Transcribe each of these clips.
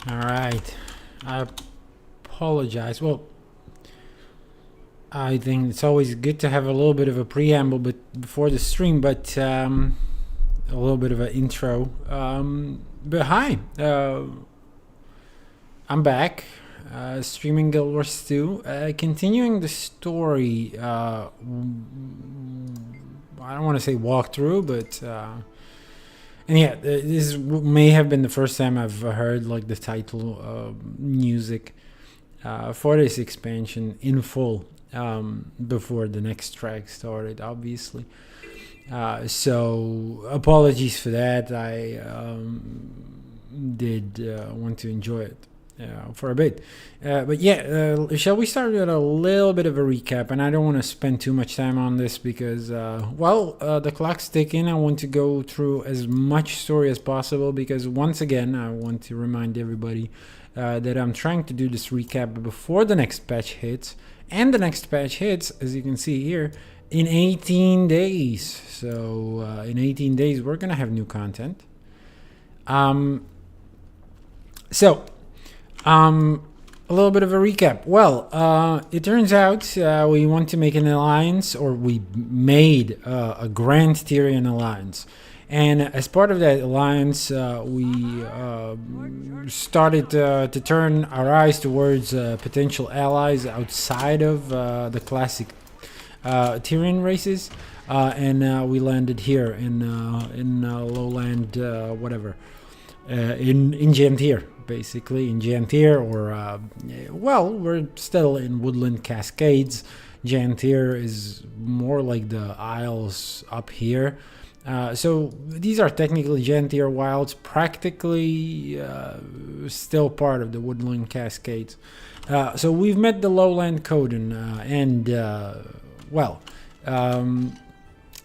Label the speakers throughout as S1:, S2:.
S1: All right. I apologize. Well, I think it's always good to have a little bit of a preamble before the stream, but a little bit of an intro. But hi, I'm back. Streaming Guild Wars 2. Continuing the story. I don't want to say walkthrough, but. And yeah, this may have been the first time I've heard like the title music for this expansion in full before the next track started, obviously. So apologies for that. I did want to enjoy it for a bit. But yeah, shall we start with a little bit of a recap? And I don't want to spend too much time on this because, the clock's ticking. I want to go through as much story as possible because, once again, I want to remind everybody that I'm trying to do this recap before the next patch hits. And the next patch hits, as you can see here, in 18 days. So in 18 days, we're going to have new content. A little bit of a recap. Well, it turns out we want to make an alliance, or we made a Grand Tyrian alliance. And as part of that alliance, we started to turn our eyes towards potential allies outside of the classic Tyrian races. And we landed here in lowland, whatever, in Jantir, basically in Jantir, or we're still in Woodland Cascades. Jantir is more like the Isles up here. So these are technically Jantir Wilds, practically still part of the Woodland Cascades. So we've met the Lowland Coden, and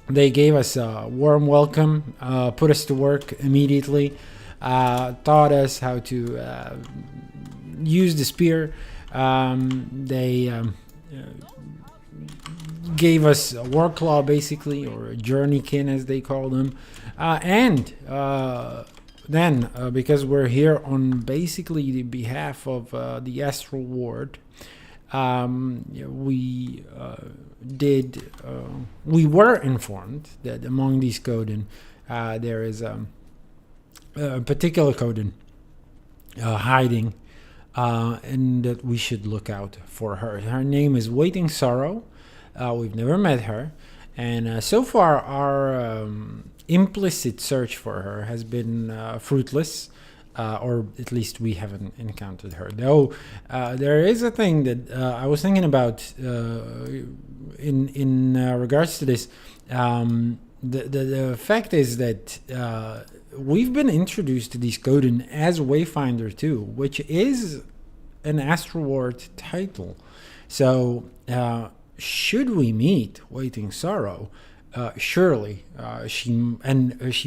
S1: they gave us a warm welcome, put us to work immediately, taught us how to use the spear. They gave us a Warclaw, basically, or a Journeykin as they call them. And then, because we're here on basically the behalf of the Astral Ward, we were informed that among these Coden, there is a particular Coden hiding, and that we should look out for her. Her name is Waiting Sorrow. We've never met her, and so far our implicit search for her has been fruitless, or at least we haven't encountered her. Though there is a thing that I was thinking about in regards to this. The fact is that we've been introduced to these Coden as Wayfinder 2, which is an Astral Ward title. So should we meet Waiting Sorrow, surely she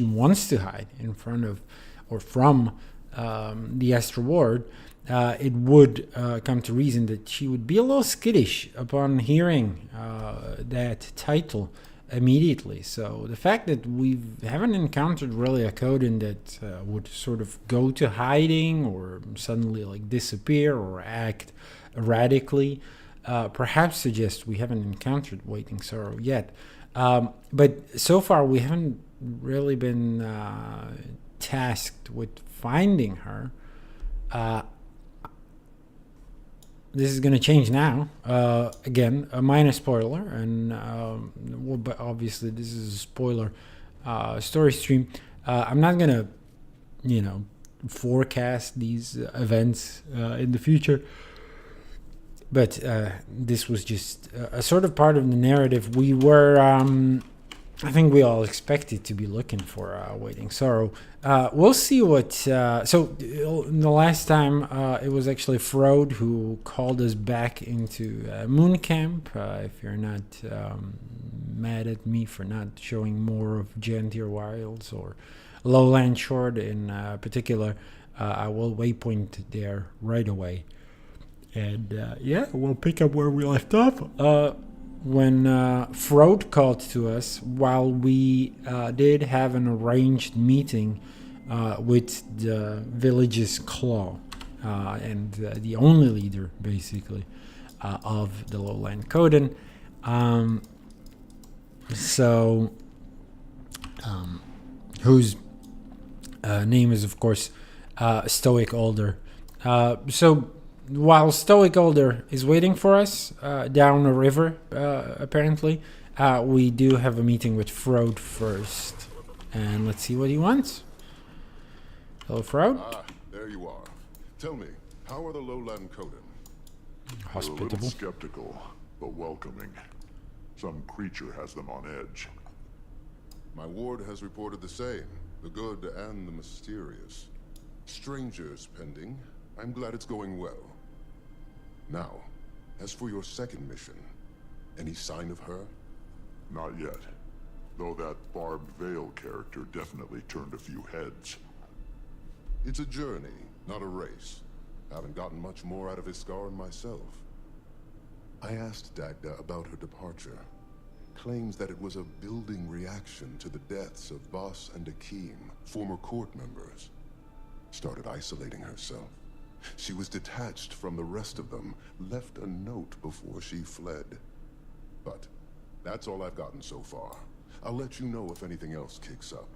S1: wants to hide in front of or from the Astral Ward. It would come to reason that she would be a little skittish upon hearing that title immediately. So the fact that we haven't encountered really a Coden that would sort of go to hiding or suddenly like disappear or act erratically perhaps suggests we haven't encountered Waiting Sorrow yet. But so far we haven't really been tasked with finding her. This is going to change now. Again, a minor spoiler, and but obviously this is a spoiler story stream. I'm not going to, forecast these events in the future. But this was just a sort of part of the narrative we were, I think we all expected to be looking for Waiting Sorrow. We'll see what... so the last time it was actually Frode who called us back into Moon Camp. If you're not mad at me for not showing more of Jantir Wilds or Lowland Shore in particular, I will waypoint there right away. And we'll pick up where we left off. When Frode called to us, while we did have an arranged meeting with the village's claw. and the only leader, basically, of the Lowland Coden. Whose name is, of course, Stoic Older. So while Stoic Older is waiting for us down a river, apparently, we do have a meeting with Frode first. And let's see what he wants. Hello, Frode.
S2: Ah, there you are. Tell me, how are the Lowland Coden?
S3: They're a
S1: Hospitable.
S3: little skeptical, but welcoming. Some creature has them on edge.
S2: My ward has reported the same. The good and the mysterious. Strangers pending. I'm glad it's going well. Now, as for your second mission, any sign of her?
S3: Not yet. Though that Barbed Veil character definitely turned a few heads.
S2: It's a journey, not a race. Haven't gotten much more out of Iskaran myself. I asked Dagda about her departure. Claims that it was a building reaction to the deaths of Boss and Akeem, former court members. Started isolating herself. She was detached from the rest of them, left a note before she fled. But that's all I've gotten so far. I'll let you know if anything else kicks up.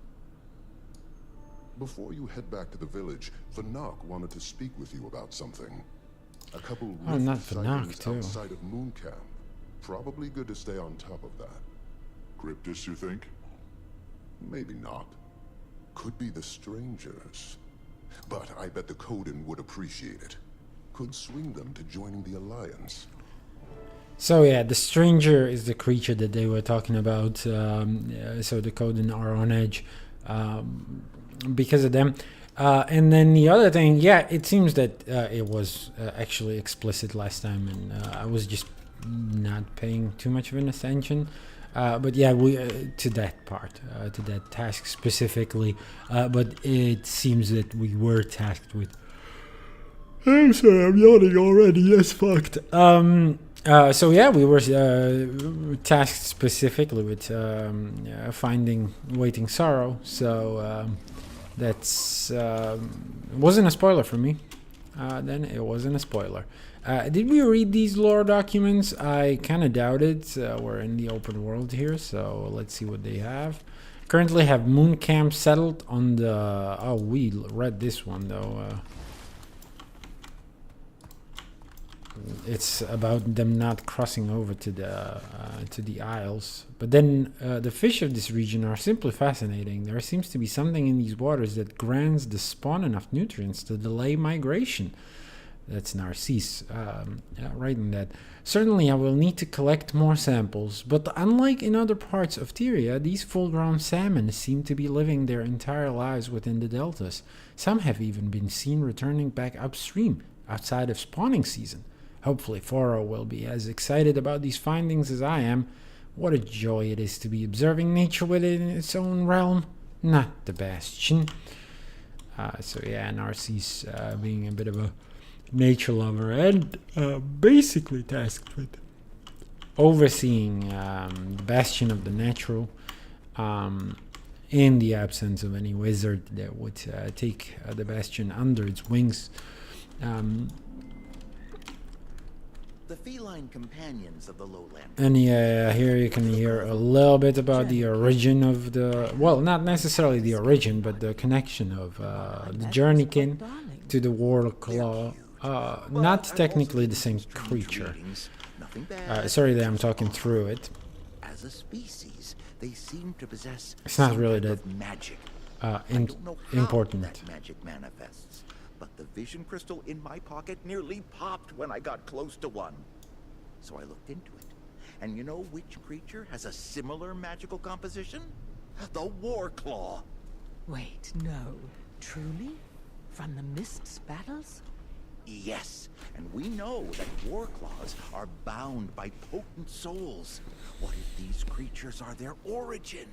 S2: Before you head back to the village, Vanak wanted to speak with you about something. A couple
S1: not
S2: rift
S1: Vanak,
S2: sightings
S1: too.
S2: outside of Moon Camp. Probably good to stay on top of that.
S3: Cryptis, you think?
S2: Maybe not. Could be the strangers. But I bet the Coden would appreciate it. Could swing them to joining the Alliance.
S1: So yeah, the stranger is the creature that they were talking about. So the Coden are on edge because of them. And then the other thing, yeah, it seems that it was actually explicit last time, and I was just not paying too much of an attention. But yeah, we to that part, to that task specifically. But it seems that we were tasked with. I'm sorry, I'm yawning already. That's fucked. So yeah, we were tasked specifically with finding Waiting Sorrow. So that's wasn't a spoiler for me. Then it wasn't a spoiler. Did we read these lore documents? I kind of doubt it. We're in the open world here, so let's see what they have. Currently have Moon Camp settled on the... Oh, we read this one, though. It's about them not crossing over to the Isles. But then the fish of this region are simply fascinating. There seems to be something in these waters that grants the spawn enough nutrients to delay migration. That's Narcisse writing that. Certainly I will need to collect more samples, but unlike in other parts of Tyria, these full-grown salmon seem to be living their entire lives within the deltas. Some have even been seen returning back upstream, outside of spawning season. Hopefully Foro will be as excited about these findings as I am. What a joy it is to be observing nature within its own realm, not the Bastion. So yeah, Narcisse being a bit of a nature lover and basically tasked with overseeing the Bastion of the Natural in the absence of any wizard that would take the Bastion under its wings.
S4: The feline companions of the lowland.
S1: And yeah, here you can hear a little bit about the origin of the... Well, not necessarily the origin, but the connection of the Journeykin to the Warclaw. Not technically the same creature. Sorry that I'm talking through it.
S4: As a species, they seem to possess
S1: It's not really
S4: some
S1: that
S4: type of magic.
S1: uh,
S4: I
S1: in-
S4: don't know how
S1: important.
S4: that magic manifests, but the vision crystal in my pocket nearly popped when I got close to one. So I looked into it. And you know which creature has a similar magical composition? The Warclaw.
S5: Wait, no. Truly? From the Mist's battles?
S4: Yes, and we know that Warclaws are bound by potent souls. What if these creatures are their origin?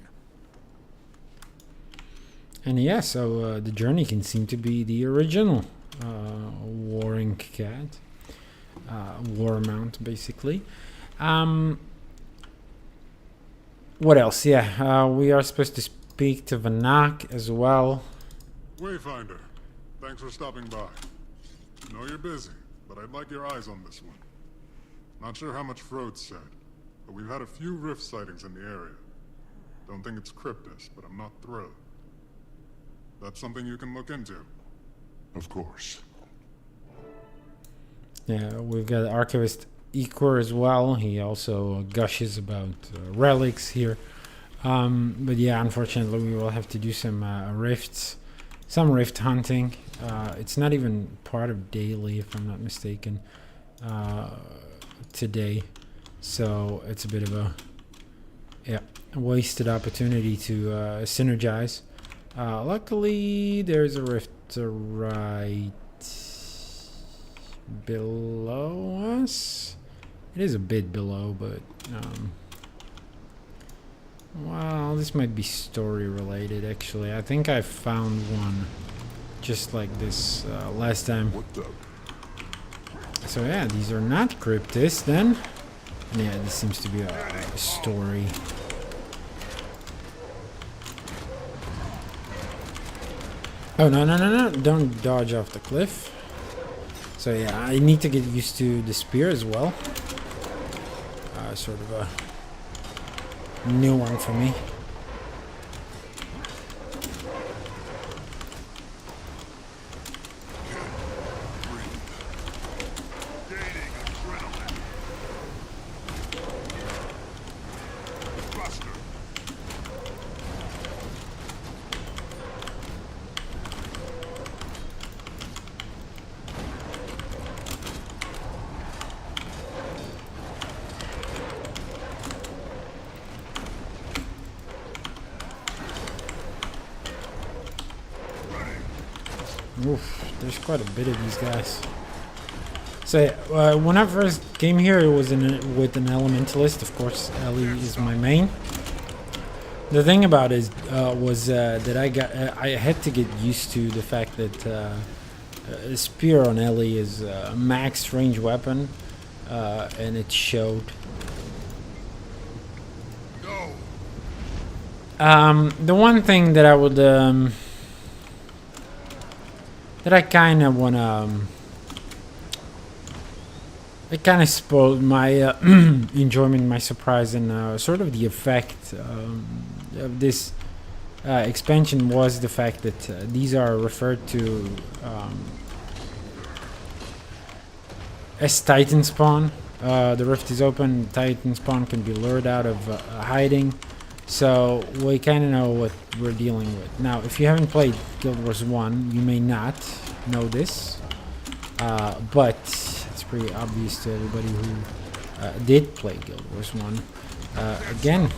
S1: And yeah, so the Journeykin seem to be the original warring cat. War mount, basically. What else? Yeah, we are supposed to speak to Vanak as well.
S3: Wayfinder, thanks for stopping by. I know you're busy, but I'd like your eyes on this one. Not sure how much Frode said, but we've had a few rift sightings in the area. Don't think it's Cryptus, but I'm not thrilled. That's something you can look into.
S2: Of course.
S1: Yeah, we've got Archivist Equor as well. He also gushes about relics here. But yeah, unfortunately, we will have to do some rift hunting. It's not even part of daily, if I'm not mistaken, today. So it's a bit of a wasted opportunity to synergize. Luckily, there's a rift right below us. It is a bit below, but well, this might be story related. Actually, I think I found one just like this last time.
S3: What the?
S1: So yeah, these are not Cryptis then. And yeah, this seems to be a story. Oh, no, don't dodge off the cliff. So yeah, I need to get used to the spear as well. Sort of a new one for me.
S3: Gaining adrenaline. Buster.
S1: Oof, there's quite a bit of these guys. So when I first came here, it was with an elementalist. Of course, Ellie is my main. The thing about it was that I had to get used to the fact that a spear on Ellie is a max range weapon, and it showed. The one thing that I would that I kind of want to it kind of spoiled my enjoyment, my surprise, and sort of the effect of this expansion was the fact that these are referred to as Titan spawn. The rift is open, Titan spawn can be lured out of hiding, so we kind of know what we're dealing with. Now, if you haven't played Guild Wars 1, you may not know this, but it's pretty obvious to everybody who did play Guild Wars 1. Again,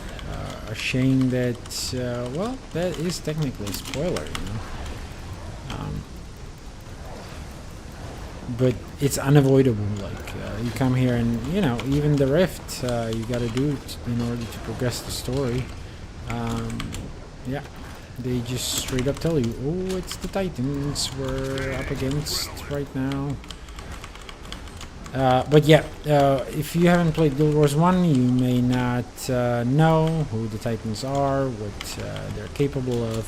S1: a shame that, well, that is technically a spoiler, you know. But it's unavoidable. Like you come here, and you know, even the rift, you got to do it in order to progress the story. Yeah, they just straight up tell you, "Oh, it's the Titans we're up against right now." But yeah, if you haven't played Guild Wars 1, you may not know who the Titans are, what they're capable of,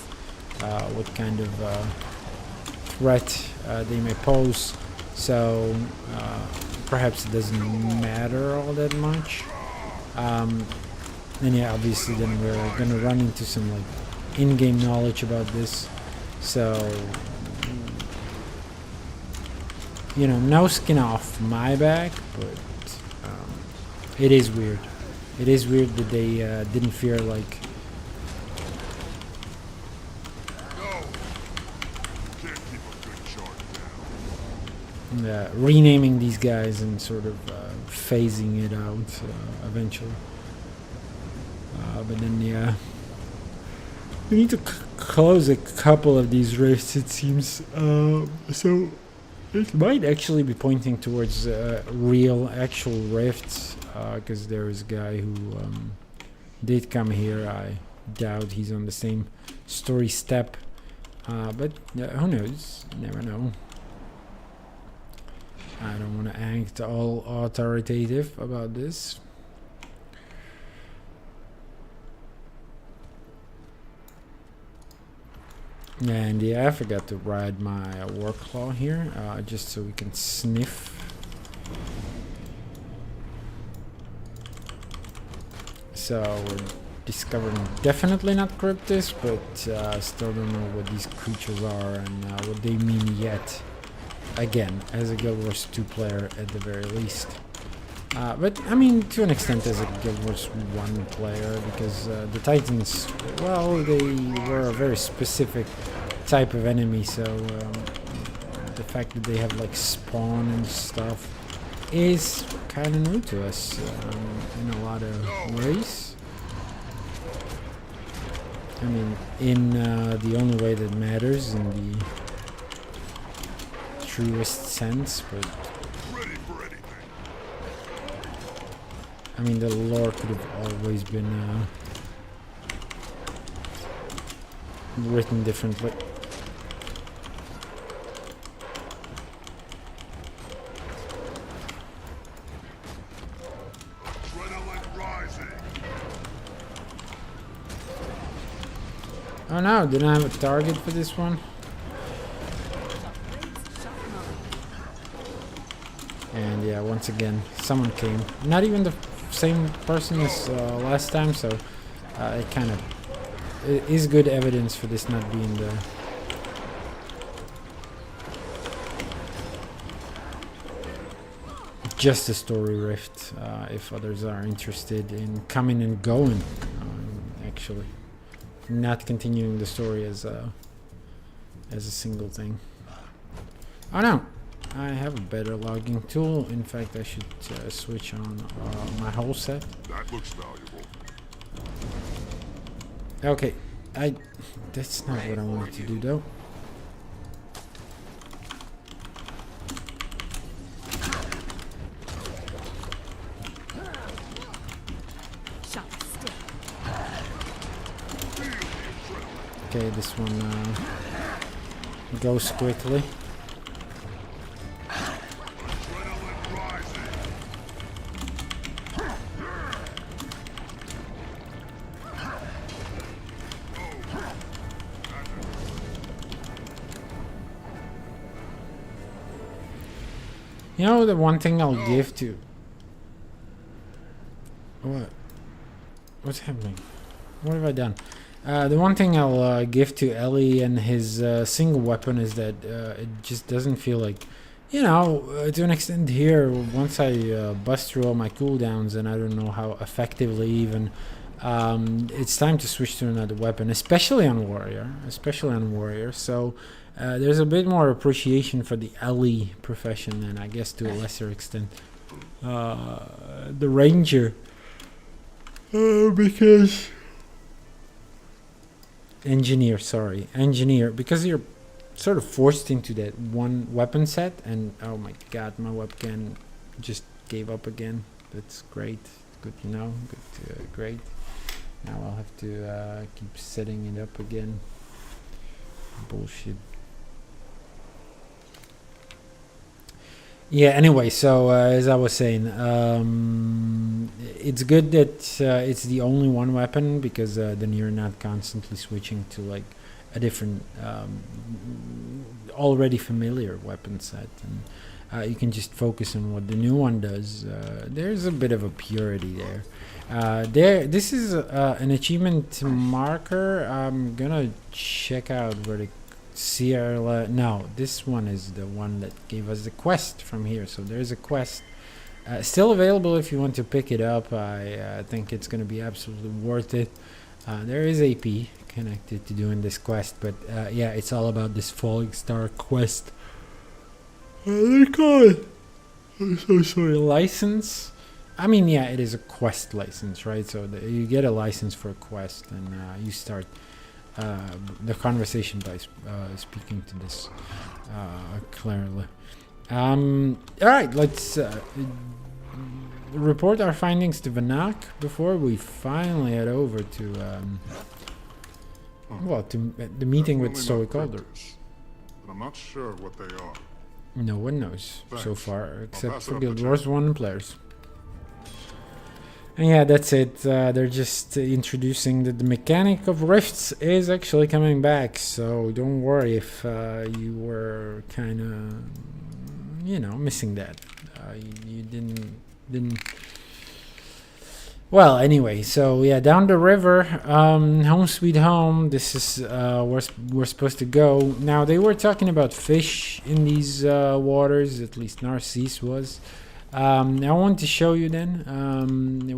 S1: what kind of threat they may pose. So perhaps it doesn't matter all that much. And yeah, obviously then we're gonna run into some like in-game knowledge about this. So you know, no skin off my back, but it is weird. It is weird that they didn't fear like renaming these guys and sort of phasing it out eventually. But then, yeah, we need to close a couple of these rifts, it seems. So it might actually be pointing towards real, actual rifts, because there is a guy who did come here. I doubt he's on the same story step, but who knows? You never know. I don't want to act all authoritative about this. And yeah, I forgot to ride my Warclaw here, just so we can sniff. So we're discovering definitely not Cryptis, but still don't know what these creatures are and what they mean yet. Again, as a Guild Wars 2 player at the very least. But I mean, to an extent as a Guild Wars 1 player, because the Titans, well, they were a very specific type of enemy, so the fact that they have like spawn and stuff is kind of new to us in a lot of ways. I mean, in the only way that matters, in the truest sense, but I mean, the lore could have always been written differently. Oh no, didn't I have a target for this one? And yeah, once again, someone came. Not even the same person as last time, so it kind of is good evidence for this not being the just a story rift. If others are interested in coming and going, actually, not continuing the story as a single thing. Oh no! I have a better logging tool. In fact, I should switch on my whole set.
S2: That looks valuable.
S1: Okay, that's not what I wanted to do though. Okay, this one goes quickly. You know, the one thing I'll give to... What? What's happening? What have I done? The one thing I'll give to Ellie and his single weapon is that it just doesn't feel like... You know, to an extent here, once I bust through all my cooldowns and I don't know how effectively even... it's time to switch to another weapon, especially on Warrior. So... there's a bit more appreciation for the Ellie profession, and I guess to a lesser extent the Ranger, because Engineer, because you're sort of forced into that one weapon set. And oh my god, my webcam just gave up again. That's great, good to know, great. Now I'll have to keep setting it up again. Bullshit. Yeah, anyway, so as I was saying, it's good that it's the only one weapon, because then you're not constantly switching to like a different already familiar weapon set, and you can just focus on what the new one does. There's a bit of a purity there. This is an achievement marker. I'm gonna check out where the Sierra... No, this one is the one that gave us the quest from here. So there's a quest still available if you want to pick it up. I think it's going to be absolutely worth it. There is AP connected to doing this quest, but yeah, it's all about this Falling Star quest. They call it... I'm so sorry. License? I mean, yeah, it is a quest license, right? So you get a license for a quest, and you start... the conversation by speaking to this clearly. Alright, let's report our findings to Vanak before we finally head over to well, to the meeting with Stoic Alder.
S3: But I'm not sure what they are.
S1: No one knows so
S3: Thanks.
S1: far, except
S3: pass it
S1: for
S3: up
S1: Guild
S3: the
S1: Wars 1 players. And yeah, that's it. They're just introducing that the mechanic of rifts is actually coming back. So don't worry if you were kind of, missing that. You didn't. Well, anyway, so yeah, down the river, home sweet home. This is where we're supposed to go. Now they were talking about fish in these waters. At least Narcisse was. I want to show you then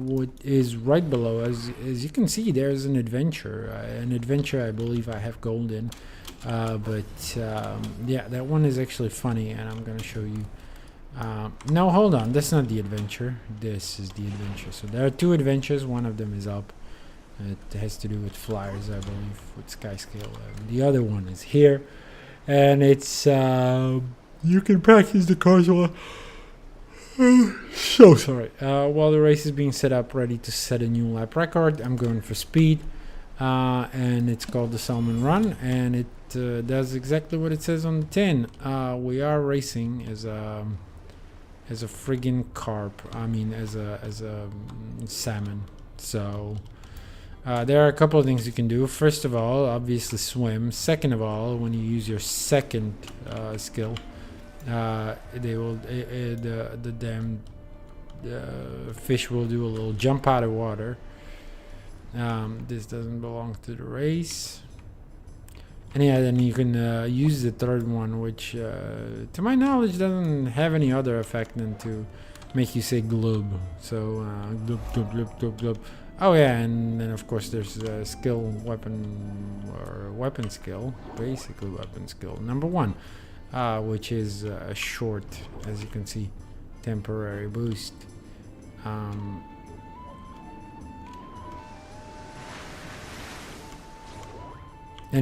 S1: what is right below. As you can see, there's an adventure. I believe I have gold in. Yeah, that one is actually funny, and I'm gonna show you. No, hold on. That's not the adventure. This is the adventure. So there are two adventures. One of them is up. It has to do with flyers, I believe, with Skyscale. The other one is here, and it's you can practice the cars while. So sorry. While the race is being set up, ready to set a new lap record, I'm going for speed, and it's called the Salmon Run, and it does exactly what it says on the tin. We are racing as a friggin' carp. I mean, as a salmon. So there are a couple of things you can do. First of all, obviously swim. Second of all, when you use your second skill. The damn fish will do a little jump out of water. This doesn't belong to the race. And yeah, then you can use the third one, which to my knowledge doesn't have any other effect than to make you say glub. So glub glub glub glub glub. Oh yeah, and then of course there's skill weapon skill, basically weapon skill number 1. Which is a short, as you can see, temporary boost. And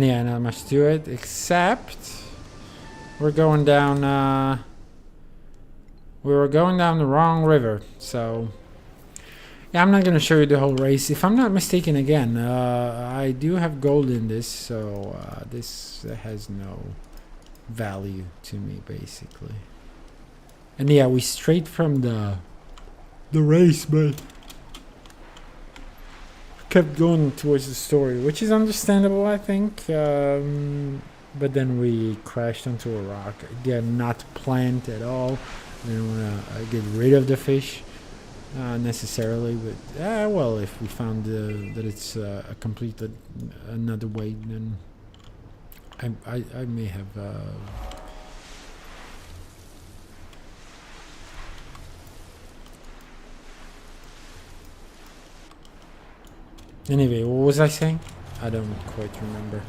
S1: yeah, not much to it, except we're going down. We were going down the wrong river, so yeah, I'm not gonna show you the whole race. If I'm not mistaken, again, I do have gold in this, so this has no value to me, basically. And yeah, we strayed from the race, but kept going towards the story, which is understandable, I think. But then we crashed onto a rock. Again, not planned at all. I didn't want to get rid of the fish necessarily, but well, if we found that it's a completely another way, then I may have anyway, what was I saying? I don't quite remember.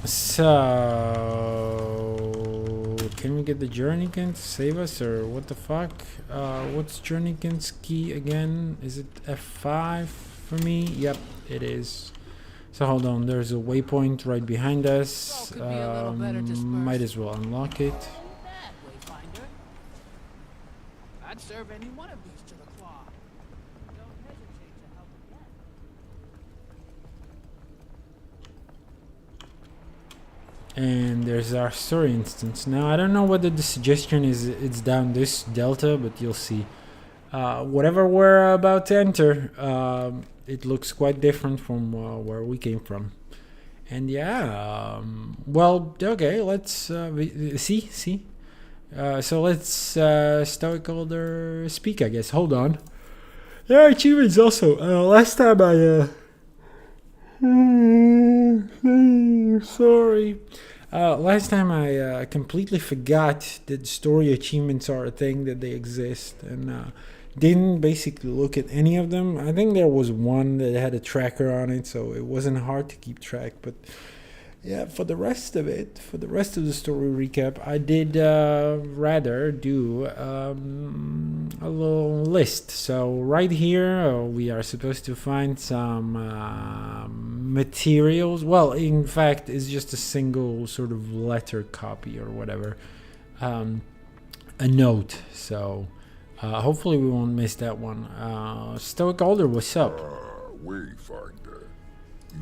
S1: So can we get the Jernigan to save us, or what the fuck? What's Jernigan's key again? Is it F5 for me? Yep, it is. So hold on, there's a waypoint right behind us. Might as well unlock it.
S6: I'd serve any one of these to the claw. Don't hesitate to help again.
S1: And there's our story instance. Now I don't know whether the suggestion is it's down this delta, but you'll see. Whatever we're about to enter, it looks quite different from where we came from. And yeah, well, okay, let's see. So let's Stoic Older speak, I guess. Hold on. There are achievements also. Last time sorry. Last time I completely forgot that story achievements are a thing, that they exist, and didn't basically look at any of them. I think there was one that had a tracker on it, so it wasn't hard to keep track. But yeah, for the rest of it, for the rest of the story recap, I did rather do a little list. So right here, we are supposed to find some materials. Well, in fact, it's just a single sort of letter copy or whatever, a note. So hopefully we won't miss that one. Stoic Older, what's up?
S2: Wayfinder,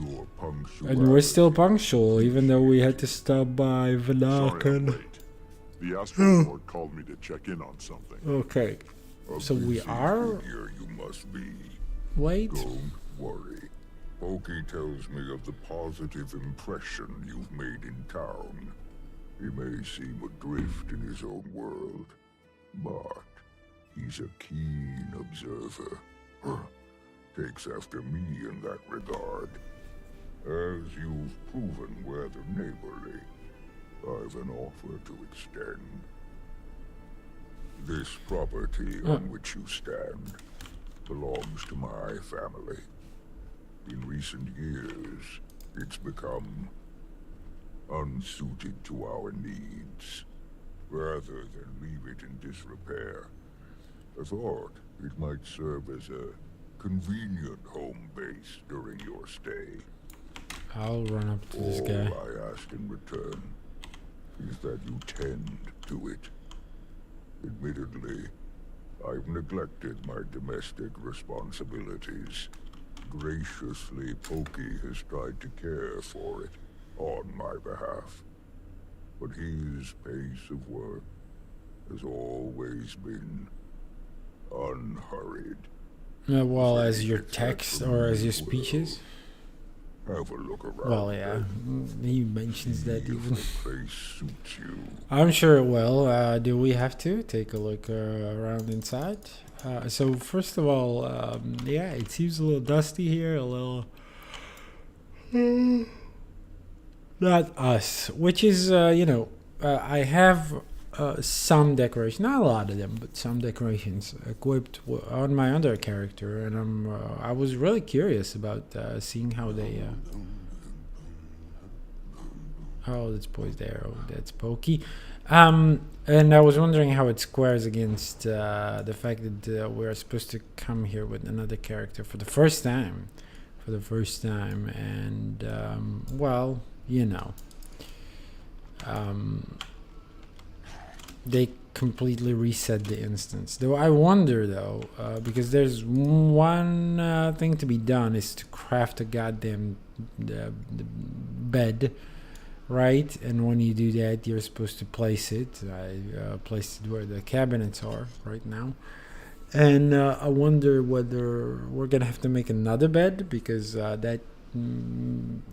S2: you're punctual.
S1: And we're still punctual, even though we had to stop by
S2: Sorry I'm
S1: Vanaken.
S2: late. The Astro Lord called me to check in on something.
S1: Okay. So we are.
S7: Here you must be.
S1: Wait.
S7: Don't worry. Pokey tells me of the positive impression you've made in town. He may seem adrift in his own world, but he's a keen observer. Takes after me in that regard. As you've proven rather neighborly, I've an offer to extend. This property on which you stand belongs to my family. In recent years, it's become unsuited to our needs. Rather than leave it in disrepair, I thought it might serve as a convenient home base during your stay.
S1: I'll run up to this guy.
S7: All I ask in return is that you tend to it. Admittedly, I've neglected my domestic responsibilities. Graciously, Pokey has tried to care for it on my behalf. But his pace of work has always been unhurried.
S1: Well, as your text or as your speeches?
S7: Have a look around.
S1: Well, yeah. He mentions that
S7: See if
S1: even.
S7: the place suits you.
S1: I'm sure it will. Do we have to take a look around inside? So first of all, yeah, it seems a little dusty here, a little not us, which is I have some decorations, not a lot of them, but some decorations equipped on my other character, and I was really curious about seeing how they. Oh, that's Boy's there. Oh, that's Pokey. And I was wondering how it squares against the fact that we're supposed to come here with another character for the first time. And, well, they completely reset the instance. Though I wonder, because there's one thing to be done is to craft a goddamn the bed. Right, and when you do that, you're supposed to place it. I placed it where the cabinets are right now, and I wonder whether we're gonna have to make another bed because that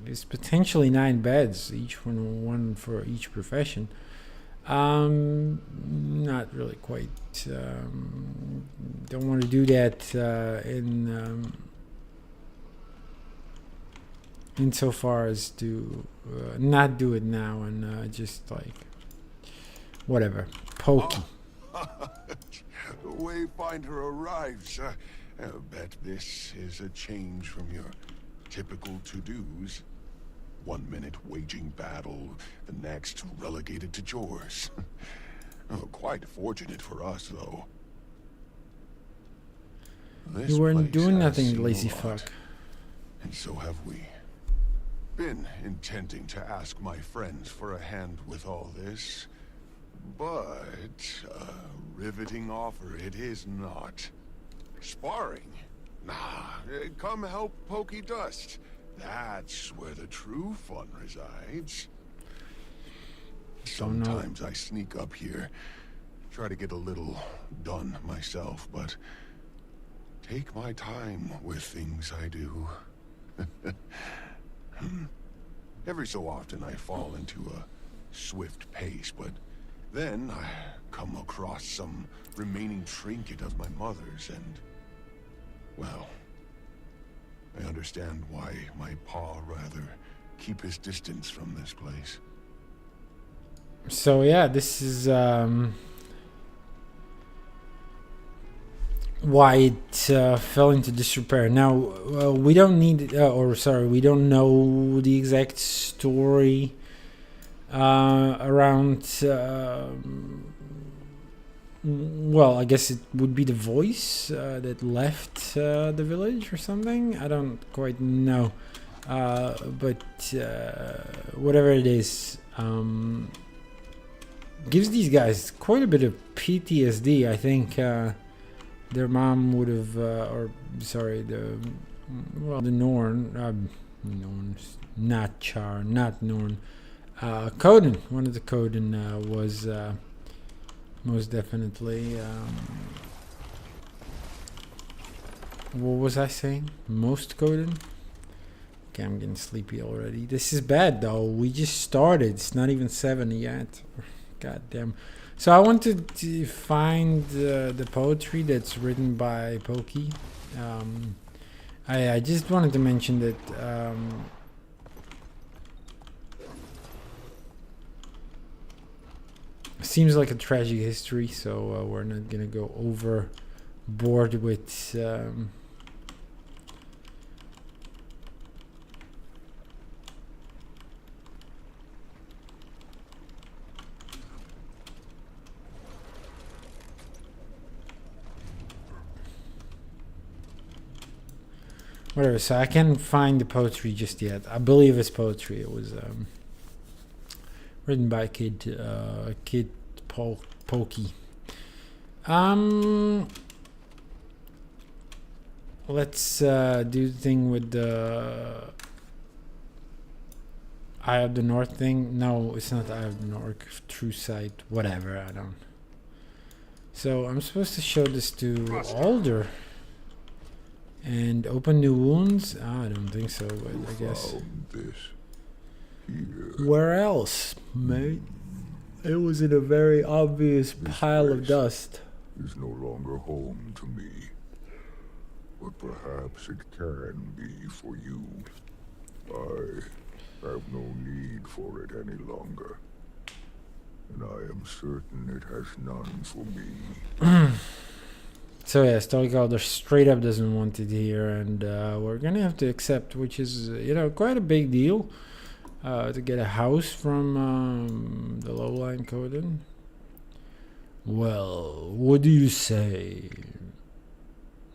S1: is potentially 9 beds, each one for each profession. Not really quite. Don't want to do that insofar as to not do it now and just like whatever. Pokey.
S2: The Wayfinder arrives. I bet this is a change from your typical to-dos. 1 minute waging battle, the next relegated to chores. Quite fortunate for us, though. This
S1: You weren't
S2: place
S1: doing
S2: has
S1: nothing,
S2: seen a
S1: lazy
S2: lot,
S1: fuck.
S2: and so have we. Been intending to ask my friends for a hand with all this, but a riveting offer it is not. Sparring? Nah, come help Pokey Dust. That's where the true fun resides.
S1: Don't know.
S2: Sometimes I sneak up here, try to get a little done myself, but take my time with things I do. Every so often I fall into a swift pace, but then I come across some remaining trinket of my mother's and, well, I understand why my pa rather keep his distance from this place.
S1: So yeah, this is why it fell into disrepair. Now we don't need, we don't know the exact story around. Well, I guess it would be the voice that left the village or something. I don't quite know, but whatever it is. Gives these guys quite a bit of PTSD. I think their mom would have, the Norn, not Char, not Norn. Coden, one of the Coden was most definitely What was I saying? Most coded? Okay, I'm getting sleepy already. This is bad though. We just started. It's not even 7 yet. God damn. So I wanted to find the poetry that's written by Pokey. I just wanted to mention that seems like a tragic history, so we're not gonna go overboard with whatever. So I can't find the poetry just yet. I believe it's poetry. It was written by Kid Pokey. Let's do the thing with the Eye of the North thing. No, it's not Eye of the North. True Sight. Whatever. I don't. So I'm supposed to show this to Alder. And open new wounds? I don't think so, but I guess.
S7: Found this here.
S1: Where else, mate? It was in a very obvious pile of
S7: place.
S1: dust.
S7: Is no longer home to me. But perhaps it can be for you. I have no need for it any longer. And I am certain it has none for me.
S1: So yeah, Storycaller straight up doesn't want it here, and we're gonna have to accept, which is quite a big deal to get a house from the lowline Coden. Well, what do you say?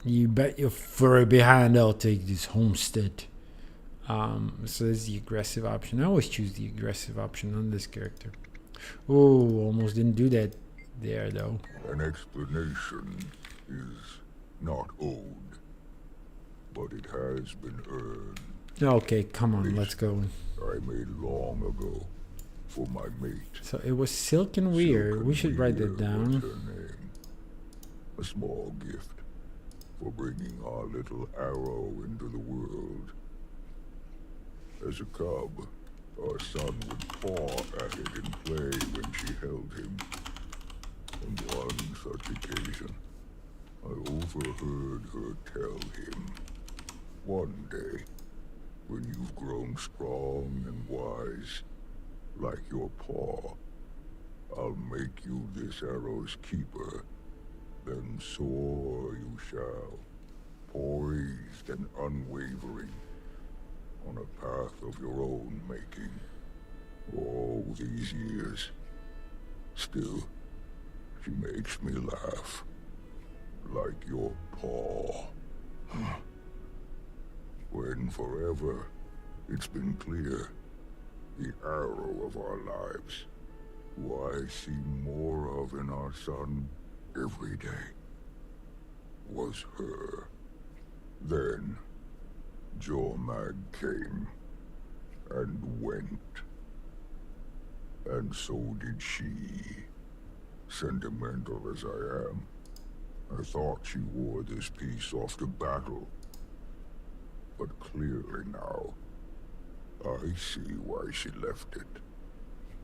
S1: You bet your furry behind I'll take this homestead. So this is the aggressive option. I always choose the aggressive option on this character. Oh, almost didn't do that there though.
S7: An explanation is not owed, but it has been earned.
S1: Okay, come on, let's go.
S7: I made long ago for my mate.
S1: So it was Silk and Weir.
S7: Silk
S1: We
S7: and
S1: should write
S7: Weir
S1: that
S7: was
S1: down.
S7: her name. A small gift for bringing our little arrow into the world. As a cub, our son would paw at it and play when she held him. On one such occasion, I overheard her tell him, one day, when you've grown strong and wise, like your paw, I'll make you this arrow's keeper. Then soar you shall, poised and unwavering, on a path of your own making. All these years, still, she makes me laugh. Like your paw. When forever, it's been clear, the arrow of our lives, who I see more of in our son every day, was her. Then, Jormag came, and went. And so did she. Sentimental as I am, I thought she wore this piece off to battle. But clearly now, I see why she left it.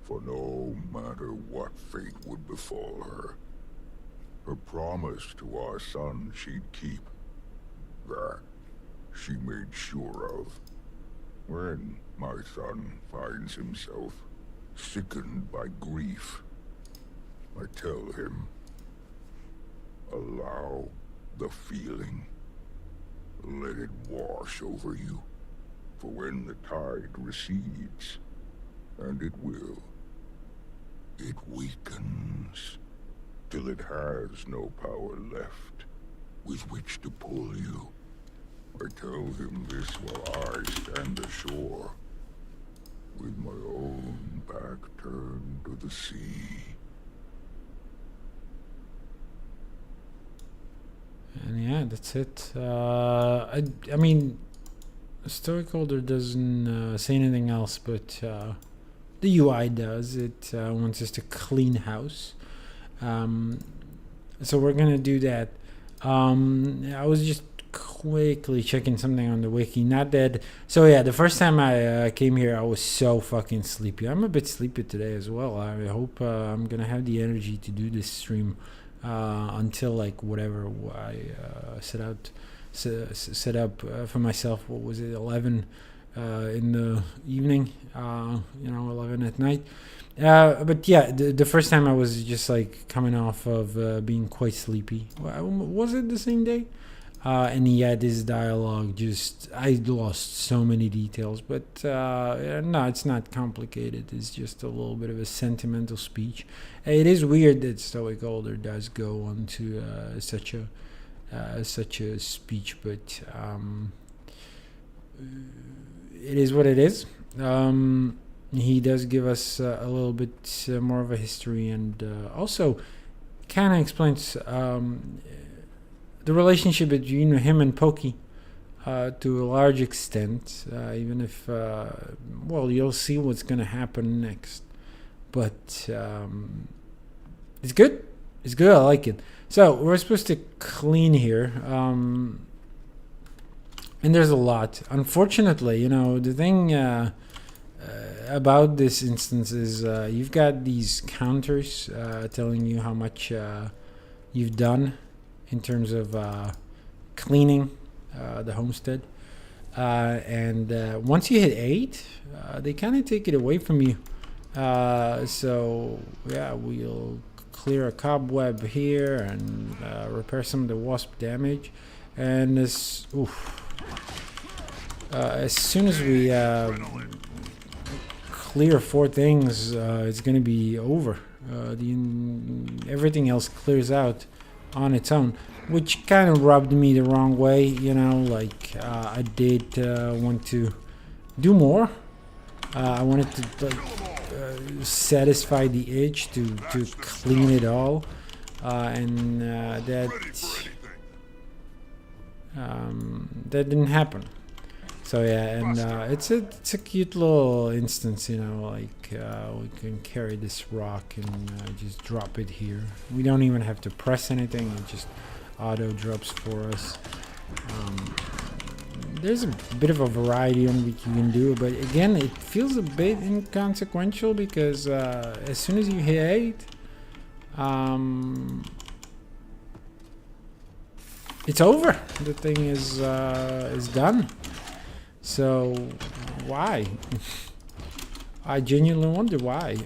S7: For no matter what fate would befall her, her promise to our son she'd keep, that she made sure of. When my son finds himself sickened by grief, I tell him, allow the feeling. Let it wash over you. For when the tide recedes, and it will, it weakens, till it has no power left with which to pull you. I tell him this while I stand ashore, with my own back turned to the sea.
S1: And yeah, that's it. I mean, Storycaller doesn't say anything else, but the UI does. It wants us to clean house. So we're gonna do that. I was just quickly checking something on the wiki. Not that. So yeah, the first time I came here, I was so fucking sleepy. I'm a bit sleepy today as well. I hope I'm gonna have the energy to do this stream until like whatever I set up for myself. What was it? 11 in the evening. 11 at night. But yeah, the first time I was just like coming off of being quite sleepy. Was it the same day? And yeah, this dialogue I lost so many details, but no, it's not complicated. It's just a little bit of a sentimental speech. It is weird that Stoic Older does go on to such a speech, but it is what it is. He does give us a little bit more of a history, and also kind of explains the relationship between him and Pokey to a large extent, even if, you'll see what's going to happen next. But it's good. It's good. I like it. So we're supposed to clean here. And there's a lot. Unfortunately, the thing about this instance is you've got these counters telling you how much you've done in terms of cleaning the homestead. And once you hit 8, they kind of take it away from you. So, yeah, we'll clear a cobweb here and repair some of the wasp damage. And as soon as we clear 4 things, it's going to be over. Everything else clears out on its own, which kind of rubbed me the wrong way. I did want to do more. I wanted to satisfy the itch to clean it all, and that didn't happen. So yeah, and it's a cute little instance, we can carry this rock and just drop it here. We don't even have to press anything; it just auto drops for us. There's a bit of a variety on what you can do, but again, it feels a bit inconsequential because as soon as you hit 8, it's over. The thing is done. So why? I genuinely wonder why.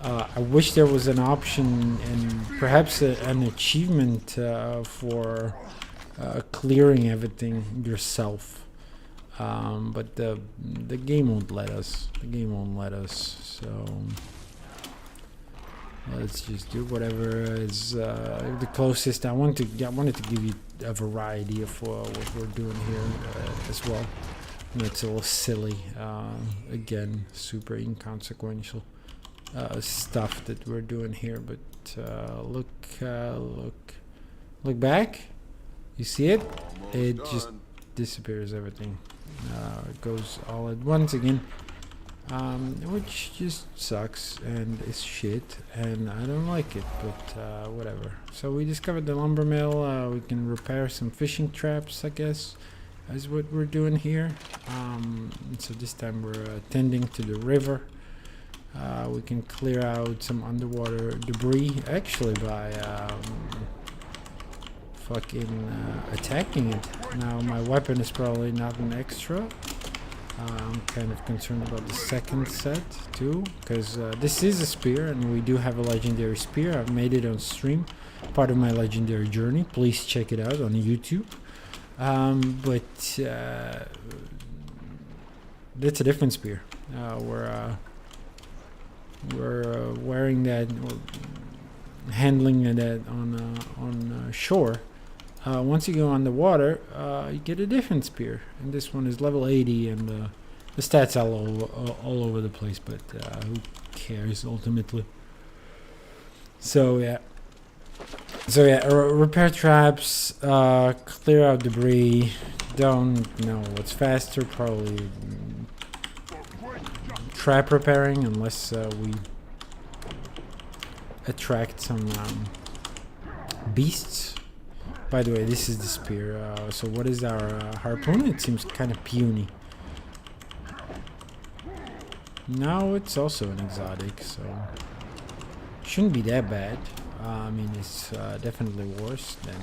S1: I wish there was an option and perhaps an achievement for clearing everything yourself. But the game won't let us. The game won't let us. So let's just do whatever is the closest. I wanted to give you a variety of what we're doing here as well. And it's a little silly. Again, super inconsequential stuff that we're doing here. But look back. You see it? It just disappears. Everything it goes all at once again. Which just sucks and is shit, and I don't like it, but whatever. So we discovered the lumber mill. We can repair some fishing traps, I guess, is what we're doing here. So this time we're tending to the river. We can clear out some underwater debris, actually, by attacking it. Now my weapon is probably not an extra. I'm kind of concerned about the second set too, because this is a spear and we do have a legendary spear. I've made it on stream, part of my legendary journey. Please check it out on YouTube. But that's a different spear. We're wearing that, or handling that on shore. Once you go on the water, you get a different spear, and this one is level 80, and the stats are all over the place, but who cares ultimately? So yeah, repair traps, clear out debris. Don't know what's faster, probably trap repairing, unless we attract some beasts. By the way, this is the spear. So what is our harpoon? It seems kind of puny. No, it's also an exotic, so shouldn't be that bad. I mean, it's definitely worse than.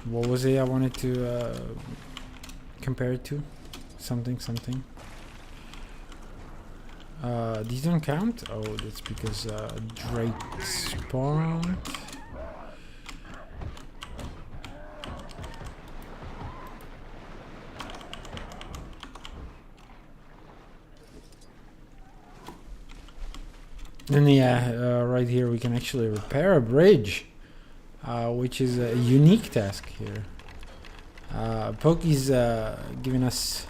S1: What was it I wanted to compare it to? Something. These don't count? Oh, that's because Drake spawned. And yeah, right here we can actually repair a bridge, which is a unique task here. Pokey's giving us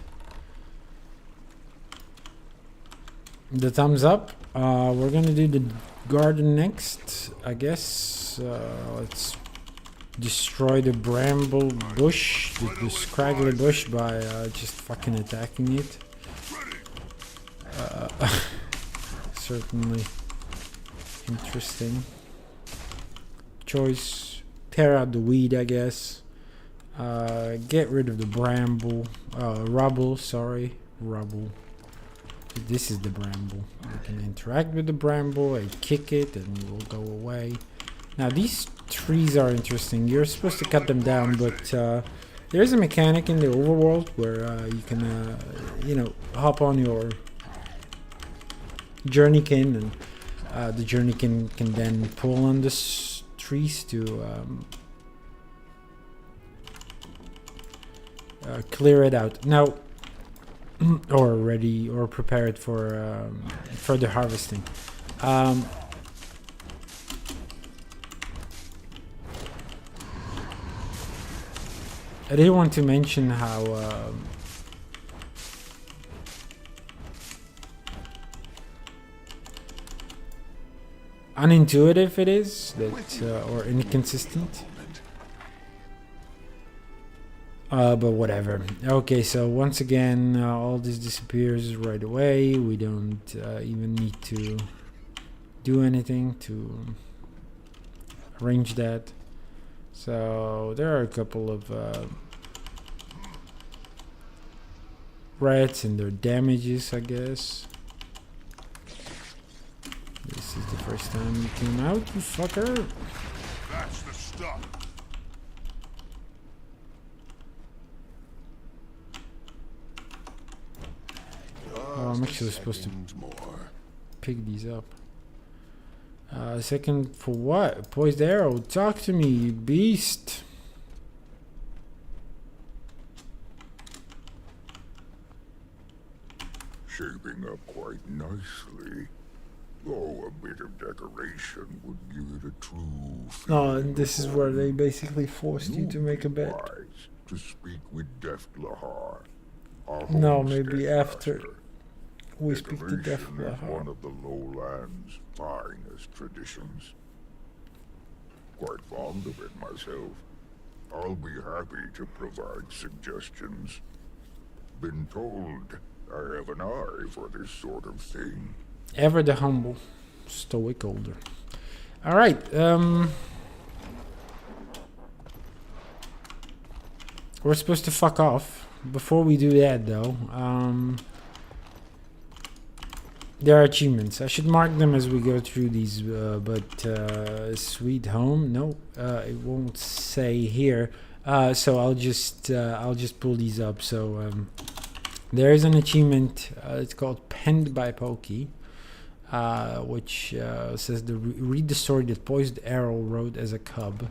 S1: the thumbs up. We're gonna do the garden next, I guess. Let's destroy the bramble bush, the scraggly bush, by just fucking attacking it. Certainly interesting choice. Tear out the weed, I guess. Get rid of the bramble, rubble. Sorry, rubble. This is the bramble. You can interact with the bramble and kick it, and it will go away. Now these trees are interesting. You're supposed to cut them down, but there is a mechanic in the overworld where you can, you know, hop on your journeykin, and the journeykin can then pull on the trees to clear it out. Now, or ready or prepare it for further harvesting. I did want to mention how unintuitive it is, that or inconsistent. But whatever. Okay, so once again, all this disappears right away. We don't even need to do anything to arrange that. So there are a couple of rats and their damages, I guess. This is the first time you came out, you fucker.
S3: That's the stuff.
S1: Oh, I'm actually supposed to pick these up. Second for what? Poised arrow. Talk to me, you beast.
S7: Shaping up quite nicely. Though a bit of decoration would give it a true
S1: Oh, and
S7: feeling
S1: this
S7: of
S1: is where they
S7: home.
S1: basically forced you to make a bet.
S7: Wise to speak with Deft Lahar. our
S1: No,
S7: homestead
S1: maybe after
S7: master.
S1: we speak to Def
S7: Decoration is one
S1: Lahar.
S7: of the lowlands' finest traditions. Quite fond of it myself. I'll be happy to provide suggestions. Been told I have an eye for this sort of thing.
S1: Ever the humble, stoic older. All right. We're supposed to fuck off. Before we do that, though, there are achievements. I should mark them as we go through these. But sweet home, no, it won't say here. So I'll just pull these up. So there is an achievement. It's called Penned by Pokey. Which says read the story that Poised Arrow wrote as a cub,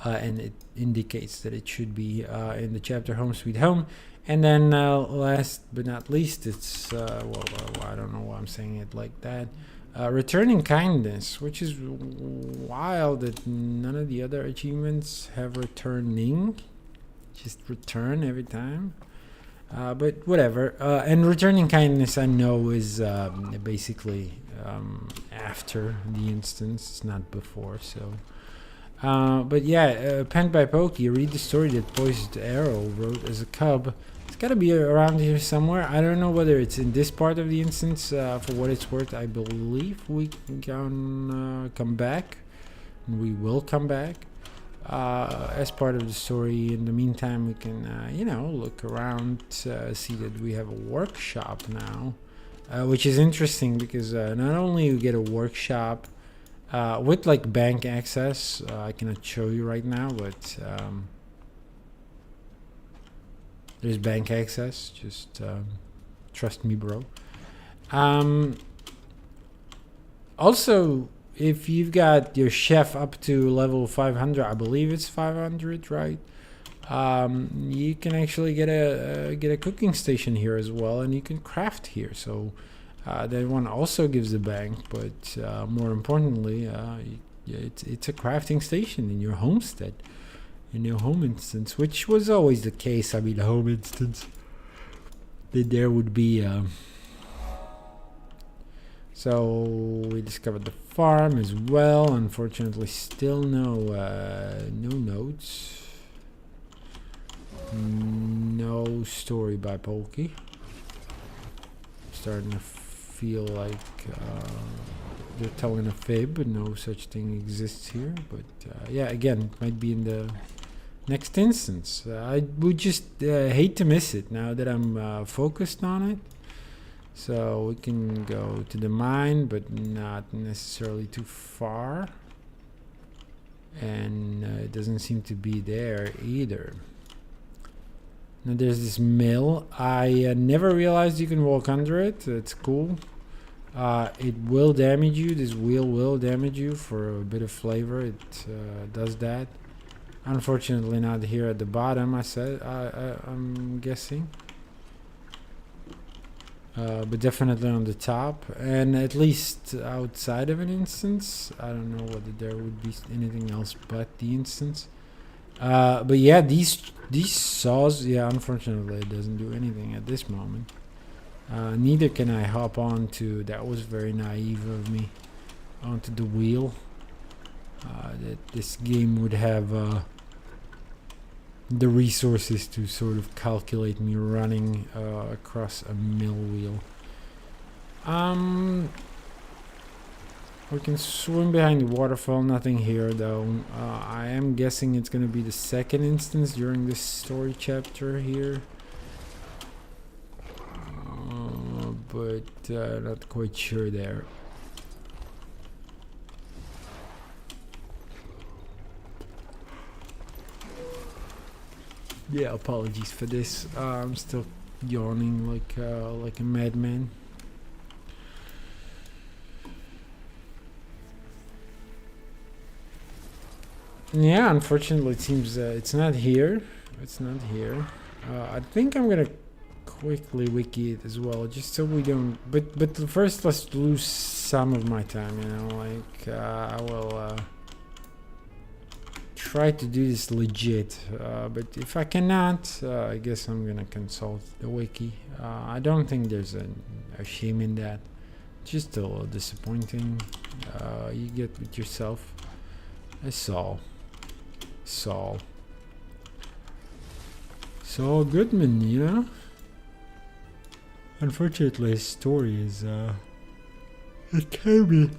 S1: and it indicates that it should be in the chapter Home Sweet Home. And then last but not least, it's well, I don't know why I'm saying it like that. Returning Kindness, which is wild that none of the other achievements have returning, just return every time. But whatever. And Returning Kindness, I know, is basically after the instance. It's not before. So, but yeah, Penned by Pokey. Read the story that Poised Arrow wrote as a cub. It's gotta be around here somewhere. I don't know whether it's in this part of the instance. For what it's worth, I believe we can come back. We will come back as part of the story. In the meantime, we can, you know, look around, see that we have a workshop now, which is interesting because not only you get a workshop with like bank access, I cannot show you right now, but there's bank access. Just trust me, bro. Also, if you've got your chef up to level 500, I believe it's 500, right? You can actually get a cooking station here as well, and you can craft here. So that one also gives a bank, but more importantly, it's a crafting station in your homestead, in your home instance, which was always the case. I mean, home instance, that there would be. So we discovered the farm as well. Unfortunately, still no notes, no story by Pokey. Starting to feel like they're telling a fib, but no such thing exists here. But yeah, again, it might be in the next instance. I would just hate to miss it now that I'm focused on it. So we can go to the mine, but not necessarily too far. And it doesn't seem to be there either. Now there's this mill. I never realized you can walk under it. It's cool. It will damage you. This wheel will damage you for a bit of flavor. It does that. Unfortunately, not here at the bottom. I'm guessing. But definitely on the top, and at least outside of an instance. I don't know whether there would be anything else but the instance. But yeah, these saws, yeah, unfortunately it doesn't do anything at this moment. Neither can I hop onto, that was very naive of me, onto the wheel. That this game would have the resources to sort of calculate me running across a mill wheel. We can swim behind the waterfall. Nothing here though. I am guessing it's gonna be the second instance during this story chapter here, but not quite sure there. Yeah, apologies for this. I'm still yawning like a madman. Yeah, unfortunately, it seems it's not here. It's not here. I think I'm gonna quickly wiki it as well, just so we don't. But first, let's lose some of my time. You know, like I will. Try to do this legit, but if I cannot, I guess I'm gonna consult the wiki. I don't think there's a shame in that. Just a little disappointing. You get with yourself. Saul Goodman, you know. Unfortunately, his story is it can be.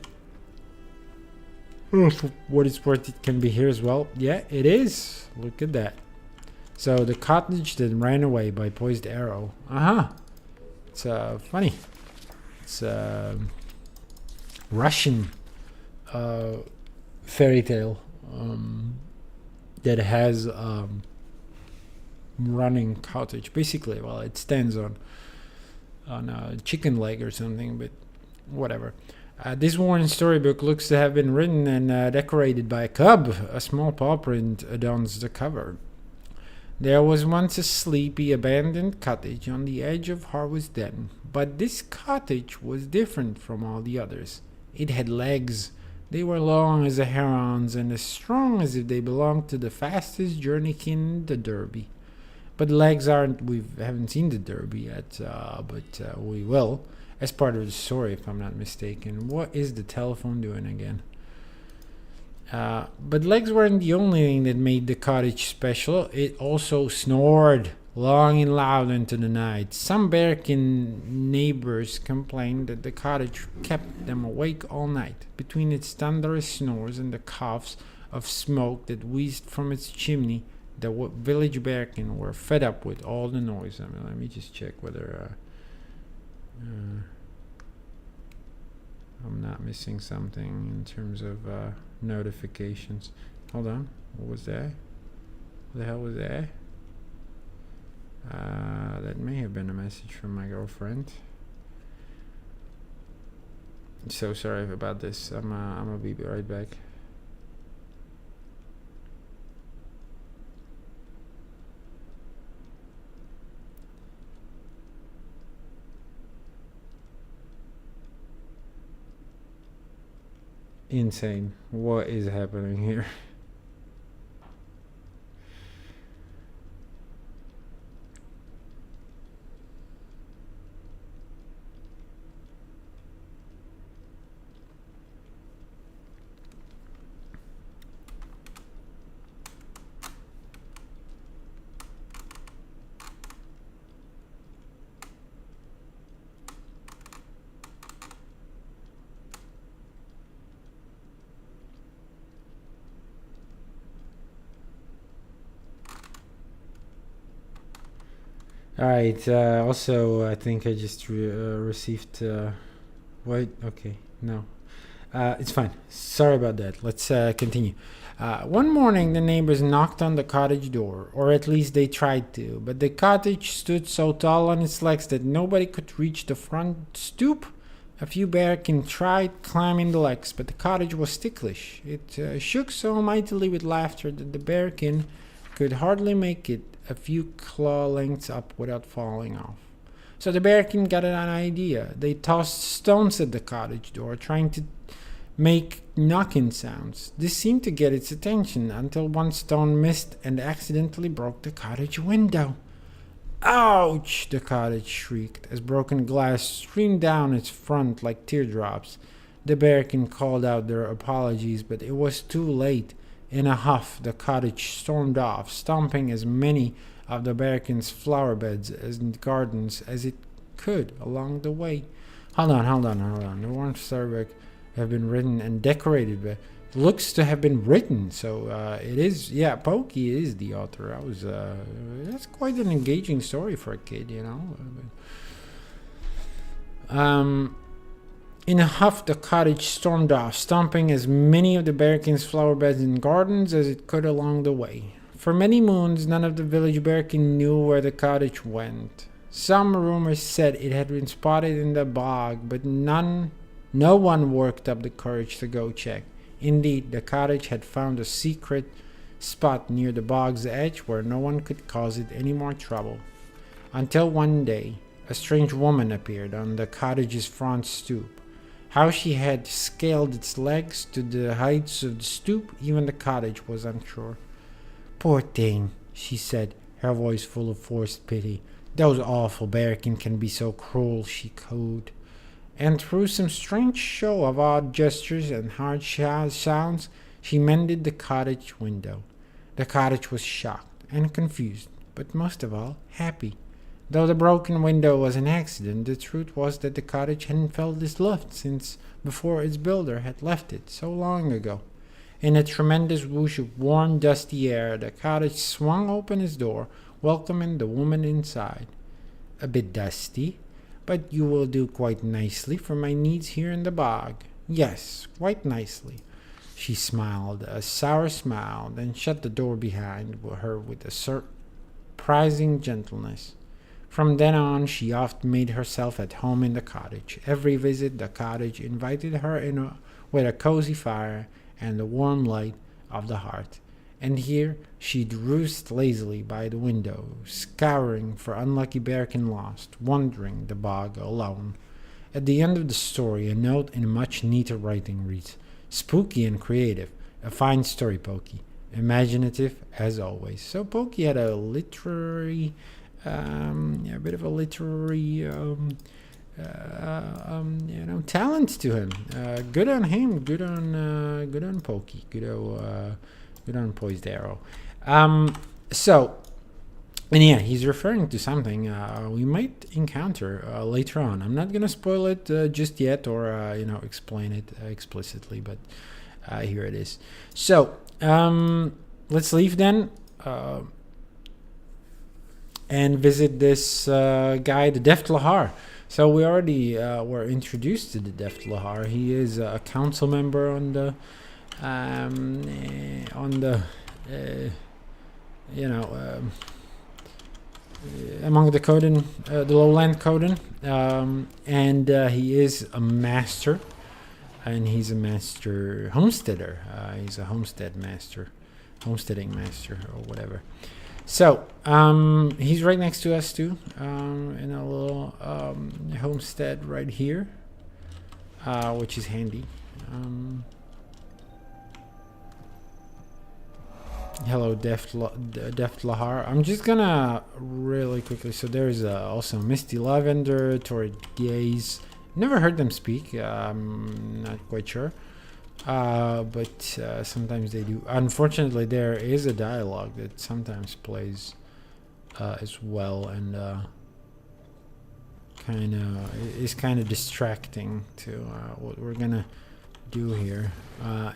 S1: Oh, for what it's worth, it can be here as well. Yeah, it is. Look at that. So the cottage that ran away by poised arrow. It's funny. It's Russian fairy tale that has running cottage. Basically, well, it stands on a chicken leg or something, but whatever. This worn storybook looks to have been written and decorated by a cub. A small paw print adorns the cover. There was once a sleepy, abandoned cottage on the edge of Harvest Den, but this cottage was different from all the others. It had legs. They were long as a heron's and as strong as if they belonged to the fastest journeykin in the Derby. But legs aren't. We haven't seen the Derby yet, but we will. As part of the story, if I'm not mistaken. What is the telephone doing again? But legs weren't the only thing that made the cottage special. It also snored long and loud into the night. Some Berkin neighbors complained that the cottage kept them awake all night. Between its thunderous snores and the coughs of smoke that wheezed from its chimney, the village Berkin were fed up with all the noise. I mean, let me just check whether I'm not missing something in terms of notifications. Hold on. What was that? What the hell was that? That may have been a message from my girlfriend. So sorry about this. I'm gonna be right back. Insane. What is happening here? All right. Also, I think I just received. Wait. Okay. No. It's fine. Sorry about that. Let's continue. One morning, the neighbors knocked on the cottage door, or at least they tried to. But the cottage stood so tall on its legs that nobody could reach the front stoop. A few Berkin tried climbing the legs, but the cottage was ticklish. It shook so mightily with laughter that the Berkin could hardly make it a few claw lengths up without falling off. So the Berkin got an idea. They tossed stones at the cottage door, trying to make knocking sounds. This seemed to get its attention until one stone missed and accidentally broke the cottage window. Ouch! The cottage shrieked as broken glass streamed down its front like teardrops. The Berkin called out their apologies, but it was too late. In a huff, the cottage stormed off, stomping as many of the Berkin's flower beds and gardens as it could along the way. Hold on. The Warren Starbuck have been written and decorated, but looks to have been written. So it is, yeah, Pokey is the author. That's quite an engaging story for a kid, you know. In a huff, the cottage stormed off, stomping as many of the Berkin's flower beds and gardens as it could along the way. For many moons, none of the village Berkin knew where the cottage went. Some rumors said it had been spotted in the bog, but no one worked up the courage to go check. Indeed, the cottage had found a secret spot near the bog's edge where no one could cause it any more trouble. Until one day, a strange woman appeared on the cottage's front stoop. How she had scaled its legs to the heights of the stoop, even the cottage was unsure. "Poor thing," she said, her voice full of forced pity. "Those awful Berkin can be so cruel," she cooed. And through some strange show of odd gestures and hard sounds, she mended the cottage window. The cottage was shocked and confused, but most of all, happy. Though the broken window was an accident, the truth was that the cottage hadn't felt its lift since before its builder had left it so long ago. In a tremendous whoosh of warm, dusty air, the cottage swung open its door, welcoming the woman inside. "A bit dusty, but you will do quite nicely for my needs here in the bog." "Yes, quite nicely." She smiled, a sour smile, then shut the door behind her with a surprising gentleness. From then on, she often made herself at home in the cottage. Every visit, the cottage invited her in with a cozy fire and the warm light of the hearth. And here she'd roost lazily by the window, scouring for unlucky Berkin lost, wandering the bog alone. At the end of the story, a note in much neater writing reads, "Spooky and creative. A fine story, Pokey. Imaginative as always." So Pokey had a literary... a bit of a literary, talent to him. Good on him. Good on Pokey. Good on Poised Arrow. So And yeah, he's referring to something we might encounter later on. I'm not gonna spoil it just yet, or explain it explicitly, but here it is. So let's leave then and visit this guy, the Deft Lahar. So we already were introduced to the Deft Lahar. He is a council member on the among the Coden, the Lowland Coden, and he is a master, and he's a master homesteader. He's a homesteading master, or whatever. So he's right next to us too, in a little homestead right here, which is handy. Hello, Deft Lahar. I'm just gonna really quickly. So there's also Misty Lavender, Torrid Gaze. Never heard them speak. I'm not quite sure. But sometimes they do. Unfortunately, there is a dialogue that sometimes plays as well, and is kind of distracting to what we're gonna do here. So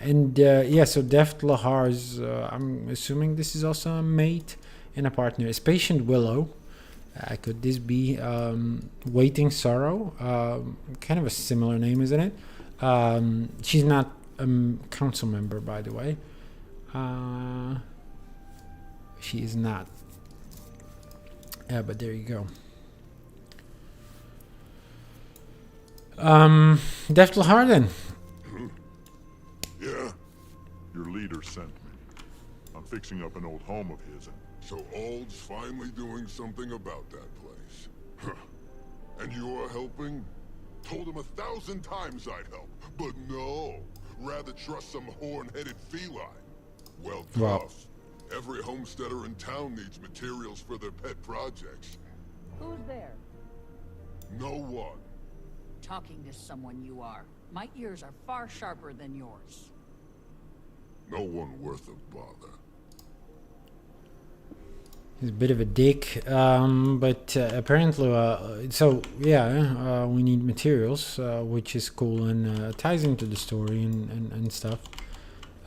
S1: Deft Lahar's, I'm assuming this is also a mate and a partner. Is Patient Willow. Could this be Waiting Sorrow? Kind of a similar name, isn't it? She's not a council member, by the way. She is not. Yeah, but there you go. Deft Lahar then.
S3: Yeah? Your leader sent me. I'm fixing up an old home of his, and
S2: So Ald's finally doing something about that place. Huh. And you're helping? Told him 1,000 times I'd help, but no. Rather trust some horn-headed feline. Well, tough.
S1: Wow.
S2: Every homesteader in town needs materials for their pet projects.
S8: Who's there?
S2: No one.
S8: Talking to someone you are. My ears are far sharper than yours.
S2: No one worth a bother.
S1: He's a bit of a dick, but apparently, we need materials, which is cool and ties into the story and stuff.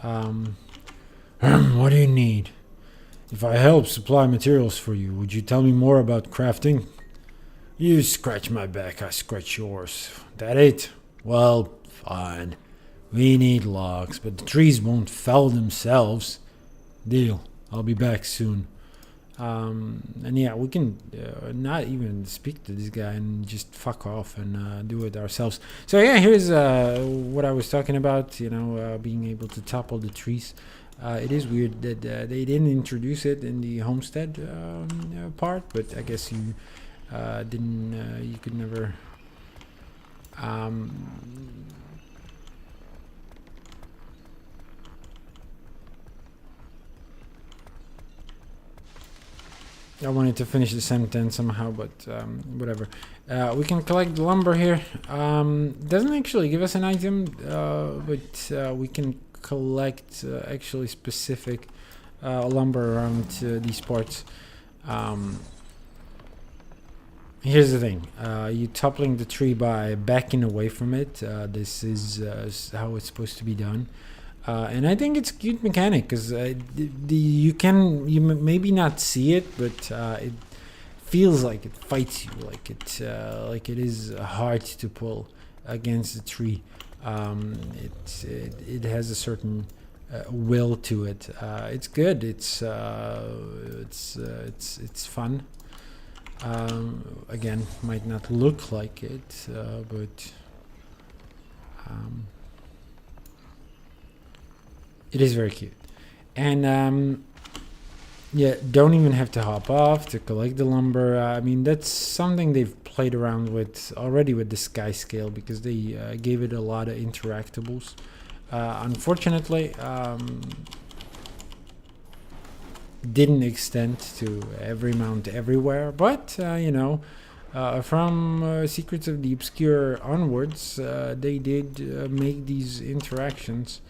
S1: What do you need? If I help supply materials for you, would you tell me more about crafting? You scratch my back, I scratch yours. That it? Well, fine. We need logs, but the trees won't fell themselves. Deal. I'll be back soon. And yeah, we can not even speak to this guy and just fuck off and do it ourselves. So yeah, here's what I was talking about, being able to topple the trees. It is weird that they didn't introduce it in the homestead part, but I guess you didn't, you could never... I wanted to finish the sentence somehow, but whatever. We can collect the lumber here. Doesn't actually give us an item, but we can collect actually specific lumber around these parts. Here's the thing. You toppling the tree by backing away from it. This is how it's supposed to be done. And I think it's a cute mechanic because you maybe not see it, but it feels like it fights you, like it is hard to pull against the tree. It has a certain will to it. It's good. It's fun. Again, might not look like it, but. It is very cute. And don't even have to hop off to collect the lumber. I mean, that's something they've played around with already with the sky scale because they gave it a lot of interactables. Unfortunately, didn't extend to every mount everywhere, but from Secrets of the Obscure onwards, they did make these interactions.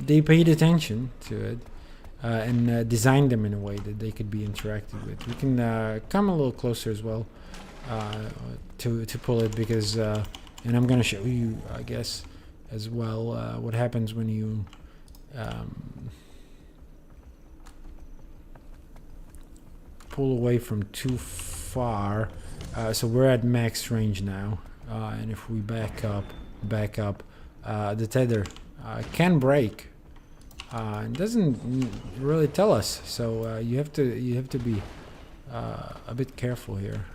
S1: They paid attention to it. and design them in a way that they could be interacted with. We can come a little closer as well to pull it, because and I'm gonna show you, I guess, as well what happens when you pull away from too far. So we're at max range now, and if we back up, the tether can break. It doesn't really tell us, so you have to be a bit careful here.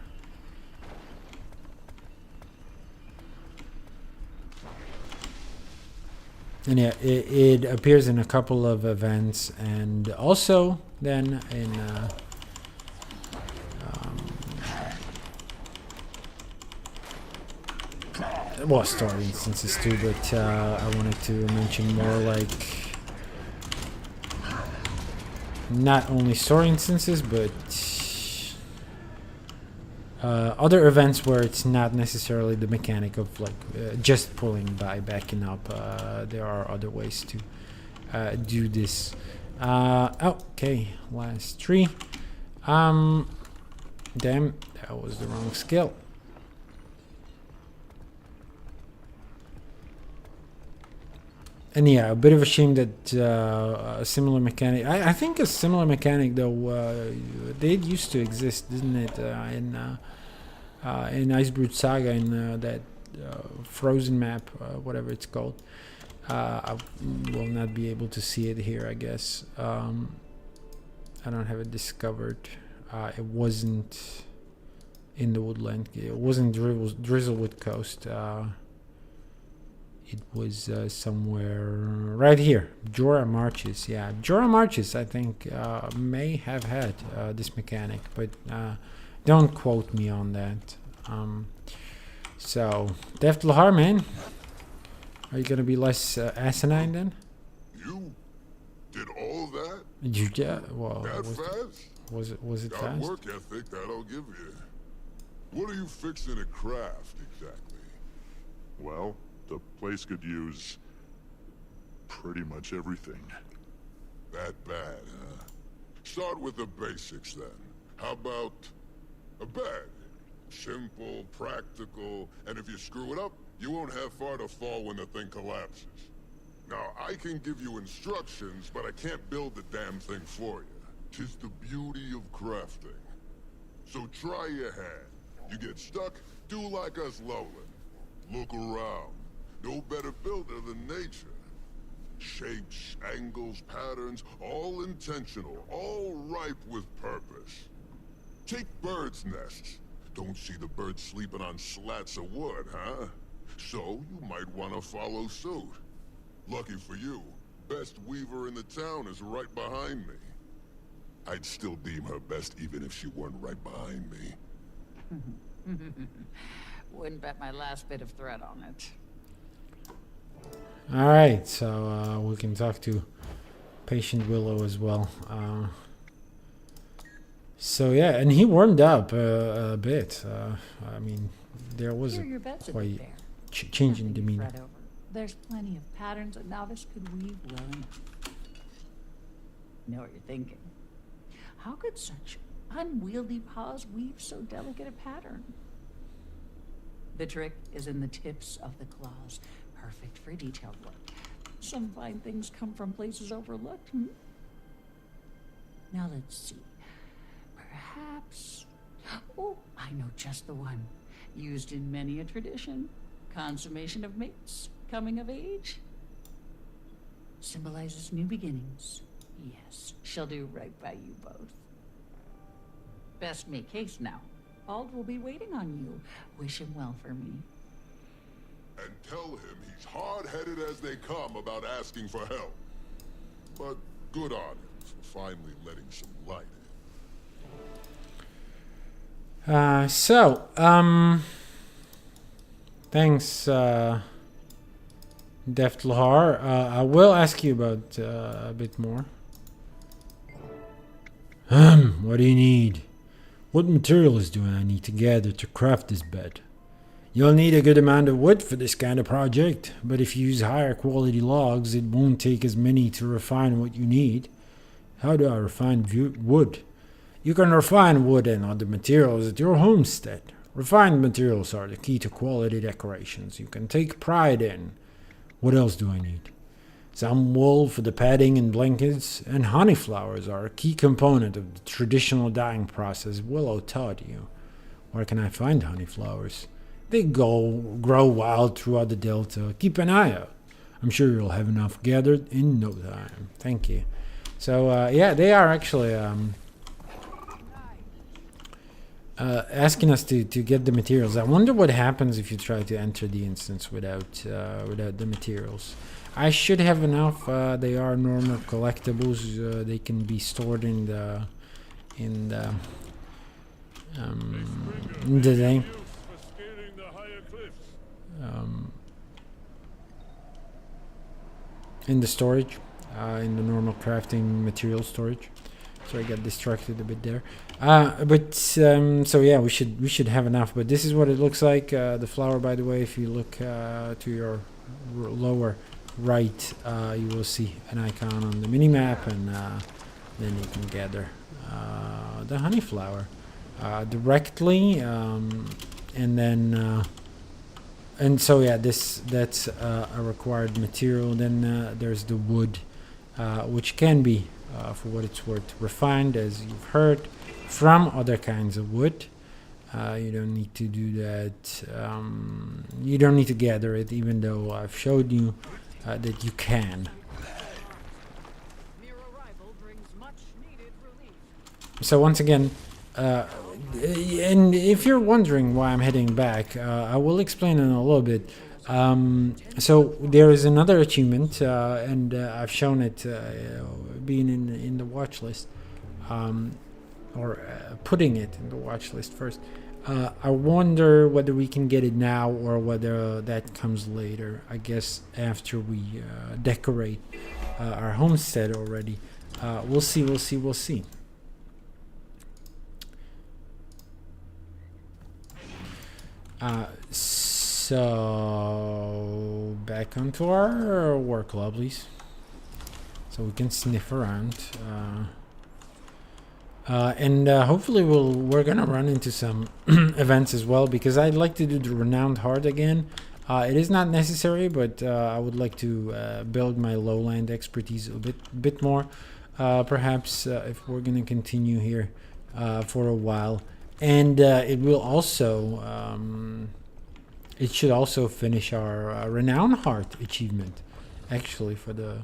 S1: And yeah, it appears in a couple of events, and also then in well, story instances too, but I wanted to mention more like not only story instances, but other events where it's not necessarily the mechanic of like just pulling by backing up. There are other ways to do this. Okay, last tree. Damn, that was the wrong skill. And yeah, a bit of a shame that a similar mechanic. I think a similar mechanic though did used to exist, didn't it? In Icebrood Saga, in that frozen map, whatever it's called. I will not be able to see it here, I guess. I don't have it discovered. It wasn't in the woodland. It wasn't Drizzlewood Coast. It was somewhere right here. Jorah Marches. Yeah, Jorah Marches, I think, may have had this mechanic, but don't quote me on that. So, Deft'Lhar, man. Are you going to be less asinine then?
S2: You did all that?
S1: Yeah, well,
S2: That fast?
S1: was it
S2: Got
S1: fast?
S2: work ethic, that I'll give you. What are you fixing to craft, exactly?
S3: Well, the place could use pretty much everything.
S2: That bad, huh? Start with the basics, then. How about a bed? Simple, practical, and if you screw it up, you won't have far to fall when the thing collapses. Now, I can give you instructions, but I can't build the damn thing for you. 'Tis the beauty of crafting. So try your hand. You get stuck, do like us Lowland. Look around. No better builder than nature. Shapes, angles, patterns, all intentional, all ripe with purpose. Take birds' nests. Don't see the birds sleeping on slats of wood, huh? So, you might want to follow suit. Lucky for you, best weaver in the town is right behind me. I'd still deem her best even if she weren't right behind me.
S8: Wouldn't bet my last bit of thread on it.
S1: All right, so we can talk to Patient Willow as well. So yeah, and he warmed up a bit. I mean, there was
S8: Here your bed's a
S1: quite
S8: bit bare.
S1: change in
S8: Nothing to
S1: demeanor.
S8: fret over. There's plenty of patterns a novice could weave well enough. Know what you're thinking. How could such unwieldy paws weave so delicate a pattern? The trick is in the tips of the claws, perfect for detailed work. Some fine things come from places overlooked. Now let's see. Perhaps... Oh, I know just the one. Used in many a tradition. Consummation of mates. Coming of age. Symbolizes new beginnings. Yes, she'll do right by you both. Best make haste now. Bald will be waiting on you. Wish him well for me.
S2: And tell him he's hard-headed as they come about asking for help. But good on him for finally letting some light in.
S1: Thanks, Deft'Lhar. I will ask you about a bit more. What do you need? What materials do I need to gather to craft this bed? You'll need a good amount of wood for this kind of project, but if you use higher quality logs, it won't take as many to refine what you need. How do I refine wood? You can refine wood and other materials at your homestead. Refined materials are the key to quality decorations you can take pride in. What else do I need? Some wool for the padding and blankets, and honey flowers are a key component of the traditional dyeing process Willow taught you. Where can I find honey flowers? They grow wild throughout the Delta. Keep an eye out. I'm sure you'll have enough gathered in no time. Thank you. So, yeah, they are actually asking us to get the materials. I wonder what happens if you try to enter the instance without the materials. I should have enough. They are normal collectibles. They can be stored in the thing. In the storage, in the normal crafting material storage. So I got distracted a bit there. So yeah, we should have enough. But this is what it looks like. The flower, by the way, if you look to your lower right, you will see an icon on the minimap, and then you can gather the honey flower directly, and then and so yeah, that's a required material. Then there's the wood, which can be, for what it's worth, refined, as you've heard, from other kinds of wood. You don't need to do that. You don't need to gather it, even though I've showed you that you can. So once again, and if you're wondering why I'm heading back, I will explain in a little bit. So there is another achievement, and I've shown it being in the watch list, or putting it in the watch list first. I wonder whether we can get it now or whether that comes later. I guess after we decorate our homestead already. We'll see. So back onto our work lovelies, so we can sniff around, and hopefully we're gonna run into some events as well, because I'd like to do the Renowned Heart again. It is not necessary, but I would like to build my lowland expertise a bit more, perhaps, if we're gonna continue here for a while. And it will also, it should also finish our Renowned Heart achievement, actually, for the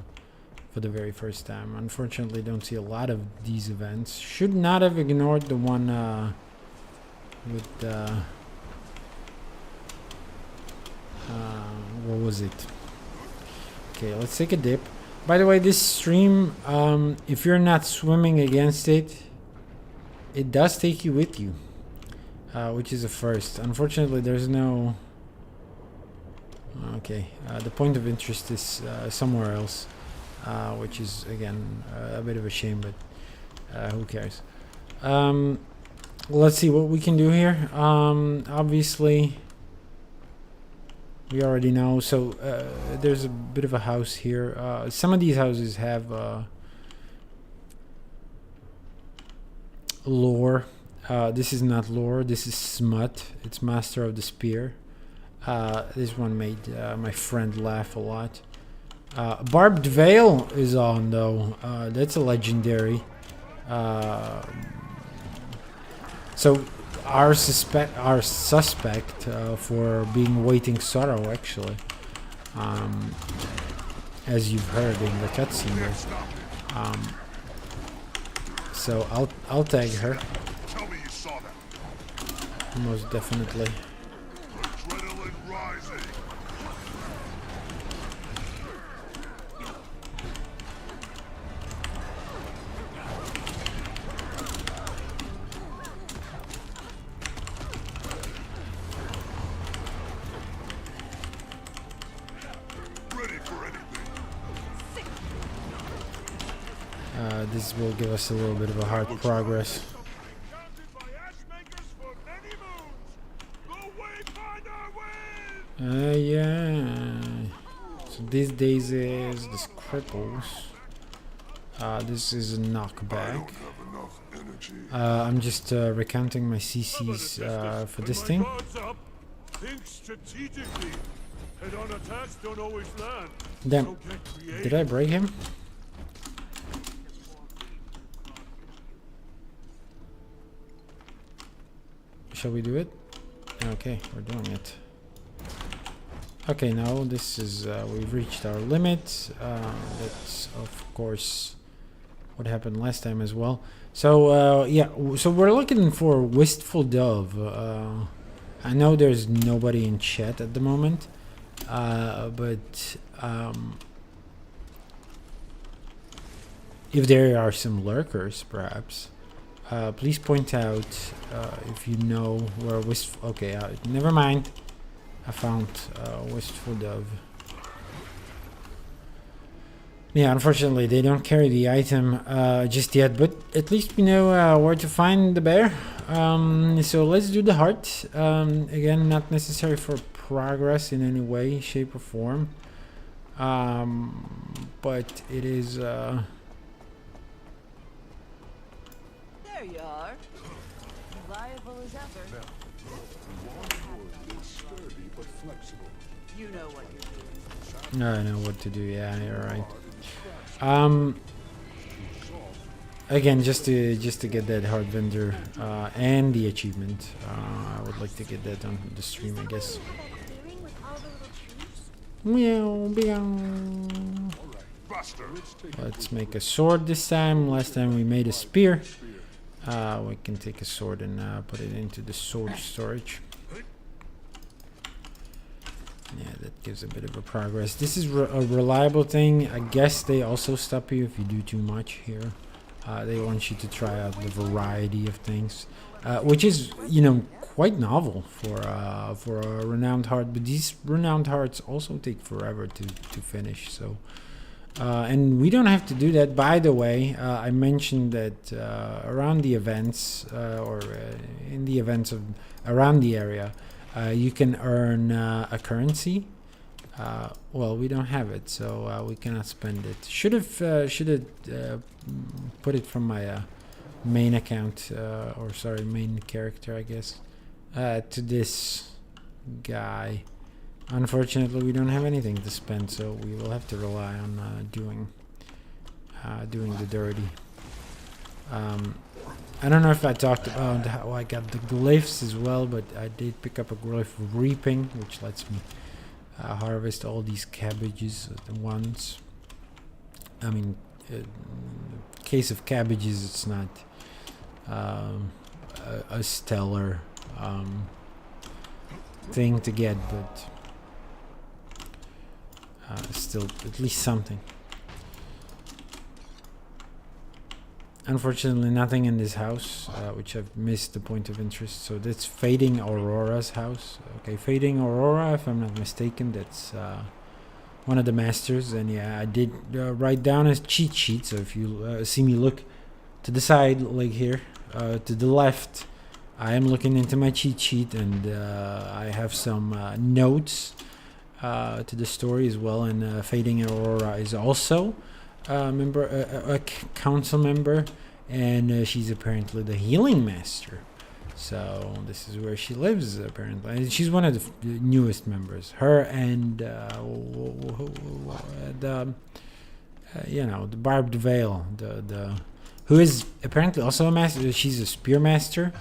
S1: very first time. Unfortunately, don't see a lot of these events. Should not have ignored the one with what was it? Okay, let's take a dip. By the way, this stream, if you're not swimming against it, it does take you with you. Which is a first. Unfortunately, there's no... Okay, the point of interest is somewhere else, which is, again, a bit of a shame, but who cares? Let's see what we can do here. Obviously, we already know. So, there's a bit of a house here. Some of these houses have lore. This is not lore, this is smut. It's Master of the Spear. This one made my friend laugh a lot. Barbed Veil is on, though. That's a legendary. So our suspect for being Waiting Sorrow, actually, as you've heard in the cutscene there. So I'll tag her. Most definitely.
S7: Adrenaline rising. Ready for anything.
S1: This will give us a little bit of a hard progress. Yeah. So these days is this cripples. This is a knockback.
S2: have enough energy.
S1: I'm just recounting my CCs for this thing.
S9: Up, think strategically. Head-on attacks don't always land.
S1: Damn.
S9: So get creative.
S1: Did I break him? Shall we do it? Okay, we're doing it. Okay, now this is we've reached our limit. That's of course what happened last time as well. So yeah, so we're looking for Wistful Dove. I know there's nobody in chat at the moment, but if there are some lurkers, perhaps, please point out if you know where Wistful. Okay, never mind. I found Wistful Dove. Yeah, unfortunately, they don't carry the item just yet, but at least we know where to find the bear. So let's do the heart. Again, not necessary for progress in any way, shape, or form. But it is...
S5: There you are. Reliable as ever.
S2: Sturdy but flexible.
S5: You know what you're doing.
S1: I know what to do. Yeah, you're right. Again, just to get that hard vendor and the achievement, I would like to get that on the stream, I guess. Meow, meow. Let's make a sword this time. Last time we made a spear. We can take a sword and put it into the sword storage. Yeah, that gives a bit of a progress. This is a reliable thing. I guess they also stop you if you do too much here. They want you to try out the variety of things, which is, you know, quite novel for a renowned heart. But these renowned hearts also take forever to finish. So, and we don't have to do that. By the way, I mentioned that around the events or in the events of around the area. You can earn a currency. Well, we don't have it, so we cannot spend it. Should have put it from my main account, or sorry, main character, I guess, to this guy. Unfortunately, we don't have anything to spend, so we will have to rely on doing the dirty. I don't know if I talked about how I got the glyphs as well, but I did pick up a glyph of reaping, which lets me harvest all these cabbages at once. I mean, in case of cabbages, it's not a stellar thing to get, but still at least something. Unfortunately, nothing in this house, which I've missed the point of interest. So that's Fading Aurora's house. Okay, Fading Aurora, if I'm not mistaken, that's one of the masters. And yeah, I did write down his cheat sheet. So if you see me look to the side, like here, to the left, I am looking into my cheat sheet, and I have some notes to the story as well. And Fading Aurora is also a council member, and she's apparently the healing master. So this is where she lives, apparently, and she's one of the newest members. Her and you know, the Barbed Veil, the who is apparently also a master. She's a spear master.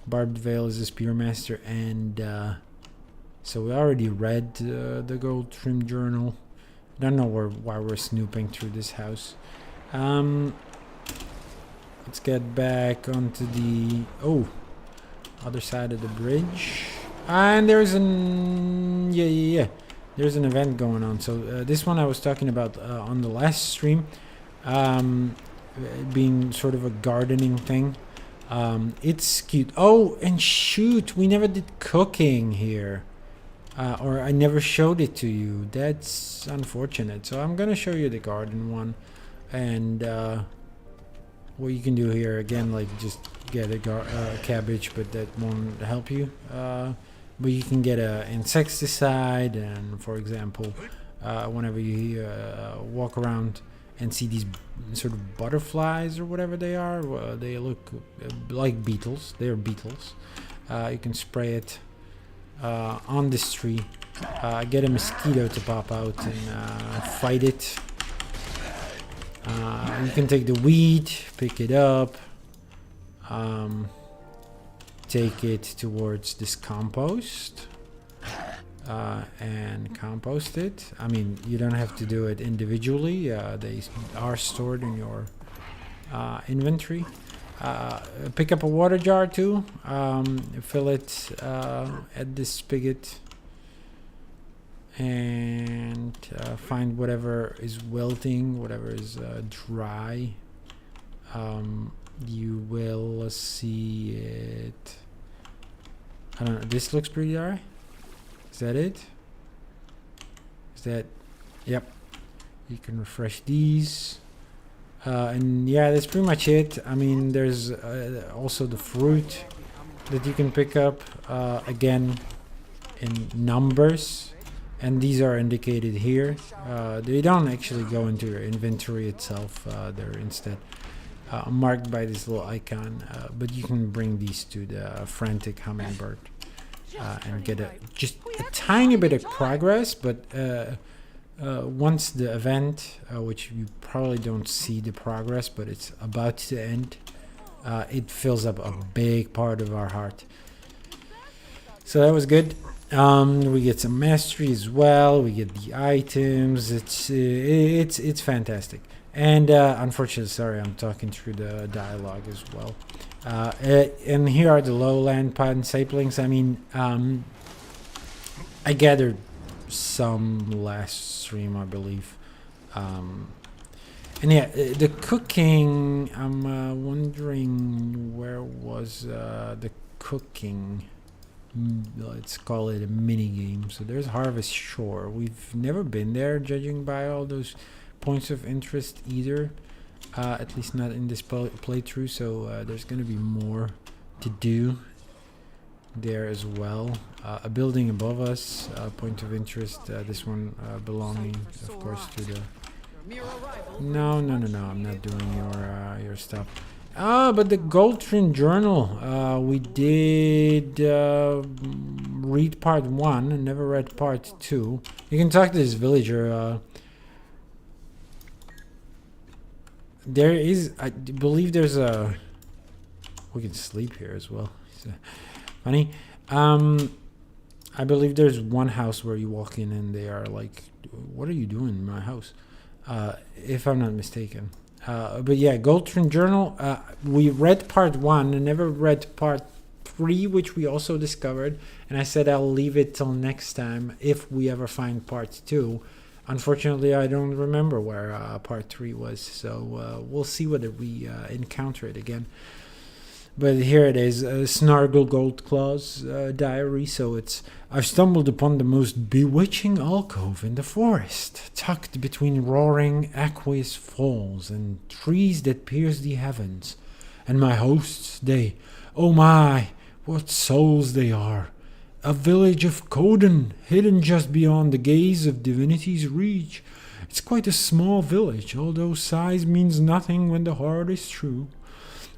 S1: Barbed Veil is a spear master, and so we already read the Gold Trim Journal. Don't know why we're snooping through this house. Let's get back onto the other side of the bridge. And there's there's an event going on. So this one I was talking about on the last stream, being sort of a gardening thing. It's cute. Oh, and shoot, we never did cooking here. Or I never showed it to you. That's unfortunate. So I'm gonna show you the garden one, and what you can do here again, like just get a cabbage, but that won't help you. But you can get a insecticide, and for example, whenever you walk around and see these sort of butterflies or whatever they are. They look like beetles. They're beetles. You can spray it on this tree. Get a mosquito to pop out and fight it. You can take the weed, pick it up, take it towards this compost, and compost it. I mean, you don't have to do it individually. They are stored in your inventory. Pick up a water jar too. Fill it at this spigot. And find whatever is wilting, whatever is dry. You will see it. I don't know. This looks pretty dry. Is that it? Is that? Yep. You can refresh these. And yeah, that's pretty much it. I mean, there's also the fruit that you can pick up again in numbers. And these are indicated here. They don't actually go into your inventory itself. They're instead marked by this little icon. But you can bring these to the Frantic Hummingbird and get just a tiny bit of progress. But once the event, which you probably don't see the progress, but it's about to end, it fills up a big part of our heart. So that was good. We get some mastery as well. We get the items. It's fantastic. And unfortunately, sorry, I'm talking through the dialogue as well. And here are the lowland pine saplings. I mean, I gathered some last stream, I believe. And yeah, the cooking. I'm wondering where was the cooking. Let's call it a mini game. So there's Harvest Shore. We've never been there, judging by all those points of interest either. At least not in this playthrough. So there's going to be more to do there as well. A building above us, point of interest. This one belonging, of course, to the. No. I'm not doing your stuff. But the Goldtrin Journal, we did read part 1 and never read part 2. You can talk to this villager. There is, I believe there's a, we can sleep here as well. Funny. I believe there's one house where you walk in and they are like, what are you doing in my house? If I'm not mistaken. But yeah, Goldtrin Journal, we read part 1 and never read part 3, which we also discovered. And I said I'll leave it till next time if we ever find part 2. Unfortunately, I don't remember where part 3 was. So we'll see whether we encounter it again. But here it is, Snargle Goldclaw's diary. So it's, I've stumbled upon the most bewitching alcove in the forest, tucked between roaring aqueous falls and trees that pierce the heavens. And my hosts, they, oh my, what souls they are. A village of Coden, hidden just beyond the gaze of divinity's reach. It's quite a small village, although size means nothing when the heart is true.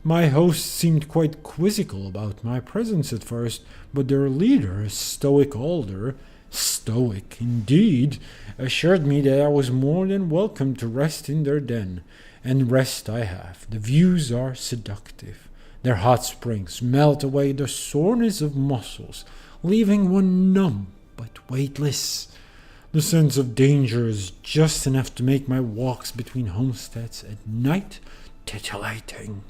S1: My hosts seemed quite quizzical about my presence at first, but their leader, a stoic alder, stoic indeed, assured me that I was more than welcome to rest in their den. And rest I have. The views are seductive. Their hot springs melt away the soreness of muscles, leaving one numb but weightless. The sense of danger is just enough to make my walks between homesteads at night titillating.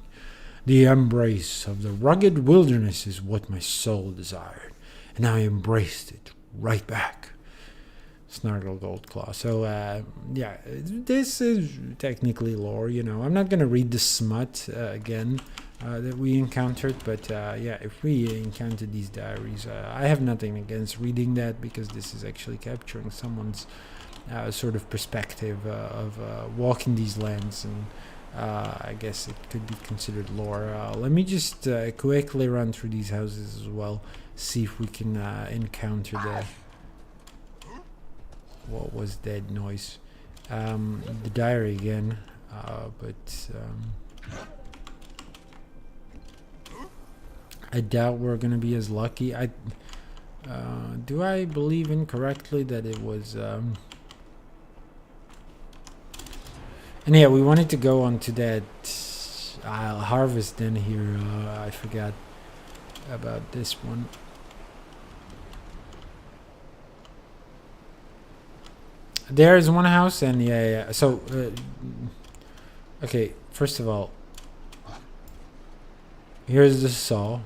S1: The embrace of the rugged wilderness is what my soul desired, and I embraced it right back. Snargle Goldclaw. So, yeah, this is technically lore, you know. I'm not going to read the smut again that we encountered, but yeah, if we encounter these diaries, I have nothing against reading that because this is actually capturing someone's sort of perspective of walking these lands, and I guess it could be considered lore. Let me just quickly run through these houses as well, see if we can encounter the... What was that noise? The diary again. but I doubt we're gonna be as lucky. Do I believe incorrectly that it was? And yeah, we wanted to go on to that harvest den here. I forgot about this one. There's one house, and yeah. So, okay. First of all, here's the saw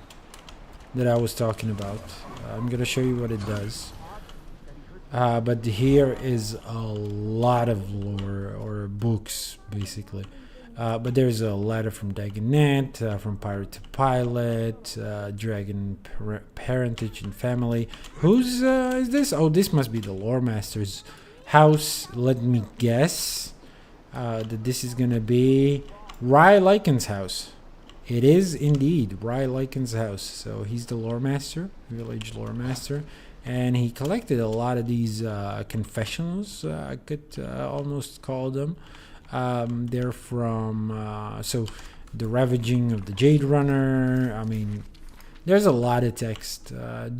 S1: that I was talking about. I'm gonna show you what it does. But here is a lot of lore or books, basically. But there's a letter from Dagonet, from Pirate to Pilot, Dragon Parentage and Family. Whose is this? Oh, this must be the Lore Master's house. Let me guess that this is gonna be Rye Lycan's house. It is indeed Rye Lycan's house. So he's the Lore Master, Village Lore Master. And he collected a lot of these confessionals, I could almost call them. They're from, so the Ravaging of the Jade Runner. I mean, there's a lot of text.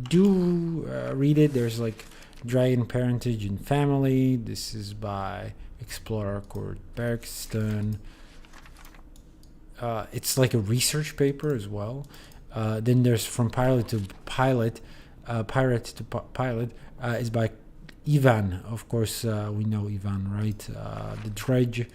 S1: Do read it. There's like Dragon Parentage and Family. This is by Explorer Cord Bergston. It's like a research paper as well. Then there's From Pirate to Pilot. Pirate to Pilot is by Ivan. Of course, we know Ivan, right? The Dredge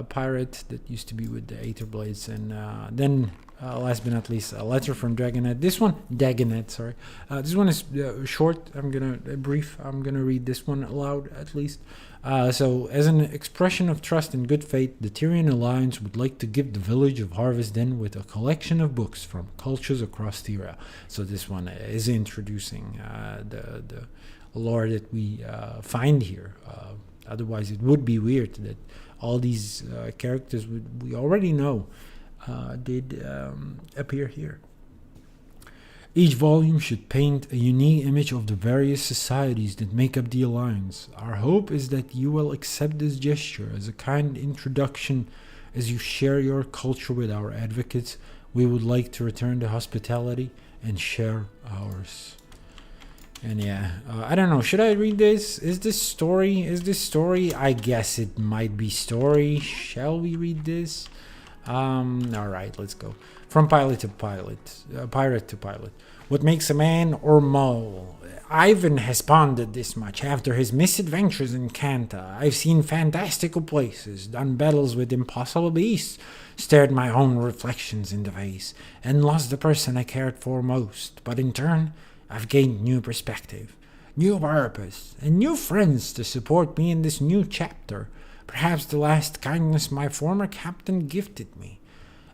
S1: pirate that used to be with the Aether Blades. And then, last but not least, a letter from Dagonet. This one, Dagonet, sorry. This one is short. I'm gonna read this one aloud, at least. So, as an expression of trust and good faith, the Tyrian Alliance would like to give the village of Harvest Den with a collection of books from cultures across Tyria. So this one is introducing the lore that we find here. Otherwise, it would be weird that all these characters we already know did appear here. Each volume should paint a unique image of the various societies that make up the Alliance. Our hope is that you will accept this gesture as a kind introduction as you share your culture with our advocates. We would like to return the hospitality and share ours. And yeah, I don't know. Should I read this? Is this story? I guess it might be story. Shall we read this? All right, let's go. From Pirate to Pilot. What makes a man or mole? Ivan has pondered this much after his misadventures in Kanta. I've seen fantastical places, done battles with impossible beasts, stared my own reflections in the face, and lost the person I cared for most. But in turn, I've gained new perspective, new purpose, and new friends to support me in this new chapter. Perhaps the last kindness my former captain gifted me.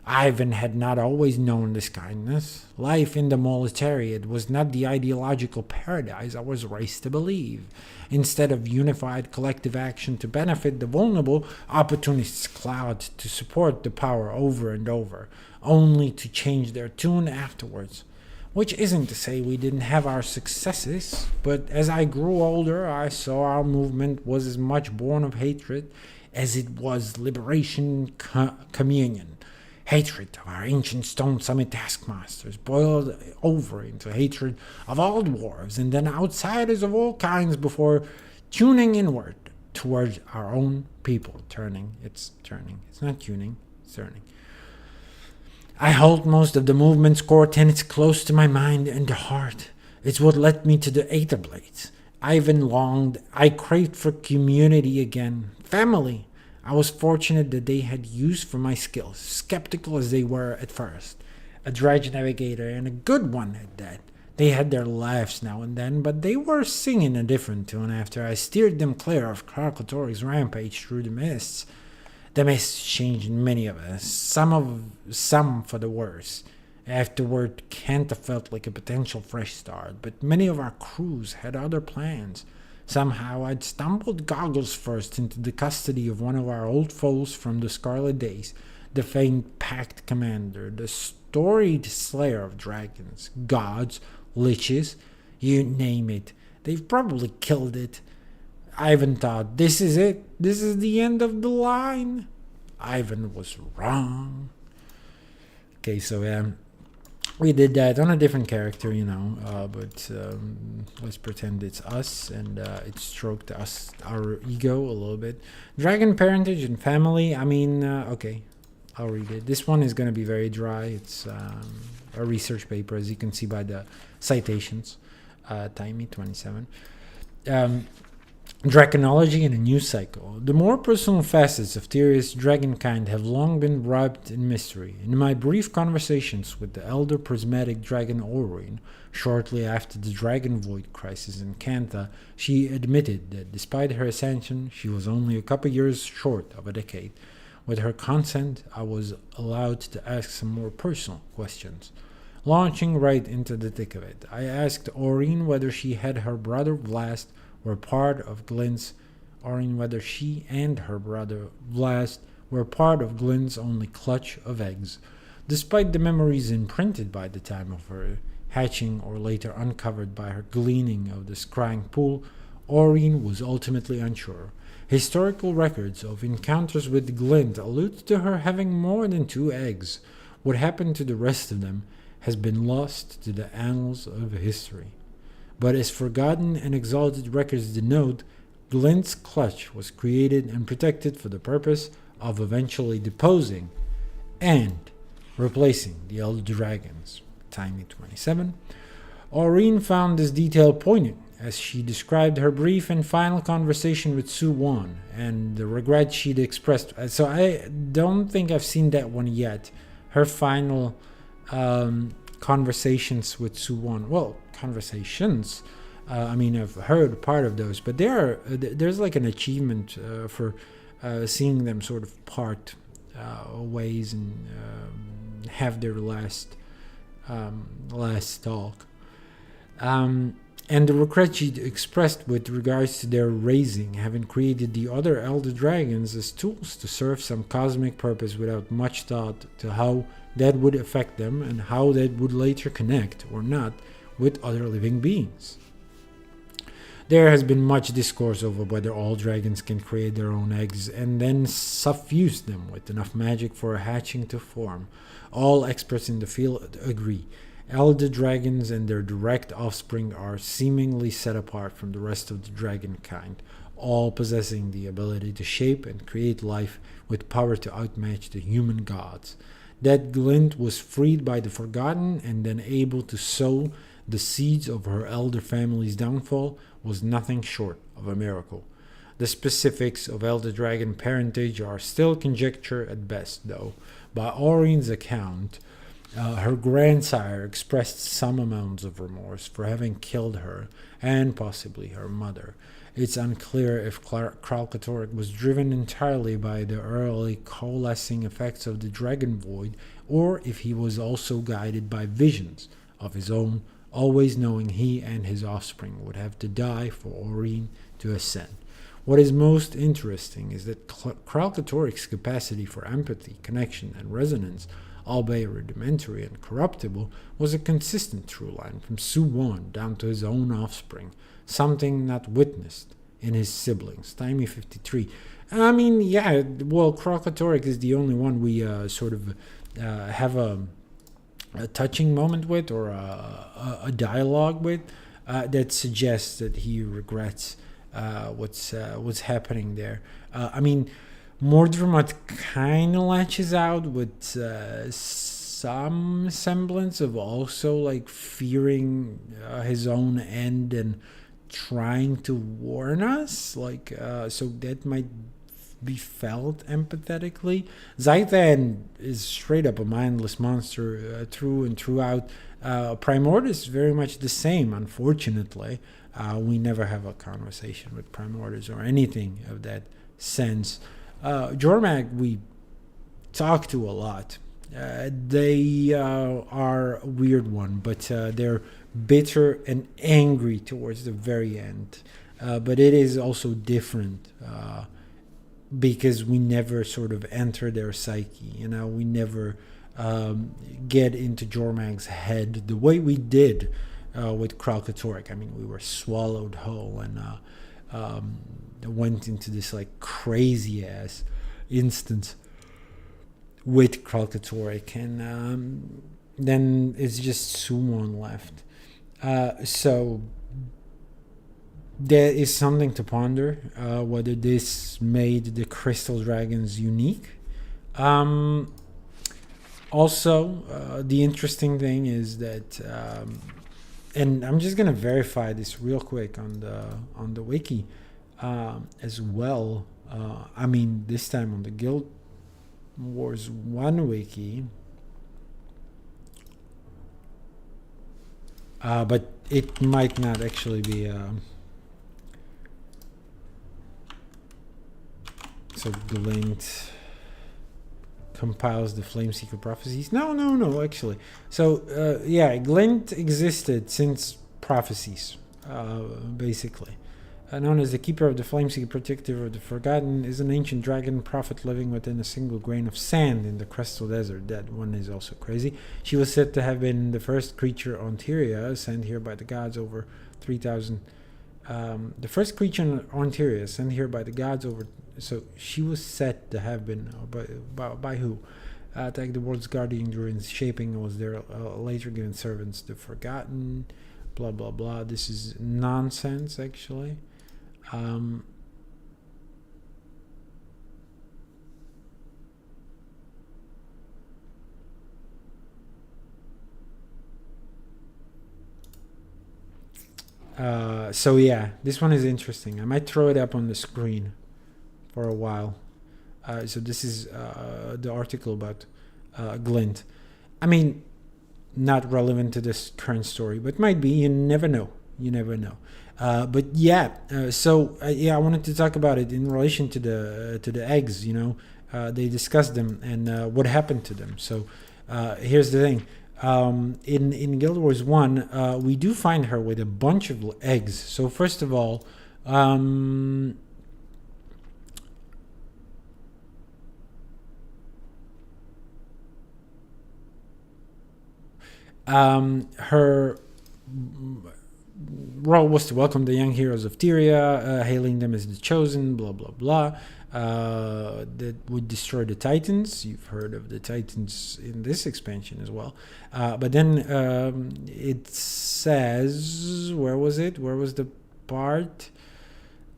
S1: Ivan had not always known this kindness. Life in the Moletariat was not the ideological paradise I was raised to believe. Instead of unified collective action to benefit the vulnerable, opportunists cloud to support the power over and over, only to change their tune afterwards. Which isn't to say we didn't have our successes, but as I grew older, I saw our movement was as much born of hatred as it was liberation communion. Hatred of our ancient Stone Summit taskmasters boiled over into hatred of all dwarves and then outsiders of all kinds before tuning inward towards our own people. It's not tuning, it's turning. I hold most of the movement's core tenets close to my mind and heart. It's what led me to the Aether Blades. I craved for community again, family. I was fortunate that they had use for my skills, skeptical as they were at first. A dredge navigator, and a good one at that. They had their laughs now and then, but they were singing a different tune after I steered them clear of Krakatory's rampage through the mists. The mists changed many of us, some for the worse. Afterward, Kanta felt like a potential fresh start, but many of our crews had other plans. Somehow I'd stumbled goggles first into the custody of one of our old foes from the Scarlet Days, the famed Pact Commander, the storied slayer of dragons, gods, liches, you name it. They've probably killed it. Ivan thought, this is it. This is the end of the line. Ivan was wrong. Okay, so we did that on a different character, but let's pretend it's us, and it stroked our ego a little bit. Dragon parentage and family. Okay, I'll read it. This one is going to be very dry. It's a research paper, as you can see by the citations. Timey 27. Draconology in a news cycle. The more personal facets of Tyrion's dragonkind have long been wrapped in mystery. In my brief conversations with the elder prismatic dragon Orin, shortly after the Dragon Void crisis in Cantha, she admitted that despite her ascension, she was only a couple years short of a decade. With her consent, I was allowed to ask some more personal questions. Launching right into the thick of it, I asked Orin whether she had her brother Vlast were part of Glenn's, whether she and her brother Vlast were part of Glenn's only clutch of eggs. Despite the memories imprinted by the time of her hatching or later uncovered by her gleaning of the scrying pool, Orin was ultimately unsure. Historical records of encounters with Glenn allude to her having more than 2 eggs. What happened to the rest of them has been lost to the annals of history. But as forgotten and exalted records denote, Glenn's clutch was created and protected for the purpose of eventually deposing and replacing the elder dragons. Timey 27. Orin found this detail poignant as she described her brief and final conversation with Su-Wan and the regret she'd expressed. So I don't think I've seen that one yet. Her final conversations with Su-Wan. Well, conversations. I've heard part of those, but there's like an achievement for seeing them sort of part ways and have their last talk. And the regret she expressed with regards to their raising, having created the other elder dragons as tools to serve some cosmic purpose without much thought to how that would affect them and how that would later connect or not with other living beings. There has been much discourse over whether all dragons can create their own eggs and then suffuse them with enough magic for a hatching to form. All experts in the field agree. Elder dragons and their direct offspring are seemingly set apart from the rest of the dragon kind, all possessing the ability to shape and create life with power to outmatch the human gods. That Glint was freed by the Forgotten and then able to sow the seeds of her elder family's downfall was nothing short of a miracle. The specifics of elder dragon parentage are still conjecture at best, though. By Orin's account, her grandsire expressed some amounts of remorse for having killed her and possibly her mother. It's unclear if Kralkatorrik was driven entirely by the early coalescing effects of the Dragon Void, or if he was also guided by visions of his own, always knowing he and his offspring would have to die for Orin to ascend. What is most interesting is that Kralkatorrik's capacity for empathy, connection, and resonance, albeit rudimentary and corruptible, was a consistent through line from Su-Wan down to his own offspring, something not witnessed in his siblings. Timey 53. Kralkatorrik is the only one we have a touching moment with, or a dialogue with, that suggests that he regrets what's happening there. Mordremoth kind of latches out with some semblance of also like fearing his own end and trying to warn us, so that might be felt empathetically. Zythan is straight up a mindless monster through and throughout. Primordus very much the same, unfortunately. We never have a conversation with Primordus or anything of that sense. Jormag we talk to a lot. They are a weird one, but they're bitter and angry towards the very end. But it is also different because we never sort of enter their psyche. We never get into Jormag's head the way we did with Kralkatorrik. We were swallowed whole and went into this like crazy ass instance with Kralkatorrik, and then it's just Suwon left. So there is something to ponder, whether this made the Crystal Dragons unique. Also, the interesting thing is that, and I'm just gonna verify this real quick on the wiki as well. I mean, this time on the Guild Wars 1 wiki, but it might not actually be. So Glint compiles the Flameseeker prophecies. No, actually. So yeah, Glint existed since prophecies, basically. Known as the Keeper of the Flameseeker, Protector of the Forgotten, is an ancient dragon prophet living within a single grain of sand in the Crystal Desert. That one is also crazy. She was said to have been the first creature on Tyria, sent here by the gods over 3,000. The first creature on Tyria, sent here by the gods over. So she was said to have been by who? Attacked the world's guardian during shaping. Was there later given servants the Forgotten? Blah blah blah. This is nonsense, actually. So yeah, this one is interesting. I might throw it up on the screen for a while. So this is the article about Glint. I mean, not relevant to this current story, but might be. You never know. You never know. But yeah, I wanted to talk about it in relation to the eggs. You know, they discussed them and what happened to them. So here's the thing. In Guild Wars 1, we do find her with a bunch of eggs. So first of all, her role was to welcome the young heroes of Tyria, hailing them as the chosen, blah blah blah. That would destroy the Titans. You've heard of the Titans in this expansion as well. But then it says, where was it? Where was the part?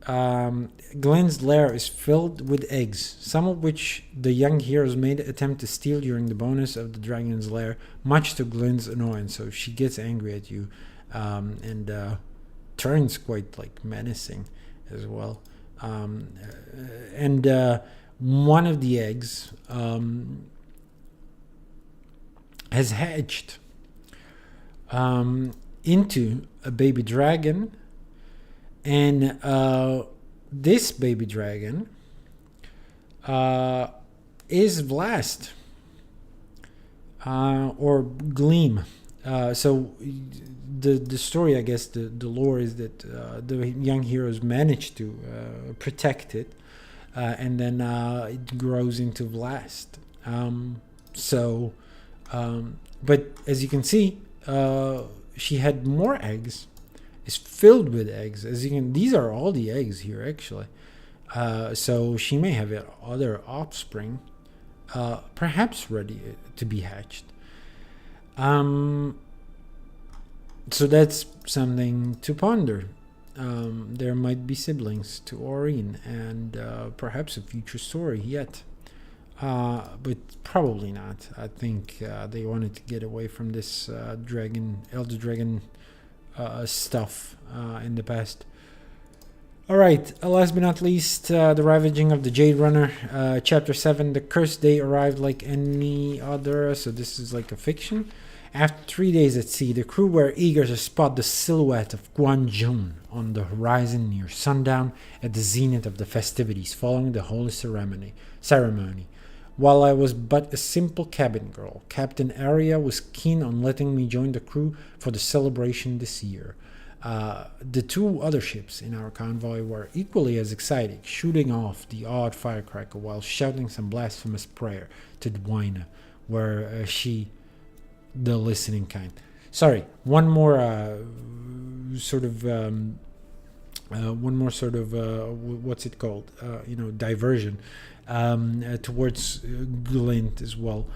S1: Glenn's lair is filled with eggs, some of which the young heroes made attempt to steal during the bonus of the dragon's lair, much to Glenn's annoyance. So she gets angry at you and turns quite like menacing as well. And one of the eggs has hatched into a baby dragon, and this baby dragon is Vlast or Gleam. So the story, I guess, the lore is that the young heroes managed to protect it, and then it grows into Vlast. But as you can see, she had more eggs. It's filled with eggs. As you can, these are all the eggs here, actually. So she may have other offspring, perhaps ready to be hatched. So that's something to ponder. There might be siblings to Aurene, and perhaps a future story yet. But probably not. I think they wanted to get away from this Elder Dragon stuff in the past. Alright, last but not least, the Ravaging of the Jade Runner. Chapter 7, The Cursed Day arrived like any other. So this is like a fiction. After 3 days at sea, the crew were eager to spot the silhouette of Guan Jun on the horizon near sundown at the zenith of the festivities following the holy ceremony. While I was but a simple cabin girl, Captain Arya was keen on letting me join the crew for the celebration this year. The two other ships in our convoy were equally as exciting, shooting off the odd firecracker while shouting some blasphemous prayer to Dwayne, where she... the listening kind. Sorry, one more one more sort of what's it called? Diversion towards Glint as well.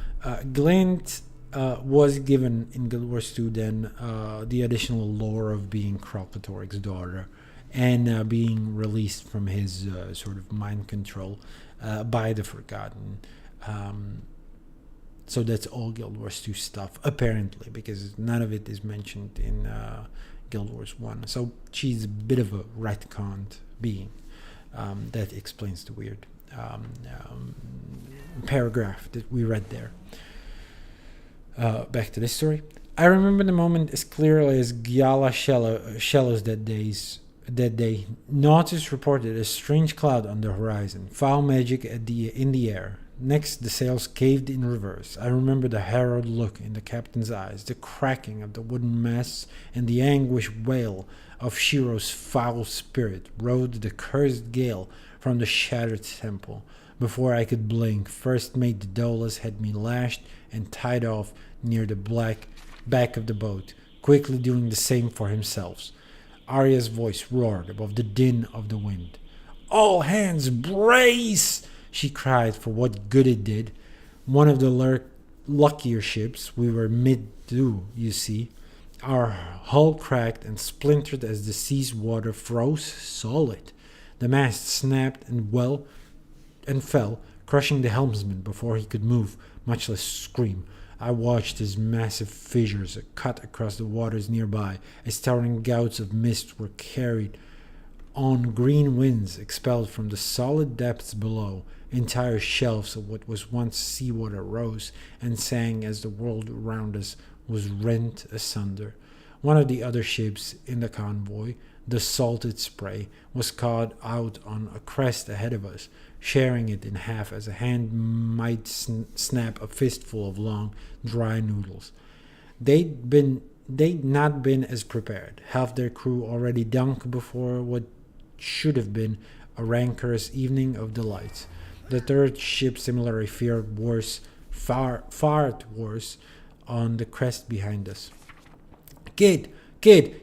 S1: Glint was given in Guild Wars 2 then the additional lore of being Kralkatorik's daughter and being released from his sort of mind control by the Forgotten. So that's all Guild Wars 2 stuff, apparently, because none of it is mentioned in Guild Wars 1. So she's a bit of a retconned being. That explains the weird paragraph that we read there. Back to this story. I remember the moment as clearly as Gyala Shellos that day. Nautilus reported a strange cloud on the horizon, foul magic in the air. Next, the sails caved in reverse. I remember the harrowed look in the captain's eyes, the cracking of the wooden masts, and the anguished wail of Shiro's foul spirit rode the cursed gale from the shattered temple. Before I could blink, First Mate Daedalus had me lashed and tied off near the black back of the boat, quickly doing the same for himself. Arya's voice roared above the din of the wind. "All hands brace!" she cried, for what good it did. One of the luckier ships we were mid-due, you see. Our hull cracked and splintered as the sea's water froze solid. The mast snapped and fell, crushing the helmsman before he could move, much less scream. I watched as massive fissures cut across the waters nearby, as towering gouts of mist were carried on green winds expelled from the solid depths below. Entire shelves of what was once seawater rose and sang as the world around us was rent asunder. One of the other ships in the convoy, the Salted Spray, was caught out on a crest ahead of us, sharing it in half as a hand might snap a fistful of long, dry noodles. They'd not been as prepared. Half their crew already dunk before what should have been a rancorous evening of delights. The third ship similarly fared worse, far worse, on the crest behind us. Kid,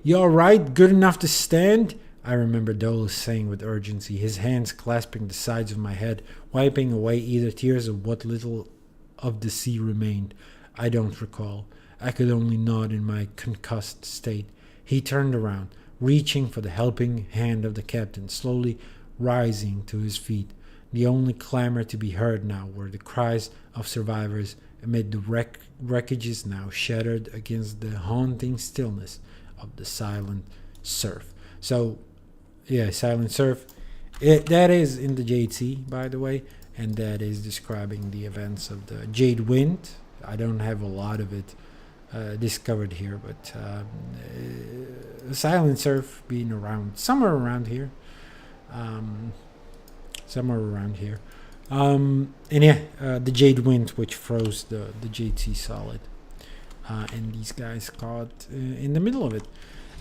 S1: you alright? Good enough to stand? I remember Daedalus saying with urgency, his hands clasping the sides of my head, wiping away either tears or what little of the sea remained. I don't recall. I could only nod in my concussed state. He turned around, reaching for the helping hand of the captain, slowly rising to his feet. The only clamor to be heard now were the cries of survivors amid the wreckages now shattered against the haunting stillness of the silent surf. So, yeah, Silent Surf. That is in the Jade Sea, by the way, and that is describing the events of the Jade Wind. I don't have a lot of it discovered here, but Silent Surf being around, somewhere around here. The Jade Wind, which froze the Jade Sea solid. And these guys caught in the middle of it.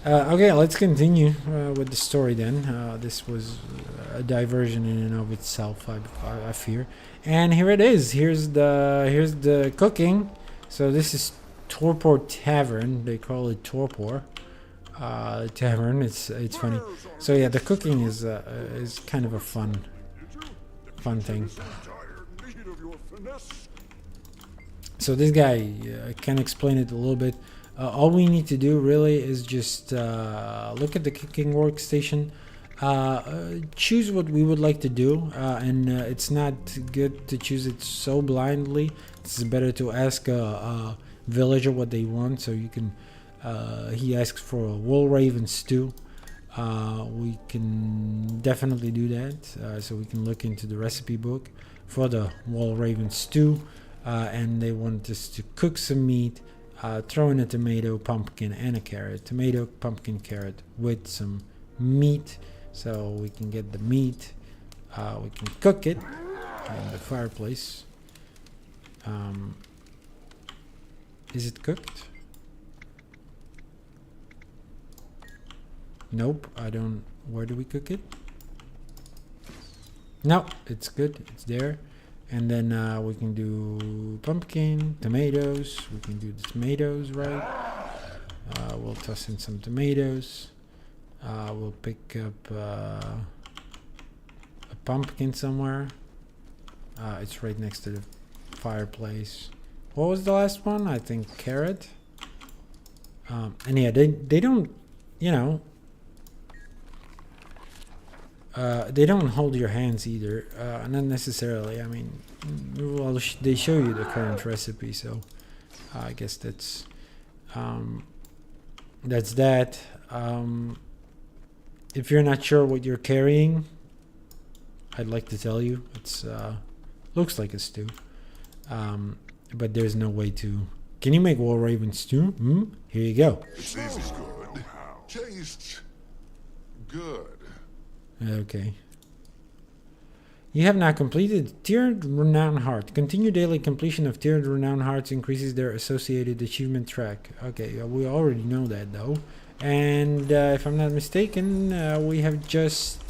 S1: Okay, let's continue with the story then. This was a diversion in and of itself, I fear. And here it is. Here's the cooking. So this is Torpor Tavern. They call it Torpor Tavern. It's funny. So yeah, the cooking is kind of a fun thing. So this guy can explain it a little bit. All we need to do really is just look at the cooking workstation, choose what we would like to do, and it's not good to choose it so blindly. It's better to ask a villager what they want. So you can, he asks for a wool raven stew. We can definitely do that. So we can look into the recipe book for the wool raven stew, and they want us to cook some meat. Throw in a tomato, pumpkin, and a carrot. Tomato, pumpkin, carrot with some meat. So we can get the meat. We can cook it in the fireplace. Is it cooked? Nope, I don't. Where do we cook it? No, it's good. It's there. And then we can do pumpkin, tomatoes. We can do the tomatoes, right? We'll toss in some tomatoes. We'll pick up a pumpkin somewhere. It's right next to the fireplace. What was the last one? I think carrot. And yeah, they don't, you know, they don't hold your hands either. Not necessarily. I mean, well, they show you the current recipe, so I guess that's that. If you're not sure what you're carrying, I'd like to tell you it's looks like a stew, but there's no way to. Can you make War Raven stew? Here you go.
S2: It smells good. Tastes good.
S1: Okay. You have now completed Tiered Renown Heart. Continue daily completion of Tiered Renown Hearts increases their associated achievement track. Okay, we already know that though. And if I'm not mistaken, we have just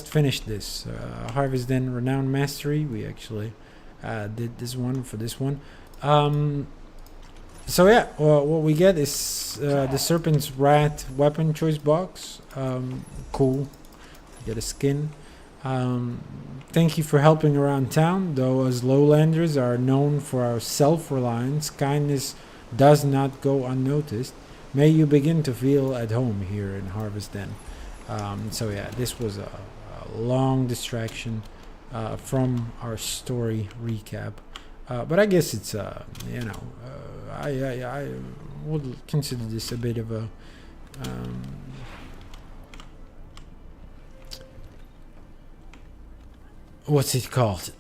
S1: finished this. Harvest then Renown Mastery. We actually did this one for this one. So yeah, what we get is the Serpent's Wrath weapon choice box. Cool. Get a skin. Thank you for helping around town. Though as lowlanders are known for our self-reliance, kindness does not go unnoticed. May you begin to feel at home here in Harvest Den. So yeah, this was a long distraction from our story recap. But I guess it's you know, I would consider this a bit of a what's it called?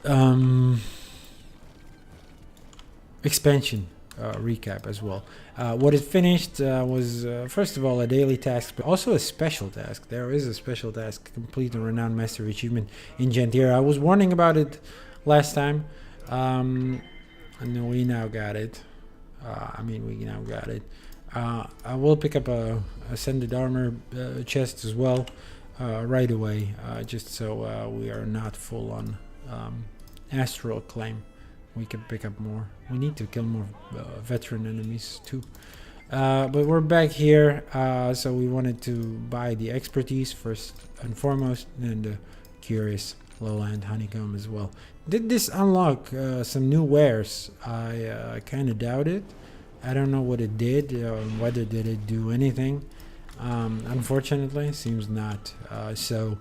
S1: Expansion recap as well. What it finished was first of all a daily task, but also a special task. There is a special task: complete a Renowned Master achievement in Gentira. I was warning about it last time. And we now got it. We now got it. I will pick up a Ascended Armor chest as well right away, just so we are not full on Astral Claim. We can pick up more. We need to kill more veteran enemies too. But we're back here, so we wanted to buy the expertise first and foremost, and the Curious Lowland Honeycomb as well. Did this unlock some new wares? I kind of doubt it. I don't know what it did, whether did it do anything. Unfortunately, seems not. So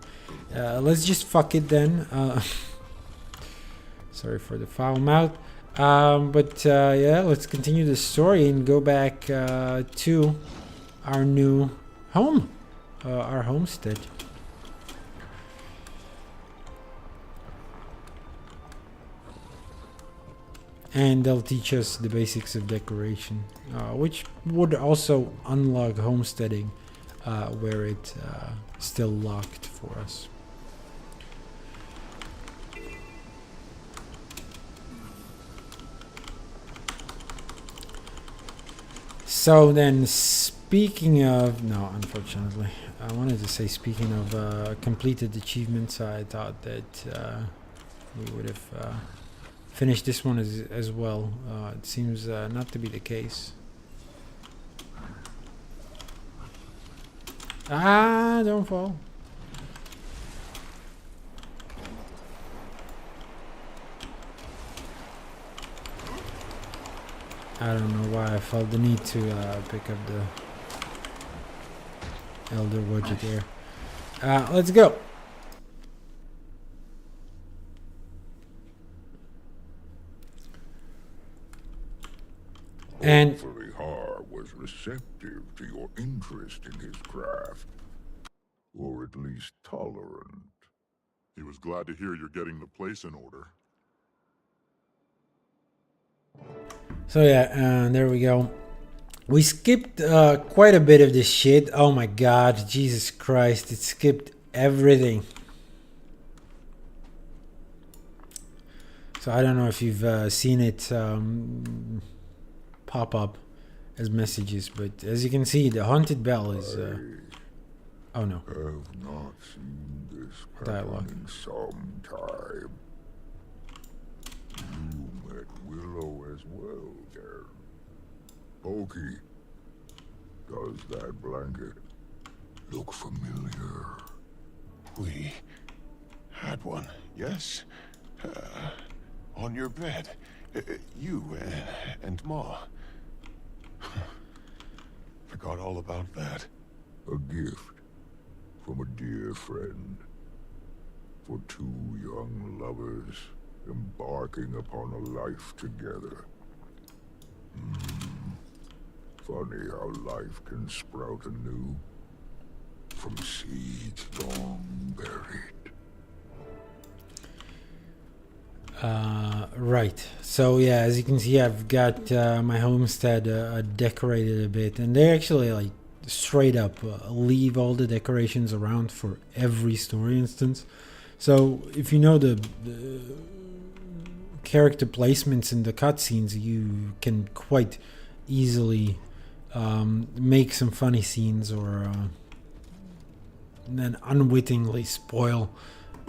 S1: let's just fuck it then. Sorry for the foul mouth. But yeah, let's continue the story and go back to our new home, our homestead. And they'll teach us the basics of decoration, which would also unlock homesteading, where it still locked for us. So then, speaking of... No, unfortunately. I wanted to say speaking of completed achievements, I thought that we would have... finish this one as well. It seems not to be the case. Ah, don't fall. I don't know why I felt the need to pick up the Elder Widget there. Let's go. And
S7: hopefully Har was receptive to your interest in his craft, or at least tolerant.
S3: He was glad to hear you're getting the place in order.
S1: so yeah, there we go. We skipped quite a bit of this shit. Oh my god, Jesus Christ, it skipped everything. So I don't know if you've seen it pop up as messages, but as you can see, the haunted bell is oh no,
S7: Have not seen this
S1: dialogue
S7: in some time. You met Willow as well, Garen. Pokey, Does that blanket look familiar?
S9: We had one, yes? On your bed. You and Ma. Forgot all about that.
S7: A gift from a dear friend. For two young lovers embarking upon a life together. Funny how life can sprout anew from seeds long buried.
S1: Right. So yeah, as you can see, I've got my homestead decorated a bit, and they actually like straight up leave all the decorations around for every story instance. So if you know the character placements in the cutscenes, you can quite easily make some funny scenes or then unwittingly spoil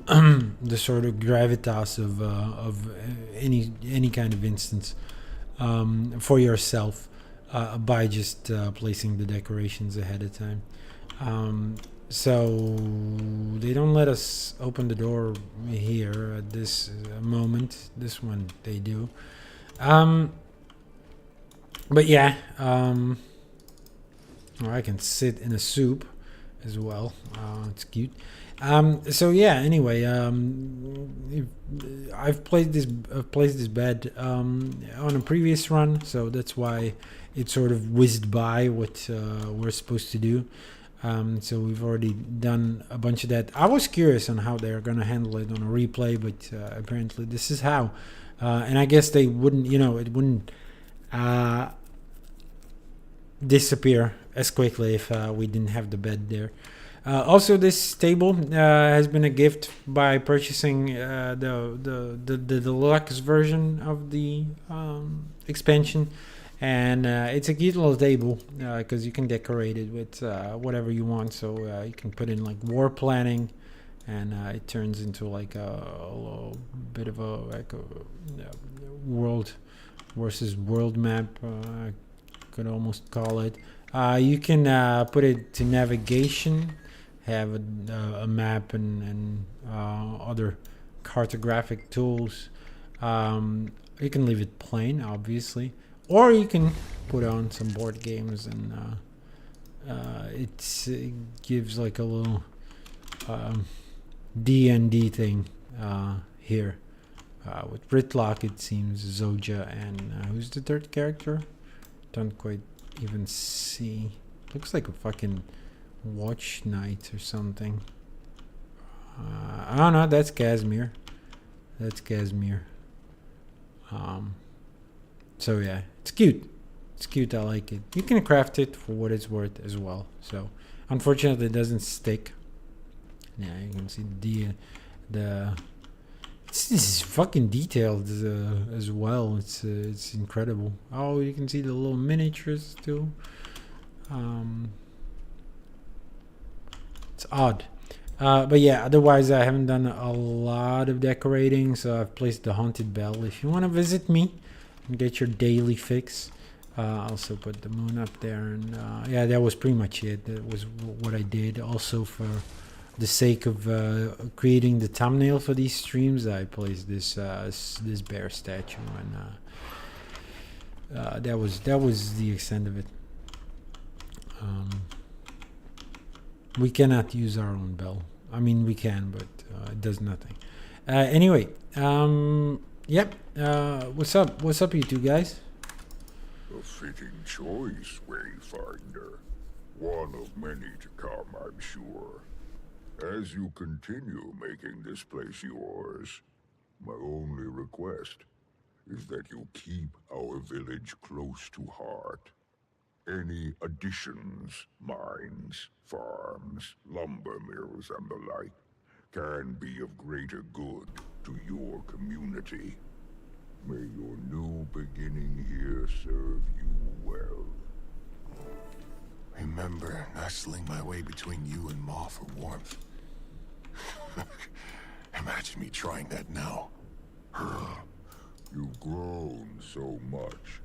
S1: the sort of gravitas of any kind of instance for yourself by just placing the decorations ahead of time. So they don't let us open the door here at this moment. This one they do. But yeah, or I can sit in a soup as well. It's cute. So yeah. Anyway, I've placed this bed on a previous run, so that's why it sort of whizzed by what we're supposed to do. So we've already done a bunch of that. I was curious on how they're gonna handle it on a replay, but apparently this is how. And I guess they wouldn't, it wouldn't disappear as quickly if we didn't have the bed there. Also, this table has been a gift by purchasing the deluxe version of the expansion, and it's a cute little table because you can decorate it with whatever you want. So you can put in like war planning, and it turns into like a little bit of a world versus world map. I could almost call it. You can put it to navigation, have a map and other cartographic tools. You can leave it plain, obviously, or you can put on some board games, and it gives like a little D&D thing here with Britlock. It seems Zoja and who's the third character? Don't quite even see. Looks like a fucking watch knight or something. I don't know. That's Casimir. So yeah, it's cute. I like it. You can craft it for what it's worth as well. So unfortunately it doesn't stick. Yeah, you can see this is fucking detailed as well. It's incredible. Oh, you can see the little miniatures too. It's odd. But yeah, otherwise I haven't done a lot of decorating. So I've placed the haunted bell. If you want to visit me and get your daily fix, also put the moon up there. And yeah, that was pretty much it. That was what I did. Also for the sake of creating the thumbnail for these streams, I placed this bear statue, and that was the extent of it. We cannot use our own bell. I mean, we can, but it does nothing. Anyway, yep. What's up, you two guys?
S7: A fitting choice, Wayfinder. One of many to come, I'm sure. As you continue making this place yours, my only request is that you keep our village close to heart. Any additions, mines, farms, lumber mills, and the like, can be of greater good to your community. May your new beginning here serve you well.
S9: Remember nestling my way between you and Ma for warmth. Imagine me trying that now.
S7: You've grown so much.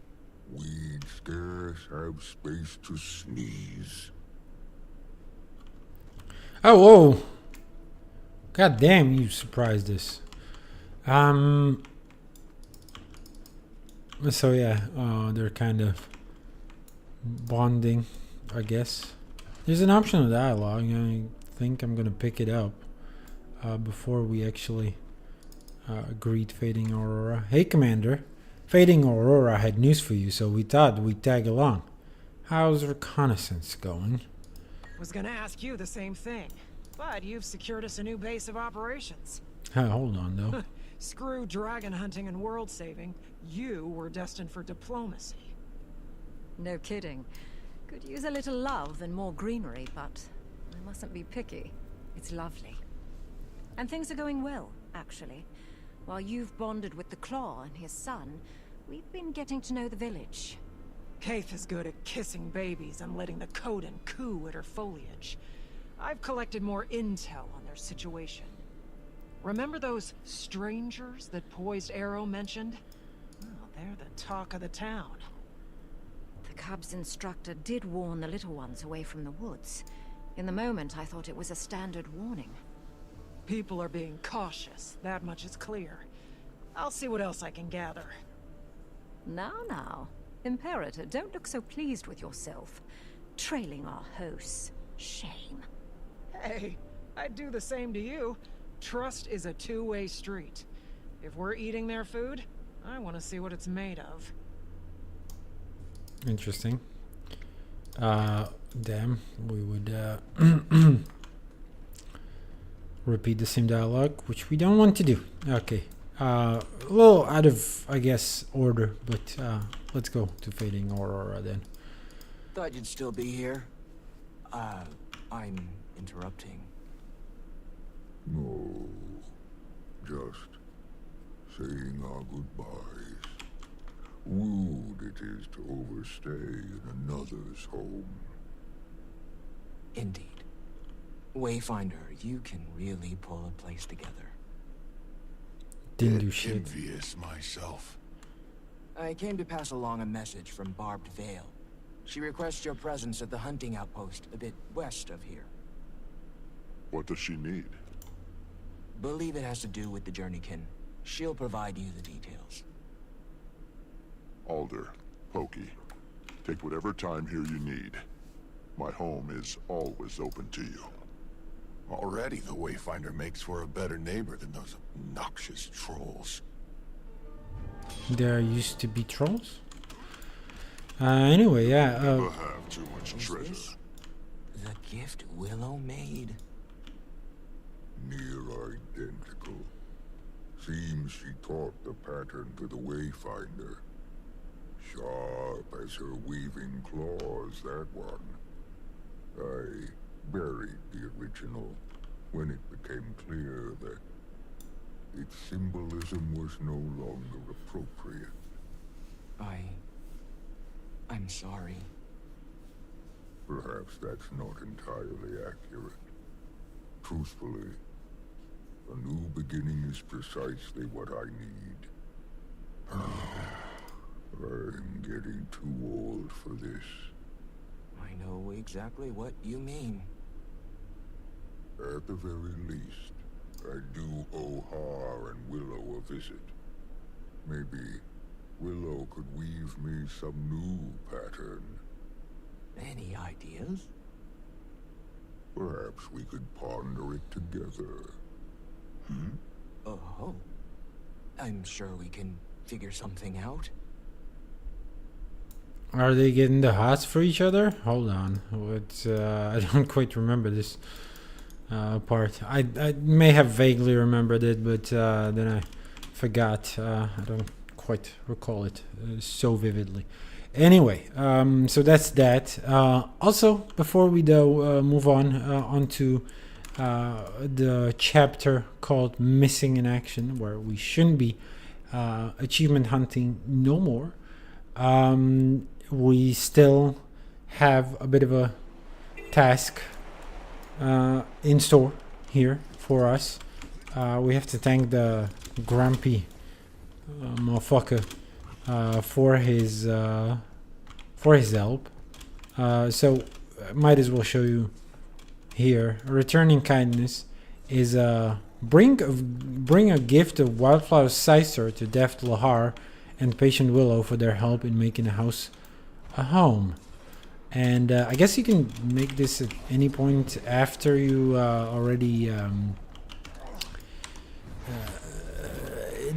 S7: We'd scarce have space to sneeze.
S1: Oh, whoa. God damn, you surprised us. So yeah, they're kind of bonding, I guess. There's an optional dialogue. I think I'm gonna pick it up before we actually greet Fading Aurora. Hey, Commander. Fading Aurora had news for you, so we thought we'd tag along. How's reconnaissance going?
S10: Was gonna ask you the same thing, but you've secured us a new base of operations.
S1: Hold on, though.
S10: Screw dragon hunting and world saving. You were destined for diplomacy.
S11: No kidding. Could use a little love and more greenery, but I mustn't be picky. It's lovely. And things are going well, actually. While you've bonded with the Claw and his son, we've been getting to know the village.
S10: Kaith is good at kissing babies and letting the Coden coo at her foliage. I've collected more intel on their situation. Remember those strangers that Poised Arrow mentioned? Well, they're the talk of the town.
S11: The Cub's instructor did warn the little ones away from the woods. In the moment, I thought it was a standard warning.
S10: People are being cautious, that much is clear. I'll see what else I can gather.
S11: Now. Imperator, don't look so pleased with yourself. Trailing our hosts. Shame.
S10: Hey, I'd do the same to you. Trust is a two-way street. If we're eating their food, I want to see what it's made of.
S1: Interesting. Damn, we would repeat the same dialogue, which we don't want to do. Okay. A little out of, I guess, order, but let's go to Fading Aurora then.
S12: Thought you'd still be here. I'm interrupting.
S7: No, just saying our goodbyes. Rude it is to overstay in another's home.
S12: Indeed. Wayfinder, you can really pull a place together.
S1: Didn't do shit.
S9: Envious myself.
S12: I came to pass along a message from Barbed Vale. She requests your presence at the hunting outpost a bit west of here.
S9: What does she need?
S12: Believe it has to do with the Journeykin. She'll provide you the details.
S9: Alder, Pokey, take whatever time here you need. My home is always open to you.
S13: Already the Wayfinder makes for a better neighbor than those obnoxious trolls.
S1: There used to be trolls? Anyway, yeah.
S9: Never have too much treasure.
S12: This? The gift Willow made.
S7: Near identical. Seems she taught the pattern to the Wayfinder. Sharp as her weaving claws, that one. I buried the original when it became clear that its symbolism was no longer appropriate.
S12: I'm sorry.
S7: Perhaps that's not entirely accurate. Truthfully, a new beginning is precisely what I need. I'm getting too old for this.
S12: I know exactly what you mean.
S7: At the very least, I do owe Har and Willow a visit. Maybe Willow could weave me some new pattern.
S12: Any ideas?
S7: Perhaps we could ponder it together.
S12: Oh. I'm sure we can figure something out.
S1: Are they getting the hots for each other? Hold on. What? I don't quite remember this part. I may have vaguely remembered it, but then I forgot. I don't quite recall it so vividly. Anyway, so that's that. Also, before we move on onto the chapter called Missing in Action, where we shouldn't be achievement hunting no more. We still have a bit of a task in store here for us. We have to thank the grumpy motherfucker for his help. So might as well show you here. Returning kindness is bring a gift of Wildflower Sicer to Deft Lahar and Patient Willow for their help in making a house a home. And I guess you can make this at any point after you already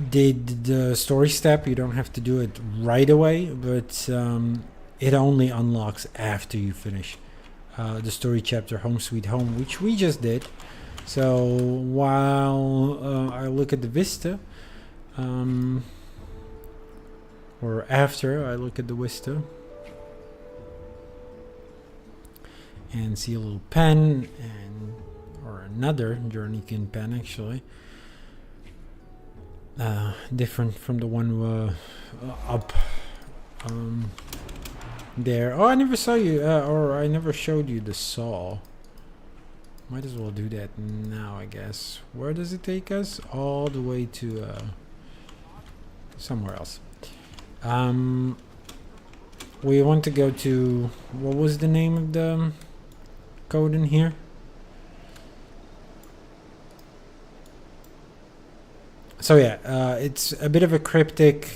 S1: did the story step. You don't have to do it right away, but it only unlocks after you finish the story chapter Home Sweet Home, which we just did. So while I look at the vista, or after I look at the vista and see a little pen, or another Journeykin pen actually, different from the one up there. Oh, I never saw you, or I never showed you the saw. Might as well do that now, I guess. Where does it take us? All the way to somewhere else. We want to go to, what was the name of the code in here? So yeah, it's a bit of a cryptic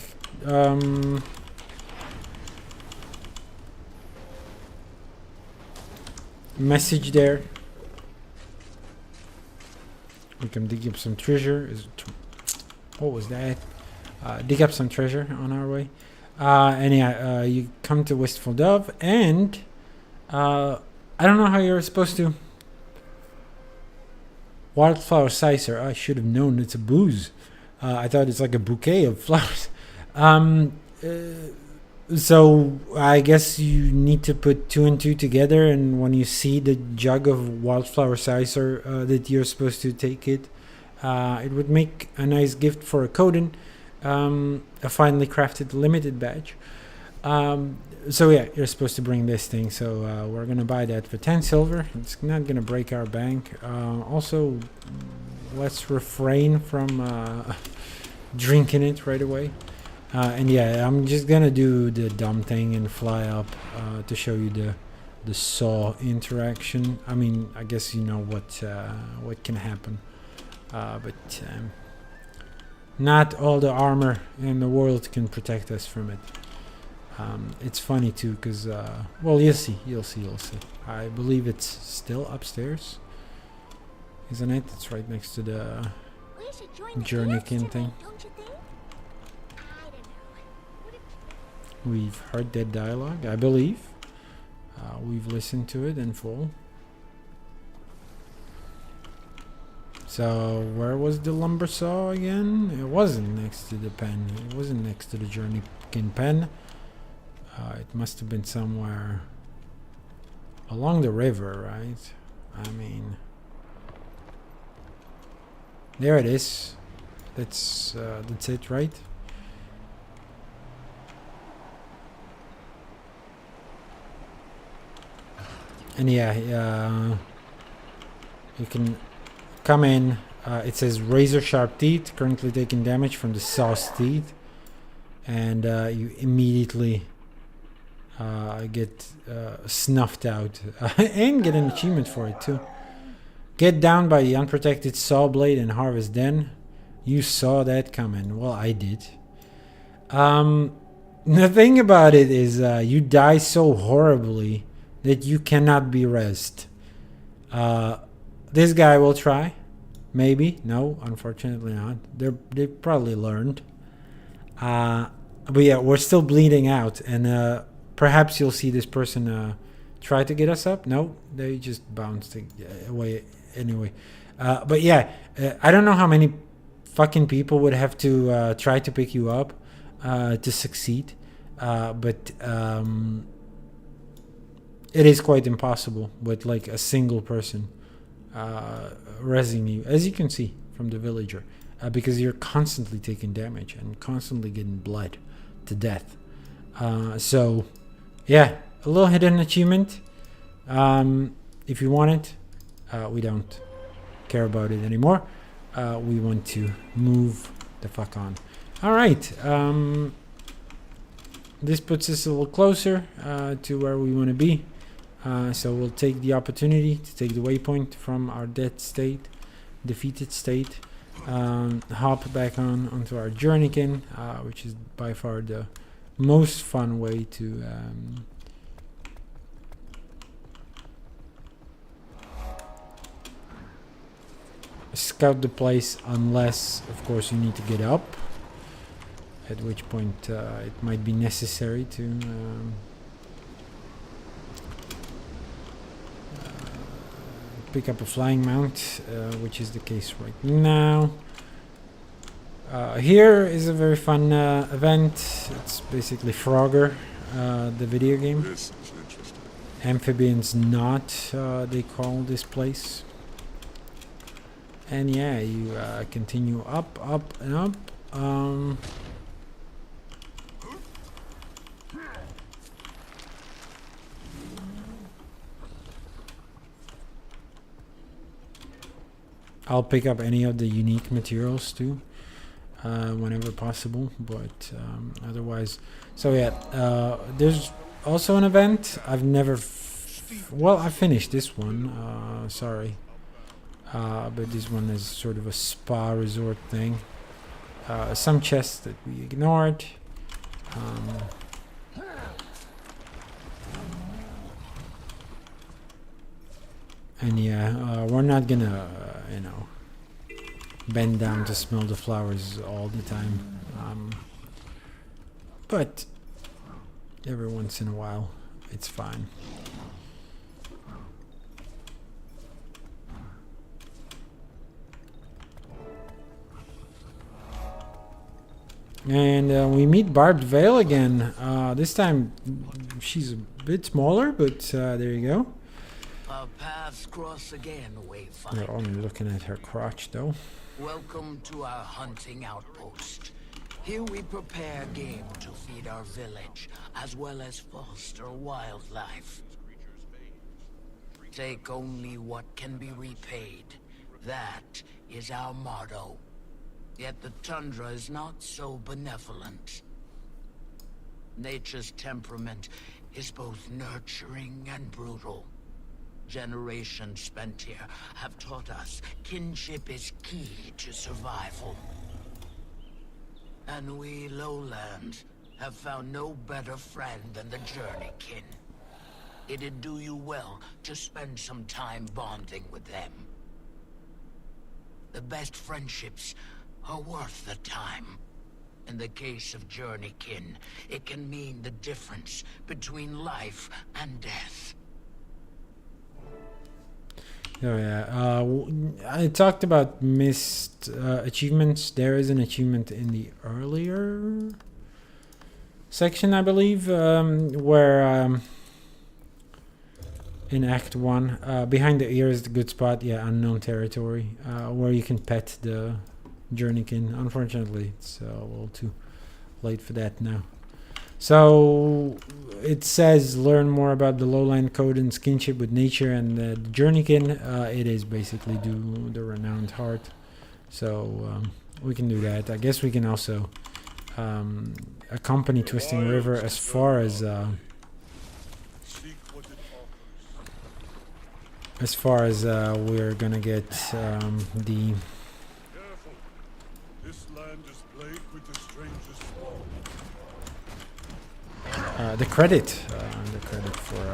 S1: message there. We can dig up some treasure. What was that? Dig up some treasure on our way. And yeah, you come to Wistful Dove, and I don't know how you're supposed to. Wildflower Sicer. I should have known it's a booze. I thought it's like a bouquet of flowers. So I guess you need to put 2 and 2 together, and when you see the jug of Wildflower Sicer that you're supposed to take it, it would make a nice gift for a Coden, a finely crafted limited badge. So yeah, you're supposed to bring this thing, so we're gonna buy that for 10 silver. It's not gonna break our bank. Also, let's refrain from drinking it right away. And yeah, I'm just gonna do the dumb thing and fly up to show you the saw interaction. I mean, I guess you know what can happen, but not all the armor in the world can protect us from it. It's funny too, because well, you'll see. I believe it's still upstairs, isn't it? It's right next to the Journeykin thing. We've heard that dialogue, I believe. We've listened to it in full. So where was the lumber saw again? It wasn't next to the pen. It wasn't next to the Journeykin pen. It must have been somewhere along the river, right? I mean, there it is. That's it, right? And yeah, you can come in. It says razor sharp teeth, currently taking damage from the saw's teeth, and you immediately get snuffed out and get an achievement for it too. Get down by the unprotected saw blade and harvest den. You saw that coming. Well, I did. The thing about it is you die so horribly that you cannot be rezzed. This guy will try. Maybe. No, unfortunately not. They probably learned. But yeah, we're still bleeding out, and perhaps you'll see this person try to get us up. No, they just bounced away anyway. But yeah, I don't know how many fucking people would have to try to pick you up to succeed. But it is quite impossible with like a single person rezzing you, as you can see from the villager, because you're constantly taking damage and constantly getting bled to death. So yeah, a little hidden achievement. If you want it, we don't care about it anymore. We want to move the fuck on. All right. this puts us a little closer to where we want to be. So we'll take the opportunity to take the waypoint from our dead state, defeated state, hop back onto our Journeykin, which is by far the most fun way to scout the place, unless of course you need to get up, at which point it might be necessary to pick up a flying mount, which is the case right now. Here is a very fun event. It's basically Frogger, the video game.
S9: This is interesting.
S1: Amphibians Not, they call this place. And yeah, you continue up, and up. I'll pick up any of the unique materials too, whenever possible, but otherwise. So yeah, there's also an event. I've never, well, I finished this one, sorry. But this one is sort of a spa resort thing. Some chests that we ignored. And yeah, we're not gonna, you know, bend down to smell the flowers all the time. But every once in a while, it's fine. And we meet Barbed Veil again. This time she's a bit smaller, but there you go.
S14: Our paths cross again, Wayfinder.
S1: We're only looking at her crotch, though.
S14: Welcome to our hunting outpost. Here we prepare game to feed our village, as well as foster wildlife. Take only what can be repaid. That is our motto. Yet the tundra is not so benevolent. Nature's temperament is both nurturing and brutal. Generations spent here have taught us kinship is key to survival. And we lowlands have found no better friend than the Journeykin. It'd do you well to spend some time bonding with them. The best friendships are worth the time. In the case of Journeykin, it can mean the difference between life and death.
S1: Oh yeah, I talked about missed achievements. There is an achievement in the earlier section, I believe, where in Act 1, behind the ear is the good spot. Yeah, unknown territory, where you can pet the Journeykin. Unfortunately, it's a little too late for that now. So it says learn more about the lowland code and kinship with nature and the Journeykin. It is basically do the renowned heart. So we can do that. I guess we can also accompany Twisting River as far as we're gonna get the.
S15: This land is plagued with the strangest
S1: The credit for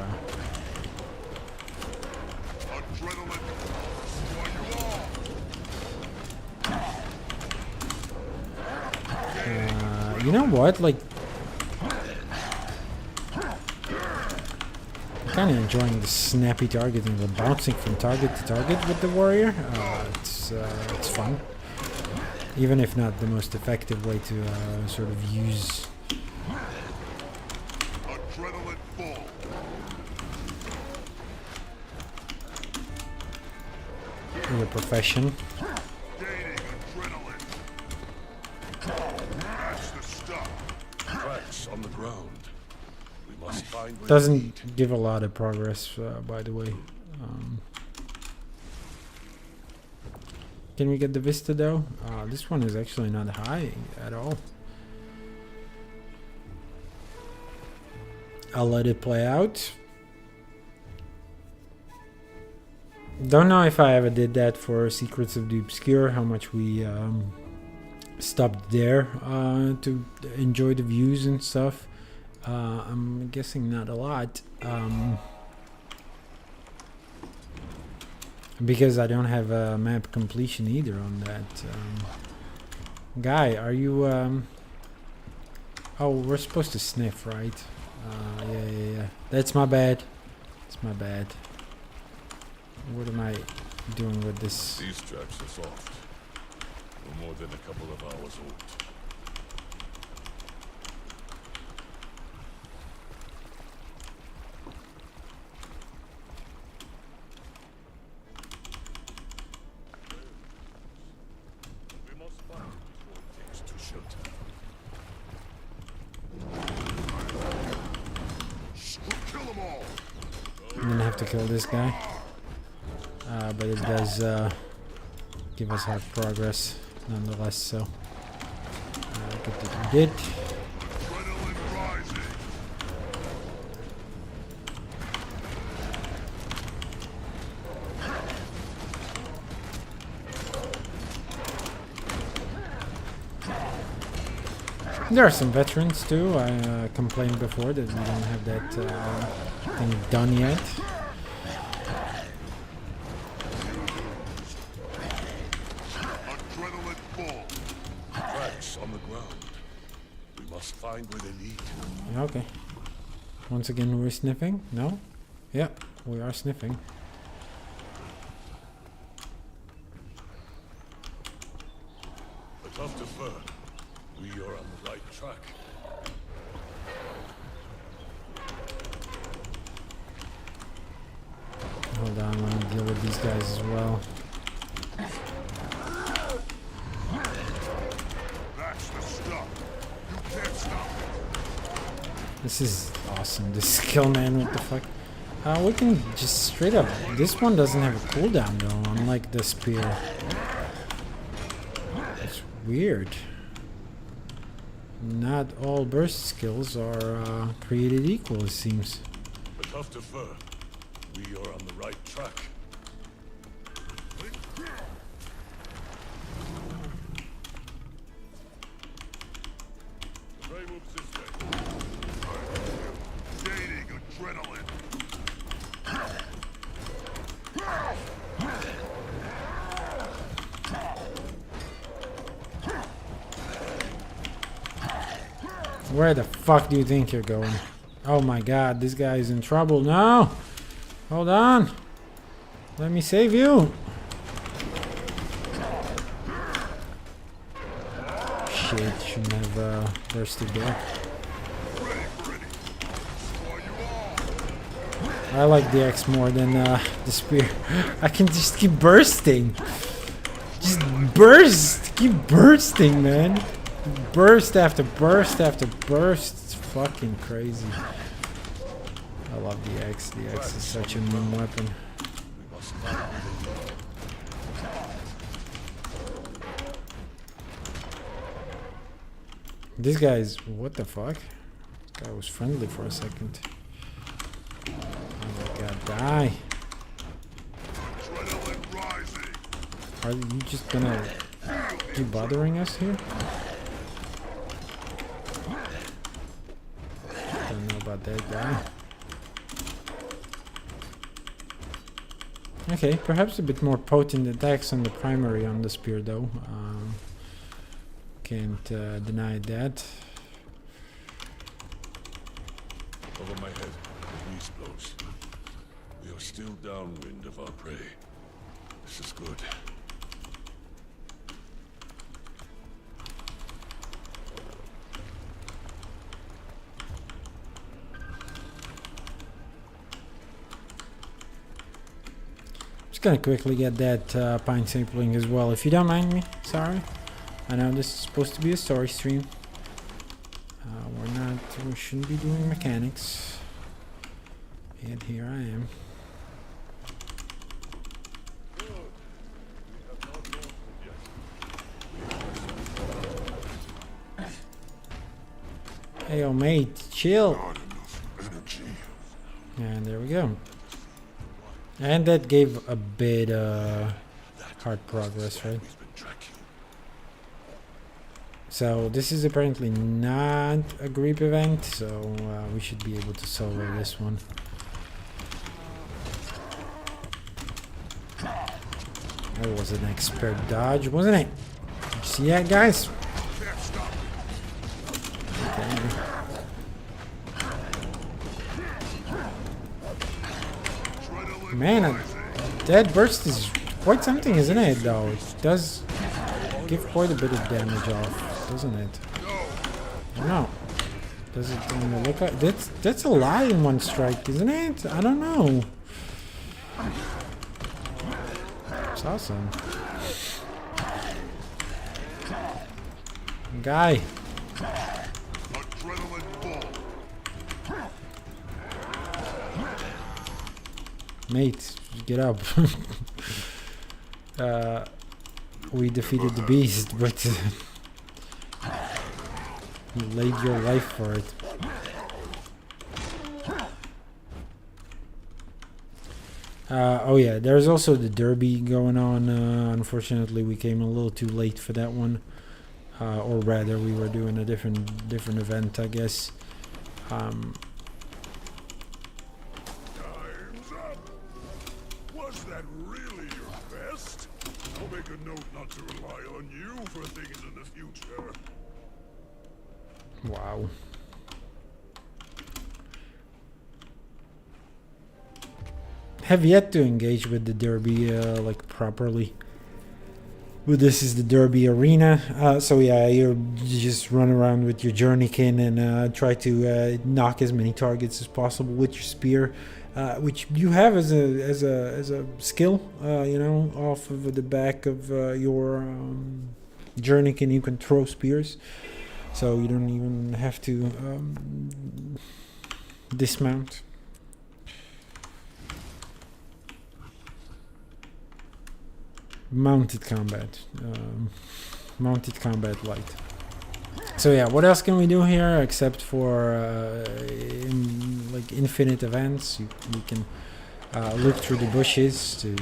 S1: you know what, like I'm kind of enjoying the snappy targeting, the bouncing from target to target with the warrior. It's fun, even if not the most effective way to sort of use your profession.
S15: on the ground. We must find
S1: Doesn't give a lot of progress, by the way. Can we get the vista though? This one is actually not high at all. I'll let it play out. Don't know if I ever did that for Secrets of the Obscure, how much we stopped there to enjoy the views and stuff. I'm guessing not a lot. Because I don't have a map completion either on that. Guy, are you... Oh, we're supposed to sniff, right? Yeah. That's my bad. It's my bad. What am I doing with this?
S15: These tracks are soft. No more than a couple of hours old. We must find before it takes to shelter.
S9: Kill them all.
S1: I'm gonna have to kill this guy. But it does give us half progress nonetheless, so good that we did. There are some veterans too. I complained before that we don't have that thing done yet.
S15: Tracks on the ground. We must find where they lead.
S1: Okay. Once again, we're sniffing. No? Yeah, we are sniffing.
S15: A tough defer. We are on the right track.
S1: Hold on, let me deal with these guys as well.
S9: That's the stuff. You can't stop it.
S1: This is awesome. This skill, man. What the fuck? We can just straight up. This one doesn't have a cooldown though, unlike the spear. It's weird. Not all burst skills are created equal, it seems.
S15: A tough defer. We are on the right track. The ray moves this way.
S9: Gaining adrenaline.
S1: Where the fuck do you think you're going? Oh my god, this guy is in trouble. No! Hold on! Let me save you! Shit, shouldn't have bursted there. I like the axe more than the spear. I can just keep bursting! Just burst! Keep bursting, man! Burst after burst after burst. It's fucking crazy. I love the axe. The axe is such a mean weapon. This guy is... what the fuck? This guy was friendly for a second. Oh my god, die! Are you just gonna keep bothering us here? Don't know about that guy. Okay, perhaps a bit more potent attacks on the primary on the spear though. Can't deny that.
S15: Over my head, the breeze blows. We are still downwind of our prey. This is good.
S1: Just gonna quickly get that pine sapling as well, if you don't mind me. Sorry. I know this is supposed to be a story stream. We shouldn't be doing mechanics. And here I am. Hey, yo, mate, chill.
S9: Not enough
S1: And there we go. And that gave a bit hard progress, right? So this is apparently not a group event, so we should be able to solo this one. That was an expert dodge, wasn't it? Did you see that, guys? Okay. Man, that burst is quite something, isn't it, though? It does give quite a bit of damage off, doesn't it? I don't know. Does it look like... That's a lot in one strike, isn't it? I don't know. It's awesome. Guy. Mate, get up. We defeated the beast, but you laid your life for it. Oh yeah, there's also the derby going on. Unfortunately, we came a little too late for that one. Or rather, we were doing a different event, I guess.
S7: Time's up. Was that really your best? I'll make a note not to rely on you for things in the future.
S1: Wow. Have yet to engage with the derby like properly. But this is the derby arena, so yeah, you just run around with your journeykin and try to knock as many targets as possible with your spear, which you have as a skill. You know, off of the back of your journeykin, you can throw spears, so you don't even have to dismount. Mounted combat light. So yeah, what else can we do here except for like infinite events? We can look through the bushes to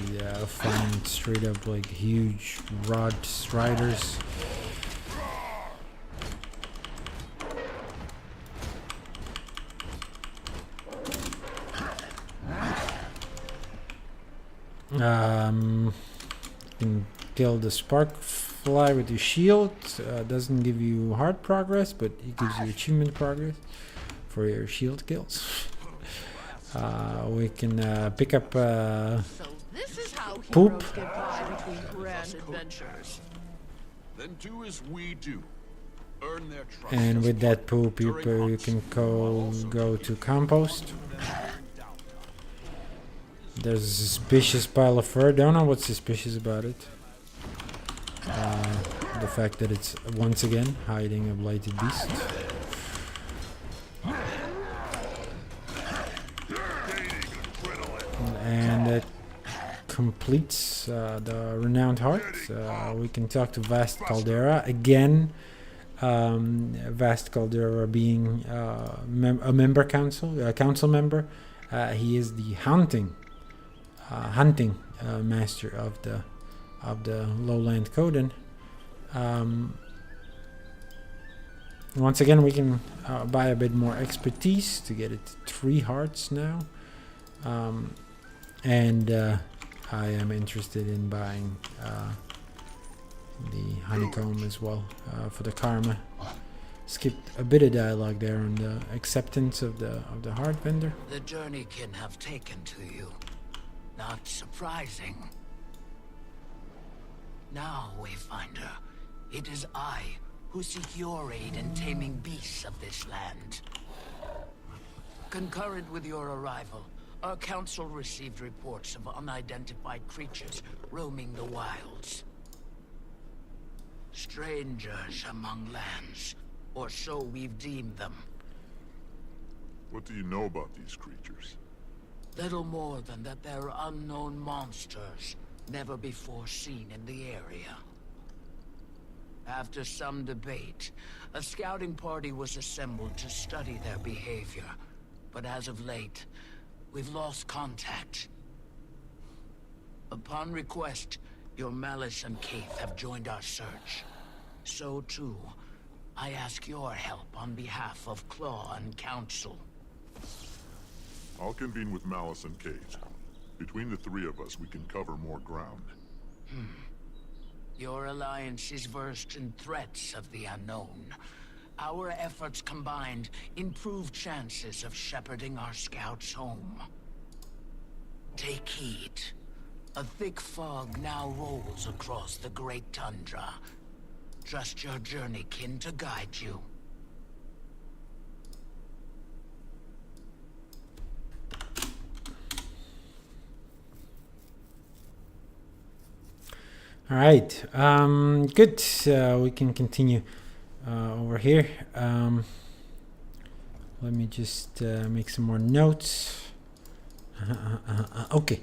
S1: find straight up like huge rod striders. Can kill the spark fly with your shield. Doesn't give you hard progress, but it gives you achievement progress for your shield kills. We can pick up
S6: This is how
S1: poop.
S6: heroes get by with these grand adventures.
S15: Then do as we do. Earn their trust.
S1: And with that poop, you can go to compost. There's a suspicious pile of fur. Don't know what's suspicious about it. The fact that it's once again hiding a blighted beast. And that completes the Renowned Heart. We can talk to Vast Caldera again. Vast Caldera being a member council member. He is the hunting master of the Lowland Coden. Once again, we can buy a bit more expertise to get it 3 hearts now. And I am interested in buying the honeycomb as well for the karma. Skipped a bit of dialogue there on the acceptance of the heart vendor.
S14: The journeykin have taken to you. Not surprising. Now, Wayfinder, it is I who seek your aid in taming beasts of this land. Concurrent with your arrival, our council received reports of unidentified creatures roaming the wilds. Strangers among lands, or so we've deemed them.
S9: What do you know about these creatures?
S14: Little more than that they're unknown monsters, never before seen in the area. After some debate, a scouting party was assembled to study their behavior. But as of late, We've lost contact. Upon request, your Malice and Keith have joined our search. So too, I ask your help on behalf of Claw and Council.
S9: I'll convene with Malice and Kate. Between the three of us, we can cover more ground.
S14: Your alliance is versed in threats of the unknown. Our efforts combined improve chances of shepherding our scouts home. Take heed. A thick fog now rolls across the great tundra. Trust your journeykin to guide you.
S1: All right, good. We can continue over here. Let me just make some more notes. Okay,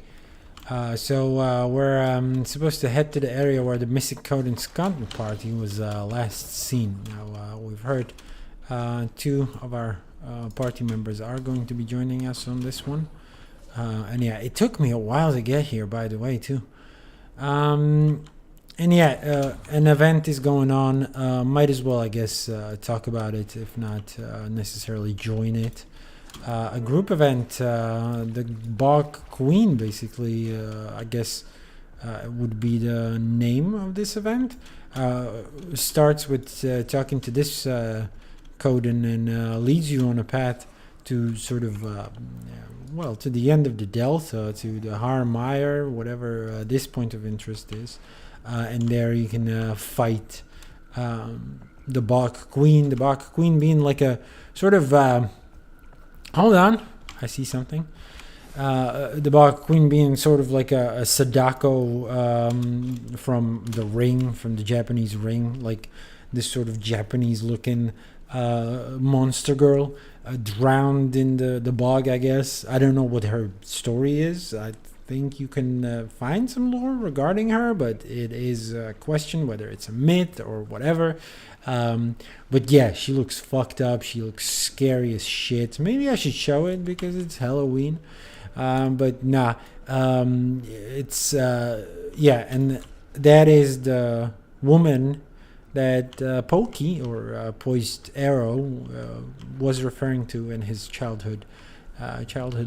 S1: so we're supposed to head to the area where the missing Coden Scotland party was last seen. Now we've heard two of our party members are going to be joining us on this one, and yeah, it took me a while to get here, by the way, too. And yeah, an event is going on. Might as well, I guess, talk about it, if not necessarily join it. A group event, the Bog Queen, basically, I guess, would be the name of this event. Starts with talking to this Coden and leads you on a path to sort of, well, to the end of the Delta, to the Harmire, whatever this point of interest is. And there you can fight the Bog Queen. The Bog Queen being like a sort of... hold on, I see something. The Bog Queen being sort of like a Sadako from the Ring, from the Japanese Ring. Like this sort of Japanese-looking monster girl. Drowned in the bog, I guess. I don't know what her story is. I think you can find some lore regarding her, but it is a question whether it's a myth or whatever. But yeah, she looks fucked up. She looks scary as shit. Maybe I should show it because it's Halloween. But nah, it's yeah, and that is the woman that Pokey or Poised Arrow was referring to in his childhood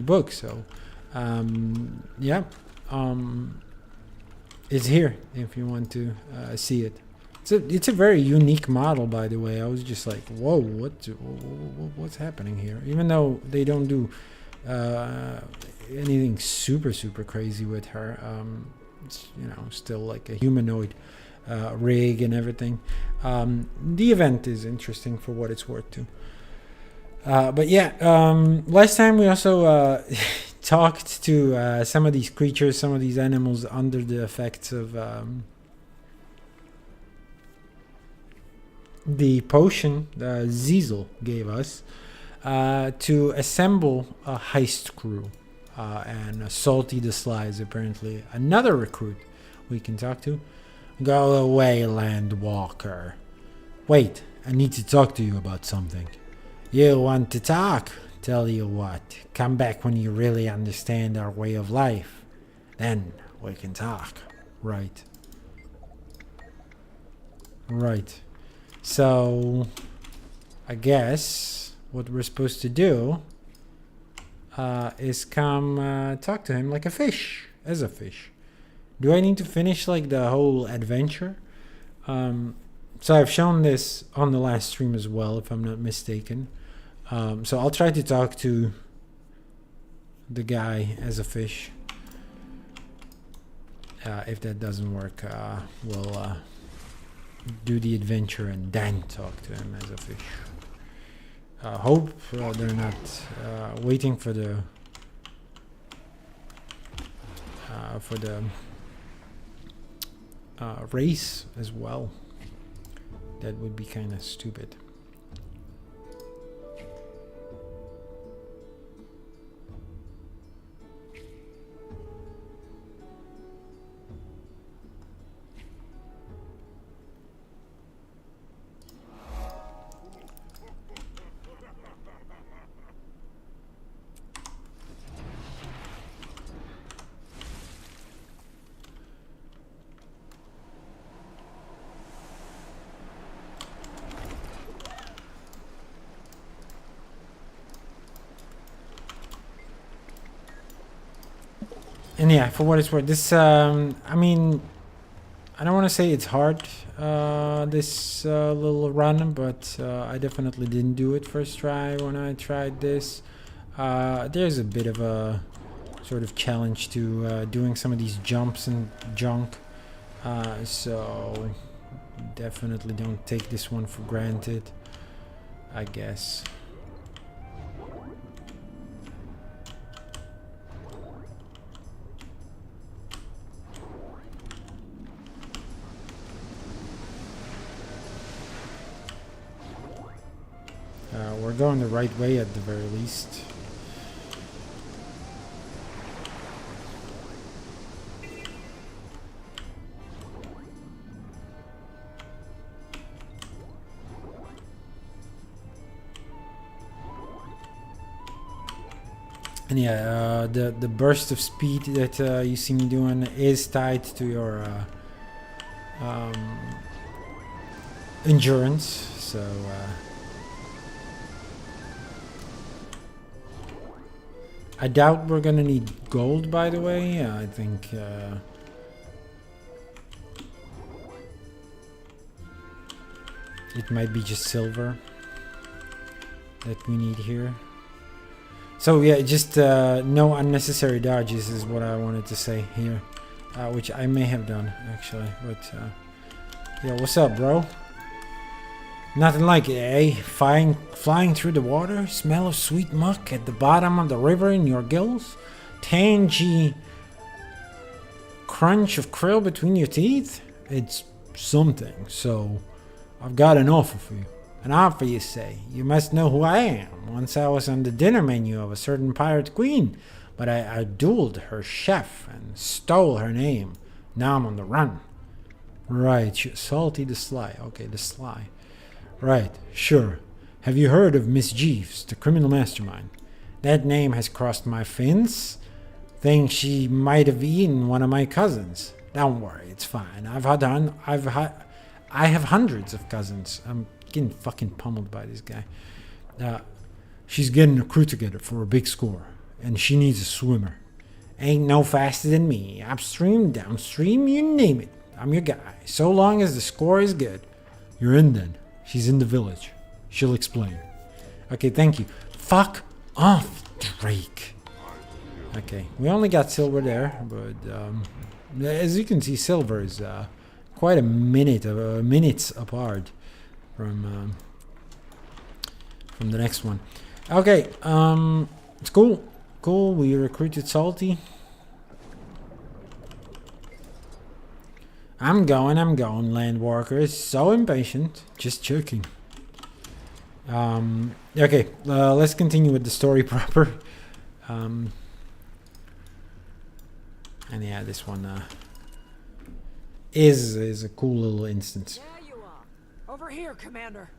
S1: book. So yeah, it's here if you want to see it. It's a very unique model, by the way. I was just like, whoa, what's happening here? Even though they don't do anything super crazy with her, it's, you know, still like a humanoid rig and everything. The event is interesting for what it's worth too. But yeah, last time we also talked to some of these creatures, some of these animals under the effects of the potion Ziesel gave us to assemble a heist crew. And Salty the Sly is apparently another recruit we can talk to. Go away, Landwalker. Wait, I need to talk to you about something. You want to talk? Tell you what, come back when you really understand our way of life. Then we can talk. Right. So, I guess what we're supposed to do is come talk to him like a fish, as a fish. Do I need to finish like the whole adventure? So I've shown this on the last stream as well, if I'm not mistaken. So I'll try to talk to the guy as a fish. If that doesn't work, we'll do the adventure and then talk to him as a fish. Hope they're not waiting for the race as well. That would be kind of stupid. And yeah, for what it's worth, this I mean, I don't want to say it's hard, this little run, but I definitely didn't do it first try when I tried this. There's a bit of a sort of challenge to doing some of these jumps and junk, so definitely don't take this one for granted, I guess. We're going the right way at the very least. And yeah, the burst of speed that you see me doing is tied to your endurance, so I doubt we're gonna need gold, by the way. I think it might be just silver that we need here. So yeah, just no unnecessary dodges is what I wanted to say here, which I may have done actually, but yeah, what's up, bro? Nothing like it, eh? Flying through the water, smell of sweet muck at the bottom of the river in your gills, tangy crunch of krill between your teeth. It's something, so I've got an offer for you. An offer, you say? You must know who I am. Once I was on the dinner menu of a certain pirate queen, but I dueled her chef and stole her name. Now I'm on the run. Right, Salty the Sly. Okay, the Sly. Right, sure. Have you heard of Miss Jeeves, the criminal mastermind? That name has crossed my fins. Think she might have eaten one of my cousins. Don't worry, it's fine. I have hundreds of cousins. I'm getting fucking pummeled by this guy. She's getting a crew together for a big score, and she needs a swimmer. Ain't no faster than me. Upstream, downstream, you name it. I'm your guy. So long as the score is good. You're in then. She's in the village. She'll explain. Okay, thank you. Fuck off, Drake. Okay, we only got silver there, but as you can see, silver is quite a minutes apart from the next one. Okay, it's cool. Cool, we recruited Salty. I'm going, Landwalker. So impatient. Just joking. Okay, let's continue with the story proper. And yeah, this one is a cool little instance.
S10: There you are. Over here, Commander.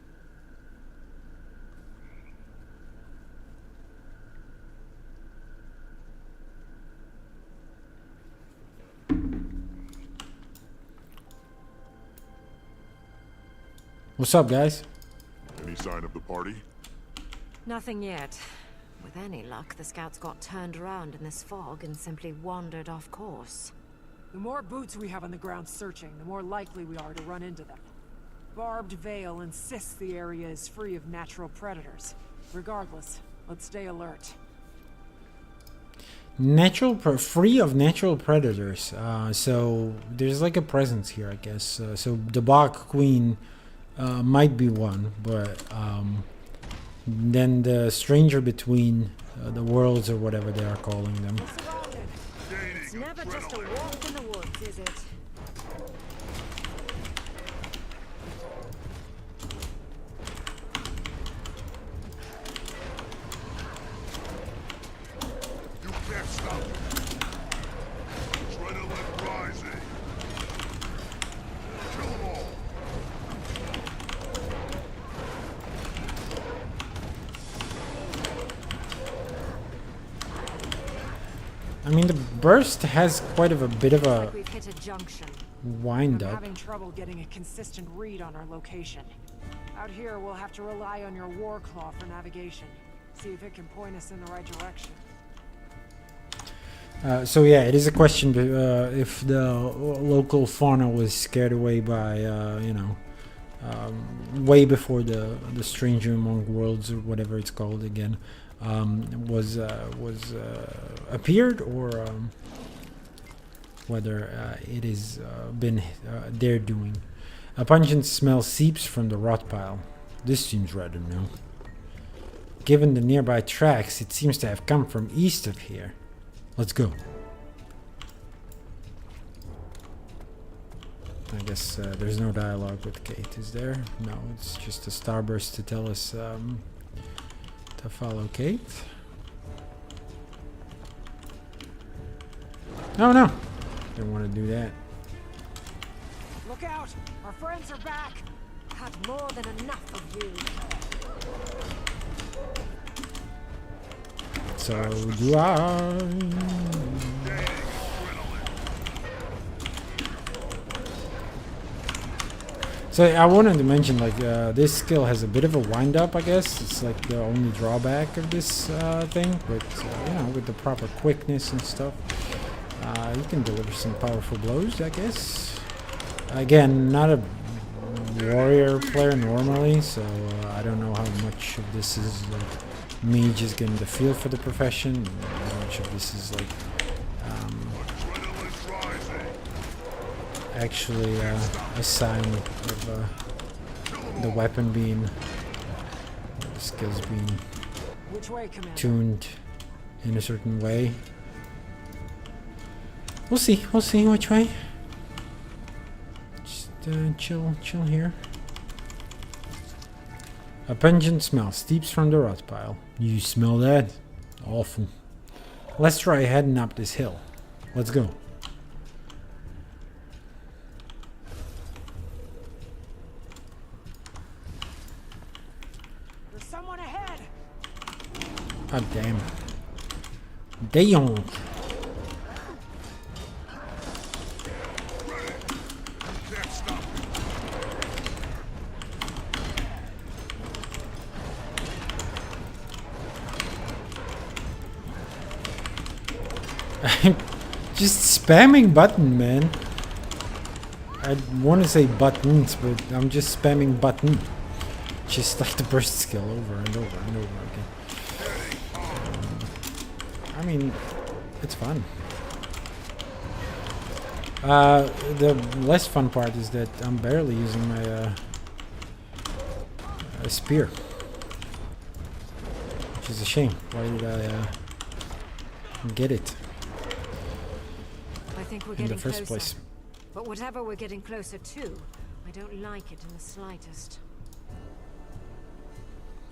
S1: What's up, guys?
S9: Any sign of the party?
S11: Nothing yet. With any luck, the scouts got turned around in this fog and simply wandered off course.
S10: The more boots we have on the ground searching, the more likely we are to run into them. Barbed Vale insists the area is free of natural predators. Regardless, let's stay alert.
S1: Free of natural predators. So there's like a presence here, I guess. So the Bog Queen might be one, but then the stranger between the worlds, or whatever they are calling them.
S11: It's never just a walk in the woods, is it?
S9: You can't stop it. Adrenaline rising. Kill them all.
S1: I mean, the burst has quite of a bit of a
S11: We've hit a junction.
S1: wind
S10: I'm
S1: up.
S10: having trouble getting a consistent read on our location. Out here, we'll have to rely on your Warclaw for navigation. See if it can point us in the right direction.
S1: So yeah, it is a question if the local fauna was scared away by way before the Stranger Among Worlds or whatever it's called again was appeared, or whether it is been their doing. A pungent smell seeps from the rot pile. This seems rather new. Given the nearby tracks, it seems to have come from east of here. Let's go. I guess there's no dialogue with Kate, is there? No, it's just a starburst to tell us to follow Kate. Oh no! Didn't want to do that.
S10: Look out! Our friends are back!
S11: Had more than enough of you.
S1: So do I. So I wanted to mention, like, this skill has a bit of a wind up, I guess. It's like the only drawback of this thing, but with the proper quickness and stuff, you can deliver some powerful blows, I guess. Again, not a warrior player normally, so I don't know how much of this is me just getting the feel for the profession, and how much of this is like actually a sign of the weapon being, the skills being tuned in a certain way. We'll see which way. Just chill here. A pungent smell steeps from the rot pile. You smell that? Awful. Let's try heading up this hill. Let's go.
S10: There's someone ahead.
S1: God damn. Damn. I'm just spamming button, man. I want to say buttons, but I'm just spamming button. Just like the burst skill over and over and over again. I mean, it's fun. The less fun part is that I'm barely using my spear. Which is a shame. Why did I get it?
S11: I think we're
S1: in the
S11: getting
S1: first
S11: closer.
S1: place?
S11: But whatever we're getting closer to, I don't like it in the slightest.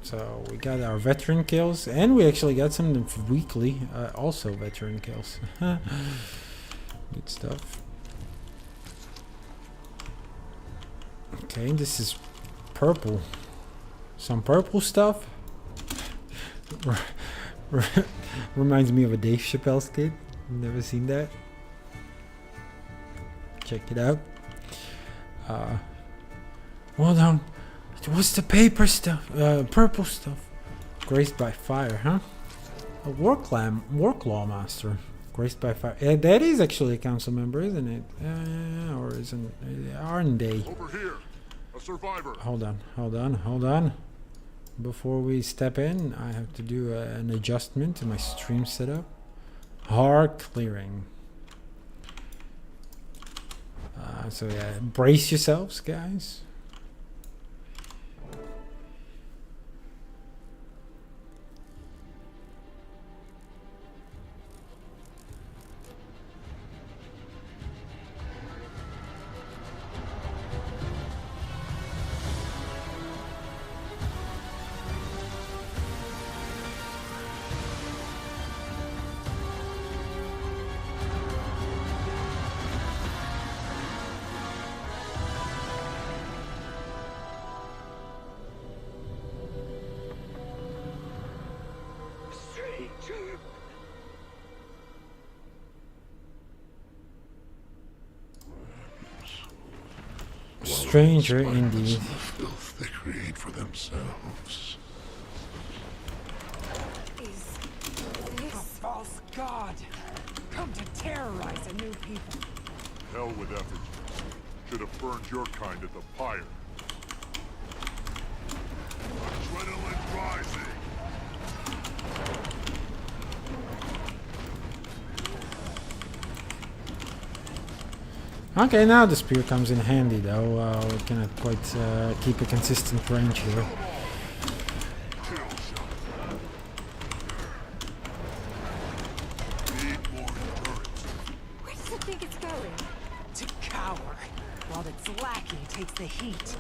S1: So we got our veteran kills, and we actually got some weekly, also veteran kills. Good stuff. Okay, this is purple. Some purple stuff. Reminds me of a Dave Chappelle skit. Never seen that. Check it out. Hold on. What's the paper stuff? Purple stuff. Graced by fire, huh? A Worklaw master. Graced by fire. Yeah, that is actually a council member, isn't it? Or isn't? Aren't they?
S9: Over here, a survivor.
S1: Hold on. Before we step in, I have to do an adjustment to my stream setup. Hard clearing. So yeah, brace yourselves, guys. Stranger indeed.
S9: The filth they create for themselves.
S10: A false god. come to terrorize a new people.
S9: Hell with effigies. Should have burned your kind at the pyre. Adrenaline rising.
S1: Okay, now the spear comes in handy though. We cannot quite keep a consistent range here.
S11: Where does it think it's going?
S10: To cower, while its lackey takes the heat.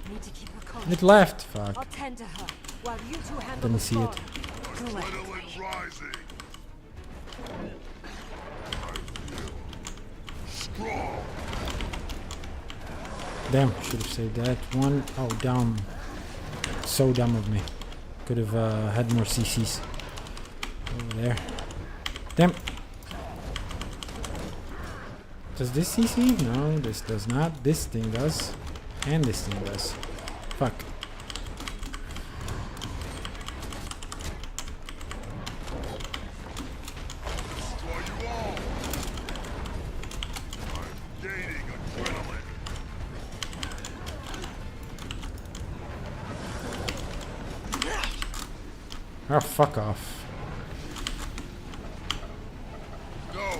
S11: Need to keep her calm.
S1: It left. Fuck.
S11: I'll tend to her while you two handle
S1: Didn't
S11: the
S1: see it.
S11: spawn.
S9: Adrenaline rising. Strong.
S1: Damn, should have saved that one. Oh, damn. So dumb of me. Could have had more CCs. Over there. Damn. Does this CC? No, this does not. This thing does. And this thing does. Fuck.
S9: Destroy you all. I'm gaining adrenaline.
S1: Oh, fuck off.
S9: Go.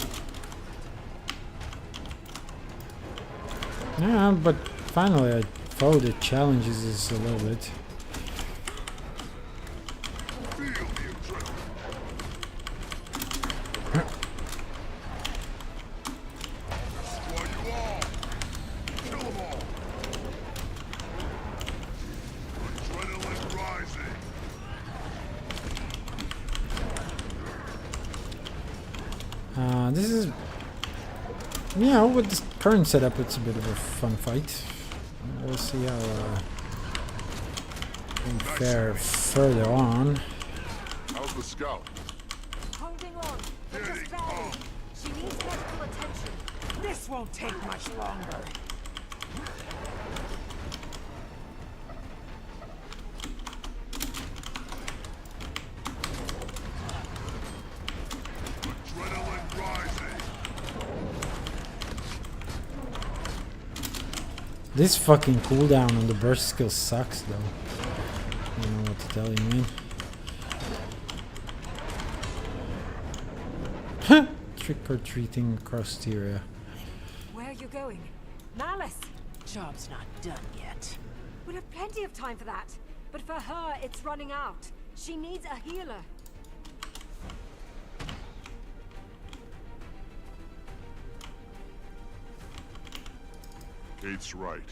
S1: Yeah, but finally I foe that challenges us a little bit.
S9: Feel the adrenaline. Destroy you all. Kill them all. Adrenaline rising.
S1: This is, you know, with this current setup, it's a bit of a fun fight. We'll see how we fare further on.
S9: How's the scout?
S11: Holding on, but just barely. She needs medical attention.
S10: This won't take much longer.
S9: Adrenaline rising.
S1: This fucking cooldown on the burst skill sucks, though. I don't know what to tell you, man. Trick-or-treating across the area.
S11: Where are you going? Malice!
S10: Job's not done yet.
S11: We'll have plenty of time for that. But for her, it's running out. She needs a healer.
S9: Kate's right.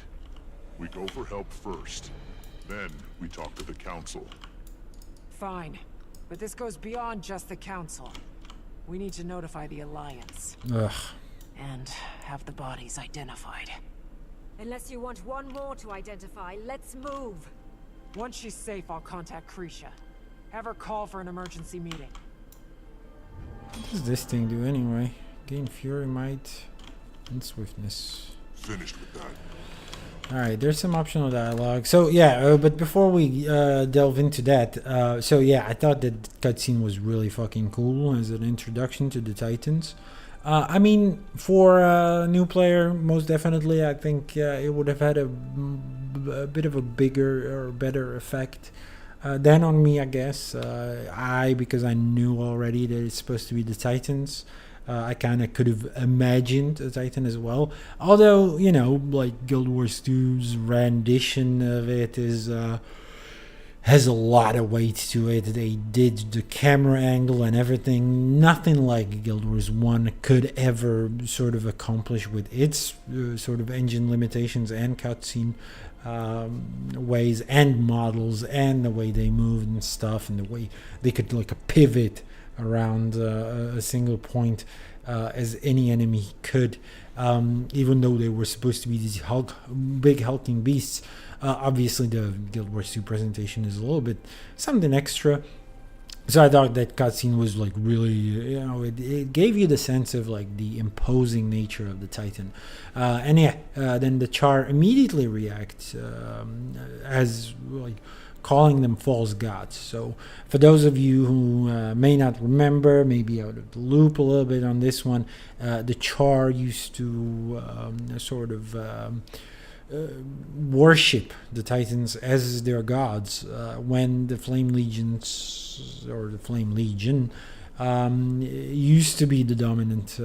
S9: We go for help first. Then we talk to the council.
S10: Fine. But this goes beyond just the council. We need to notify the Alliance.
S1: Ugh.
S10: And have the bodies identified.
S11: Unless you want one more to identify, let's move.
S10: Once she's safe, I'll contact Krisha. Have her call for an emergency meeting.
S1: What does this thing do anyway? Gain fury, might, and swiftness.
S9: Finished with that.
S1: Alright, there's some optional dialogue. So yeah, but before we delve into that, so yeah, I thought that cutscene was really fucking cool as an introduction to the Titans. I mean, for a new player, most definitely, I think it would have had a bit of a bigger or better effect than on me, I guess. Because I knew already that it's supposed to be the Titans. I kind of could have imagined a Titan as well. Although, you know, like Guild Wars 2's rendition of it is has a lot of weight to it. They did the camera angle and everything. Nothing like Guild Wars 1 could ever sort of accomplish with its sort of engine limitations and cutscene ways and models and the way they moved and stuff and the way they could like a pivot around a single point as any enemy could, even though they were supposed to be these big hulking beasts. Obviously the Guild Wars 2 presentation is a little bit something extra, so I thought that cutscene was like really, you know, it gave you the sense of like the imposing nature of the Titan. And yeah, then the Char immediately reacts as like calling them false gods. So for those of you who may not remember, maybe out of the loop a little bit on this one, the Char used to sort of worship the Titans as their gods when the Flame Legions, or the Flame Legion, used to be the dominant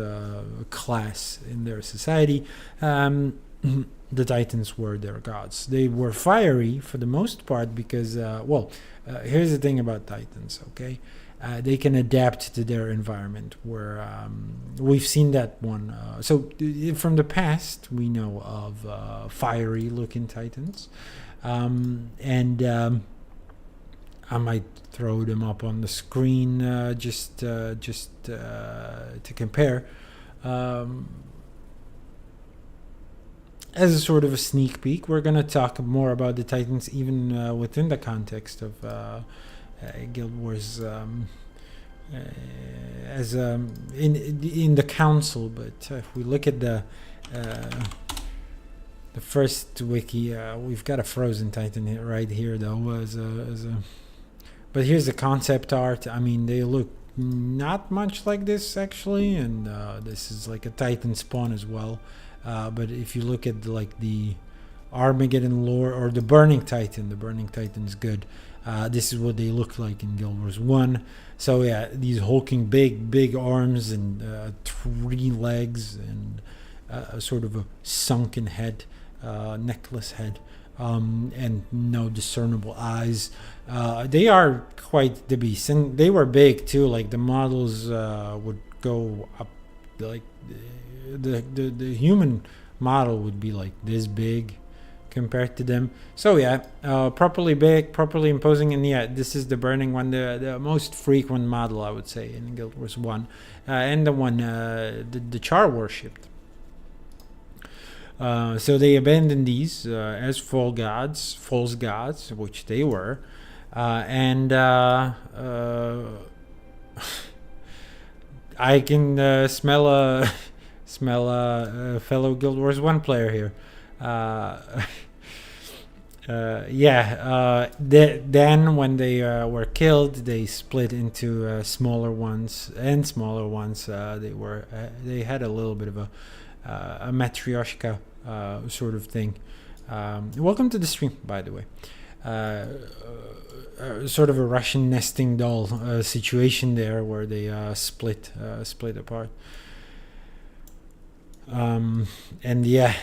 S1: class in their society. The Titans were their gods. They were fiery for the most part because, here's the thing about Titans, okay? They can adapt to their environment, where we've seen that one. So from the past, we know of fiery-looking Titans. I might throw them up on the screen just to compare. As a sort of a sneak peek, we're going to talk more about the Titans even within the context of Guild Wars as in the council. But if we look at the first wiki, we've got a frozen Titan here, right here, though. But here's the concept art. I mean, they look not much like this actually, and this is like a Titan spawn as well. But if you look at the Armageddon lore, or the Burning Titan's good. This is what they look like in Guild Wars 1. So yeah, these hulking big arms and 3 legs and a sort of a sunken head, necklace head, and no discernible eyes. They are quite the beast, and they were big too. Like the models would go up, like the human model would be like this big compared to them. So yeah, properly big, properly imposing, and yeah, this is the Burning one, the most frequent model, I would say, in Guild Wars 1, and the one the Char worshipped. So they abandoned these as false gods, which they were, and I can smell a fellow Guild Wars 1 player here. Then when they were killed, they split into smaller ones and smaller ones. They had a little bit of a matryoshka sort of thing. Welcome to the stream, by the way. Sort of a Russian nesting doll situation there, where they split apart. And yeah,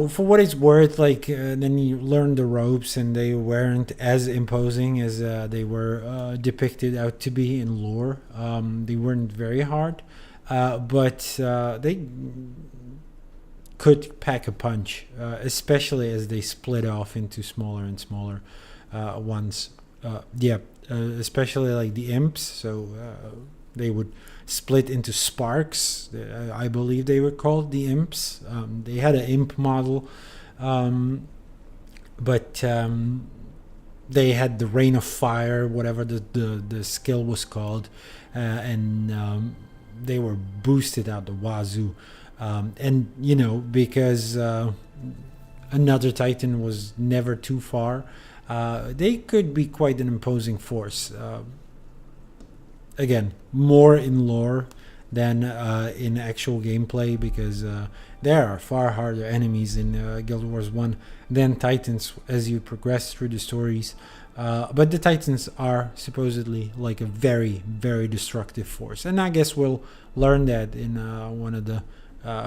S1: for what it's worth, like then you learn the ropes, and they weren't as imposing as they were depicted out to be in lore. They weren't very hard, but they could pack a punch, especially as they split off into smaller and smaller ones. Especially like the imps. So they would split into sparks. I believe they were called the imps. They had an imp model, but they had the rain of fire, whatever the skill was called, and they were boosted out the wazoo. And because another Titan was never too far, they could be quite an imposing force. Again, more in lore than in actual gameplay, because there are far harder enemies in Guild Wars 1 than Titans as you progress through the stories. But the Titans are supposedly like a very, very destructive force. And I guess we'll learn that in one of the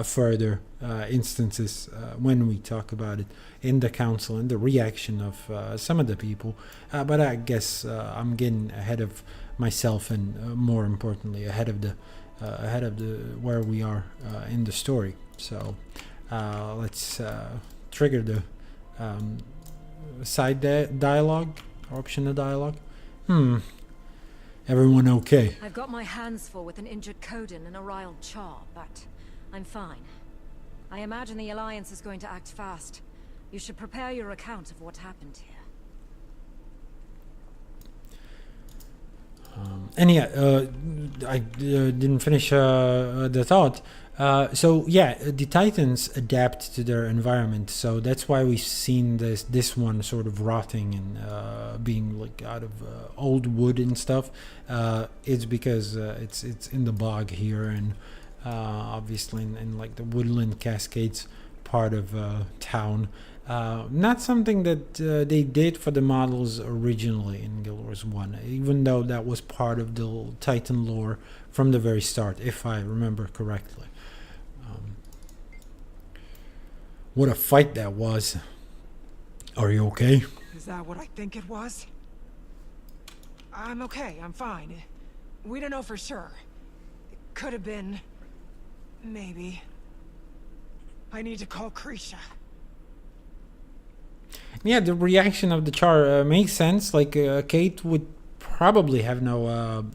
S1: further instances when we talk about it in the council and the reaction of some of the people. But I guess I'm getting ahead of myself, and more importantly ahead of the where we are in the story. So let's trigger the side dialogue, optional dialogue. Everyone okay?
S11: I've got my hands full with an injured Coden and a riled Char, but I'm fine. I imagine the Alliance is going to act fast. You should prepare your account of what happened here. And yeah, I didn't finish the thought.
S1: So yeah, the Titans adapt to their environment, so that's why we've seen this one sort of rotting and being like out of old wood and stuff. It's because it's in the bog here, and obviously in like the woodland cascades part of town. Not something that they did for the models originally in Guild Wars 1, even though that was part of the Titan lore from the very start, if I remember correctly. What a fight that was. Are you okay?
S10: Is that what I think it was? I'm okay, I'm fine. We don't know for sure. It could have been... maybe. I need to call Krisha.
S1: Yeah, the reaction of the Char makes sense. Like, Kate would probably have no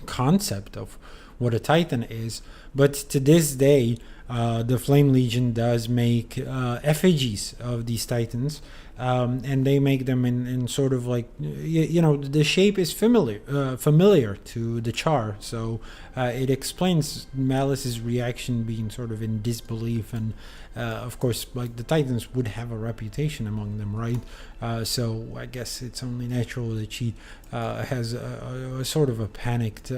S1: concept of what a Titan is. But to this day, the Flame Legion does make effigies of these Titans. And they make them in sort of like, you know, the shape is familiar to the Char. So it explains Malice's reaction being sort of in disbelief. And of course, like the Titans would have a reputation among them, right? So I guess it's only natural that she has a sort of a panicked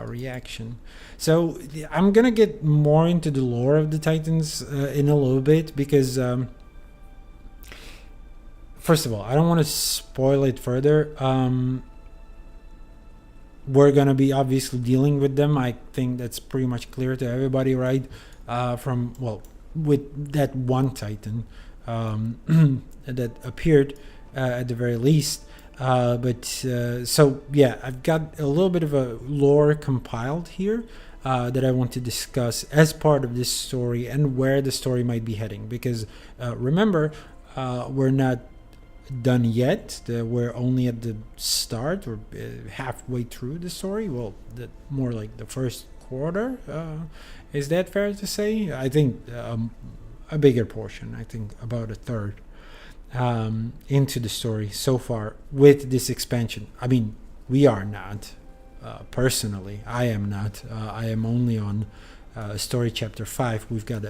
S1: reaction. So I'm gonna get more into the lore of the Titans in a little bit, because first of all, I don't want to spoil it further. We're gonna be obviously dealing with them. I think that's pretty much clear to everybody, right? With that one Titan that appeared at the very least. So yeah, I've got a little bit of a lore compiled here that I want to discuss as part of this story and where the story might be heading, because remember, we're not done yet. We're only at the start, or halfway through the story. Well, more like the first quarter. Is that fair to say? I think a bigger portion, I think about a third into the story so far with this expansion. I mean, we are not, personally, I am not. I am only on story chapter 5. We've got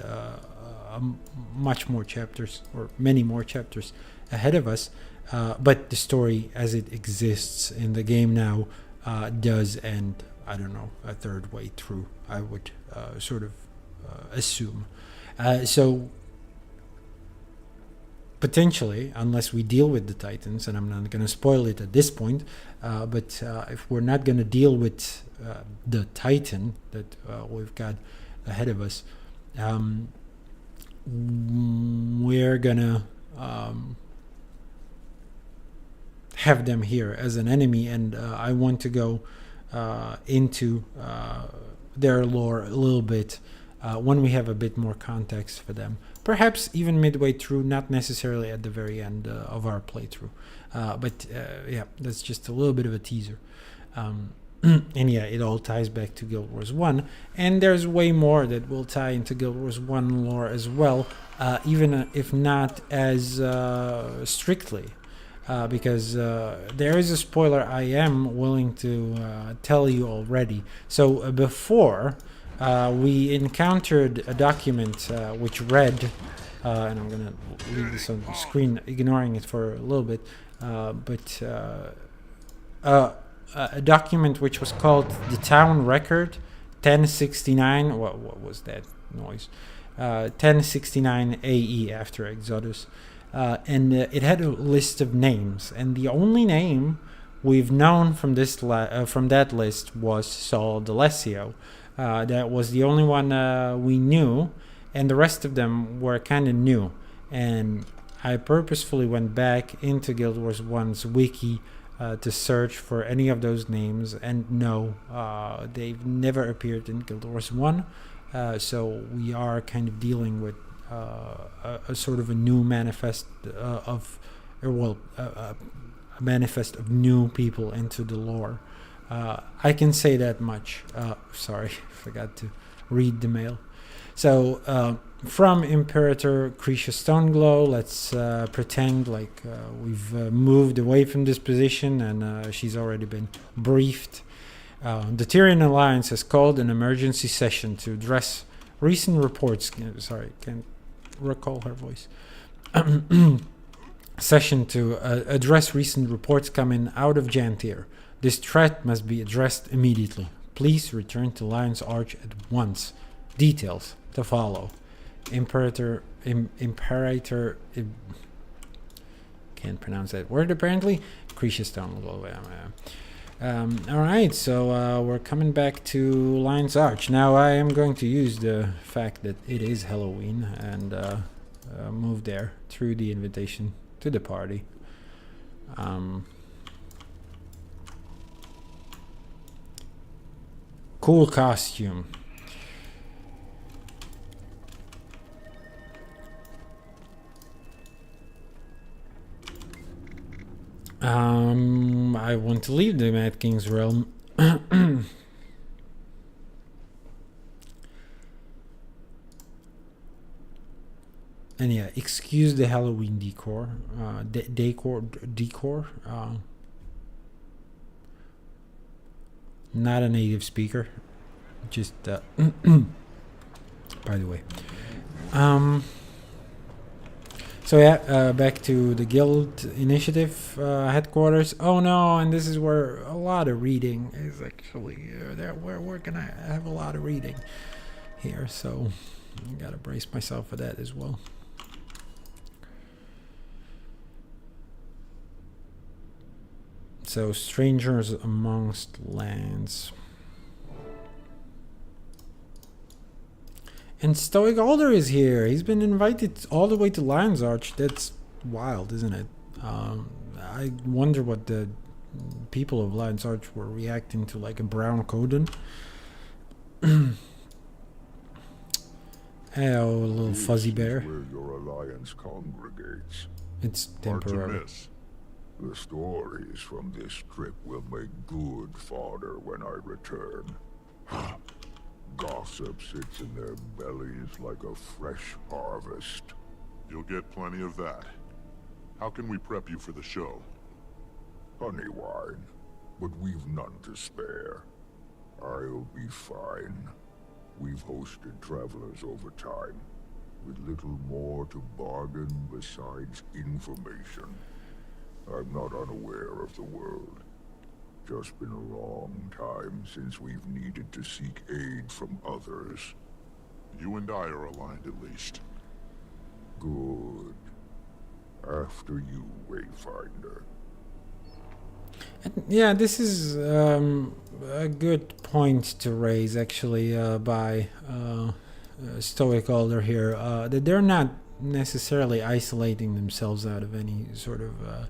S1: much more chapters, or many more chapters ahead of us, but the story as it exists in the game now does end, I don't know, a third way through, I would sort of assume. So potentially, unless we deal with the Titans, and I'm not going to spoil it at this point, but if we're not going to deal with the Titan that we've got ahead of us, we're going to have them here as an enemy, and I want to go into their lore a little bit when we have a bit more context for them. Perhaps even midway through, not necessarily at the very end of our playthrough. But yeah, that's just a little bit of a teaser. And yeah, it all ties back to Guild Wars 1. And there's way more that will tie into Guild Wars 1 lore as well, even if not as strictly. Because there is a spoiler I am willing to tell you already. So before... we encountered a document which read, and I'm going to leave this on the screen, ignoring it for a little bit, a document which was called the Town Record 1069. What was that noise? 1069 AE after Exodus. And it had a list of names, and the only name we've known from this from that list was Saul D'Alessio. That was the only one we knew, and the rest of them were kind of new. And I purposefully went back into Guild Wars 1's wiki to search for any of those names, and no, they've never appeared in Guild Wars 1. So we are kind of dealing with a sort of a new manifest a manifest of new people into the lore. I can say that much. Sorry, forgot to read the mail. So, from Imperator Krisha Stoneglow, let's pretend like we've moved away from this position and she's already been briefed. The Tyrian Alliance has called an emergency session to address recent reports. Sorry, can't recall her voice. Session to address recent reports coming out of Jantir. This threat must be addressed immediately. Please return to Lion's Arch at once. Details to follow. Imperator. Can't pronounce that word apparently. Cretius Stone. Alright, so we're coming back to Lion's Arch. Now I am going to use the fact that it is Halloween and move there through the invitation to the party. Cool costume. I want to leave the Mad King's realm. And yeah, excuse the Halloween decor. Decor. Not a native speaker. Just by the way. So yeah, back to the Guild Initiative headquarters. Oh no, and this is where a lot of reading is actually there. We're gonna have a lot of reading here, so I gotta brace myself for that as well. So strangers amongst lands. And Stoic Alder is here. He's been invited all the way to Lion's Arch. That's wild, isn't it? I wonder what the people of Lion's Arch were reacting to, like a brown Coden. Oh, a little fuzzy bear.
S7: Where your alliance congregates.
S1: It's
S7: Hard to
S1: temporary.
S7: miss. The stories from this trip will make good fodder when I return. Gossip sits in their bellies like a fresh harvest.
S9: You'll get plenty of that. How can we prep you for the show?
S7: Honey wine, but we've none to spare. I'll be fine. We've hosted travelers over time, with little more to bargain besides information. I'm not unaware of the world. Just been a long time since we've needed to seek aid from others.
S9: You and I are aligned at least.
S7: Good. After you, Wayfinder.
S1: Yeah, this is a good point to raise, actually, by Stoic Alder here, that they're not necessarily isolating themselves out of any sort of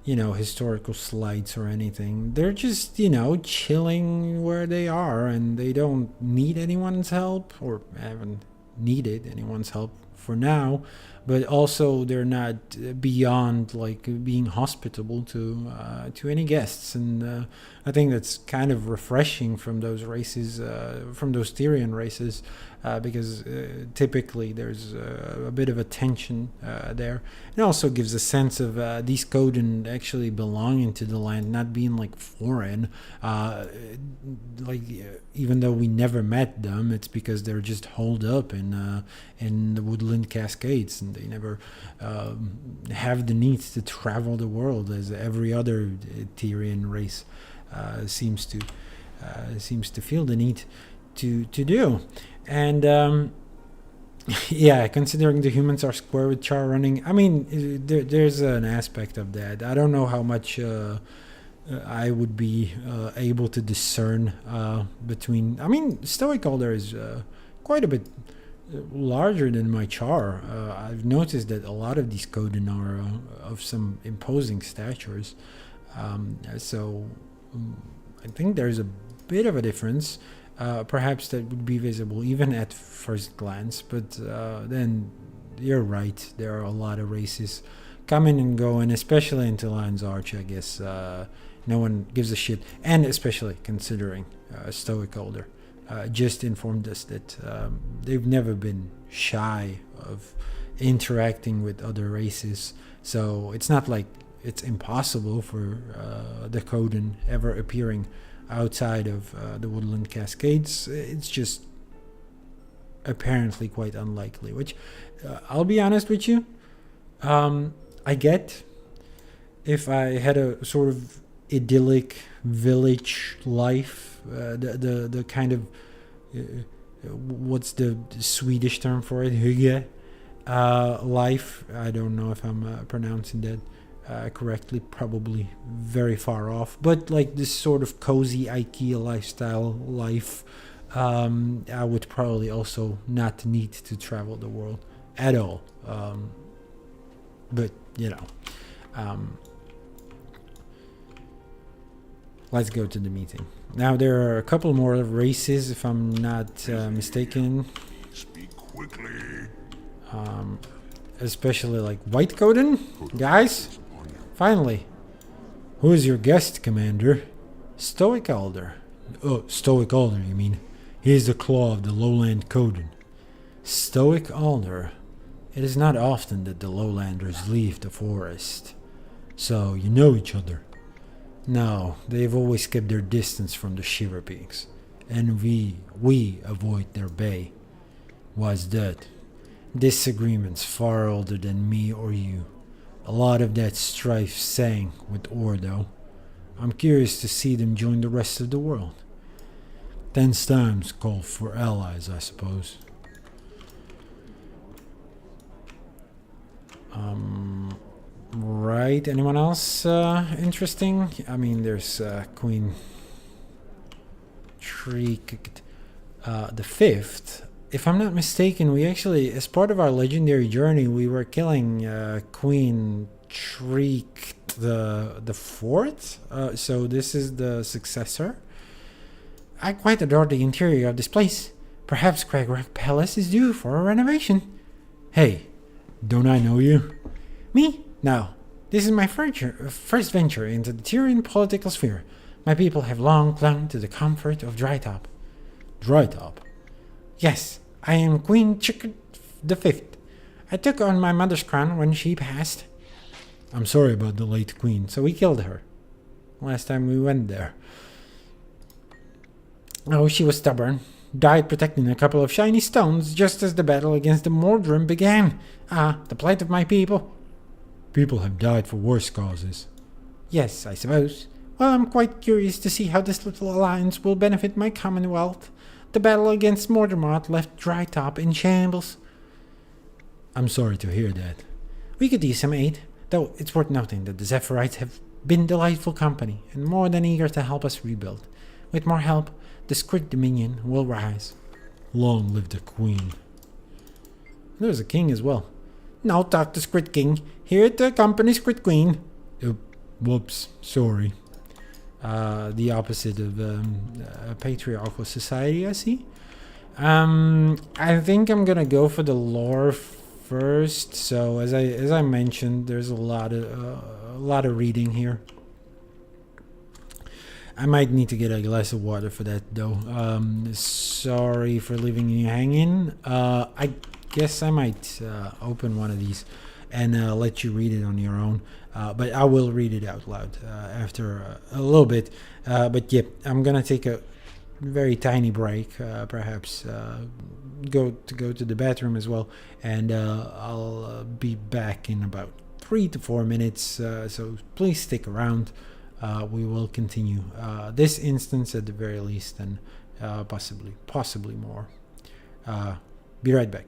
S1: historical slights or anything. They're just, chilling where they are, and they don't need anyone's help, or haven't needed anyone's help for now. But also, they're not beyond like being hospitable to any guests, and I think that's kind of refreshing from those races, from those Tyrian races, because typically there's a bit of a tension there. It also gives a sense of these Coden actually belonging to the land, not being like foreign. Even though we never met them, it's because they're just holed up in the Woodland Cascades, and they never have the need to travel the world as every other Tyrian race seems to feel the need to do. And yeah, considering the humans are square with Char running, I mean, there's an aspect of that. I don't know how much I would be able to discern between. I mean, Stoic Alder is quite a bit larger than my Char. I've noticed that a lot of these Coden are of some imposing statures. So I think there's a bit of a difference. Perhaps that would be visible even at first glance, but then you're right. There are a lot of races coming and going, especially into Lion's Arch. I guess no one gives a shit, and especially considering Stoic Alder just informed us that they've never been shy of interacting with other races. So it's not like it's impossible for the Coden ever appearing outside of the Woodland Cascades. It's just apparently quite unlikely, which I'll be honest with you, I get if I had a sort of idyllic village life, the kind of what's the Swedish term for it, hygge life. I don't know if I'm pronouncing that correctly, probably very far off, but like this sort of cozy IKEA lifestyle life, I would probably also not need to travel the world at all. But you know, let's go to the meeting. Now there are a couple more races, if I'm not mistaken.
S7: Speak quickly.
S1: Especially like White Coden, guys. Finally, who is your guest, Commander? Stoic Alder. Oh, Stoic Alder, you mean? He is the claw of the Lowland Coden. Stoic Alder. It is not often that the Lowlanders leave the forest. So, you know each other. No, they've always kept their distance from the Shiver Peaks. And we avoid their bay. Why's that? Disagreements far older than me or you. A lot of that strife sank with Ordo. I'm curious to see them join the rest of the world. Tense times call for allies, I suppose. Right, anyone else interesting? I mean, there's Queen Shriek the Fifth. If I'm not mistaken, we actually, as part of our legendary journey, we were killing Queen Shriek the Fourth. So this is the successor. I quite adore the interior of this place. Perhaps Craigrock Palace is due for a renovation. Hey, don't I know you? Me? No. This is my first venture into the Tyrian political sphere. My people have long clung to the comfort of Drytop. Drytop? Yes, I am Queen Chick the Fifth. I took on my mother's crown when she passed. I'm sorry about the late queen, so we killed her. Last time we went there. Oh, she was stubborn. Died protecting a couple of shiny stones just as the battle against the Mordrim began. Ah, the plight of my people. People have died for worse causes. Yes, I suppose. Well, I'm quite curious to see how this little alliance will benefit my commonwealth. The battle against Mordermoth left Drytop in shambles. I'm sorry to hear that. We could use some aid, though it's worth noting that the Zephyrites have been delightful company and more than eager to help us rebuild. With more help, the Squid Dominion will rise. Long live the Queen. There's a king as well. Now talk to Squid King. Here at the company, Squid Queen. Whoops, sorry. The opposite of a patriarchal society, I see. I think I'm gonna go for the lore first. So as I mentioned, there's a lot of reading here. I might need to get a glass of water for that, though. Sorry for leaving you hanging. I guess I might open one of these and let you read it on your own. But I will read it out loud after a little bit. But yeah, I'm gonna take a very tiny break, perhaps go to the bathroom as well, and I'll be back in about 3 to 4 minutes. So please stick around. We will continue this instance at the very least, and possibly more. Be right back.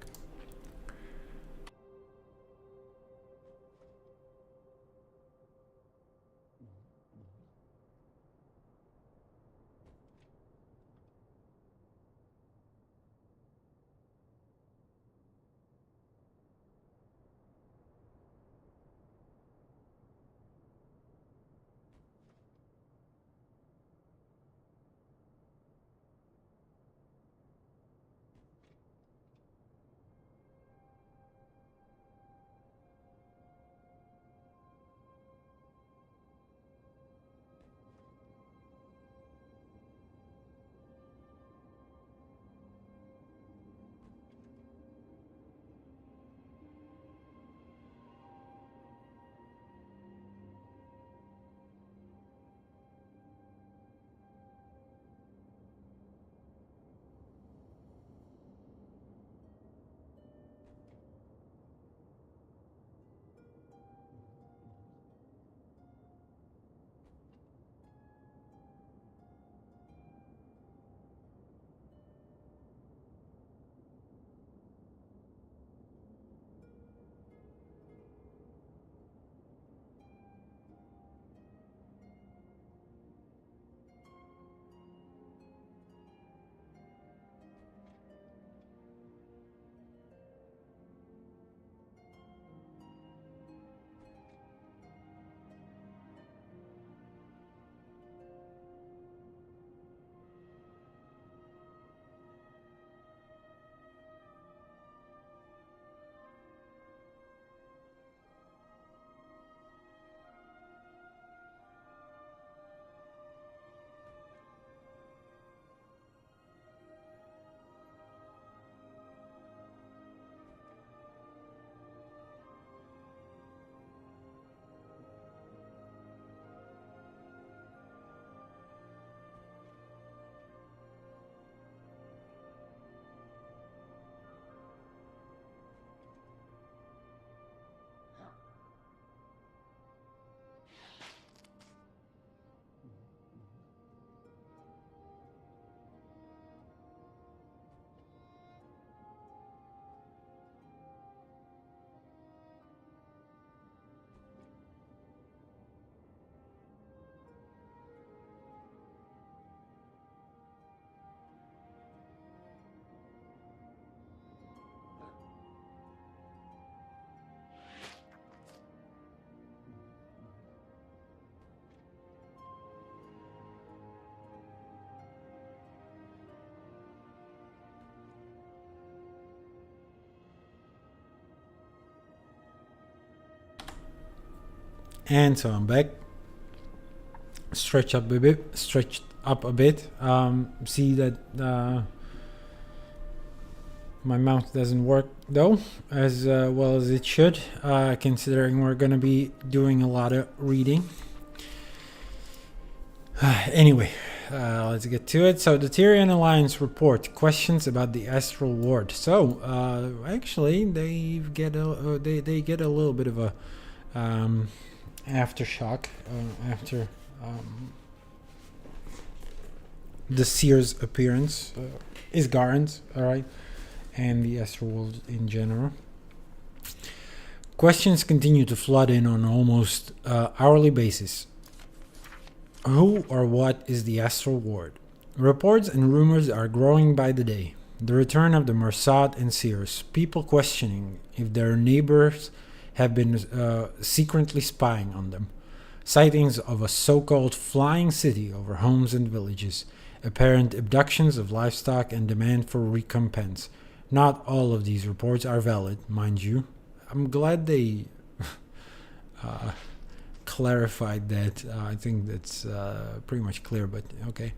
S1: And so I'm back. Stretched up a bit. See that my mouth doesn't work though as well as it should, considering we're gonna be doing a lot of reading. Anyway, let's get to it. So the Tyrian Alliance report questions about the Astral Ward. So actually, they get a little bit of a aftershock after the Seer's appearance, Isgaren's, all right, and the Astral World in general. Questions continue to flood in on almost hourly basis. Who or what is the Astral Ward? Reports and rumors are growing by the day. The return of the Mossad and Seers, people questioning if their neighbors have been secretly spying on them. Sightings of a so-called flying city over homes and villages. Apparent abductions of livestock and demand for recompense. Not all of these reports are valid, mind you. I'm glad they clarified that. I think that's pretty much clear, but okay.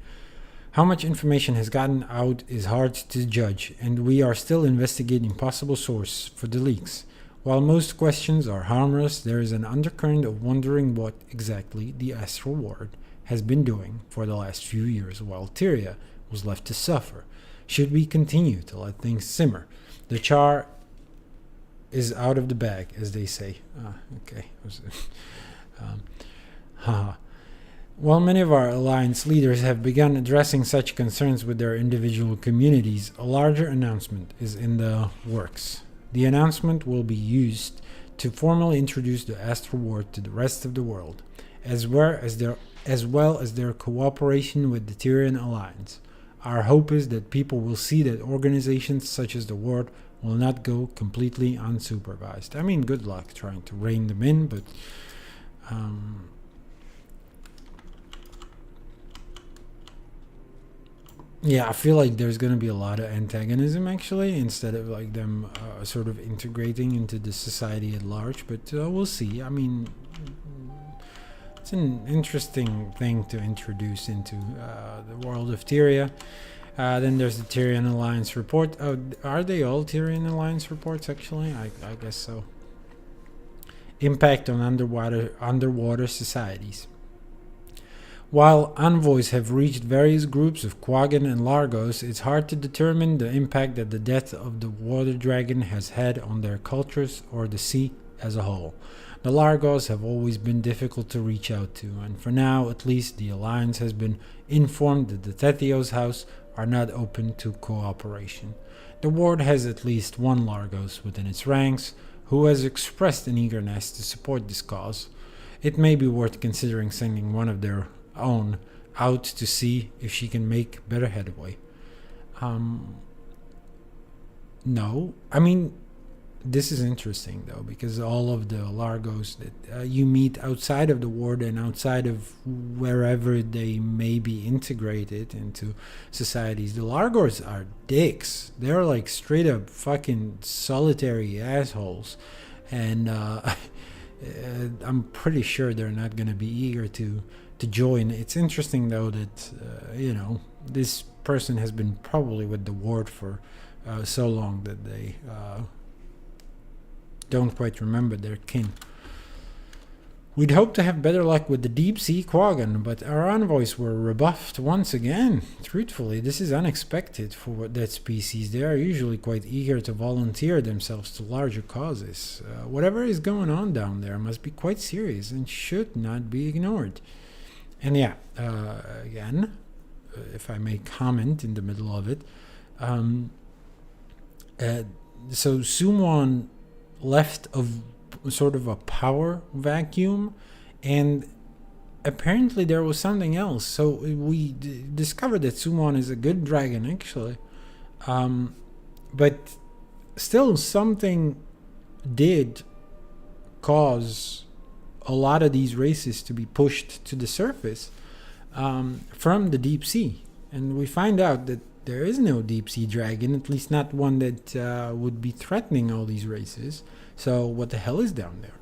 S1: How much information has gotten out is hard to judge, and we are still investigating possible source for the leaks. While most questions are harmless, there is an undercurrent of wondering what exactly the Astral Ward has been doing for the last few years while Tyria was left to suffer. Should we continue to let things simmer? The char is out of the bag, as they say. Okay. While many of our alliance leaders have begun addressing such concerns with their individual communities, a larger announcement is in the works. The announcement will be used to formally introduce the Astral Ward to the rest of the world, as well as their cooperation with the Tyrian Alliance. Our hope is that people will see that organizations such as the Ward will not go completely unsupervised. I mean, good luck trying to rein them in, but yeah, I feel like there's going to be a lot of antagonism actually, instead of like them sort of integrating into the society at large, but we'll see. I mean, it's an interesting thing to introduce into the world of Tyria. Then there's the Tyrian Alliance report. Oh, are they all Tyrian Alliance reports actually? I guess so. Impact on underwater societies. While envoys have reached various groups of Quaggan and Largos, it's hard to determine the impact that the death of the water dragon has had on their cultures or the sea as a whole. The Largos have always been difficult to reach out to, and for now at least the Alliance has been informed that the Tethio's house are not open to cooperation. The Ward has at least one Largos within its ranks, who has expressed an eagerness to support this cause. It may be worth considering sending one of their own out to see if she can make better headway. No, I mean, this is interesting though, because all of the Largos that you meet outside of the Ward and outside of wherever they may be integrated into societies, the Largos are dicks. They're like straight up fucking solitary assholes, and I'm pretty sure they're not going to be eager to join. It's interesting though that this person has been probably with the Ward for so long that they don't quite remember their kin. We'd hoped to have better luck with the deep sea Quaggan, but our envoys were rebuffed once again. Truthfully, this is unexpected for that species. They are usually quite eager to volunteer themselves to larger causes. Whatever is going on down there must be quite serious and should not be ignored. And yeah, again, if I may comment in the middle of it, so Sumwon left of sort of a power vacuum, and apparently there was something else. So we discovered that Sumwon is a good dragon actually, but still something did cause a lot of these races to be pushed to the surface from the deep sea, and we find out that there is no deep sea dragon, at least not one that would be threatening all these races. So what the hell is down there,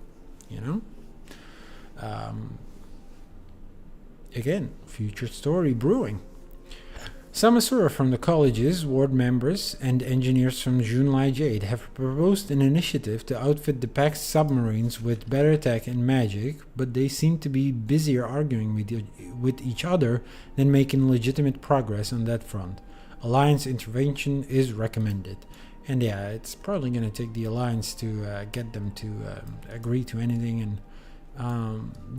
S1: Again, future story brewing. Some Asura from the colleges, ward members, and engineers from Junlai Jade have proposed an initiative to outfit the Pax submarines with better tech and magic, but they seem to be busier arguing with each other than making legitimate progress on that front. Alliance intervention is recommended. And yeah, it's probably going to take the Alliance to get them to agree to anything and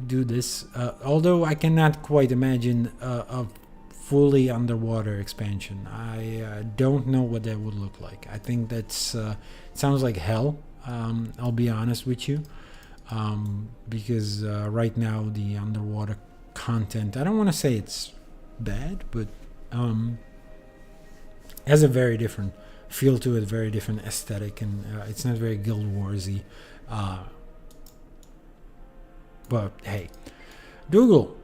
S1: do this. Although I cannot quite imagine a fully underwater expansion. I don't know what that would look like. I think that's sounds like hell. I'll be honest with you, because right now the underwater content, I don't want to say it's bad, but has a very different feel to it, very different aesthetic, and it's not very Guild Warsy. But hey, Dougal,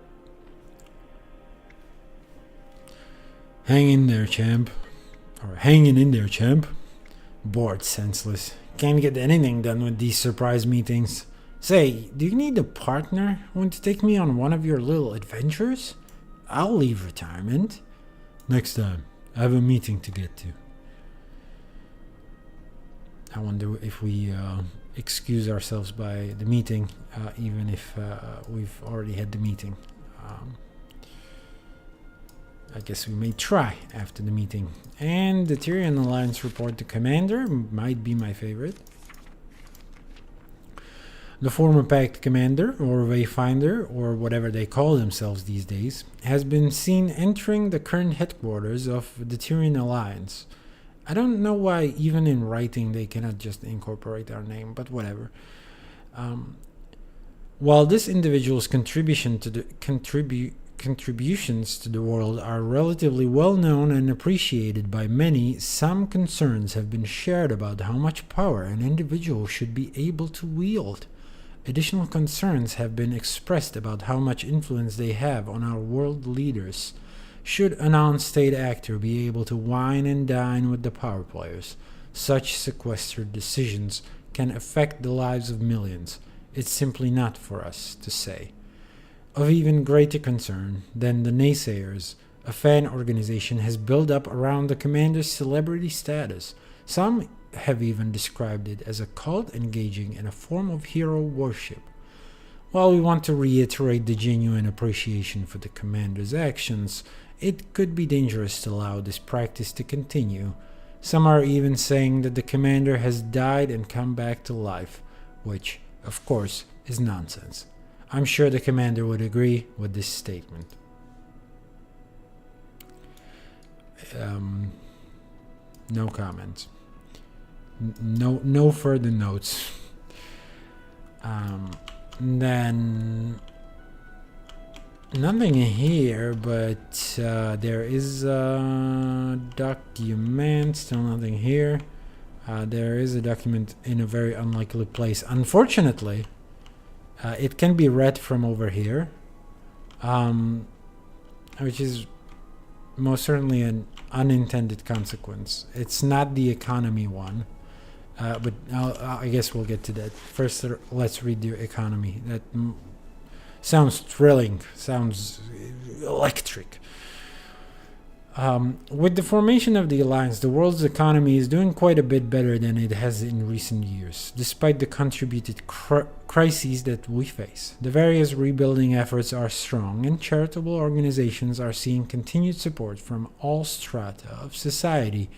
S1: hang in there, champ. Or hanging in there, champ. Bored senseless. Can't get anything done with these surprise meetings. Say, do you need a partner? Want to take me on one of your little adventures? I'll leave retirement. Next time. I have a meeting to get to. I wonder if we excuse ourselves by the meeting, even if we've already had the meeting. I guess we may try after the meeting. And the Tyrion Alliance report to Commander might be my favorite. The former Pact Commander, or Wayfinder, or whatever they call themselves these days, has been seen entering the current headquarters of the Tyrion Alliance. I don't know why even in writing they cannot just incorporate our name, but whatever. While this individual's contributions to the world are relatively well known and appreciated by many, some concerns have been shared about how much power an individual should be able to wield. Additional concerns have been expressed about how much influence they have on our world leaders. Should a non-state actor be able to wine and dine with the power players, such sequestered decisions can affect the lives of millions. It's simply not for us to say. Of even greater concern than the naysayers, a fan organization has built up around the commander's celebrity status. Some have even described it as a cult engaging in a form of hero worship. While we want to reiterate the genuine appreciation for the commander's actions, it could be dangerous to allow this practice to continue. Some are even saying that the commander has died and come back to life, which, of course, is nonsense. I'm sure the commander would agree with this statement. No comments. No further notes. Then nothing here, but there is a document. Still nothing here. There is a document in a very unlikely place. Unfortunately, it can be read from over here, which is most certainly an unintended consequence. It's not the economy one, but I guess we'll get to that. First, let's read the economy. That sounds thrilling, sounds electric. With the formation of the Alliance, the world's economy is doing quite a bit better than it has in recent years, despite the contributed crises that we face. The various rebuilding efforts are strong, and charitable organizations are seeing continued support from all strata of society.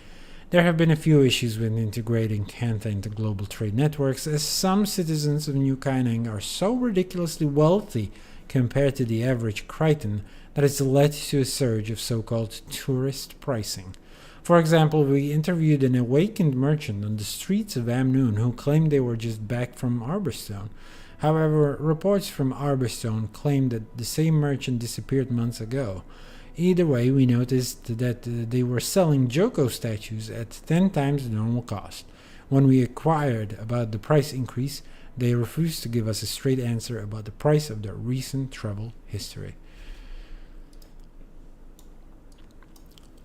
S1: There have been a few issues with integrating Kanta into global trade networks, as some citizens of New Kaining are so ridiculously wealthy compared to the average Crichton that it's led to a surge of so-called tourist pricing. For example, we interviewed an awakened merchant on the streets of Amnoon who claimed they were just back from Arborstone. However, reports from Arborstone claimed that the same merchant disappeared months ago. Either way, we noticed that they were selling Joko statues at 10 times the normal cost. When we inquired about the price increase, they refused to give us a straight answer about the price of their recent travel history.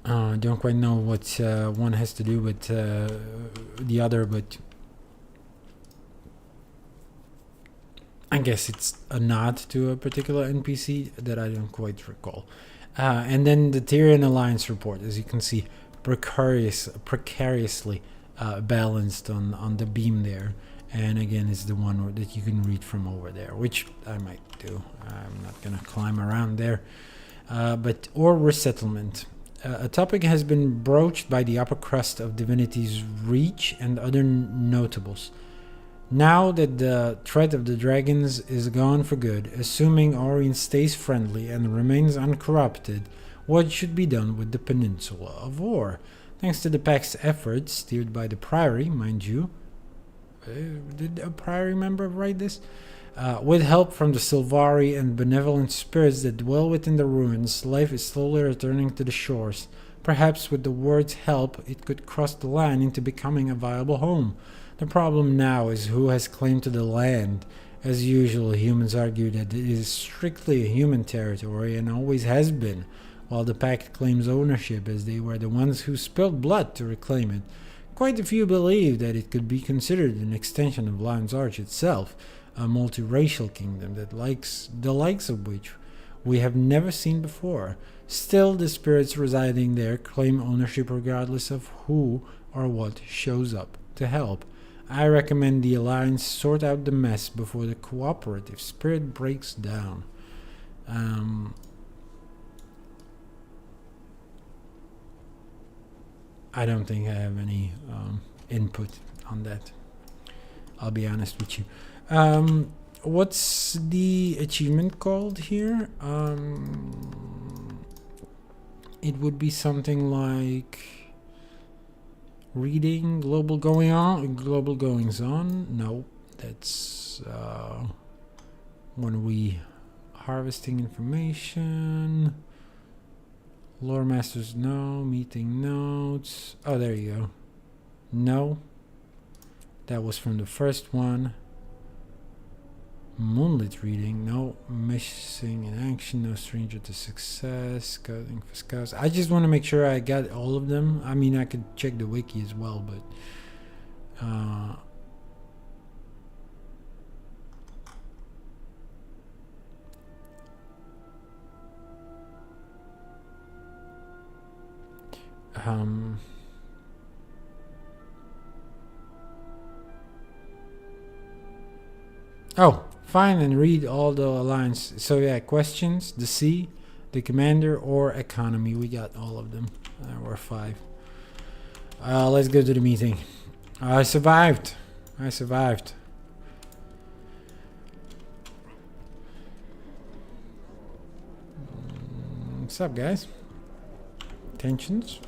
S1: Don't quite know what one has to do with the other, but I I guess it's a nod to a particular NPC that I don't quite recall. And then the Tyrion Alliance report, as you can see, precariously balanced on the beam there. And again, it's the one that you can read from over there, which I might do. I'm not gonna climb around there. Or resettlement. A topic has been broached by the upper crust of Divinity's Reach and other notables. Now that the threat of the dragons is gone for good, assuming Orien stays friendly and remains uncorrupted, what should be done with the Peninsula of War? Thanks to the Pact's efforts, steered by the Priory, mind you. Did a Priory member write this? With help from the Sylvari and benevolent spirits that dwell within the ruins, life is slowly returning to the shores. Perhaps with the word's help, it could cross the line into becoming a viable home. The problem now is who has claim to the land. As usual, humans argue that it is strictly a human territory and always has been, while the Pact claims ownership as they were the ones who spilled blood to reclaim it. Quite a few believe that it could be considered an extension of Lion's Arch itself, a multiracial kingdom that the likes of which we have never seen before. Still, the spirits residing there claim ownership regardless of who or what shows up to help. I recommend the Alliance sort out the mess before the cooperative spirit breaks down. I don't think I have any input on that. I'll be honest with you. What's the achievement called here? It would be something like reading global goings on. No, that's when we harvesting information. Lore masters, no. Meeting notes. Oh, there you go. No, that was from the first one. Moonlit reading, no. Missing in action, no stranger to success. Scouting for scouts. I just want to make sure I got all of them. I mean, I could check the wiki as well, but oh, find and read all the Alliance. So yeah, questions, the sea, the commander, or economy. We got all of them. There were 5. Let's go to the meeting. I survived. What's up, guys? Tensions,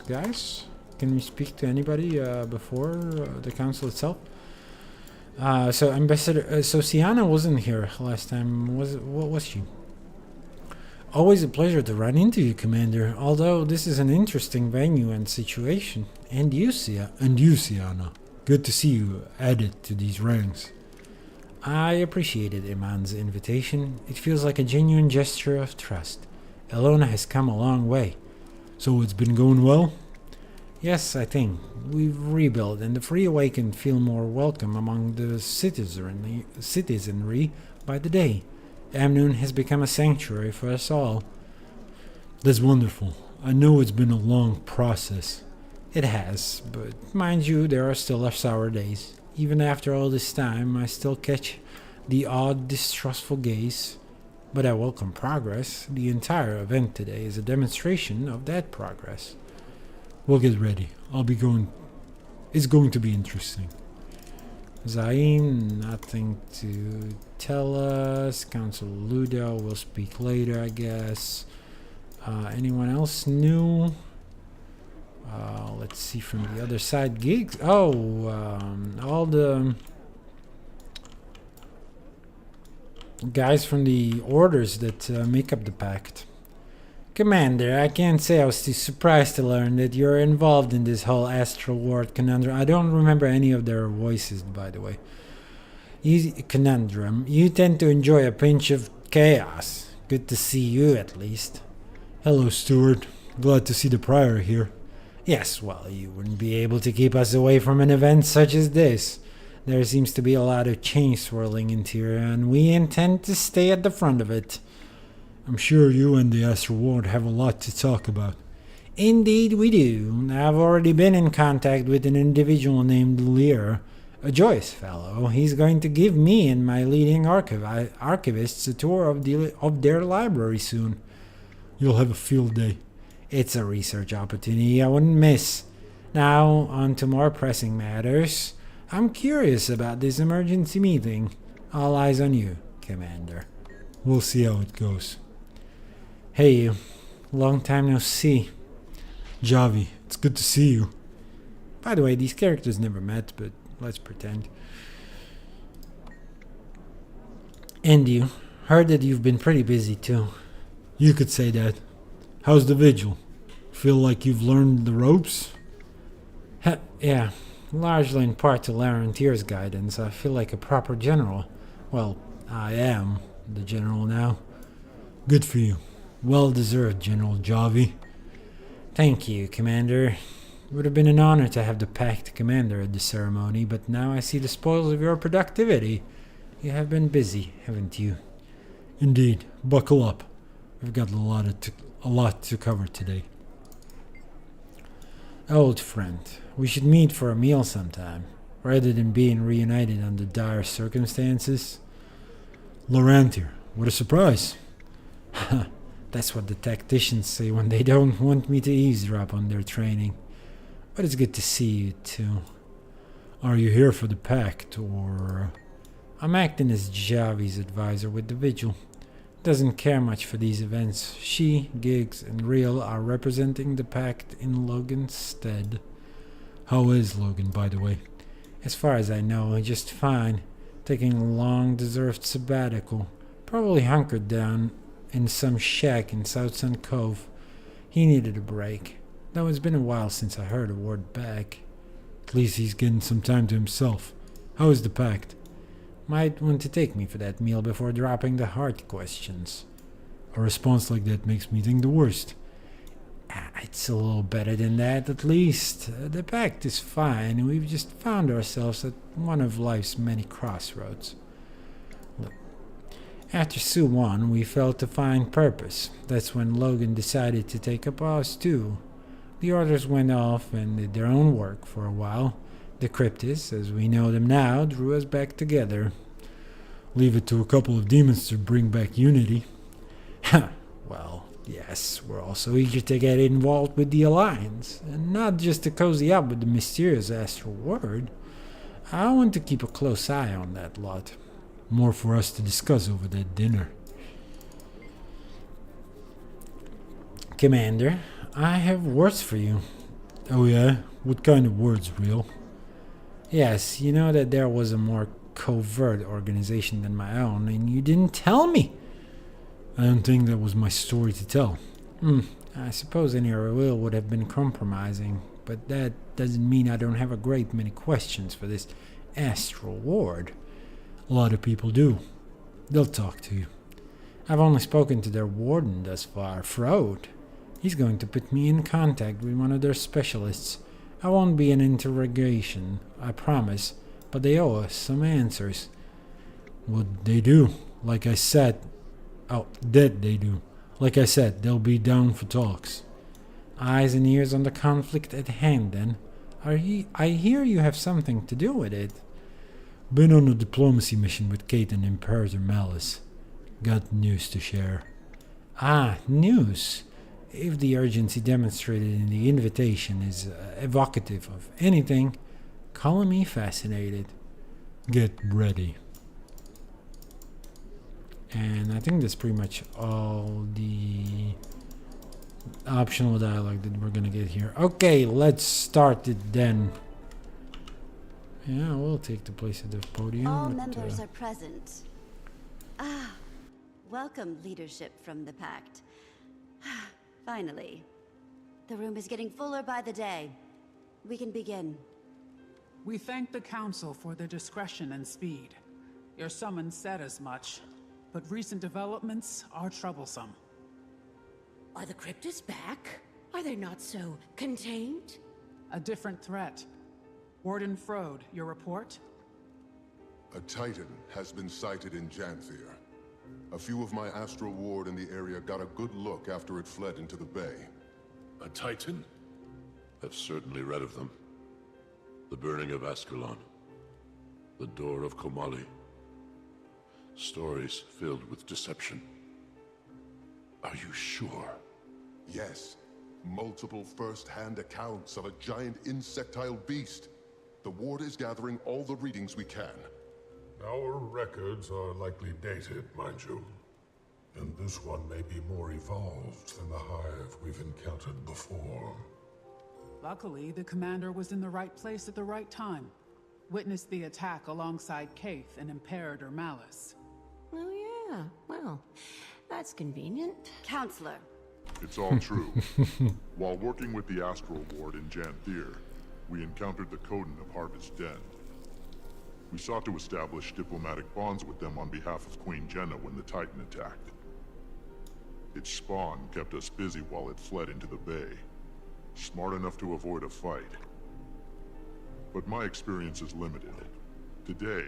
S1: guys. Can we speak to anybody before the council itself? So Ambassador, so Sienna wasn't here last time. What was she? Always a pleasure to run into you, Commander. Although this is an interesting venue and situation. And you, Sienna. Good to see you added to these ranks. I appreciated Iman's invitation. It feels like a genuine gesture of trust. Elona has come a long way. So it's been going well? Yes, I think. We've rebuilt, and the Free Awakened feel more welcome among the citizenry by the day. Amnoon has become a sanctuary for us all. That's wonderful. I know it's been a long process. It has, but mind you, there are still sour days. Even after all this time, I still catch the odd, distrustful gaze. But I welcome progress. The entire event today is a demonstration of that progress. We'll get ready. It's going to be interesting. Zaim, nothing to tell us. Council Ludo will speak later, I guess. Anyone else new? Let's see from the other side. Gigs. Oh, all the guys from the orders that make up the pact. Commander, I can't say I was too surprised to learn that you're involved in this whole Astral Ward conundrum. I don't remember any of their voices, by the way. Conundrum, you tend to enjoy a pinch of chaos. Good to see you, at least. Hello, Steward. Glad to see the Prior here. Yes, well, you wouldn't be able to keep us away from an event such as this. There seems to be a lot of change swirling into here, and we intend to stay at the front of it.
S16: I'm sure you and the Astral Ward have a lot to talk about.
S1: Indeed we do. I've already been in contact with an individual named Lear, a joyous fellow. He's going to give me and my leading archivists a tour of their library soon.
S16: You'll have a field day.
S1: It's a research opportunity I wouldn't miss. Now, on to more pressing matters. I'm curious about this emergency meeting. All eyes on you, Commander.
S16: We'll see how it goes.
S1: Hey you. Long time no see.
S16: Javi, it's good to see you.
S1: By the way, these characters never met, but let's pretend. And you. Heard that you've been pretty busy too.
S16: You could say that. How's the vigil? Feel like you've learned the ropes?
S1: Yeah, largely in part to Larentier's guidance. I feel like a proper general. Well, I am the general now.
S16: Good for you. Well deserved, General Javi.
S1: Thank you, Commander. It would have been an honor to have the Pact Commander at the ceremony, but now I see the spoils of your productivity. You have been busy, haven't you?
S16: Indeed. Buckle up. We've got a lot to cover today.
S1: Old friend, we should meet for a meal sometime, rather than being reunited under dire circumstances.
S16: Larantier, what a surprise.
S1: That's what the tacticians say when they don't want me to eavesdrop on their training. But it's good to see you too.
S16: Are you here for the Pact, or...
S1: I'm acting as Javi's advisor with the Vigil. Doesn't care much for these events. She, Giggs, and Real are representing the Pact in Logan's stead.
S16: How is Logan, by the way?
S1: As far as I know, just fine. Taking a long-deserved sabbatical. Probably hunkered down in some shack in South Sun Cove. He needed a break. Though it's been a while since I heard a word back.
S16: At least he's getting some time to himself. How is the Pact?
S1: Might want to take me for that meal before dropping the hard questions.
S16: A response like that makes me think the worst.
S1: It's a little better than that, at least. The Pact is fine. We've just found ourselves at one of life's many crossroads. Look, after Sue won, we failed to find purpose. That's when Logan decided to take a pause too. The orders went off and did their own work for a while. The Cryptists, as we know them now, drew us back together.
S16: Leave it to a couple of demons to bring back unity.
S1: Well, yes, we're also eager to get involved with the Alliance, and not just to cozy up with the mysterious Astral Ward. I want to keep a close eye on that lot.
S16: More for us to discuss over that dinner.
S1: Commander, I have words for you.
S16: Oh yeah? What kind of words, Real?
S1: Yes, you know that there was a more covert organization than my own, and you didn't tell me.
S16: I don't think that was my story to tell.
S1: I suppose any will would have been compromising, but that doesn't mean I don't have a great many questions for this Astral Ward.
S16: A lot of people do. They'll talk to you.
S1: I've only spoken to their warden thus far, Frode. He's going to put me in contact with one of their specialists. I won't be an interrogation, I promise, but they owe us some answers.
S16: What they do? Like I said... Oh, that they do. Like I said, they'll be down for talks.
S1: Eyes and ears on the conflict at hand, then. I hear you have something to do with it.
S16: Been on a diplomacy mission with Kate and Imperator Malice. Got news to share.
S1: Ah, news. If the urgency demonstrated in the invitation is evocative of anything, call me fascinated.
S16: Get ready.
S1: And I think that's pretty much all the optional dialogue that we're gonna get here. Okay, let's start it then. Yeah, we'll take the place at the podium.
S17: All members are present. Welcome, leadership from the Pact. Finally. The room is getting fuller by the day. We can begin.
S6: We thank the Council for their discretion and speed. Your summons said as much, but recent developments are troublesome.
S18: Are the Cryptists back? Are they not so contained?
S6: A different threat. Warden Frode, your report?
S2: A Titan has been sighted in Janthir. A few of my Astral Ward in the area got a good look after it fled into the bay.
S15: A Titan? I've certainly read of them. The burning of Ascalon. The door of Komali. Stories filled with deception. Are you sure?
S2: Yes. Multiple first-hand accounts of a giant insectile beast. The Ward is gathering all the readings we can.
S19: Our records are likely dated, mind you. And this one may be more evolved than the hive we've encountered before.
S6: Luckily, the commander was in the right place at the right time. Witnessed the attack alongside Kaith and Imperator Malice.
S18: Oh yeah, well, that's convenient.
S17: Counselor.
S9: It's all true. While working with the Astral Ward in Janthir, we encountered the Coden of Harvest Den. We sought to establish diplomatic bonds with them on behalf of Queen Jenna when the Titan attacked. Its spawn kept us busy while it fled into the bay, smart enough to avoid a fight. But my experience is limited. Today,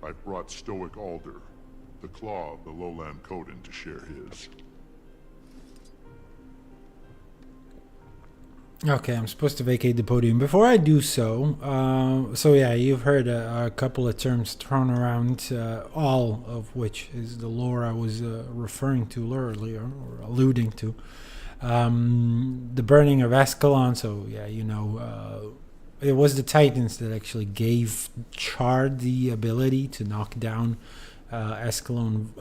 S9: I've brought Stoic Alder, the claw of the Lowland Coden, to share his.
S1: Okay, I'm supposed to vacate the podium. Before I do so, so yeah, you've heard a couple of terms thrown around, all of which is the lore I was referring to earlier, or alluding to. The burning of Ascalon, so yeah, you know, it was the Titans that actually gave Chard the ability to knock down Ascalon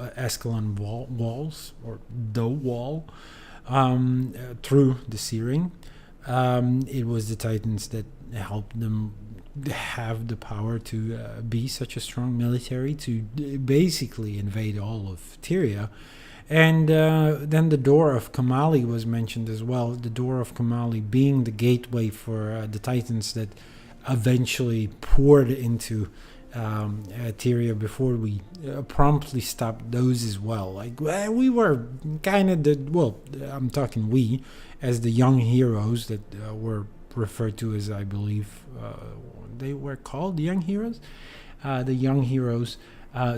S1: walls, or the wall, through the Searing. It was the Titans that helped them have the power to be such a strong military to basically invade all of Tyria. And then the Door of Komali was mentioned as well. The Door of Komali being the gateway for the Titans that eventually poured into Tyria before we promptly stopped those as well. Like, we were kind of I'm talking we, as the young heroes that were referred to as, I believe, they were called young heroes. The young heroes.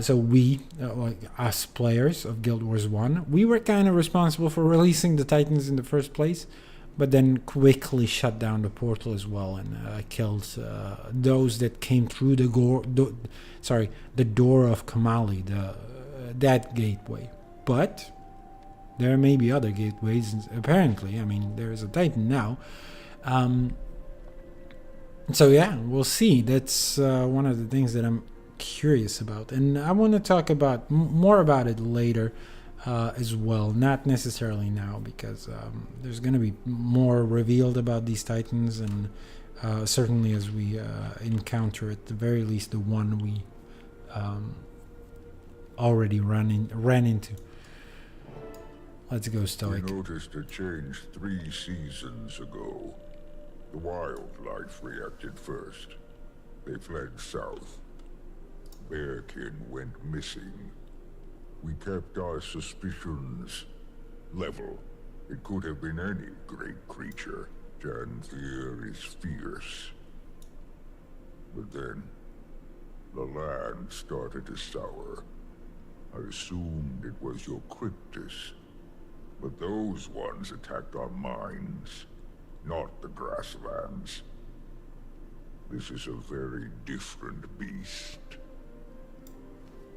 S1: So we, like us players of Guild Wars 1, we were kind of responsible for releasing the Titans in the first place, but then quickly shut down the portal as well and killed those that came through the Door of Komali, that gateway. But there may be other gateways, apparently. I mean, there is a Titan now. So yeah, we'll see. That's one of the things that I'm curious about, and I want to talk about more about it later as well, not necessarily now, because there's going to be more revealed about these Titans, and certainly as we encounter at the very least the one we already ran into. Let's go, Stoic.
S7: We noticed a change 3 seasons ago. The wildlife reacted first. They fled south. Bearkin went missing. We kept our suspicions level. It could have been any great creature. Janthir is fierce. But then, the land started to sour. I assumed it was your Cryptus. But those ones attacked our mines, not the grasslands. This is a very different beast.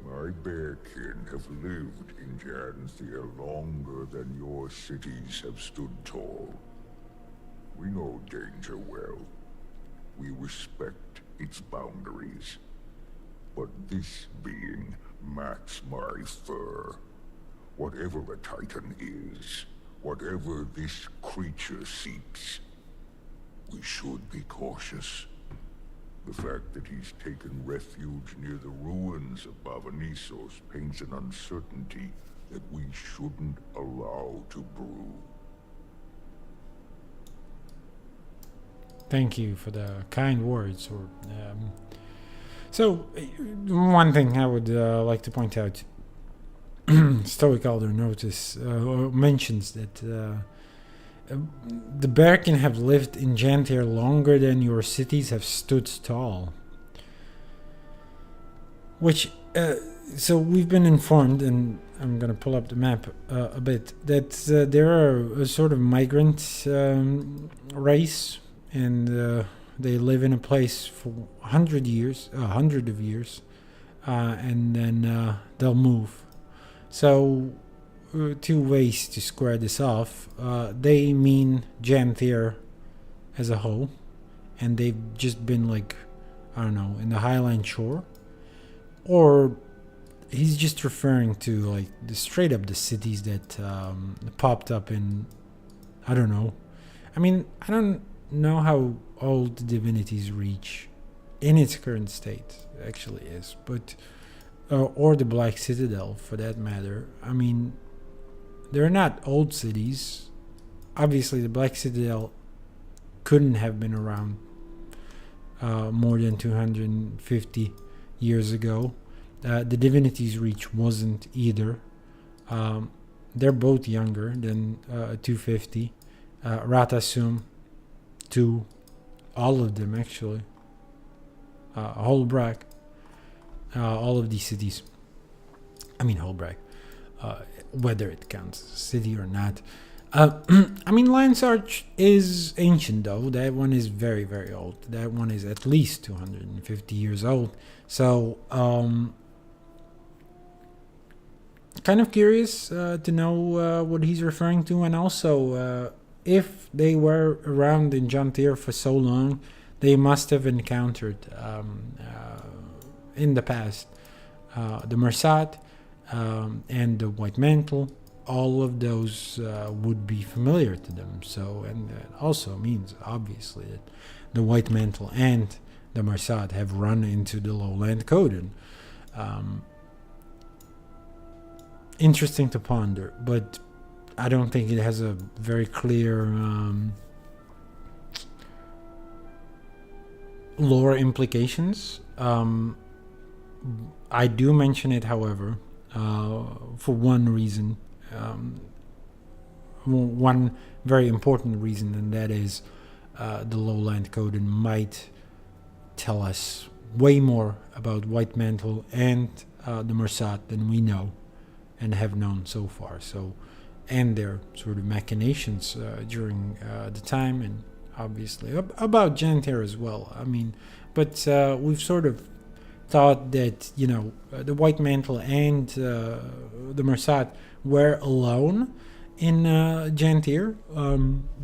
S7: My bearkin have lived in Janthir longer than your cities have stood tall. We know danger well. We respect its boundaries. But this being mats my fur. Whatever the Titan is, whatever this creature seeks, we should be cautious. The fact that he's taken refuge near the ruins of Bavanisos paints an uncertainty that we shouldn't allow to brew.
S1: Thank you for the kind words. So, one thing I would like to point out, Stoic Alder mentions that the Bearkin have lived in Janthir longer than your cities have stood tall. which so we've been informed, and I'm gonna pull up the map a bit, that there are a sort of migrant race, and they live in a place for 100 years, and then they'll move. So two ways to square this off. They mean Janthier as a whole, and they've just been like, I don't know, in the Highland Shore, or he's just referring to like straight up the cities that popped up in, I don't know. I mean, I don't know how old the Divinity's Reach in its current state actually is, but or the Black Citadel for that matter. I mean, they're not old cities. Obviously, the Black Citadel couldn't have been around more than 250 years ago. The Divinity's Reach wasn't either. They're both younger than 250. Ratasum, 2. All of them, actually. Holbrak. All of these cities. I mean, Holbrak. Whether it counts as a city or not. I mean, Lion's Arch is ancient, though. That one is very, very old. That one is at least 250 years old. So, kind of curious to know what he's referring to, and also if they were around in Janthier for so long, they must have encountered in the past the Mersat and the White Mantle. All of those would be familiar to them. So, and that also means obviously that the White Mantle and the Mersat have run into the Lowland Coden. Interesting to ponder, but I don't think it has a very clear lore implications. I do mention it, however, for one reason. One very important reason, and that is the Lowland Coden might tell us way more about White Mantle and the Mersat than we know and have known so far. So, and their sort of machinations during the time, and obviously about Janthier as well. I mean, but we've sort of thought that, you know, the White Mantle and the Mersat were alone in Janthier,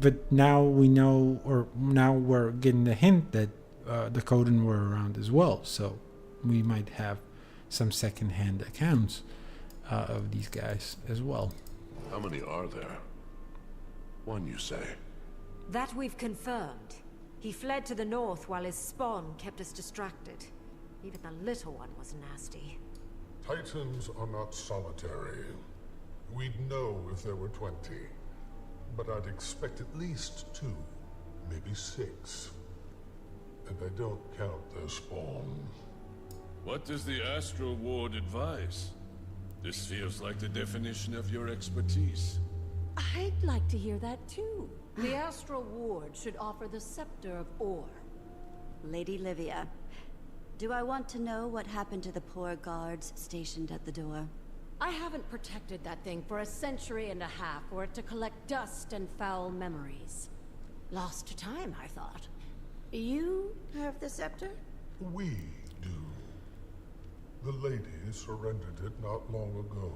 S1: but now we know, or now we're getting the hint that the Coden were around as well. So we might have some second-hand accounts of these guys as well.
S15: How many are there? One, you say?
S11: That we've confirmed. He fled to the north while his spawn kept us distracted. Even the little one was nasty.
S19: Titans are not solitary. We'd know if there were 20. But I'd expect at least 2, maybe 6. And I don't count their spawn.
S15: What does the Astral Ward advise? This feels like the definition of your expertise.
S18: I'd like to hear that too. The Astral Ward should offer the Scepter of Ore.
S17: Lady Livia, do I want to know what happened to the poor guards stationed at the door?
S18: I haven't protected that thing for a century and a half for it to collect dust and foul memories. Lost to time, I thought. You have the scepter?
S19: We do. The lady surrendered it not long ago.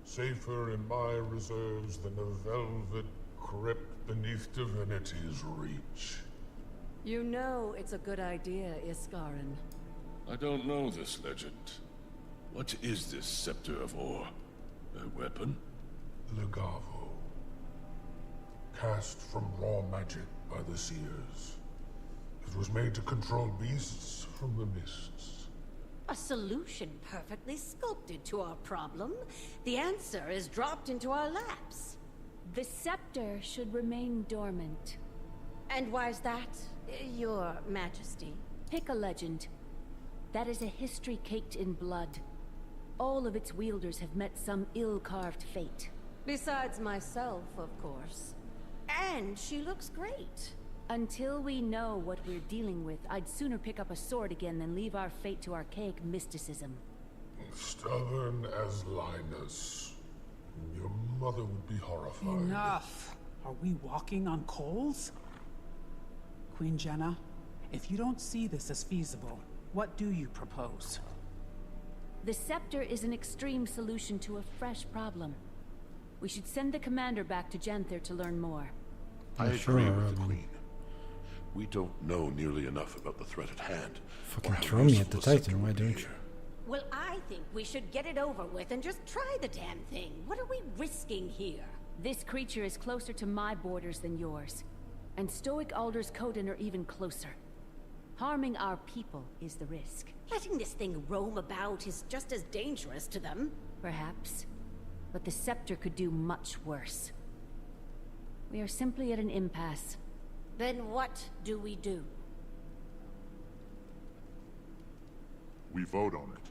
S19: Safer in my reserves than a velvet crypt beneath Divinity's Reach.
S18: You know it's a good idea, Iskarin.
S15: I don't know this legend. What is this Scepter of Ore? A weapon?
S19: Legavo. Cast from raw magic by the Seers. It was made to control beasts from the mists.
S18: A solution perfectly sculpted to our problem. The answer is dropped into our laps.
S8: The scepter should remain dormant.
S18: And why's that, Your Majesty?
S8: Pick a legend. That is a history caked in blood. All of its wielders have met some ill-carved fate.
S18: Besides myself, of course. And she looks great.
S8: Until we know what we're dealing with, I'd sooner pick up a sword again than leave our fate to archaic mysticism.
S19: Stubborn as Linus. Your mother would be horrified.
S6: Enough! Are we walking on coals? Queen Jenna, if you don't see this as feasible, what do you propose?
S8: The scepter is an extreme solution to a fresh problem. We should send the commander back to Janther to learn more.
S15: I agree with the Queen. We don't know nearly enough about the threat at hand.
S16: Fucking throw me at the Titan, why don't you?
S18: Well, I think we should get it over with and just try the damn thing. What are we risking here?
S8: This creature is closer to my borders than yours. And Stoic Alder's Coden are even closer. Harming our people is the risk.
S18: Letting this thing roam about is just as dangerous to them.
S8: Perhaps. But the scepter could do much worse. We are simply at an impasse.
S18: Then what do we do?
S9: We vote on it.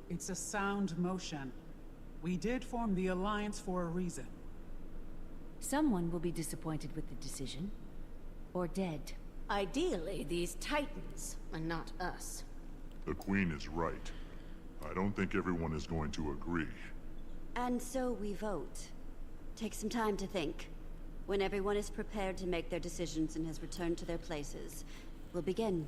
S6: It's a sound motion. We did form the Alliance for a reason.
S8: Someone will be disappointed with the decision. Or dead.
S18: Ideally, these Titans, and not us.
S9: The Queen is right. I don't think everyone is going to agree.
S17: And so we vote. Take some time to think. When everyone is prepared to make their decisions and has returned to their places, we'll begin.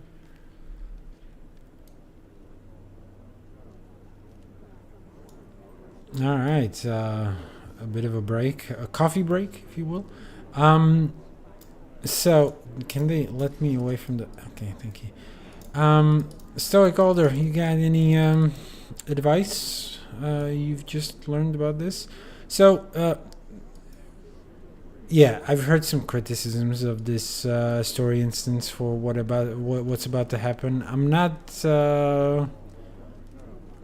S16: All right, a bit of a break, a coffee break, if you will. So, can they let me away from the... Okay, thank you. Stoic Alder, you got any advice you've just learned about this? So, yeah, I've heard some criticisms of this story instance for what's about to happen. I'm not... well,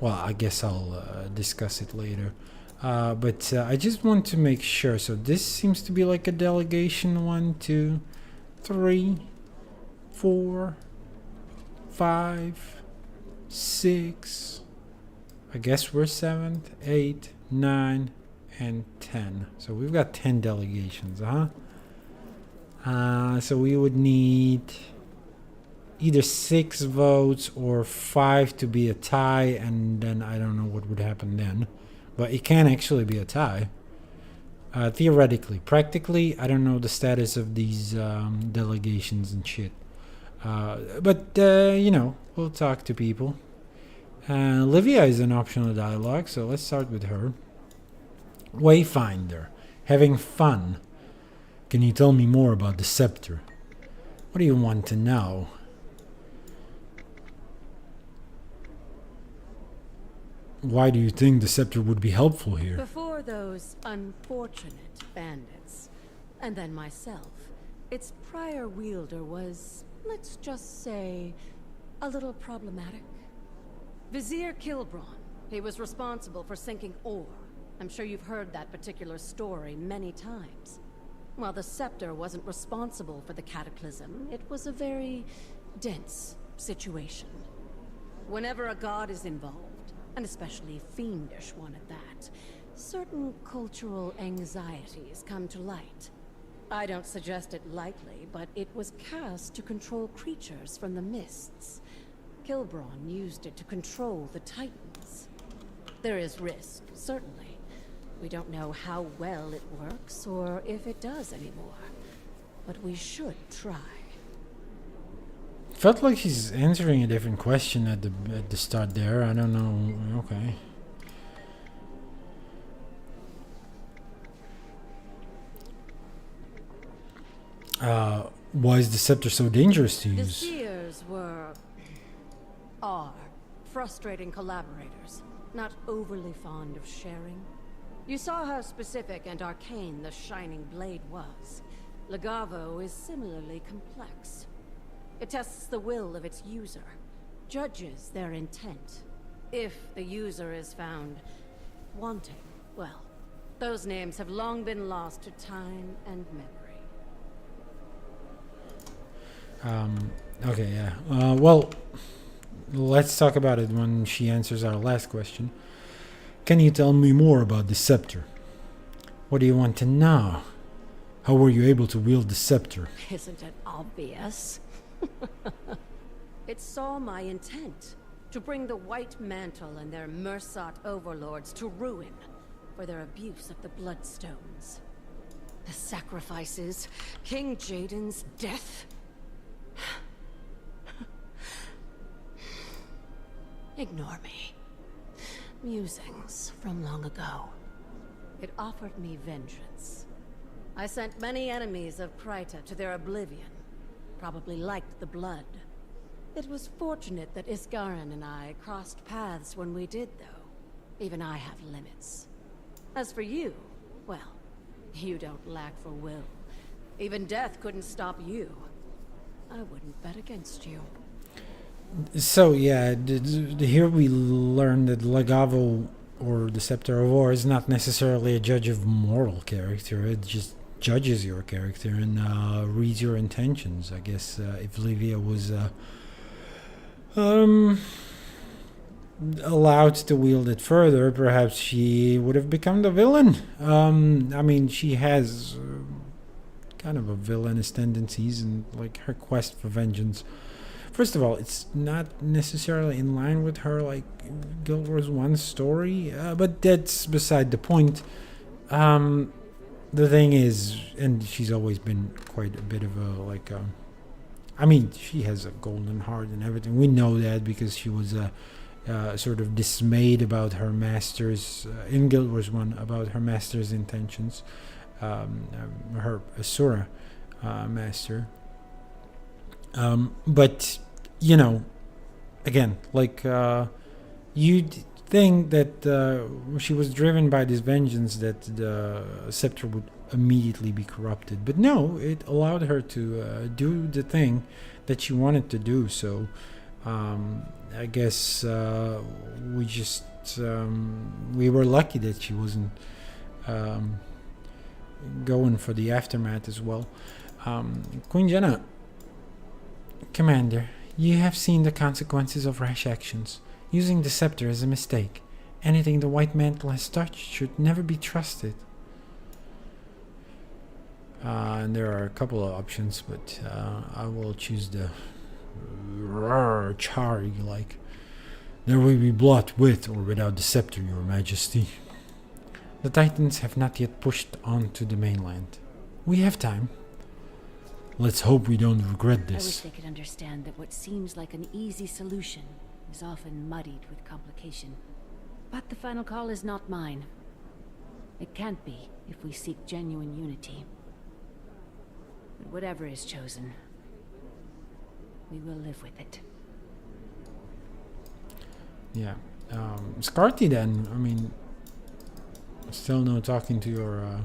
S16: I guess I'll discuss it later. But I just want to make sure. So this seems to be like a delegation. 1, 2, 3, 4, 5, 6. I guess we're 7th, 8, 9, and 10. So we've got 10 delegations, so we would need either 6 votes or 5 to be a tie, and then I don't know what would happen then. But it can actually be a tie. Theoretically. Practically, I don't know the status of these delegations and shit. But, you know, we'll talk to people. Livia is an optional dialogue, so let's start with her. Wayfinder. Having fun. Can you tell me more about the scepter? What do you want to know? Why do you think the scepter would be helpful here?
S18: Before those unfortunate bandits, and then myself, its prior wielder was, let's just say, a little problematic. Vizier Kilbron. He was responsible for sinking ore. I'm sure you've heard that particular story many times. While the scepter wasn't responsible for the cataclysm, it was a very dense situation. Whenever a god is involved, and especially a fiendish one at that, certain cultural anxieties come to light. I don't suggest it lightly, but it was cast to control creatures from the mists. Kilbron used it to control the Titans. There is risk, certainly. We don't know how well it works, or if it does anymore. But we should try.
S16: Felt like she's answering a different question at the start there. I don't know. Okay. Why is the scepter so dangerous to
S18: The
S16: use?
S18: Seers are frustrating collaborators, not overly fond of sharing. You saw how specific and arcane the Shining Blade was. Legavo is similarly complex. It tests the will of its user, judges their intent. If the user is found wanting, well, those names have long been lost to time and memory.
S16: Okay, yeah. Well, let's talk about it when she answers our last question. Can you tell me more about the scepter? What do you want to know? How were you able to wield the scepter?
S18: Isn't it obvious? It saw my intent to bring the White Mantle and their Mersat overlords to ruin for their abuse of the Bloodstones. The sacrifices, King Jaden's death. Ignore me. Musings from long ago. It offered me vengeance. I sent many enemies of Kryta to their oblivion. Probably liked the blood. It was fortunate that Iskarin and I crossed paths when we did, though. Even I have limits. As for you, well, you don't lack for will. Even death couldn't stop you. I wouldn't bet against you.
S16: So yeah, here we learn that Legavo, or the Scepter of War, is not necessarily a judge of moral character. It just judges your character and reads your intentions. I guess if Livia was allowed to wield it further, perhaps she would have become the villain. I mean, she has kind of a villainous tendencies, and like her quest for vengeance. First of all, it's not necessarily in line with her like Guild Wars 1 story, but that's beside the point. The thing is, and she's always been quite a bit of a like. I mean, she has a golden heart and everything. We know that because she was sort of dismayed about her master's in Guild Wars 1 about her master's intentions, her Asura master. But you know, again, like you'd think that she was driven by this vengeance that the scepter would immediately be corrupted, but no, it allowed her to do the thing that she wanted to do. So I guess we just we were lucky that she wasn't going for the aftermath as well. Queen Jenna, Commander, you have seen the consequences of rash actions. Using the scepter is a mistake. Anything the White Mantle has touched should never be trusted. And there are a couple of options, but I will choose the Char, like. There will be blood with or without the scepter, Your Majesty. The Titans have not yet pushed on to the mainland. We have time. Let's hope we don't regret this.
S8: I wish they could understand that what seems like an easy solution is often muddied with complication. But the final call is not mine. It can't be if we seek genuine unity. But whatever is chosen, we will live with it.
S16: Yeah. Scarty then, I mean, still no talking to your...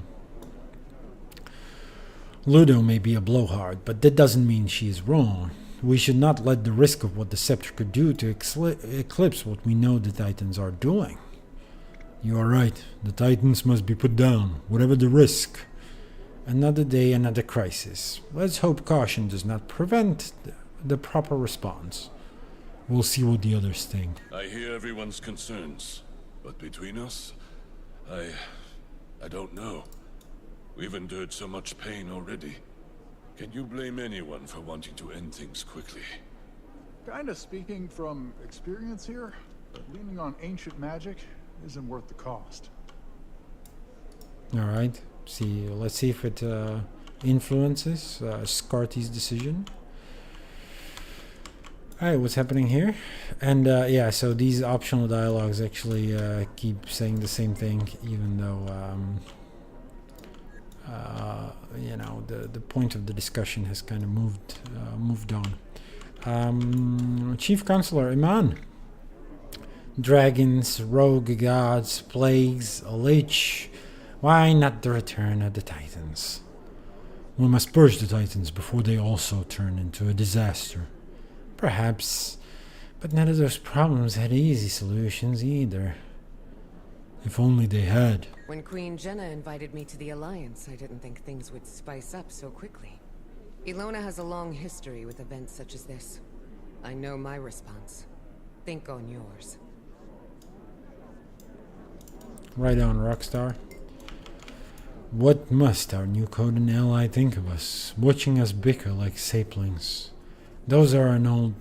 S16: Ludo may be a blowhard, but that doesn't mean she is wrong. We should not let the risk of what the scepter could do to eclipse what we know the Titans are doing. You are right. The Titans must be put down, whatever the risk. Another day, another crisis. Let's hope caution does not prevent the proper response. We'll see what the others think.
S15: I hear everyone's concerns, but between us, I don't know. We've endured so much pain already. Can you blame anyone for wanting to end things quickly?
S20: Kinda speaking from experience here, but leaning on ancient magic isn't worth the cost.
S16: Alright, let's see if it influences Scarty's decision. Alright, what's happening here? And yeah, so these optional dialogues actually keep saying the same thing, even though you know, the point of the discussion has kind of moved on. Chief Counselor Iman. Dragons, rogue gods, plagues, a lich. Why not the return of the Titans? We must purge the Titans before they also turn into a disaster. Perhaps, but none of those problems had easy solutions either. If only they had.
S21: When Queen Jenna invited me to the Alliance, I didn't think things would spice up so quickly. Ilona has a long history with events such as this. I know my response. Think on yours.
S16: Right on, Rockstar. What must our new Coden ally think of us, watching us bicker like saplings? Those are an old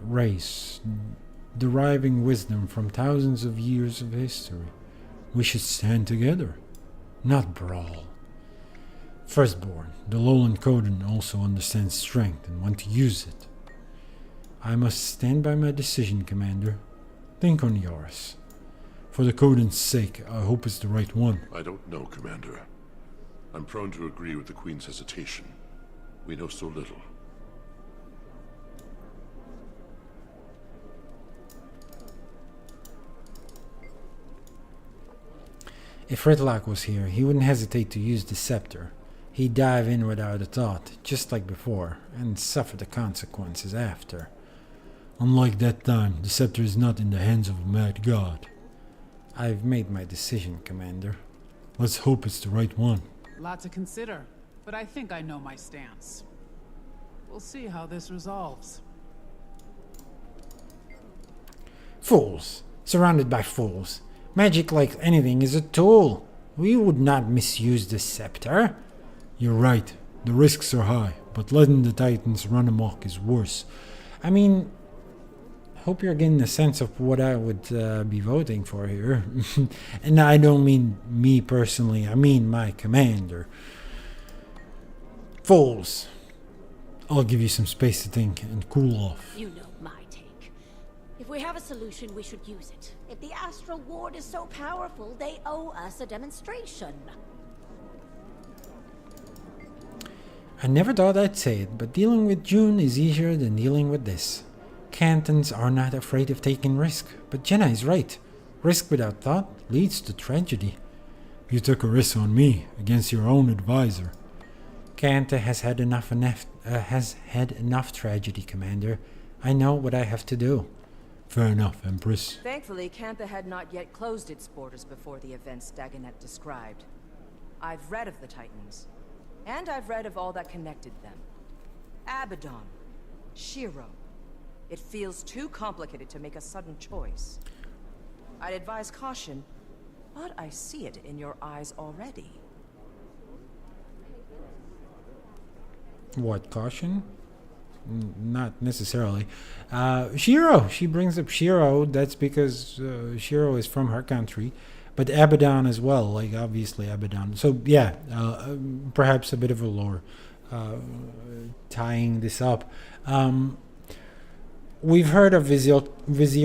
S16: race, deriving wisdom from thousands of years of history. We should stand together, not brawl. Firstborn, the Lowland Coden also understands strength and want to use it. I must stand by my decision, Commander. Think on yours. For the Coden's sake, I hope it's the right one.
S4: I don't know, Commander. I'm prone to agree with the Queen's hesitation. We know so little.
S16: If Ridlock was here, he wouldn't hesitate to use the scepter. He'd dive in without a thought, just like before, and suffer the consequences after. Unlike that time, the scepter is not in the hands of a mad god. I've made my decision, Commander. Let's hope it's the right one.
S6: Lot to consider, but I think I know my stance. We'll see how this resolves.
S16: Fools! Surrounded by fools. Magic, like anything, is a tool. We would not misuse the scepter. You're right. The risks are high, but letting the Titans run amok is worse. I mean, hope you're getting a sense of what I would be voting for here. And I don't mean me personally, I mean my commander. Fools. I'll give you some space to think and cool off.
S22: You know my take. If we have a solution, we should use it. If the Astral Ward is so powerful, they owe us a demonstration.
S16: I never thought I'd say it, but dealing with June is easier than dealing with this. Cantons are not afraid of taking risk, but Jenna is right. Risk without thought leads to tragedy. You took a risk on me, against your own advisor. Kanta has had enough tragedy, Commander. I know what I have to do. Fair enough, Empress.
S23: Thankfully, Kantha had not yet closed its borders before the events Dagonet described. I've read of the Titans, and I've read of all that connected them. Abaddon, Shiro. It feels too complicated to make a sudden choice. I'd advise caution, but I see it in your eyes already.
S16: What, caution? Not necessarily. Shiro! She brings up Shiro. That's because Shiro is from her country. But Abaddon as well, like obviously Abaddon. So yeah, perhaps a bit of a lore tying this up. We've heard of Vizier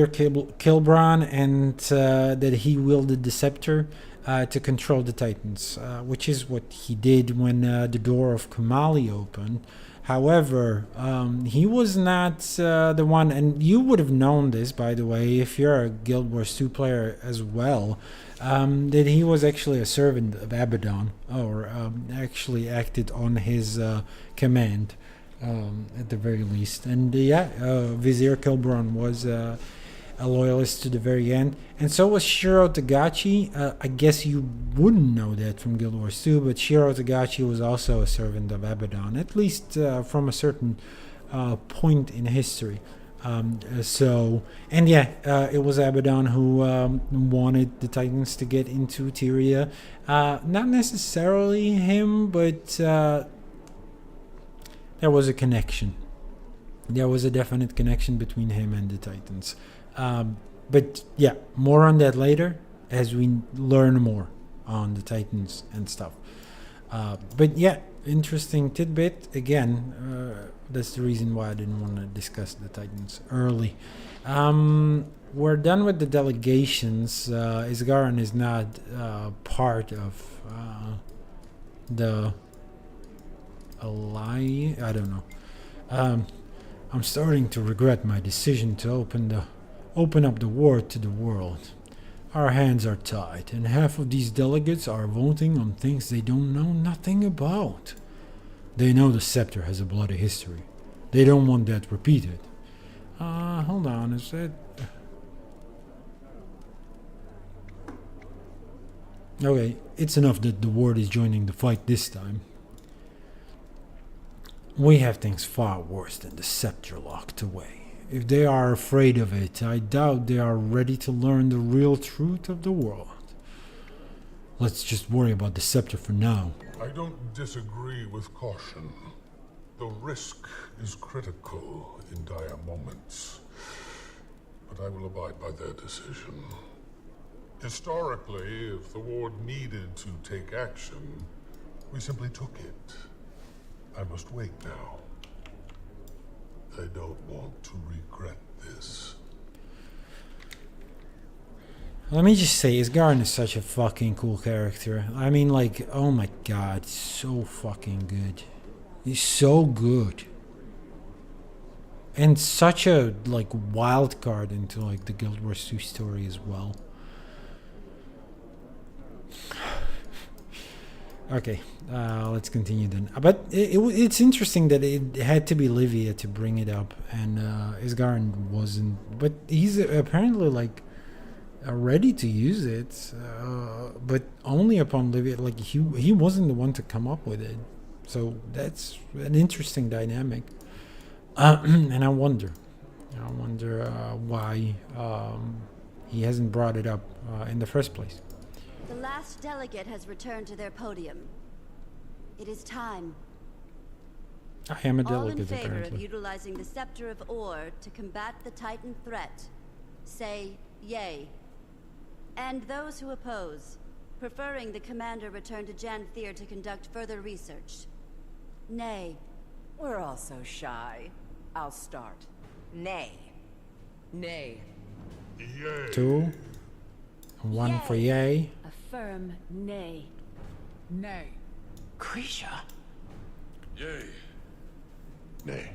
S16: Kilbron and that he wielded the scepter to control the Titans, which is what he did when the door of Kamali opened. However, he was not the one, and you would have known this, by the way, if you're a Guild Wars 2 player as well, that he was actually a servant of Abaddon, or actually acted on his command, at the very least. And Vizier Kilbron was a loyalist to the very end, and so was Shiro Tagachi. I guess you wouldn't know that from Guild Wars 2, but Shiro Tagachi was also a servant of Abaddon, at least from a certain point in history. It was Abaddon who wanted the Titans to get into Tyria. Not necessarily him, but there was a connection. There was a definite connection between him and the Titans. But yeah, more on that later as we learn more on the Titans and stuff. But yeah, interesting tidbit. Again, that's the reason why I didn't want to discuss the Titans early. We're done with the delegations. Isgaran is not part of the Alliance. I don't know. I'm starting to regret my decision to open up the war to the world. Our hands are tied, and half of these delegates are voting on things they don't know nothing about. They know the scepter has a bloody history. They don't want that repeated. Hold on, is that... Okay, it's enough that the Ward is joining the fight this time. We have things far worse than the scepter locked away. If they are afraid of it, I doubt they are ready to learn the real truth of the world. let's just worry about the scepter for now.
S19: I don't disagree with caution. The risk is critical in dire moments. But I will abide by their decision. Historically, if the Ward needed to take action, we simply took it. I must wait now. I don't want to regret this.
S16: Let me just say, Isgarin is such a fucking cool character. I mean, like, oh my god, so fucking good. He's so good. And such a, like, wild card into, like, the Guild Wars 2 story as well. Okay, let's continue then. But it's interesting that it had to be Livia to bring it up, and Isgarin wasn't. But he's apparently, like, ready to use it, but only upon Livia. Like, he wasn't the one to come up with it. So that's an interesting dynamic. And I wonder why he hasn't brought it up in the first place.
S17: The last delegate has returned to their podium. It is time.
S16: I am a
S17: All
S16: delegate,
S17: in favor
S16: apparently.
S17: of utilizing the Scepter of Ore to combat the Titan threat, say yay. And those who oppose, preferring the commander return to Janthir to conduct further research, nay.
S23: We're all so shy. I'll start. Nay.
S21: Nay.
S19: Yay.
S16: 2. 1 for yay.
S22: A firm nay.
S6: Nay.
S14: Krisha?
S15: Yay.
S4: Nay.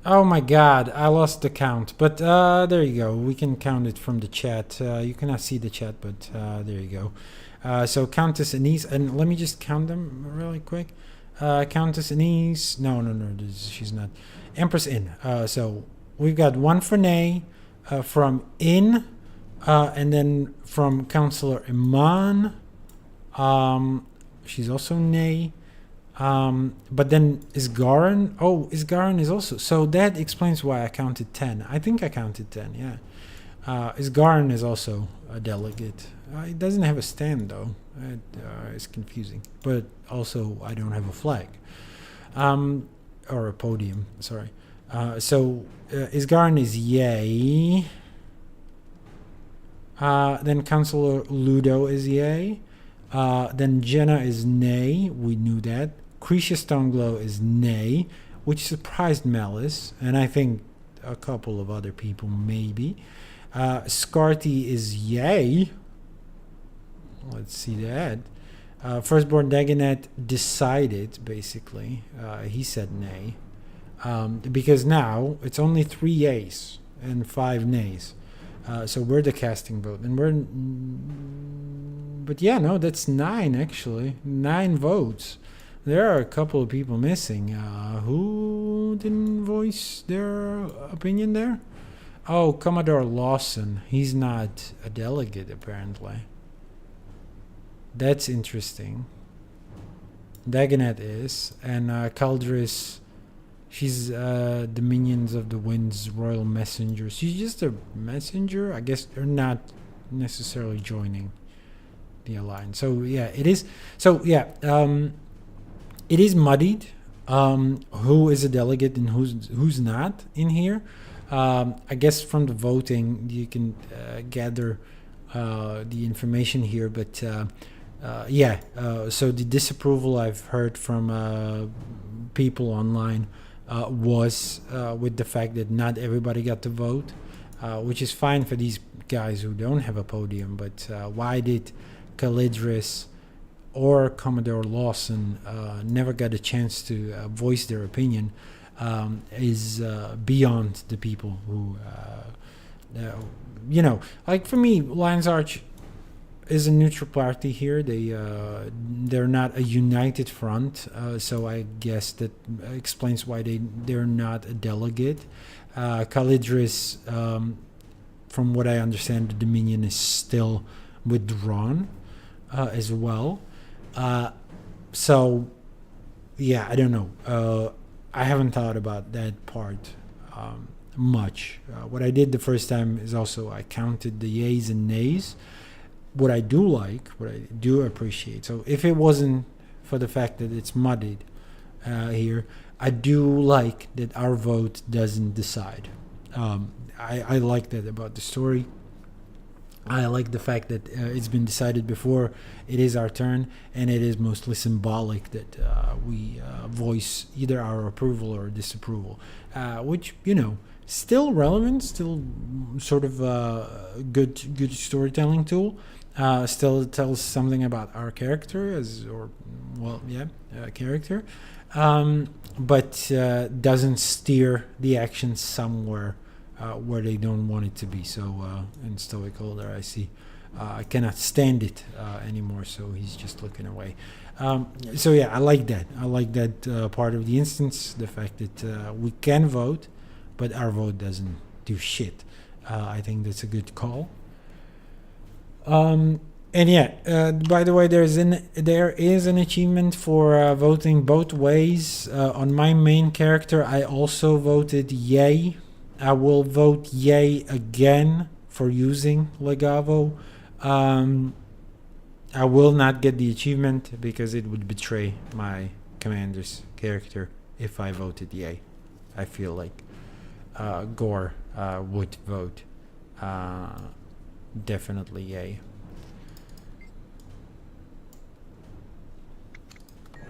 S16: Oh my god, I lost the count. But there you go. We can count it from the chat. You cannot see the chat, but there you go. So Countess Anise, and let me just count them really quick. Countess Anise, no, she's not. Empress In. So we've got 1 for nay, from In, and then from Counselor Iman. She's also nay. But then Isgarin, Isgarin is also, so that explains why I counted 10. I think I counted 10, yeah. Isgarin is also a delegate. It doesn't have a stand though. It's confusing. But also I don't have a flag. Or a podium, sorry. So Isgarin is yay. Then Councilor Ludo is yay. Then Jenna is nay. We knew that. Krisha Stoneglow is nay, which surprised Malice, and I think a couple of other people maybe. Scarty is yay. Let's see that. Firstborn Dagonet decided, basically. He said nay. Because now it's only 3 yays and 5 nays. So we're the casting vote. And we're... But yeah, no, that's 9 actually. 9 votes. There are a couple of people missing. Who didn't voice their opinion there? Oh, Commodore Lawson. He's not a delegate, apparently. That's interesting. Dagonet is. And Caldris, she's Dominions of the Wind's royal messenger. She's just a messenger. I guess they're not necessarily joining the alliance. So yeah, it is. So yeah, it is muddied. Who is a delegate and who's not in here? I guess from the voting you can gather the information here, but yeah. So the disapproval I've heard from people online was with the fact that not everybody got to vote, which is fine for these guys who don't have a podium. But why did Calidris or Commodore Lawson never got a chance to voice their opinion is beyond the people who, you know, like for me, Lion's Arch is a neutral party here. They're not a united front, so I guess that explains why they're not a delegate. Calidris, from what I understand, the Dominion is still withdrawn as well. So yeah, I don't know. I haven't thought about that part much. What I did the first time is also I counted the yays and nays,
S1: what I do appreciate. So if it wasn't for the fact that it's muddied here, I do like that our vote doesn't decide. I like that about the story. I like the fact that it's been decided before it is our turn, and it is mostly symbolic that we voice either our approval or disapproval, which, you know, still relevant, still sort of a good storytelling tool. Still tells something about our character character, but doesn't steer the action somewhere where they don't want it to be. So in Stoic Older, I see I cannot stand it anymore, so he's just looking away. So yeah, I like that. I like that part of the instance, the fact that we can vote, but our vote doesn't do shit. I think that's a good call. And yeah, by the way, there is an achievement for voting both ways. On my main character, I also voted yay. I will vote yay again for using Legavo. I will not get the achievement because it would betray my commander's character if I voted yay. I feel like Gore would vote definitely yay.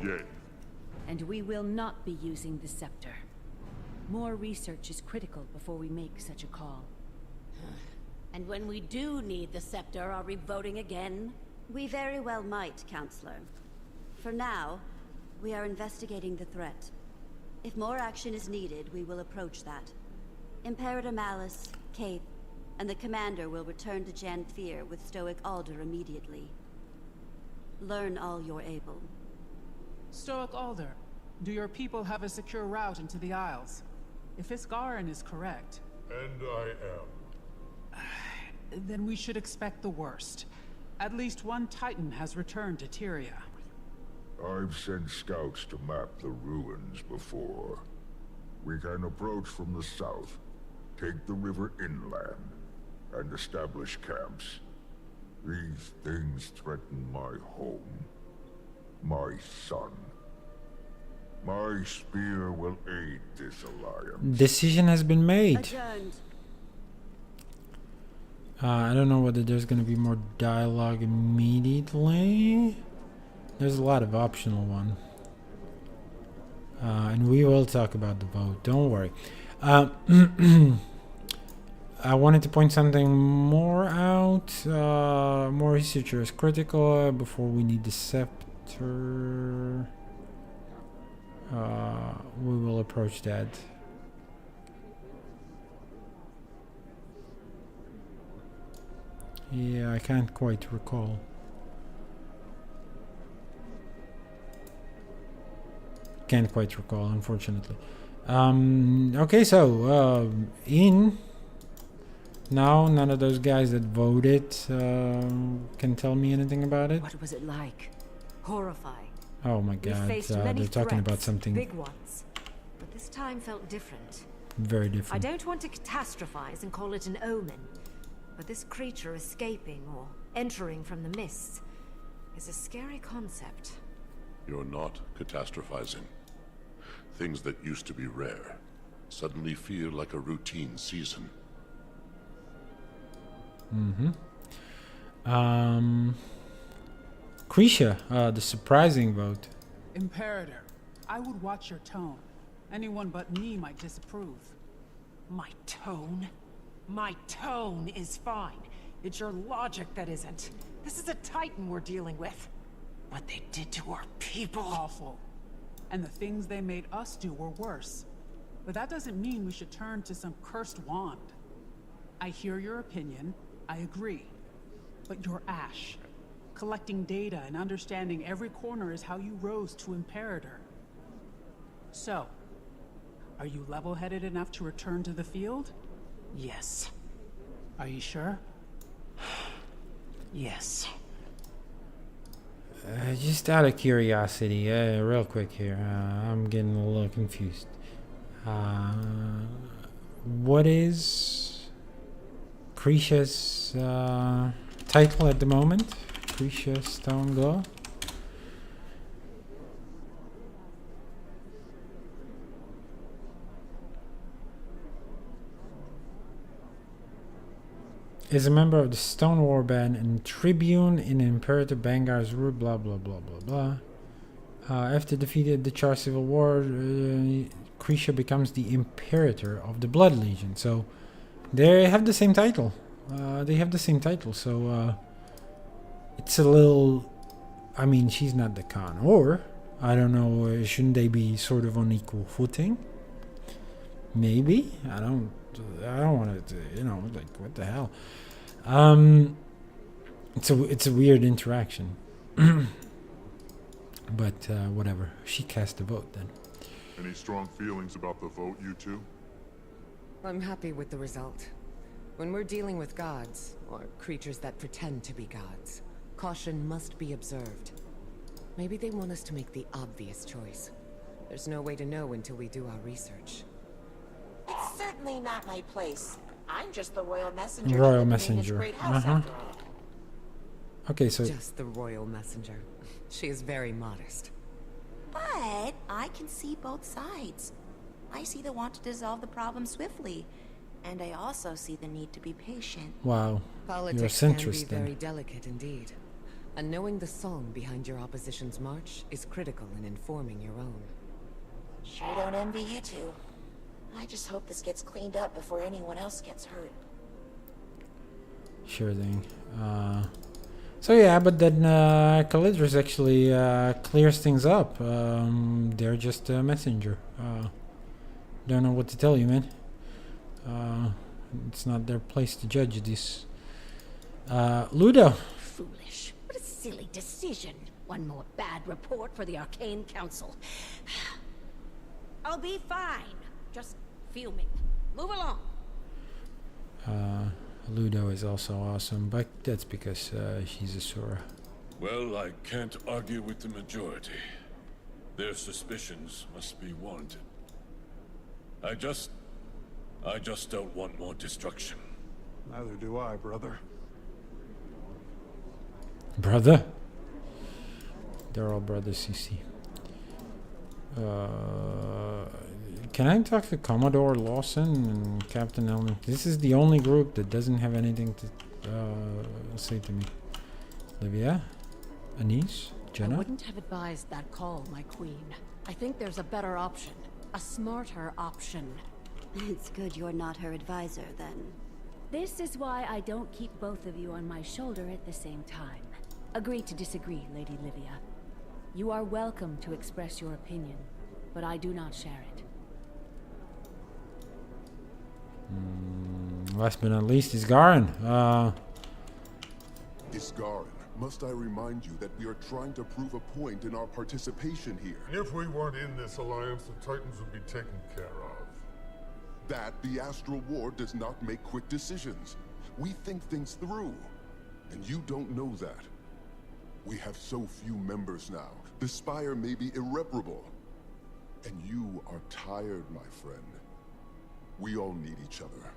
S9: Yay.
S3: And we will not be using the scepter. More research is critical before we make such a call.
S22: And when we do need the scepter, are we voting again?
S17: We very well might, Counselor. For now, we are investigating the threat. If more action is needed, we will approach that. Imperator Malice, Kaith, and the Commander will return to Janthir with Stoic Alder immediately. Learn all you're able.
S6: Stoic Alder, do your people have a secure route into the Isles? If Iskarin is correct...
S19: And I am.
S6: Then we should expect the worst. At least one Titan has returned to Tyria.
S7: I've sent scouts to map the ruins before. We can approach from the south, take the river inland, and establish camps. These things threaten my home, my son. My spear will aid this alliance.
S1: Decision has been made.
S17: Adjourned.
S1: I don't know whether there's going to be more dialogue immediately. There's a lot of optional one. And we will talk about the vote. Don't worry. I wanted to point something more out. More researcher is critical before we need the scepter. We will approach that. Yeah, I can't quite recall. Can't quite recall, unfortunately. Okay, so now none of those guys that voted can tell me anything about it.
S11: What was it like? Horrifying.
S1: Oh my
S11: We
S1: god,
S11: faced
S1: they're
S11: many
S1: talking about
S11: threats,
S1: something
S11: big ones, but this time felt different.
S1: very
S11: I
S1: different.
S11: don't want to catastrophize and call it an omen, but this creature escaping or entering from the mists is a scary concept.
S4: You're not catastrophizing. Things that used to be rare suddenly feel like a routine season.
S1: Krisha, the surprising vote.
S6: Imperator, I would watch your tone. Anyone but me might disapprove.
S10: My tone? My tone is fine. It's your logic that isn't. This is a Titan we're dealing with. What they did to our people.
S6: Awful. And the things they made us do were worse. But that doesn't mean we should turn to some cursed wand. I hear your opinion. I agree. But you're Ash. Collecting data and understanding every corner is how you rose to Imperator. So, are you level-headed enough to return to the field?
S10: Yes.
S6: Are you sure?
S10: Yes.
S1: Just out of curiosity, real quick here, I'm getting a little confused. What is Krisha's title at the moment. Krisha Stone Glow. Is a member of the Stone War Band and Tribune in Imperator Bangar's route, blah blah blah blah blah. After defeated the Char Civil War, Krisha becomes the Imperator of the Blood Legion. So they have the same title. So it's a little... I mean, she's not the Khan. Or, I don't know, shouldn't they be sort of on equal footing? Maybe? I don't want to, like, what the hell? It's a weird interaction. But whatever. She cast a vote then.
S9: Any strong feelings about the vote, you two?
S21: I'm happy with the result. When we're dealing with gods, or creatures that pretend to be gods, caution must be observed. Maybe they want us to make the obvious choice. There's no way to know until we do our research.
S5: It's certainly not my place. I'm just the royal messenger.
S1: Royal messenger. Okay, so
S21: just the royal messenger. She is very modest.
S5: But I can see both sides. I see the want to dissolve the problem swiftly, and I also see the need to be patient.
S1: wow,
S21: Politics
S1: you're
S21: can be
S1: centrist
S21: very
S1: then.
S21: delicate indeed. And knowing the song behind your opposition's march is critical in informing your own.
S5: Sure don't envy you two. I just hope this gets cleaned up before anyone else gets hurt.
S1: Sure thing. So yeah, but then Calidris actually clears things up. They're just a messenger. Don't know what to tell you, man. It's not their place to judge this. Ludo.
S22: Foolish. What a silly decision. One more bad report for the Arcane Council. I'll be fine. Just fuming. Move along.
S1: Ludo is also awesome, but that's because she's a Sora.
S15: Well, I can't argue with the majority. Their suspicions must be warranted. I just don't want more destruction.
S20: Neither do I, brother.
S1: Brother? They're all brothers, you see. Can I talk to Commodore Lawson and Captain Elmer? This is the only group that doesn't have anything to say to me. Livia? Anise? Jenna?
S18: I wouldn't have advised that call, my queen. I think there's a better option. A smarter option.
S17: It's good you're not her advisor, then.
S3: This is why I don't keep both of you on my shoulder at the same time. Agree to disagree, Lady Livia. You are welcome to express your opinion, but I do not share it.
S1: Last but not least is Garin.
S2: Isgarin, must I remind you that we are trying to prove a point in our participation here?
S19: If we weren't in this alliance, the Titans would be taken care of.
S2: That the Astral Ward does not make quick decisions. We think things through. And you don't know that. We have so few members now. The Spire may be irreparable. And you are tired, my friend. We all need each other.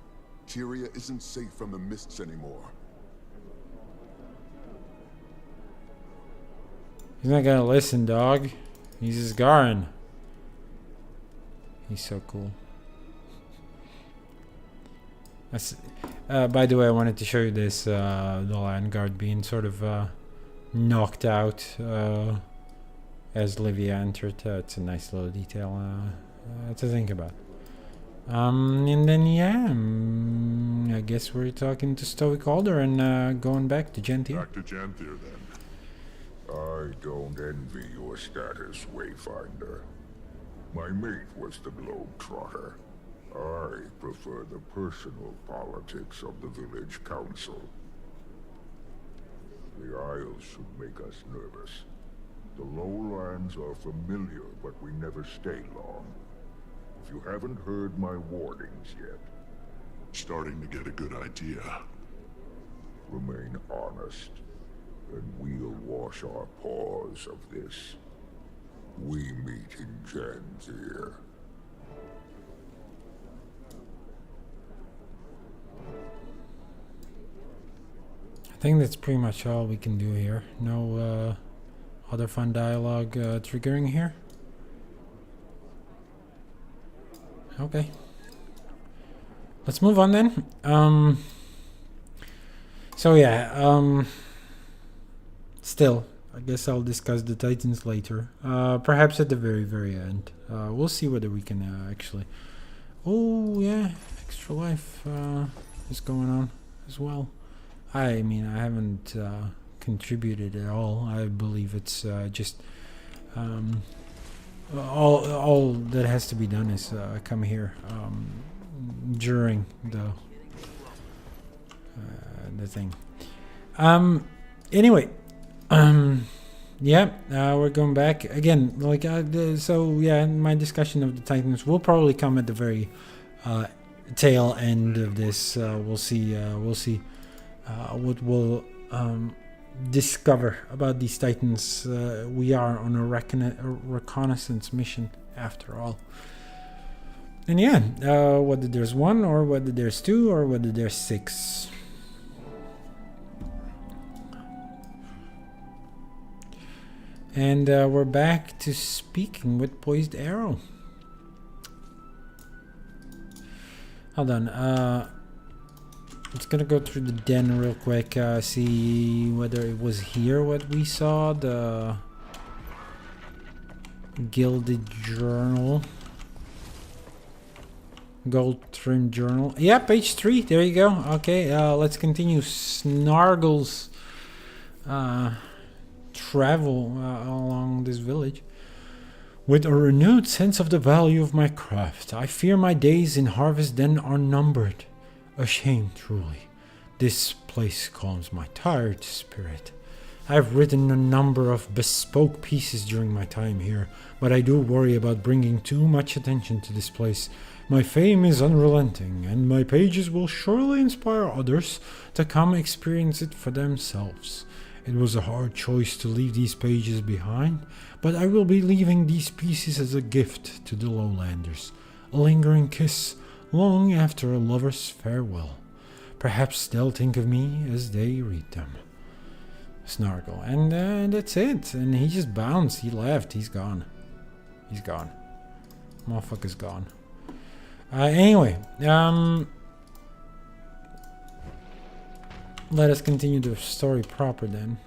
S2: Tyria isn't safe from the mists anymore.
S1: He's not gonna listen, dog. He's just Garin. He's so cool. That's, by the way, I wanted to show you this, the Lion Guard being sort of knocked out as Livia entered. It's a nice little detail to think about. And then, yeah, I guess we're talking to Stoic Alder and going back to Genthier.
S9: Back to Genthier, then.
S7: I don't envy your status, Wayfinder. My mate was the Globetrotter. I prefer the personal politics of the village council. The Isles should make us nervous. The lowlands are familiar, but we never stay long. If you haven't heard my warnings yet...
S9: Starting to get a good idea.
S7: Remain honest, and we'll wash our paws of this. We meet in Genthier.
S1: I think that's pretty much all we can do here. No other fun dialogue triggering here. Okay. Let's move on then. So yeah, still, I guess I'll discuss the Titans later. Perhaps at the very end. We'll see whether we can actually... Oh yeah, Extra Life is going on as well. I mean, I haven't contributed at all. I believe it's just... all that has to be done is come here during the thing. Anyway, yeah, we're going back again. Like so, yeah. My discussion of the Titans will probably come at the very tail end of this. We'll see. We'll see what we'll discover about these Titans. We are on a reconnaissance mission after all. And yeah, whether there's one or whether there's two or whether there's six. And we're back to speaking with Poised Arrow. Hold on. It's gonna go through the den real quick, see whether it was here what we saw, the Gilded Journal. Gold Trim Journal. Yeah, page 3, there you go. Okay, let's continue Snargle's travel along this village. With a renewed sense of the value of my craft, I fear my days in Harvest Den are numbered. A shame, truly. This place calms my tired spirit. I've written a number of bespoke pieces during my time here, but I do worry about bringing too much attention to this place. My fame is unrelenting, and my pages will surely inspire others to come experience it for themselves. It was a hard choice to leave these pages behind, but I will be leaving these pieces as a gift to the Lowlanders. A lingering kiss long after a lover's farewell. Perhaps they'll think of me as they read them. Snargle. And that's it. And he just bounced. He left. He's gone. He's gone. Motherfucker's gone. Anyway. Let us continue the story proper then.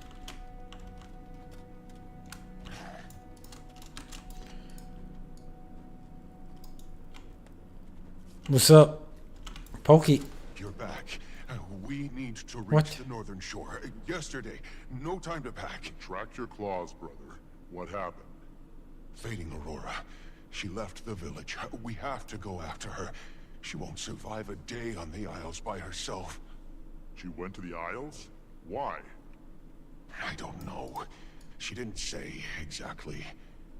S1: What's up, Pokey?
S8: You're back. We need to reach the northern shore. Yesterday. No time to pack.
S9: Track your claws, brother. What happened?
S8: Fading Aurora. She left the village. We have to go after her. She won't survive a day on the Isles by herself.
S9: She went to the Isles? Why?
S8: I don't know. She didn't say exactly.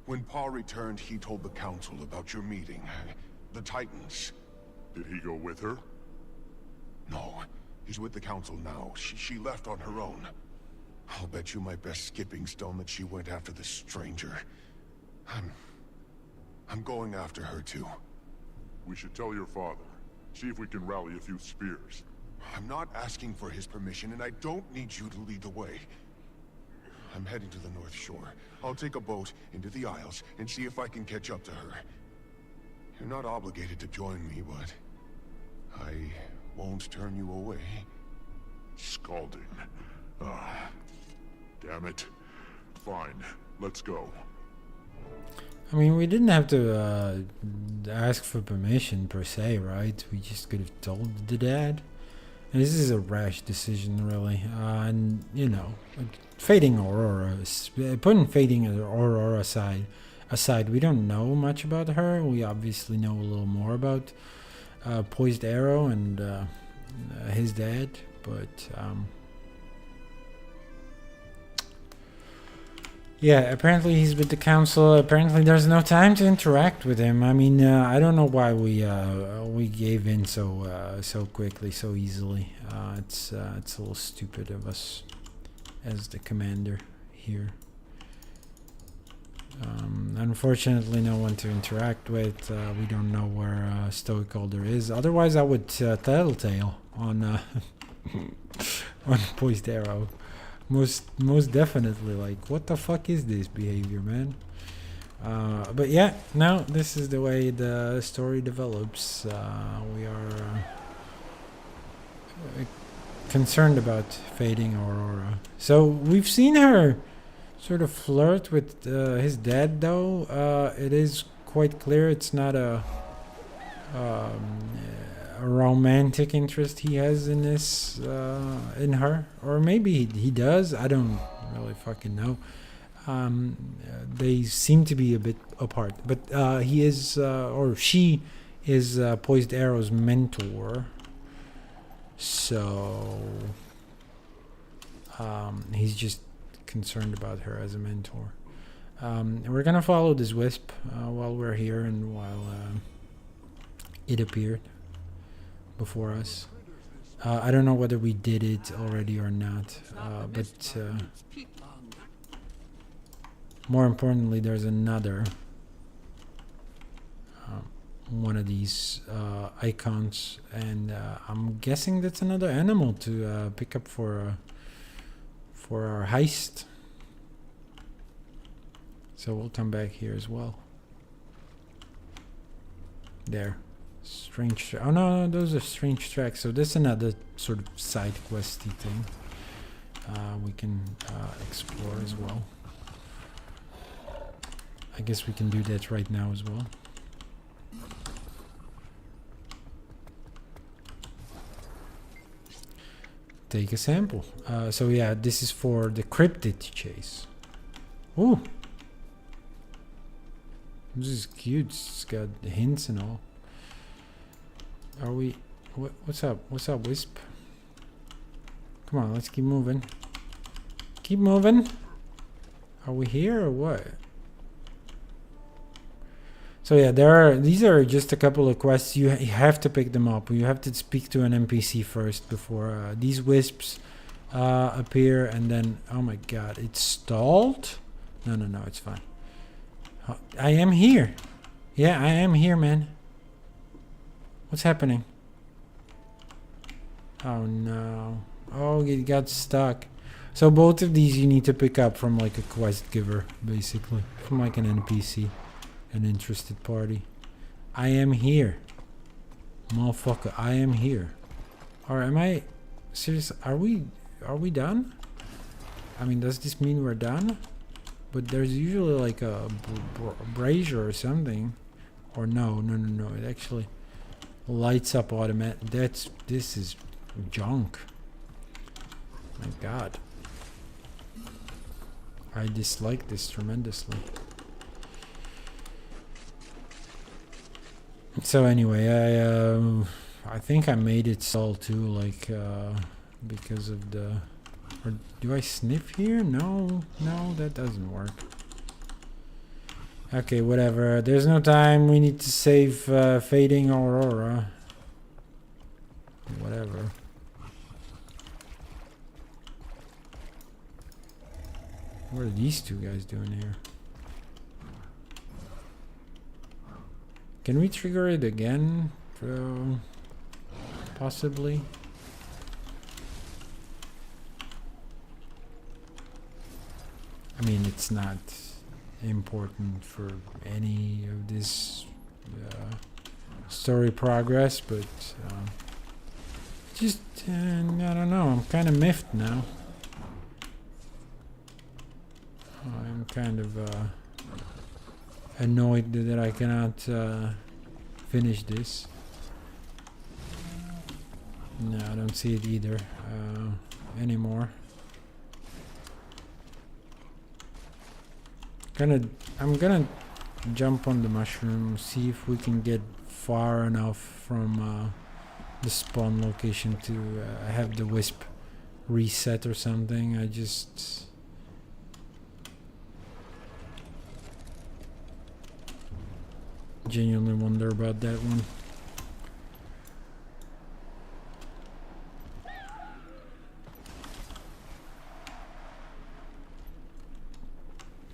S8: When Paul returned, he told the council about your meeting. The Titans.
S9: Did he go with her?
S8: No. He's with the council now. She left on her own. I'll bet you my best skipping stone that she went after the stranger. I'm going after her too.
S9: We should tell your father. See if we can rally a few spears.
S8: I'm not asking for his permission, and I don't need you to lead the way. I'm heading to the North Shore. I'll take a boat into the Isles and see if I can catch up to her. You're not obligated to join me, but I won't turn you away.
S9: Scalding. Damn it. Fine, let's go.
S1: I mean, we didn't have to ask for permission per se, right? We just could have told the dad. And this is a rash decision, really. And, you know, fading Aurora, putting fading Aurora aside, we don't know much about her. We obviously know a little more about Poised Arrow and his dad, but yeah, apparently he's with the council. Apparently there's no time to interact with him. I mean, I don't know why we gave in so quickly, so easily. It's a little stupid of us as the commander here. Unfortunately, no one to interact with. We don't know where Stoic Holder is. Otherwise, I would telltale on Unpoised arrow. Most definitely. Like, what the fuck is this behavior, man? But yeah, no, this is the way the story develops. We are concerned about fading Aurora. So we've seen her sort of flirt with his dad, though. It is quite clear it's not a romantic interest he has in this, in her, or maybe he does. I don't really fucking know. They seem to be a bit apart, but he is, or she is, Poised Arrow's mentor. So he's just concerned about her as a mentor. We're gonna follow this wisp while we're here and while it appeared before us. I don't know whether we did it already or not, but more importantly, there's another one of these icons, and I'm guessing that's another animal to pick up for our heist. So we'll come back here as well. There. Strange. Oh no, those are strange tracks. So that's another sort of side questy thing we can explore as well. I guess we can do that right now as well. Take a sample. So yeah, this is for the cryptid chase. Ooh. This is cute. It's got hints and all. Are we... What's up? What's up, Wisp? Come on, let's keep moving. Keep moving. Are we here or what? So yeah, these are just a couple of quests. You have to pick them up. You have to speak to an NPC first before these wisps appear, and then... Oh my god, it's stalled? No, it's fine. I am here. Yeah, I am here, man. What's happening? Oh no. Oh, it got stuck. So both of these you need to pick up from like a quest giver, basically. From like an NPC. An interested party. I am here. Motherfucker, I am here. Or am I... Serious? Are we done? I mean, does this mean we're done? But there's usually like a brazier or something. Or no. It actually lights up automatic. This is junk. My god. I dislike this tremendously. So anyway, I think I made it stall too, like because of the... Or do I sniff here? No, that doesn't work. Okay, whatever. There's no time. We need to save Fading Aurora. Whatever. What are these two guys doing here? Can we trigger it again? Possibly. I mean, it's not important for any of this story progress, but just, I don't know, I'm kind of miffed now. I'm kind of annoyed that I cannot finish this. No, I don't see it either anymore. I'm gonna jump on the mushroom, see if we can get far enough from the spawn location to have the wisp reset or something. I just... genuinely wonder about that one.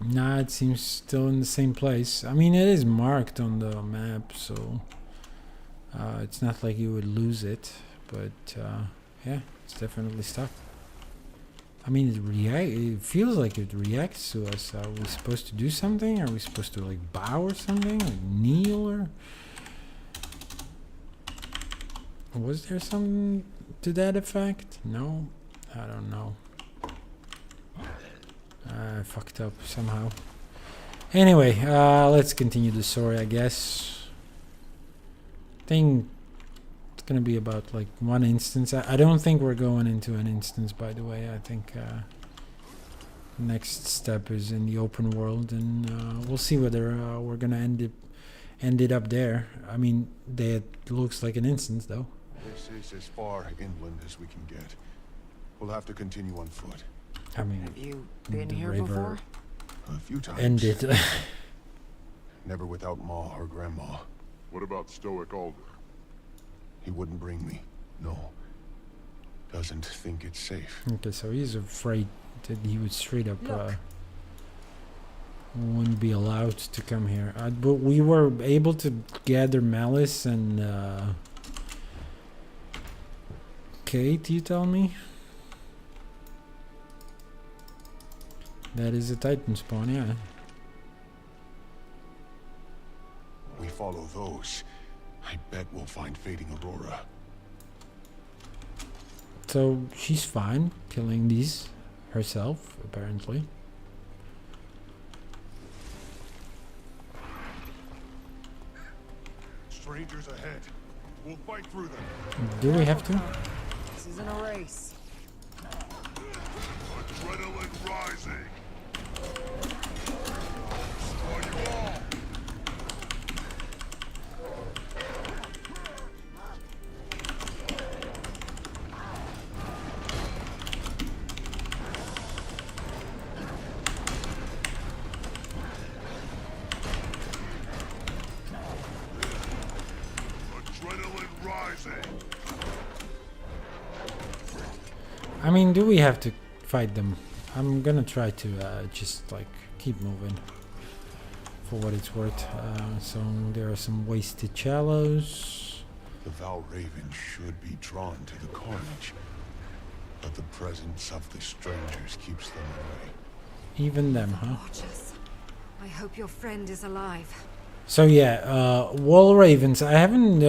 S1: Nah, it seems still in the same place. I mean, it is marked on the map, so it's not like you would lose it, but yeah, it's definitely stuck. I mean, it feels like it reacts to us. Are we supposed to do something? Are we supposed to like bow or something? Like kneel or? Was there something to that effect? No, I don't know. I fucked up somehow. Anyway, let's continue the story, I guess. I think it's gonna be about like one instance. I don't think we're going into an instance, by the way. I think next step is in the open world, and we'll see whether we're gonna end it up there. I mean, it looks like an instance, though.
S8: This is as far inland as we can get. We'll have to continue on foot.
S1: I mean,
S10: Have you been
S1: the
S10: here
S1: river
S10: before?
S8: A few times.
S1: ended.
S8: Never without Ma or Grandma.
S9: What about Stoic Alder?
S8: He wouldn't bring me. No. Doesn't think it's safe.
S1: Okay, so he's afraid that he would straight up
S10: Look.
S1: wouldn't be allowed to come here. But we were able to gather Malice and Kate, you tell me? That is a Titan spawn, yeah.
S8: We follow those. I bet we'll find Fading Aurora.
S1: So she's fine killing these herself, apparently.
S8: Strangers ahead. We'll fight through them.
S1: Do we have to?
S10: This isn't a race.
S9: Adrenaline rising. Destroy you all. Adrenaline rising.
S1: I mean, do we have to fight them? I'm gonna try to just like keep moving for what it's worth. So there are some wasted shallows.
S8: The Val Raven should be drawn to the carnage, but the presence of the strangers keeps them away.
S1: Even them, huh?
S11: Gorgeous. I hope your friend is alive.
S1: So yeah, wall ravens. I haven't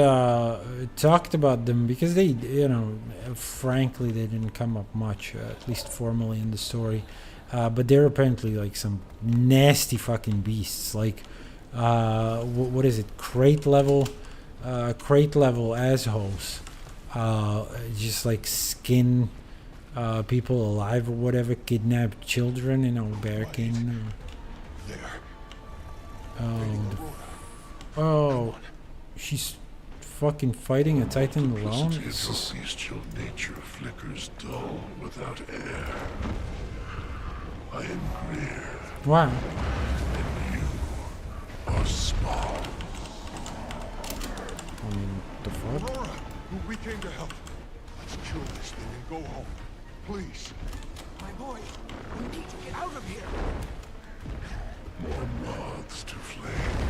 S1: talked about them because they, you know, frankly, they didn't come up much, at least formally in the story. But they're apparently like some nasty fucking beasts. Like, what is it? Crate level assholes. Just like skin people alive or whatever. Kidnap children, you know, Bearkin. Oh, she's fucking fighting a Titan alone? This is...
S4: bestial nature flickers dull without air. I am Greer.
S1: Wow.
S4: And you are small.
S1: I mean, the fuck?
S8: Aurora, we came to help. Let's kill this thing and go home. Please.
S14: My boy, we need to get out of here.
S4: More moths to flame,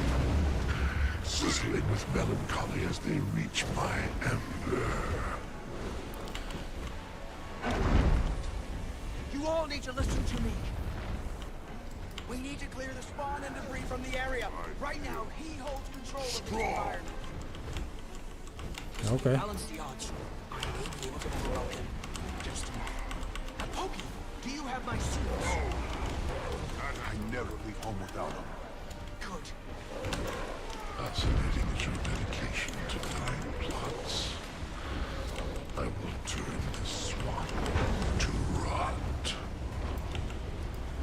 S4: sizzling with melancholy as they reach my ember.
S14: You all need to listen to me. We need to clear the spawn and debris from the area. Right now, he holds control of the environment.
S1: Okay.
S14: Balance the odds. I need you to be broken. Just Pokey, do you have my suits?
S8: I never leave home without them.
S14: Good.
S4: Fascinating is your dedication to thine plots. I will turn this swamp to rot.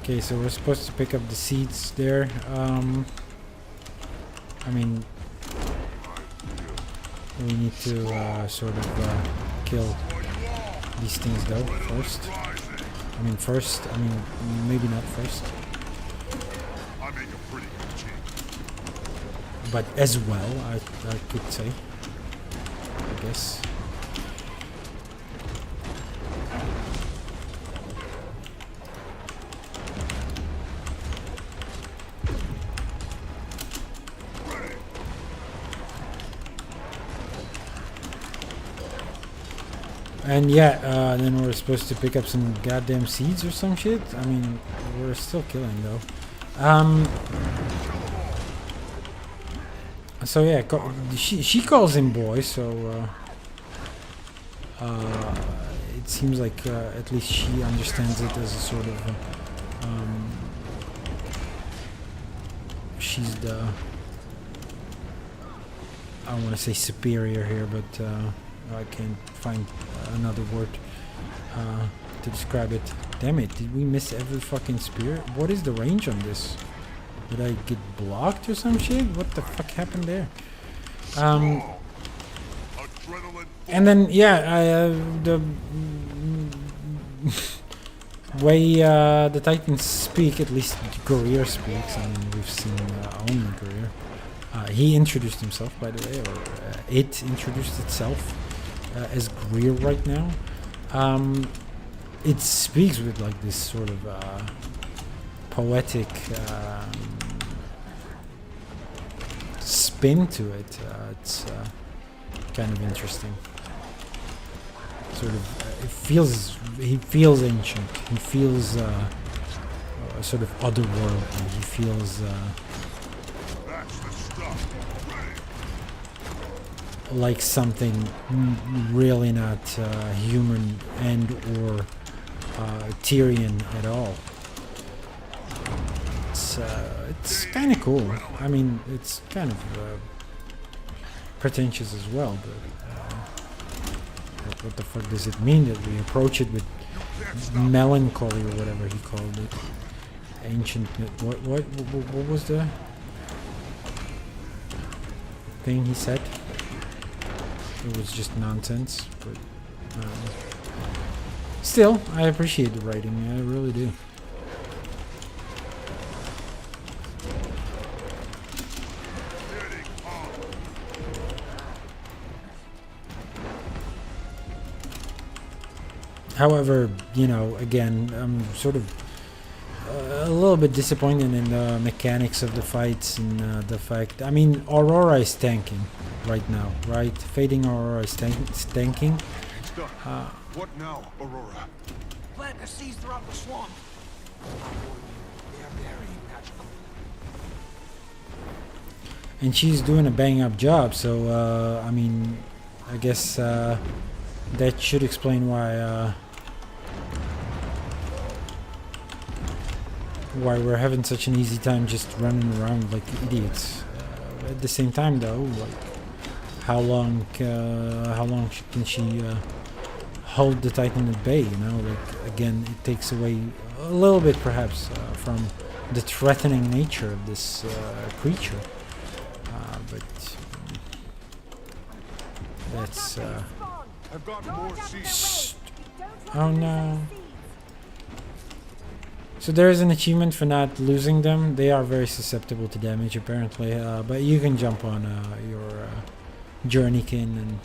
S1: Okay, so we're supposed to pick up the seeds there. I mean, we need to sort of kill these things though first. I mean, maybe not first.
S9: I make a pretty good team.
S1: But as well, I could say. I guess. And yeah, then we're supposed to pick up some goddamn seeds or some shit. I mean, we're still killing though. So yeah, she calls him boy. So it seems like at least she understands it as a sort of. She's the. I want to say superior here, but I can't find another word to describe it. Damn it, did we miss every fucking spear? What is the range on this? Did I get blocked or some shit? What the fuck happened there? And then, yeah, the way the Titans speak, at least Greer speaks. I mean, we've seen only Greer. He introduced himself, by the way, or it introduced itself as Greer right now. It speaks with like this sort of poetic spin to it. It's kind of interesting. Sort of, he feels ancient. He feels sort of otherworldly. He feels like something really not human and or Tyrian at all. It's kind of cool. I mean, it's kind of pretentious as well, but what the fuck does it mean that we approach it with melancholy or whatever he called it? Ancient. What was the thing he said? It was just nonsense, but still, I appreciate the writing. I really do. However, you know, again, I'm sort of a little bit disappointed in the mechanics of the fights and the fact. I mean, Aurora is tanking right now, right? Fading Aurora is tanking.
S8: What now, Aurora?
S14: Plant the seeds throughout the swamp. They are very magical.
S1: And she's doing a bang-up job, so I mean, I guess that should explain why we're having such an easy time just running around like idiots. At the same time, though, like how long can she hold the Titan at bay? You know, like again, it takes away a little bit, perhaps, from the threatening nature of this creature. But that's.
S8: I've got more seeds.
S1: Oh no. So there is an achievement for not losing them. They are very susceptible to damage, apparently. But you can jump on your journeykin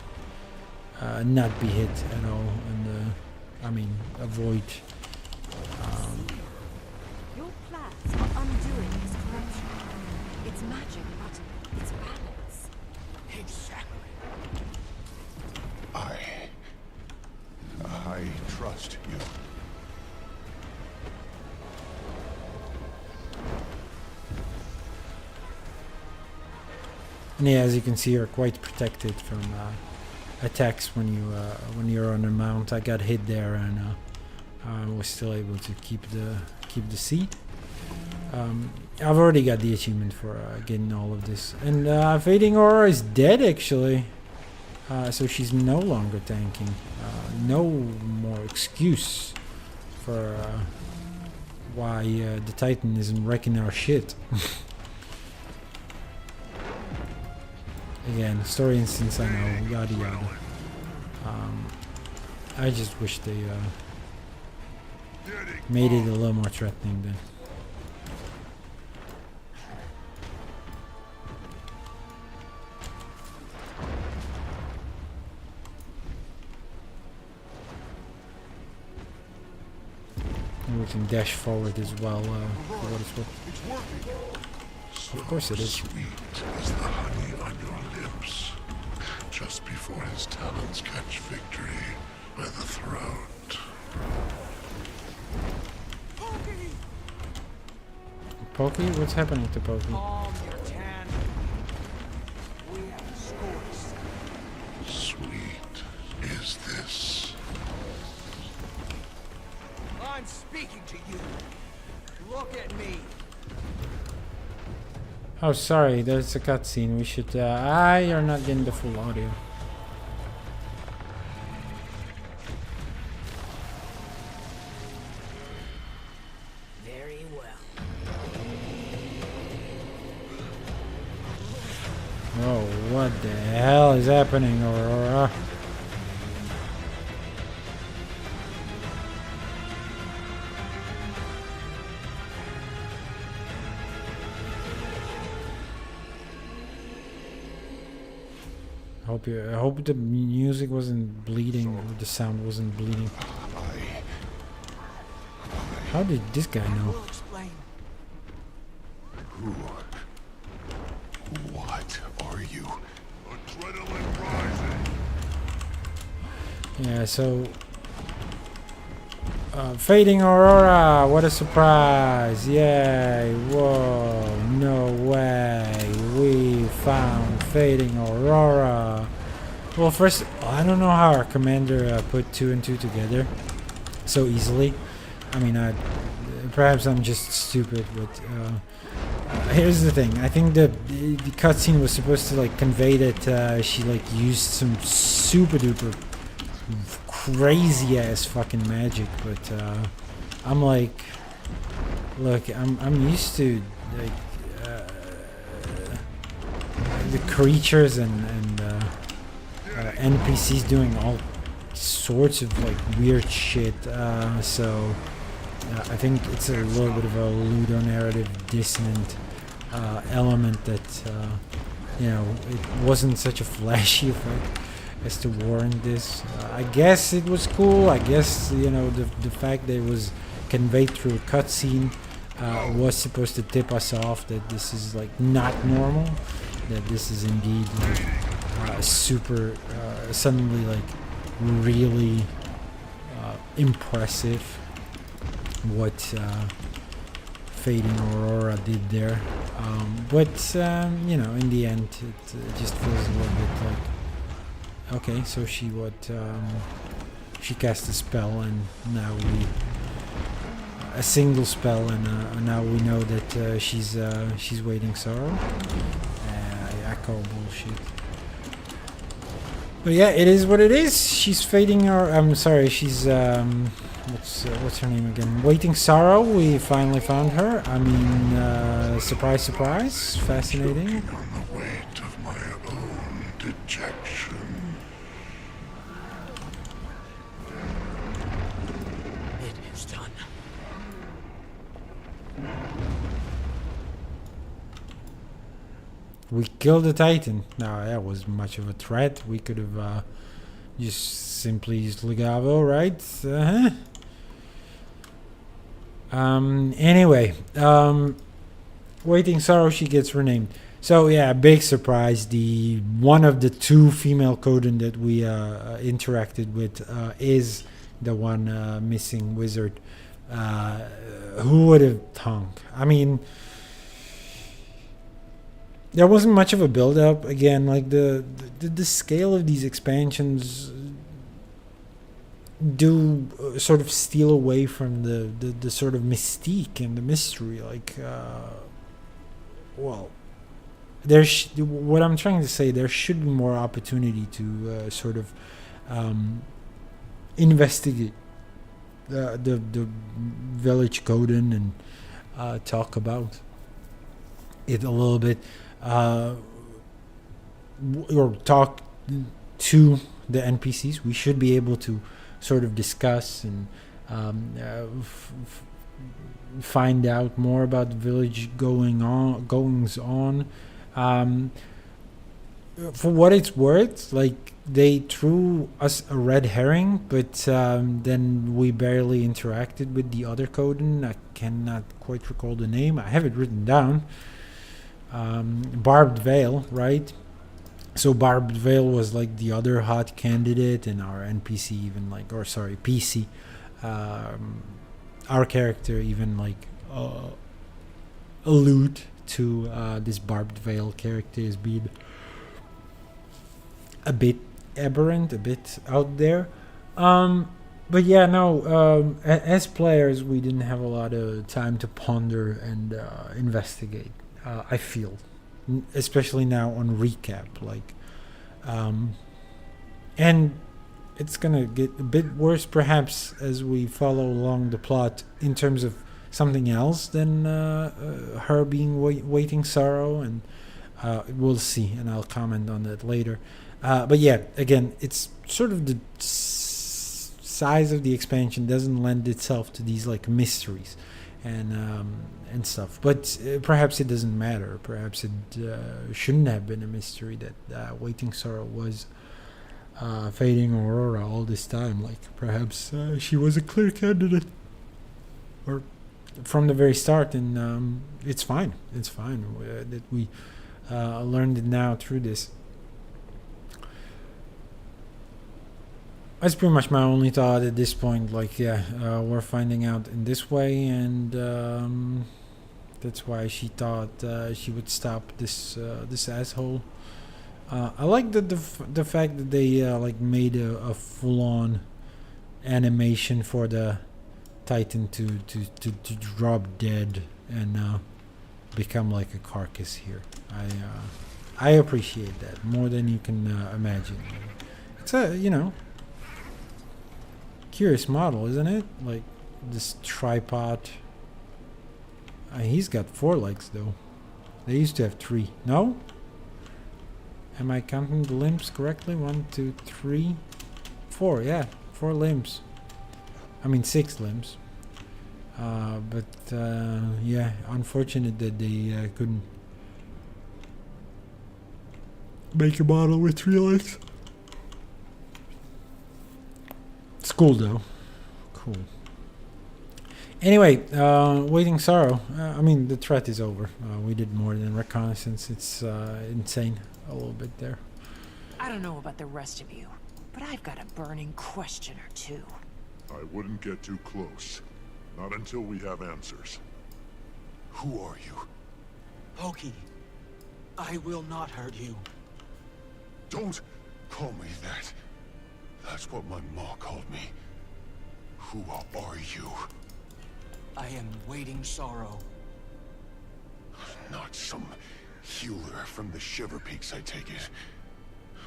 S1: and not be hit at all, and I mean avoid.
S22: Your plans are undoing this corruption. It's magic, but it's balance.
S14: Exactly.
S8: I trust you.
S1: And yeah, as you can see, you're quite protected from attacks when you're on a mount. I got hit there, and I was still able to keep the seat. I've already got the achievement for getting all of this, and Fading Aurora is dead actually, so she's no longer tanking. No more excuse for why the Titan isn't wrecking our shit. Again, story instance, I know, yada yada. I just wish they made it a little more threatening then. And we can dash forward as well for what it's worth. Of course it is.
S4: Sweet is the honey on your lips. Just before his talons catch victory, by the throat.
S1: Pokey? What's happening to Pokey?
S14: Calm your tan. We have scores.
S4: Sweet is this.
S14: I'm speaking to you. Look at me.
S1: Oh, sorry, there's a cutscene. We should. You're not getting the full audio.
S14: Very well.
S1: Oh, what the hell is happening, Aurora? I hope the music wasn't bleeding, or the sound wasn't bleeding. How did this guy know?
S14: We'll explain.
S8: Who? What are you?
S4: Adrenaline rising.
S1: Yeah, so fading Aurora, what a surprise! Yay! Whoa! No way! We found fading Aurora. Well, first, I don't know how our commander put 2 and 2 together so easily. I mean, perhaps I'm just stupid, but here's the thing. I think the cutscene was supposed to like convey that she like used some super duper crazy ass fucking magic, but I'm like, look, I'm used to like the creatures and NPCs doing all sorts of like weird shit, so I think it's a little bit of a ludonarrative dissonant element that you know, it wasn't such a flashy effect as to warrant this. I guess it was cool. I guess, you know, the fact that it was conveyed through a cutscene was supposed to tip us off that this is like not normal, that this is indeed like super suddenly like really impressive what fading Aurora did there, but you know, in the end it just feels a little bit like, okay, so she she cast a spell and now a single spell, and now we know that she's waiting sorrow. Echo bullshit. But yeah, it is what it is. She's fading her. I'm sorry. She's what's her name again? Waiting Sorrow. We finally found her. I mean, surprise, surprise. Fascinating.
S4: On the weight of my own dejection.
S14: It is done.
S1: We killed the Titan. Now that was much of a threat. We could have just simply used Legavo, right? Anyway, Waiting Sorrow, she gets renamed. So yeah, big surprise. The one of the 2 female Coden that we interacted with is the one missing wizard. Who would have thunk? I mean, there wasn't much of a build-up. Again, like the scale of these expansions do sort of steal away from the sort of mystique and the mystery. Like, well, what I'm trying to say, there should be more opportunity to sort of investigate the village Coden and talk about it a little bit, or talk to the NPCs. We should be able to sort of discuss and find out more about the village goings on. For what it's worth, like, they threw us a red herring, but then we barely interacted with the other Coden. I cannot quite recall the name. I have it written down. Barbed Veil, right? So Barbed Veil was like the other hot candidate, and our NPC even like, or sorry, PC, our character even like allude to this Barbed Veil character as being a bit aberrant, a bit out there. But yeah, no, as players, we didn't have a lot of time to ponder and investigate, I feel. Especially now on recap, like, and it's gonna get a bit worse perhaps as we follow along the plot in terms of something else than her being waiting sorrow, and we'll see, and I'll comment on that later. But yeah, again, it's sort of the size of the expansion doesn't lend itself to these like mysteries and stuff, but perhaps it doesn't matter. Perhaps it shouldn't have been a mystery that Waiting Sorrow was fading Aurora all this time. Like perhaps she was a clear candidate, or from the very start, and it's fine. It's fine that we learned it now through this. That's pretty much my only thought at this point. Like, yeah, we're finding out in this way, and that's why she thought she would stop this asshole. I like the fact that they like made a full-on animation for the Titan to drop dead and become like a carcass here. I appreciate that more than you can imagine. It's a curious model, isn't it? Like this tripod. He's got 4 legs though. They used to have 3. No? Am I counting the limbs correctly? 1, 2, 3, 4. Yeah, 4 limbs. I mean 6 limbs. But yeah, unfortunate that they couldn't make a model with 3 legs. It's cool though. Cool. Anyway, Waiting Sorrow. I mean, the threat is over. We did more than reconnaissance. It's insane a little bit there.
S10: I don't know about the rest of you, but I've got a burning question or two.
S9: I wouldn't get too close. Not until we have answers.
S8: Who are you?
S14: Pokey, I will not hurt you.
S8: Don't call me that. That's what my ma called me. Who are you?
S14: I am Waiting Sorrow.
S8: Not some healer from the Shiver Peaks, I take it.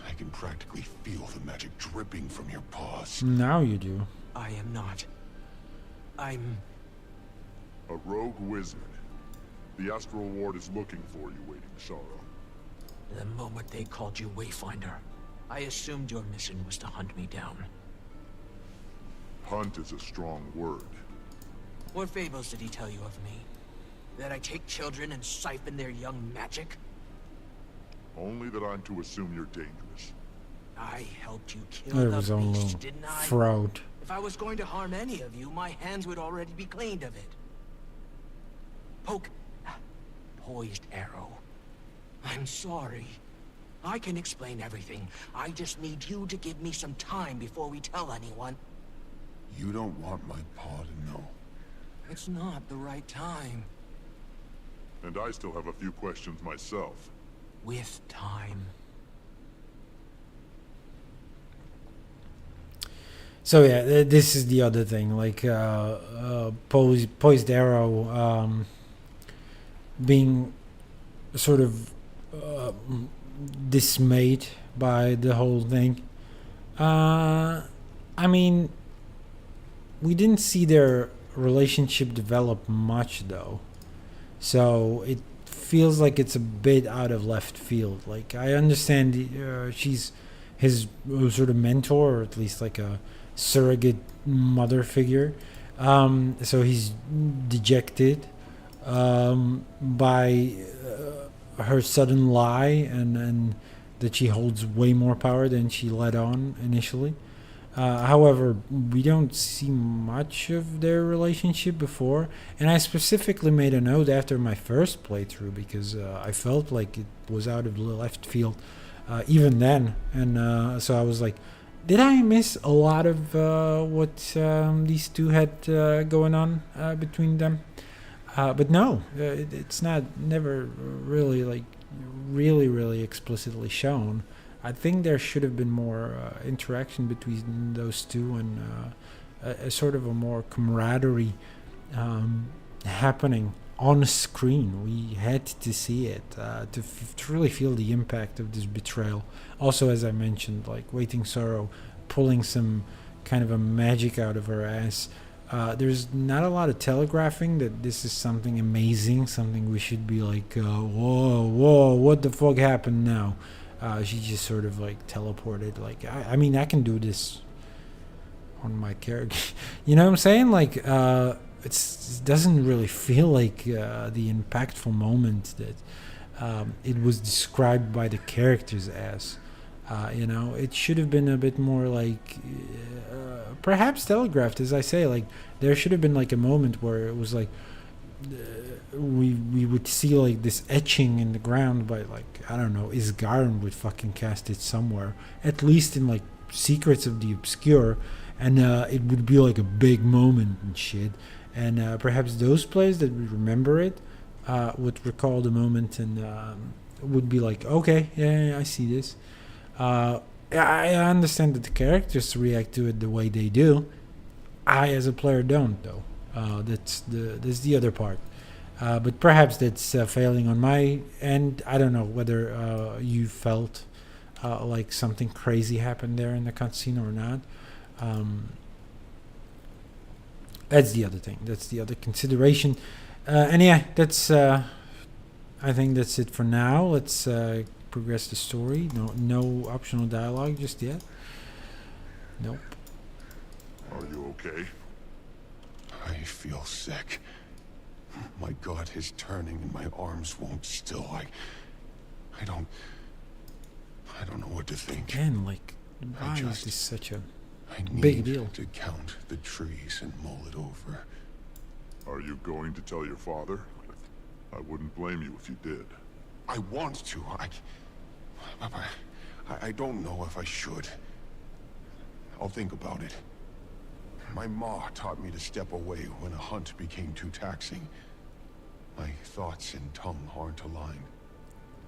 S8: I can practically feel the magic dripping from your paws.
S1: Now you do.
S14: I am not. I'm
S9: a rogue wizard. The Astral Ward is looking for you, Waiting Sorrow.
S14: The moment they called you Wayfinder, I assumed your mission was to hunt me down.
S9: Hunt is a strong word.
S14: What fables did he tell you of me? That I take children and siphon their young magic?
S9: Only that I'm to assume you're dangerous.
S14: I helped you kill
S1: There
S14: the
S1: was own
S14: beast,
S1: little
S14: didn't I?
S1: fraud.
S14: If I was going to harm any of you, my hands would already be cleaned of it. Poised arrow. I'm sorry. I can explain everything. I just need you to give me some time before we tell anyone.
S8: You don't want my pa to know.
S14: It's not the right time.
S9: And I still have a few questions myself.
S14: With time.
S1: So yeah, this is the other thing. Like Poised Arrow being sort of dismayed by the whole thing. I mean, we didn't see their relationship develop much though, so it feels like it's a bit out of left field. Like I understand she's his sort of mentor, or at least like a surrogate mother figure, so he's dejected by her sudden lie and that she holds way more power than she let on initially. However, we don't see much of their relationship before, and I specifically made a note after my first playthrough because I felt like it was out of the left field even then. And so I was like, did I miss a lot of what these two had going on between them? But no, it's never really like really explicitly shown. I think there should have been more interaction between those two, and a sort of a more camaraderie happening on screen. We had to see it to really feel the impact of this betrayal. Also, as I mentioned, like Waiting Sorrow pulling some kind of a magic out of her ass. There's not a lot of telegraphing that this is something amazing, something we should be like, whoa, what the fuck happened now? She just sort of like teleported. Like, I mean, I can do this on my character. You know what I'm saying? Like, it doesn't really feel like the impactful moment that it was described by the characters as. You know, it should have been a bit more like, perhaps telegraphed, as I say. Like, there should have been like a moment where it was like, we would see like this etching in the ground by like, I don't know, Isgarn would fucking cast it somewhere, at least in like Secrets of the Obscure, and it would be like a big moment and shit. And perhaps those players that would remember it would recall the moment and would be like, okay, yeah, I see this. I understand that the characters react to it the way they do. I, as a player, don't, though. That's the other part. But perhaps that's failing on my end. I don't know whether you felt like something crazy happened there in the cutscene or not. That's the other thing. That's the other consideration. And yeah, that's. I think that's it for now. Let's progress the story. No optional dialogue just yet. Nope.
S9: Are you okay?
S8: I feel sick. My gut is turning and my arms won't still. I don't know what to think.
S1: Again, like, why is this such a
S8: big
S1: deal?
S8: To count the trees and mull it over.
S9: Are you going to tell your father? I wouldn't blame you if you did.
S8: I want to. I don't know if I should. I'll think about it. My ma taught me to step away when a hunt became too taxing. My thoughts and tongue aren't aligned.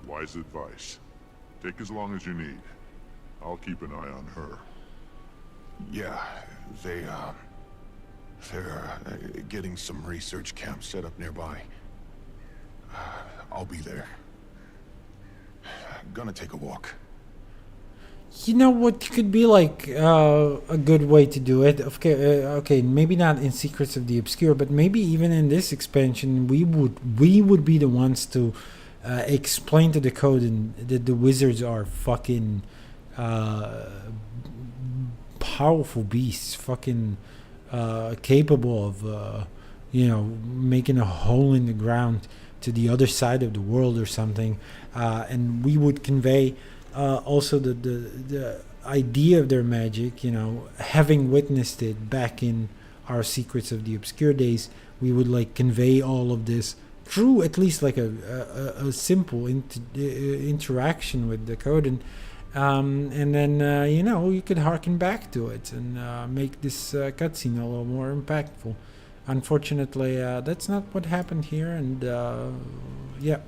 S9: Wise advice. Take as long as you need. I'll keep an eye on her.
S8: Yeah, they're getting some research camps set up nearby. I'll be there. Gonna take a walk.
S1: You know what could be like a good way to do it? Okay, maybe not in Secrets of the Obscure, but maybe even in this expansion, we would be the ones to explain to the Coden that the wizards are fucking powerful beasts, fucking capable of making a hole in the ground to the other side of the world or something, and we would convey also the idea of their magic, having witnessed it back in our Secrets of the Obscure days. We would like convey all of this through at least like a simple interaction with the Coden, and then you could harken back to it and make this cutscene a little more impactful. Unfortunately, that's not what happened here, and yep.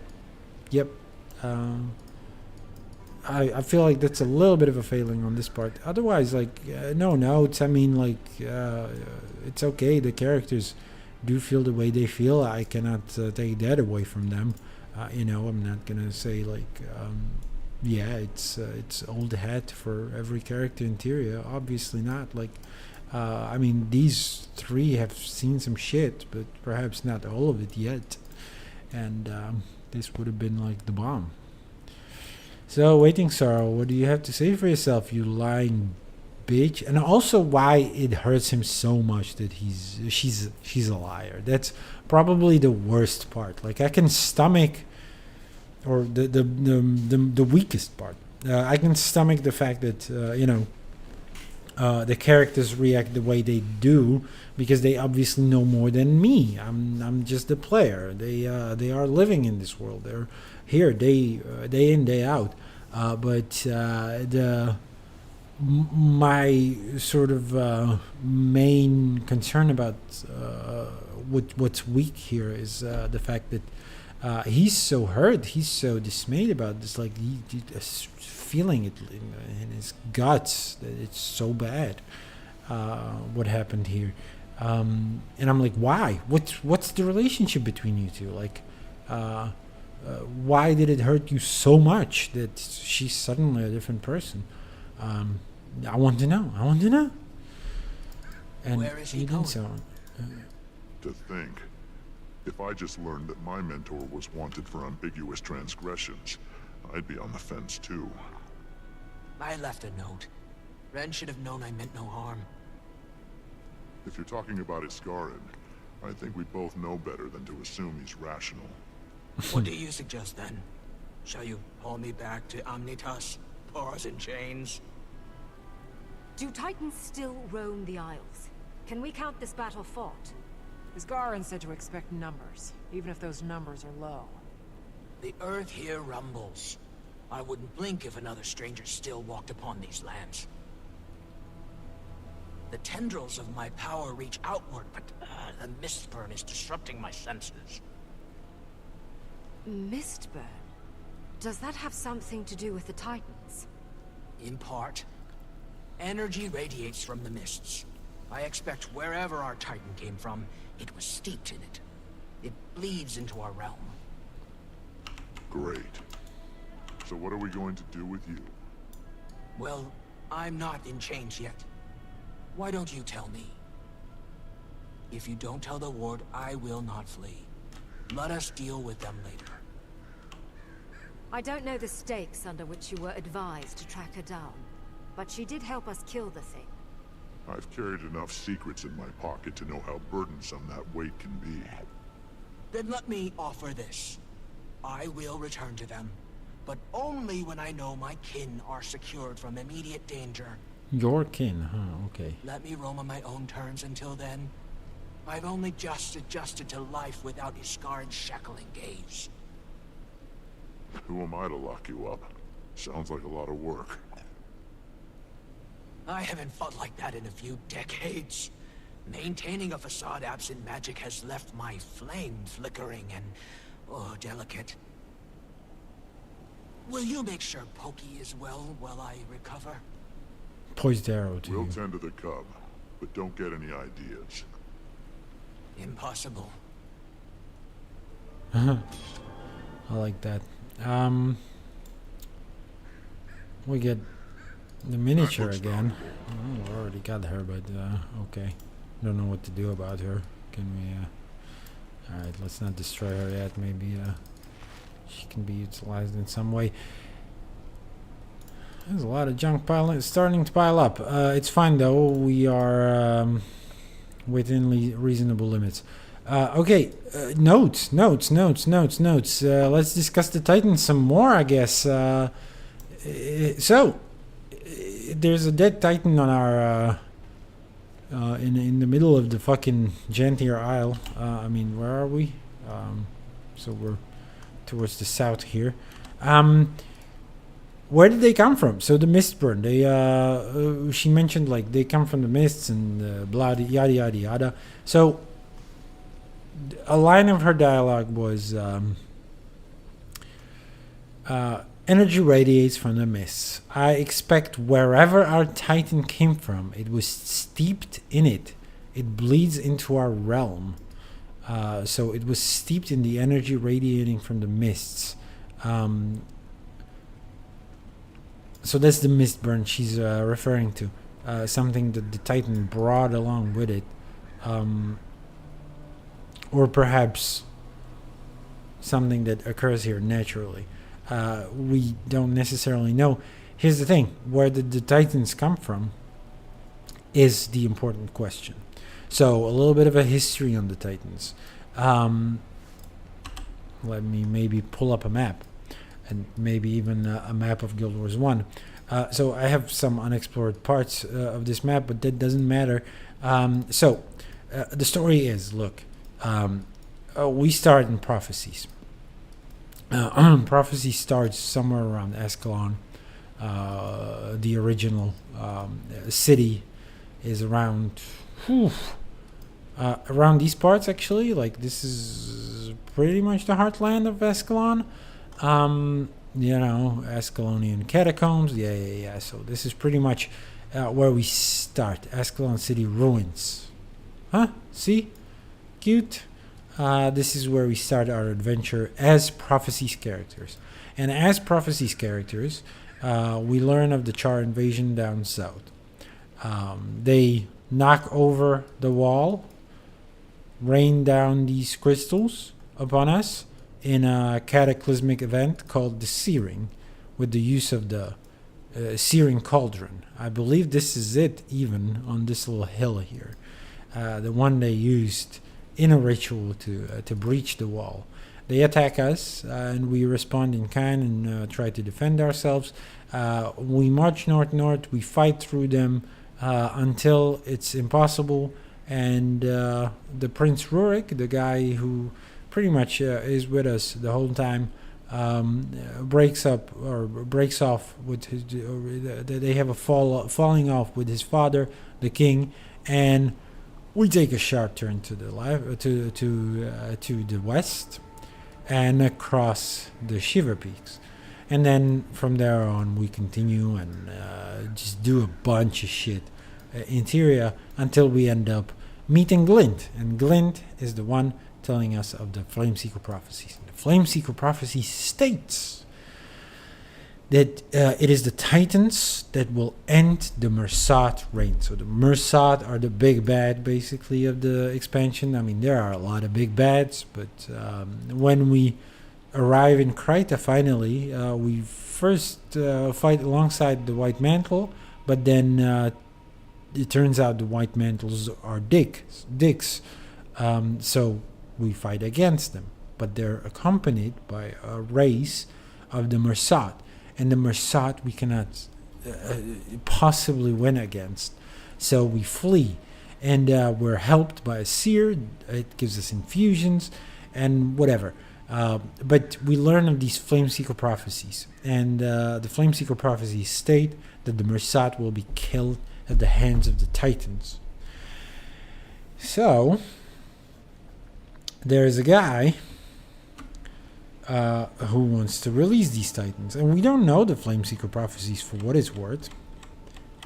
S1: I feel like that's a little bit of a failing on this part. Otherwise, like, no notes. I mean, like, it's okay. The characters do feel the way they feel. I cannot take that away from them. I'm not gonna say like, it's old hat for every character interior. Obviously not. Like, I mean, these three have seen some shit, but perhaps not all of it yet. And this would have been like the bomb. So, Waiting Sorrow, what do you have to say for yourself, you lying bitch? And also why it hurts him so much that she's a liar. That's probably the worst part. Like, I can stomach, or the weakest part. I can stomach the fact that the characters react the way they do because they obviously know more than me. I'm just a player. They are living in this world. They're here day in, day out. My sort of main concern about what's weak here is the fact that he's so hurt, he's so dismayed about this, like he is feeling it in his guts that it's so bad what happened here, and I'm like, why? What's the relationship between you two? Like, why did it hurt you so much that she's suddenly a different person? I want to know. And
S14: where is he
S1: he
S14: going?
S1: did so.
S9: To think, if I just learned that my mentor was wanted for ambiguous transgressions, I'd be on the fence too.
S14: I left a note. Ren should have known I meant no harm.
S9: If you're talking about Iskarin, I think we both know better than to assume he's rational.
S14: What do you suggest then? Shall you haul me back to Omnitas? Paws and chains?
S11: Do Titans still roam the Isles? Can we count this battle fought?
S10: Isgarin said to expect numbers, even if those numbers are low.
S14: The earth here rumbles. I wouldn't blink if another stranger still walked upon these lands. The tendrils of my power reach outward, but the Mistburn is disrupting my senses.
S11: Mistburn? Does that have something to do with the Titans?
S14: In part. Energy radiates from the mists. I expect wherever our Titan came from, it was steeped in it. It bleeds into our realm.
S9: Great. So what are we going to do with you?
S14: Well, I'm not in chains yet. Why don't you tell me? If you don't tell the ward, I will not flee. Let us deal with them later.
S11: I don't know the stakes under which you were advised to track her down, but she did help us kill the thing.
S9: I've carried enough secrets in my pocket to know how burdensome that weight can be.
S14: Then let me offer this. I will return to them, but only when I know my kin are secured from immediate danger.
S1: Your kin, huh? Okay.
S14: Let me roam on my own terms until then. I've only just adjusted to life without Iskarin's shackling gaze.
S9: Who am I to lock you up? Sounds like a lot of work.
S14: I haven't fought like that in a few decades. Maintaining a facade absent magic has left my flame flickering and, delicate. Will you make sure Pokey is well while I recover?
S1: Poised arrow to
S9: We'll
S1: you.
S9: tend to the cub, but don't get any ideas.
S14: Impossible.
S1: I like that. We get the miniature again. Oh, we already got her, but okay. Don't know what to do about her. Can we? All right, let's not destroy her yet. Maybe she can be utilized in some way. There's a lot of junk starting to pile up. It's fine though. We are within reasonable limits. Okay, notes. Let's discuss the Titans some more, I guess. So, there's a dead Titan on our in the middle of the fucking Genthier Isle. I mean, where are we? So we're towards the south here. Where did they come from? So the Mistburn. They she mentioned like they come from the mists and blah yada yada yada. So a line of her dialogue was energy radiates from the mists. I expect wherever our Titan came from, it was steeped in it. It bleeds into our realm. So it was steeped in the energy radiating from the mists. So that's the Mistburn she's referring to. Something that the Titan brought along with it. Or perhaps something that occurs here naturally. We don't necessarily know. Here's the thing. Where did the Titans come from is the important question. So a little bit of a history on the Titans. Let me maybe pull up a map. And maybe even a map of Guild Wars 1. So I have some unexplored parts of this map, but that doesn't matter. So the story is, look, we start in Prophecies. Prophecy starts somewhere around Ascalon. The original city is around around these parts, actually. Like, this is pretty much the heartland of Ascalon. You know, Ascalonian catacombs. Yeah. So this is pretty much where we start. Ascalon City ruins. Huh? See? Cute. This is where we start our adventure as Prophecy's characters. And as Prophecy's characters, we learn of the Char invasion down south. They knock over the wall, rain down these crystals upon us in a cataclysmic event called the Searing, with the use of the Searing Cauldron. I believe this is it, even on this little hill here. The one they used in a ritual to breach the wall. They attack us, and we respond in kind and try to defend ourselves. We march north, we fight through them until it's impossible, and the Prince Rurik, the guy who pretty much is with us the whole time, breaks off with his. They have a falling off with his father, the king, and we take a sharp turn to the to the west and across the Shiver Peaks. And then from there on, we continue and just do a bunch of shit in Tyria until we end up meeting Glint. And Glint is the one telling us of the Flameseeker prophecies. The Flameseeker prophecy states that it is the Titans that will end the Mersat reign. So the Mersat are the big bad, basically, of the expansion. I mean, there are a lot of big bads, but when we arrive in Kryta, finally, we first fight alongside the White Mantle, but then it turns out the White Mantles are dicks. So we fight against them, but they're accompanied by a race of the Mersat. And the Mersat we cannot possibly win against. So we flee. And we're helped by a seer. It gives us infusions and whatever. But we learn of these Flameseeker prophecies. And the Flameseeker prophecies state that the Mersat will be killed at the hands of the Titans. So there's a guy who wants to release these Titans. And we don't know the Flameseeker prophecies for what it's worth.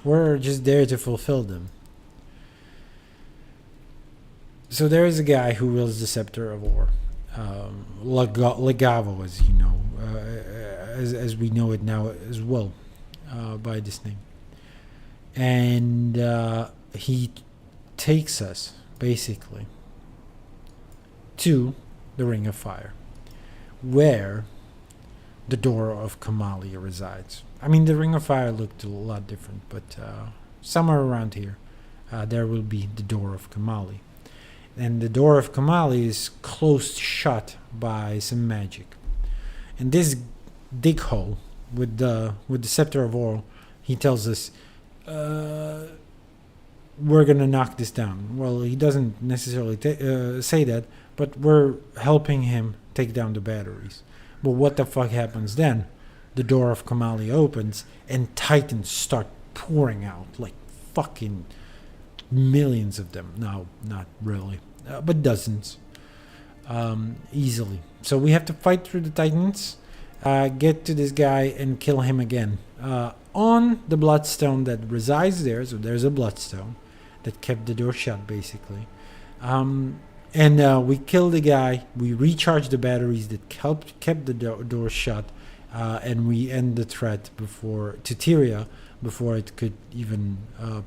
S1: We're just there to fulfill them. So there is a guy who wields the Scepter of Ore. Legavo, as you know, as we know it now as well, by this name. And he takes us, basically, to the Ring of Fire, where the Door of Kamalia resides. I mean, the Ring of Fire looked a lot different, but somewhere around here, there will be the Door of Kamalia. And the Door of Kamalia is closed shut by some magic. And this dig hole with the Scepter of Ore, he tells us, we're gonna knock this down. Well, he doesn't necessarily say that, but we're helping him take down the batteries. But what the fuck happens then? The Door of Kamalia opens and Titans start pouring out, like fucking millions of them. No, not really, but dozens, easily. So we have to fight through the Titans, get to this guy and kill him again. On the Bloodstone that resides there, so there's a Bloodstone that kept the door shut, basically. And we kill the guy, we recharge the batteries that kept the door shut, and we end the threat to Tyria before it could even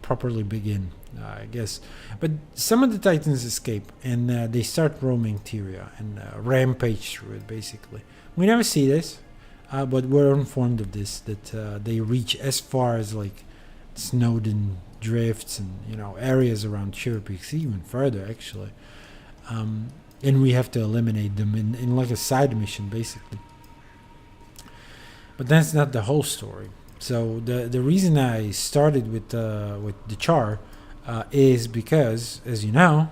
S1: properly begin, I guess. But some of the Titans escape, and they start roaming Tyria and rampage through it, basically. We never see this, but we're informed of this, that they reach as far as like Snowden Drifts and, you know, areas around Shiver Peaks, even further, actually. And we have to eliminate them in like a side mission, basically. But that's not the whole story. So the reason I started with the Char is because, as you know,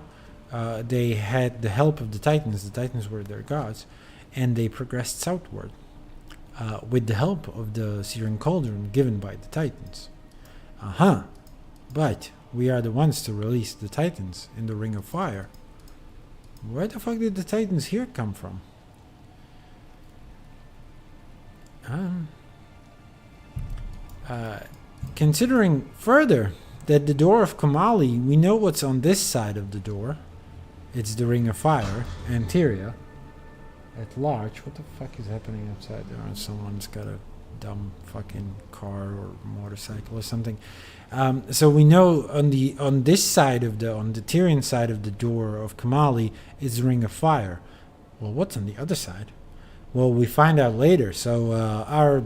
S1: they had the help of the Titans. The Titans were their gods, and they progressed southward with the help of the Searing Cauldron given by the Titans. But we are the ones to release the Titans in the Ring of Fire. Where the fuck did the Titans here come from? Considering further that the door of Kamali, we know what's on this side of the door. It's the Ring of Fire, Anteria. At large, what the fuck is happening outside there? Someone's got a dumb fucking car or motorcycle or something. So we know on this side of on the Tyrian side of the door of Kamali is the Ring of Fire. Well, what's on the other side? Well, we find out later. So our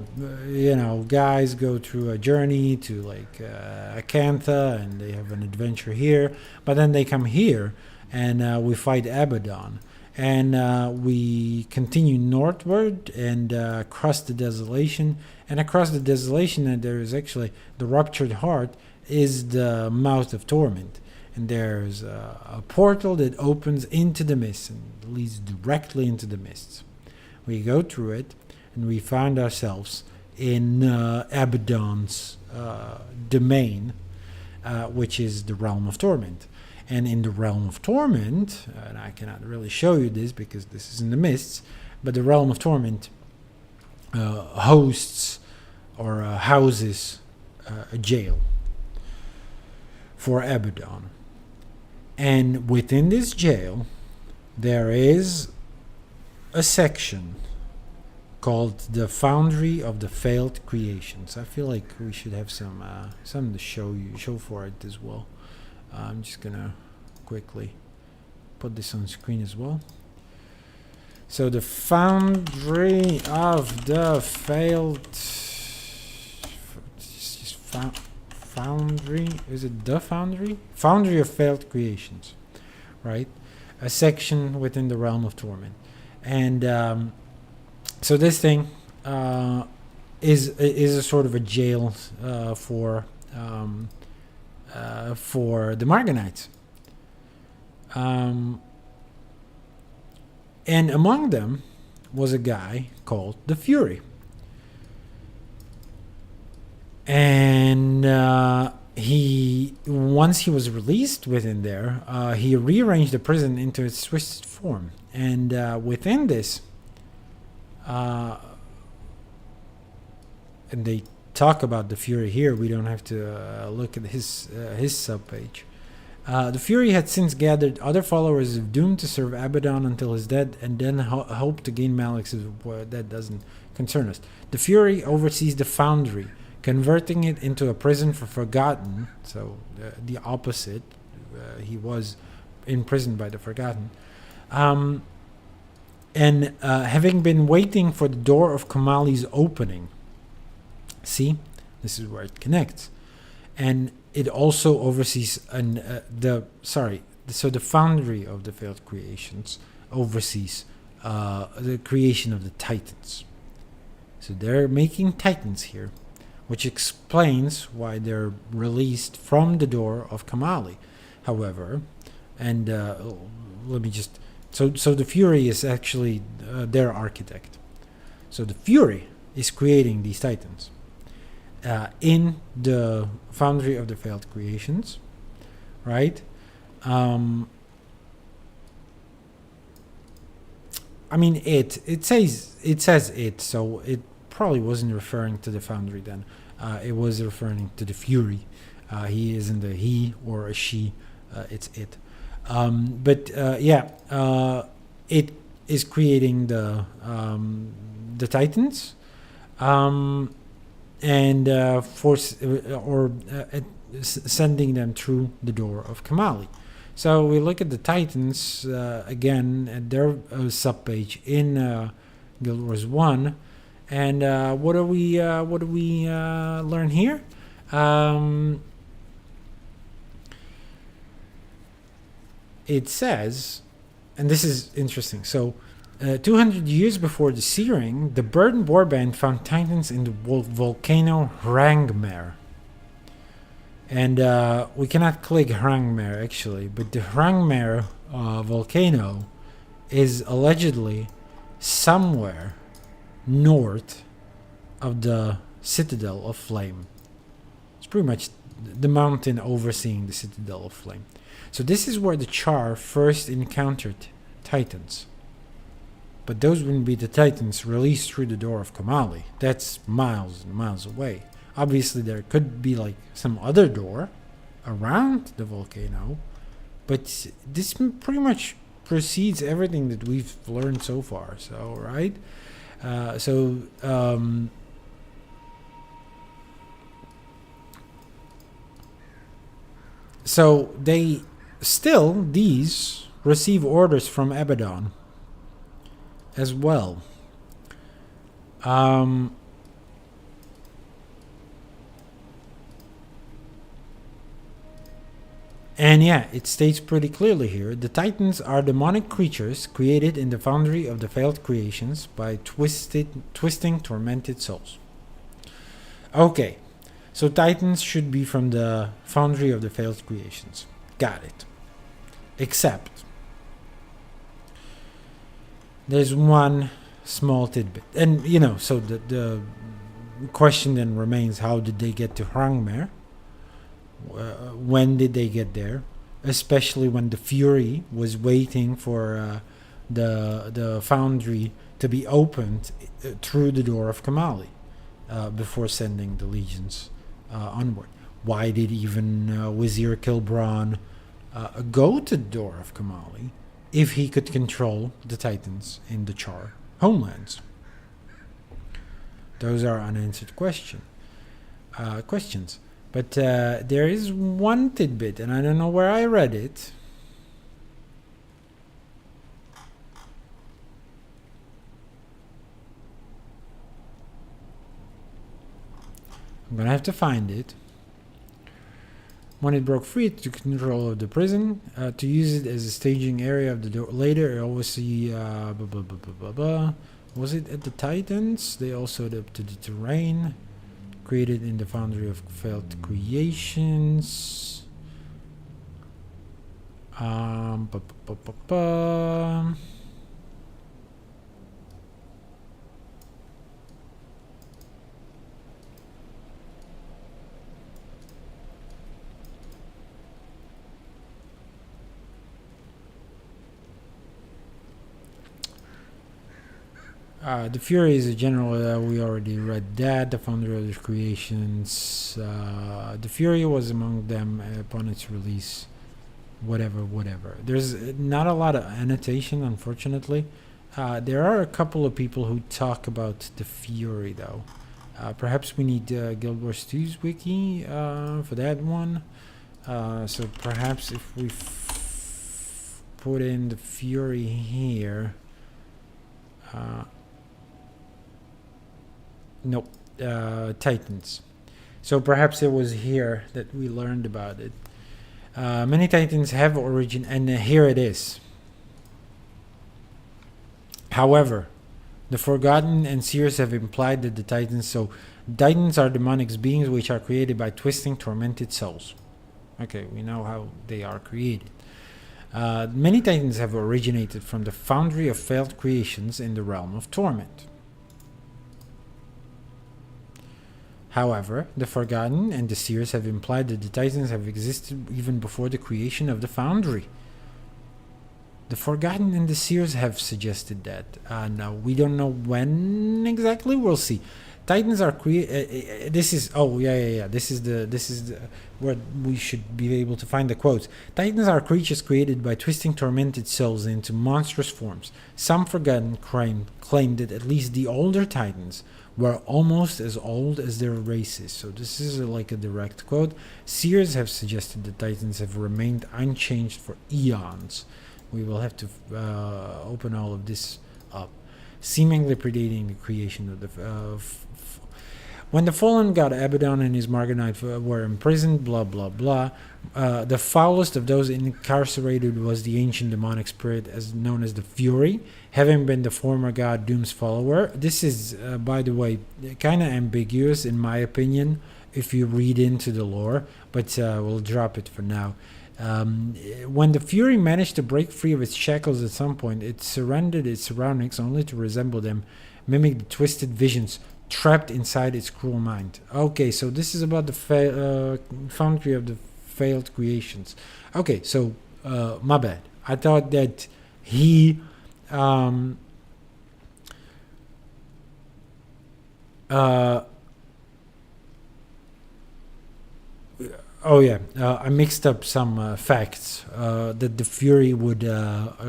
S1: guys go through a journey to like Acantha, and they have an adventure here. But then they come here, and we fight Abaddon. And we continue northward and cross the Desolation. And across the Desolation, there is actually the Ruptured Heart is the Mouth of Torment. And there's a portal that opens into the mist and leads directly into the mists. We go through it, and we find ourselves in Abaddon's domain, which is the Realm of Torment. And in the Realm of Torment, and I cannot really show you this because this is in the mists, but the Realm of Torment hosts or houses a jail for Abaddon. And within this jail, there is a section called the Foundry of the Failed Creations. I feel like we should have something to show for it as well. I'm just gonna quickly put this on screen as well. So the Foundry of the Failed Foundry, is it the Foundry? Foundry of Failed Creations, right? A section within the Realm of Torment. And so this thing is a sort of a jail for the Marganites. And among them was a guy called the Fury. And once he was released within there, he rearranged the prison into its twisted form. And within this, and they talk about the Fury here. We don't have to look at his subpage. The Fury had since gathered other followers of Doom to serve Abaddon until his death, and then hoped to gain Malek's. That doesn't concern us. The Fury oversees the Foundry, converting it into a prison for Forgotten. So the opposite. He was imprisoned by the Forgotten. And having been waiting for the door of Kamali's opening. See, this is where it connects, and it also oversees the Foundry of the Failed Creations oversees the creation of the Titans. So they're making Titans here, which explains why they're released from the door of Kamali. However, and let me just so the Fury is actually their architect. So the Fury is creating these Titans. In the Foundry of the Failed Creations, right? I mean, it says it, so it probably wasn't referring to the Foundry then. It was referring to the Fury. He isn't a he or a she. It's it. It is creating the Titans. And sending them through the door of Kamali. So we look at the Titans again at their subpage in Guild Wars 1, and what do we learn here? It says, and this is interesting. So. 200 years before the Searing, the Burden Warband found Titans in the volcano Hrangmer. And we cannot click Hrangmer actually, but the Hrangmer volcano is allegedly somewhere north of the Citadel of Flame. It's pretty much the mountain overseeing the Citadel of Flame. So this is where the Charr first encountered Titans. But those wouldn't be the Titans released through the door of Kamali. That's miles and miles away. Obviously there could be like some other door around the volcano, but this pretty much precedes everything that we've learned so far. So, right? So they still, these receive orders from Abaddon as well. And yeah, it states pretty clearly here, the Titans are demonic creatures created in the foundry of the failed creations by twisting tormented souls. Okay, so Titans should be from the foundry of the failed creations. Got it. Except, there's one small tidbit. And, you know, so the question then remains, how did they get to Hrangmer? When did they get there? Especially when the Fury was waiting for the foundry to be opened through the door of Kamali before sending the legions onward. Why did even Wazir Kilbran go to the door of Kamali if he could control the Titans in the Charr homelands? Those are unanswered questions. But there is one tidbit, and I don't know where I read it. I'm gonna have to find it. When it broke free, it took control of the prison to use it as a staging area of the door. Later, obviously, was it at the Titans? They also adapted the terrain. Created in the foundry of failed creations. The Fury is a general, we already read that. The founder of the creations. The Fury was among them upon its release. Whatever. There's not a lot of annotation, unfortunately. There are a couple of people who talk about the Fury, though. Perhaps we need Guild Wars 2's wiki for that one. So perhaps if we put in the Fury here. Nope, Titans. So perhaps it was here that we learned about it. Many Titans have origin, and here it is. However, the Forgotten and Seers have implied that the Titans are demonic beings which are created by twisting tormented souls. Okay, we know how they are created. Many Titans have originated from the foundry of failed creations in the realm of torment. However, the Forgotten and the Seers have implied that the Titans have existed even before the creation of the Foundry. The Forgotten and the Seers have suggested that. Now, we don't know when exactly. We'll see. Titans are this is This is the where we should be able to find the quotes. Titans are creatures created by twisting tormented souls into monstrous forms. Some Forgotten claim that at least the older Titans were almost as old as their races. So this is like a direct quote. Seers have suggested that Titans have remained unchanged for eons. We will have to open all of this up. Seemingly predating the creation of the... when the fallen god Abaddon and his Marganite were imprisoned, blah blah blah, the foulest of those incarcerated was the ancient demonic spirit as known as the Fury, having been the former god Doom's follower. This is, by the way, kind of ambiguous in my opinion if you read into the lore, but we'll drop it for now. When the Fury managed to break free of its shackles at some point, it surrendered its surroundings only to resemble them, mimic the twisted visions trapped inside its cruel mind. Okay, so this is about the foundry of the failed creations. Okay, so my bad. I thought that he oh yeah, I mixed up some facts that the Fury would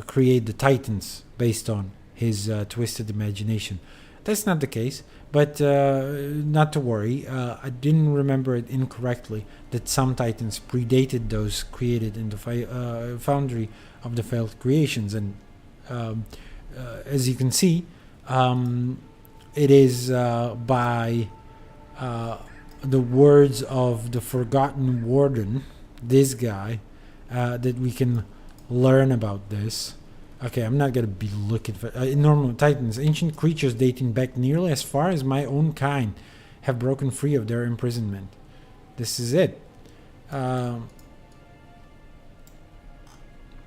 S1: create the Titans based on his twisted imagination. That's not the case, but not to worry. I didn't remember it incorrectly that some Titans predated those created in the foundry of the failed creations, and as you can see, it is by the words of the Forgotten Warden, this guy, that we can learn about this. Okay, I'm not gonna be looking for normal Titans, ancient creatures dating back nearly as far as my own kind, have broken free of their imprisonment. This is it.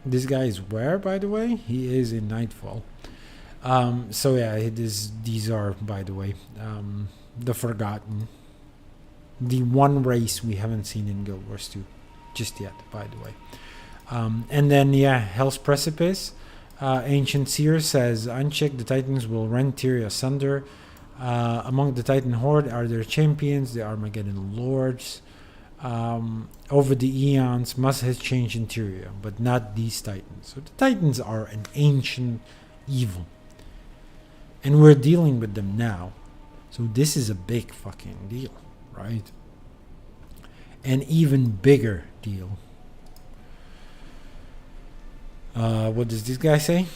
S1: This guy is where, by the way? He is in Nightfall. So yeah, these are, by the way, the Forgotten. The one race we haven't seen in Guild Wars 2 just yet, by the way. And then, yeah, Hell's Precipice. Ancient Seer says, unchecked, the Titans will rend Tyria asunder. Among the Titan Horde are their champions, the Armageddon Lords. Over the eons, much has changed in Tyria, but not these Titans. So the Titans are an ancient evil. And we're dealing with them now. So this is a big fucking deal, right? An even bigger deal. What does this guy say?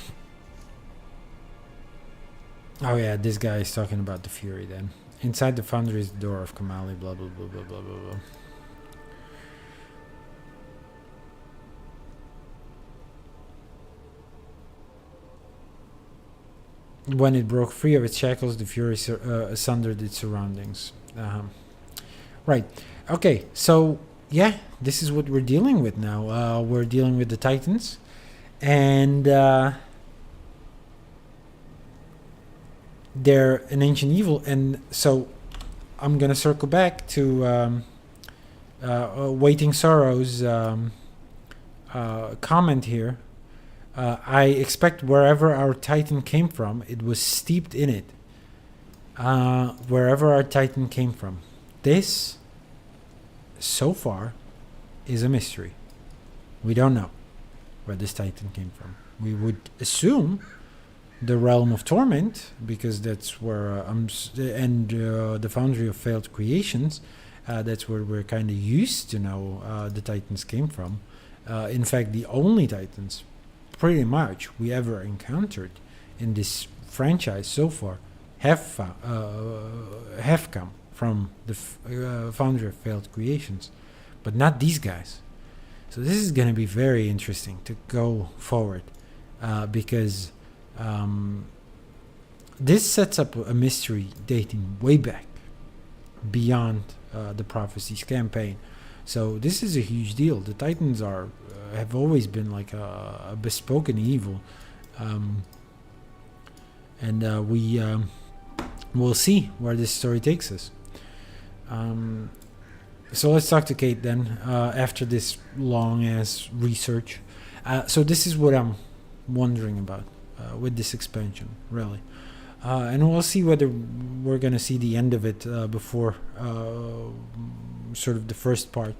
S1: Oh yeah, this guy is talking about the Fury then. Inside the foundry is the door of Kamali, blah blah blah blah blah blah blah. When it broke free of its shackles, the Fury sundered its surroundings. Right. Okay, so yeah, this is what we're dealing with now. We're dealing with the Titans. And they're an ancient evil. And so I'm going to circle back to Waiting Sorrow's comment here. I expect wherever our Titan came from, it was steeped in it. Wherever our Titan came from. This, so far, is a mystery. We don't know where this Titan came from. We would assume the Realm of Torment, because that's where the Foundry of Failed Creations, that's where we're kind of used to know the Titans came from. In fact, the only Titans pretty much we ever encountered in this franchise so far have come from the Foundry of Failed Creations, but not these guys. So this is going to be very interesting to go forward, because this sets up a mystery dating way back beyond the Prophecies campaign. So this is a huge deal. The Titans have always been like a bespoken evil, and we'll see where this story takes us. So let's talk to Kate then, after this long-ass research. So this is what I'm wondering about with this expansion, really. And we'll see whether we're going to see the end of it before sort of the first part,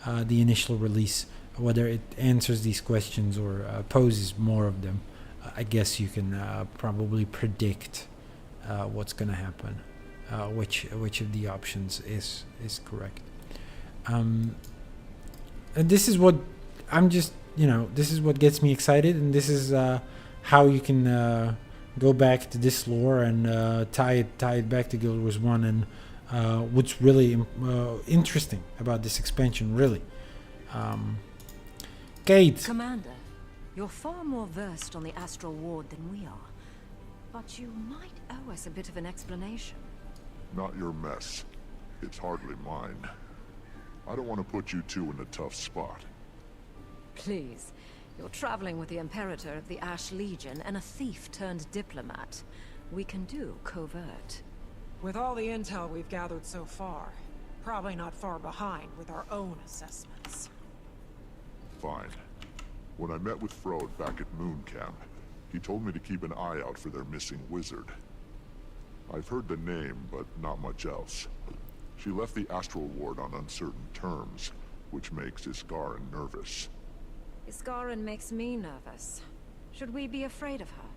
S1: the initial release, whether it answers these questions or poses more of them. I guess you can probably predict what's going to happen, which of the options is correct. And this is what I'm just, this is what gets me excited, and this is how you can go back to this lore and tie it back to Guild Wars 1, and what's really interesting about this expansion, really. Kate.
S11: Commander, you're far more versed on the Astral Ward than we are, but you might owe us a bit of an explanation.
S9: Not your mess. It's hardly mine. I don't want to put you two in a tough spot.
S11: please. You're traveling with the Imperator of the Ash Legion and a thief turned diplomat. We can do covert.
S10: With all the intel we've gathered so far, probably not far behind with our own assessments.
S9: Fine. When I met with Frode back at Moon Camp, he told me to keep an eye out for their missing wizard. I've heard the name, but not much else. She left the Astral Ward on uncertain terms, which makes Iskarin nervous.
S11: Iskarin makes me nervous. Should we be afraid of her?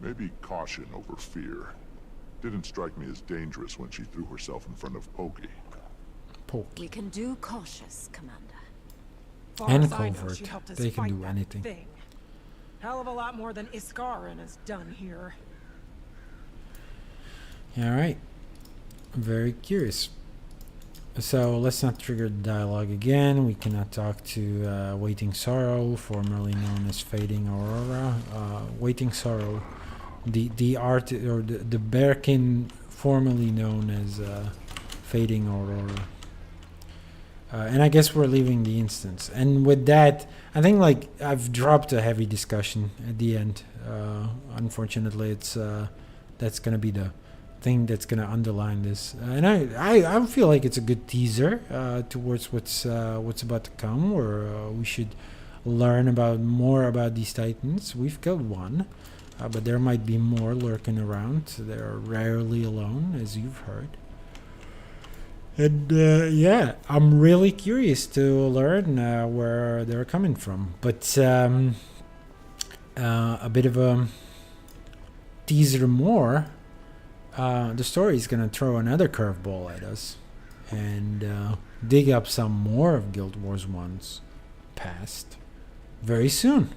S9: Maybe caution over fear. Didn't strike me as dangerous when she threw herself in front of Pokey.
S11: We can do cautious, Commander.
S10: Far
S16: And
S10: as I know,
S16: covert.
S10: she helped us
S16: They can
S10: fight
S16: do
S10: that
S16: anything.
S10: thing. Hell of a lot more than Iskarin has done here.
S16: Alright. Very curious. So let's not trigger the dialogue again. We cannot talk to Waiting Sorrow, formerly known as Fading Aurora. Waiting Sorrow, the art or the Bearkin, formerly known as Fading Aurora. And I guess we're leaving the instance. And with that, I think like I've dropped a heavy discussion at the end. Unfortunately, it's that's gonna be the thing that's gonna underline this. And I feel like it's a good teaser towards what's about to come, where we should learn more about these Titans. We've killed one, but there might be more lurking around. They're rarely alone, as you've heard. And yeah, I'm really curious to learn where they're coming from. But a bit of a teaser more. The story is going to throw another curveball at us and dig up some more of Guild Wars 1's past very soon.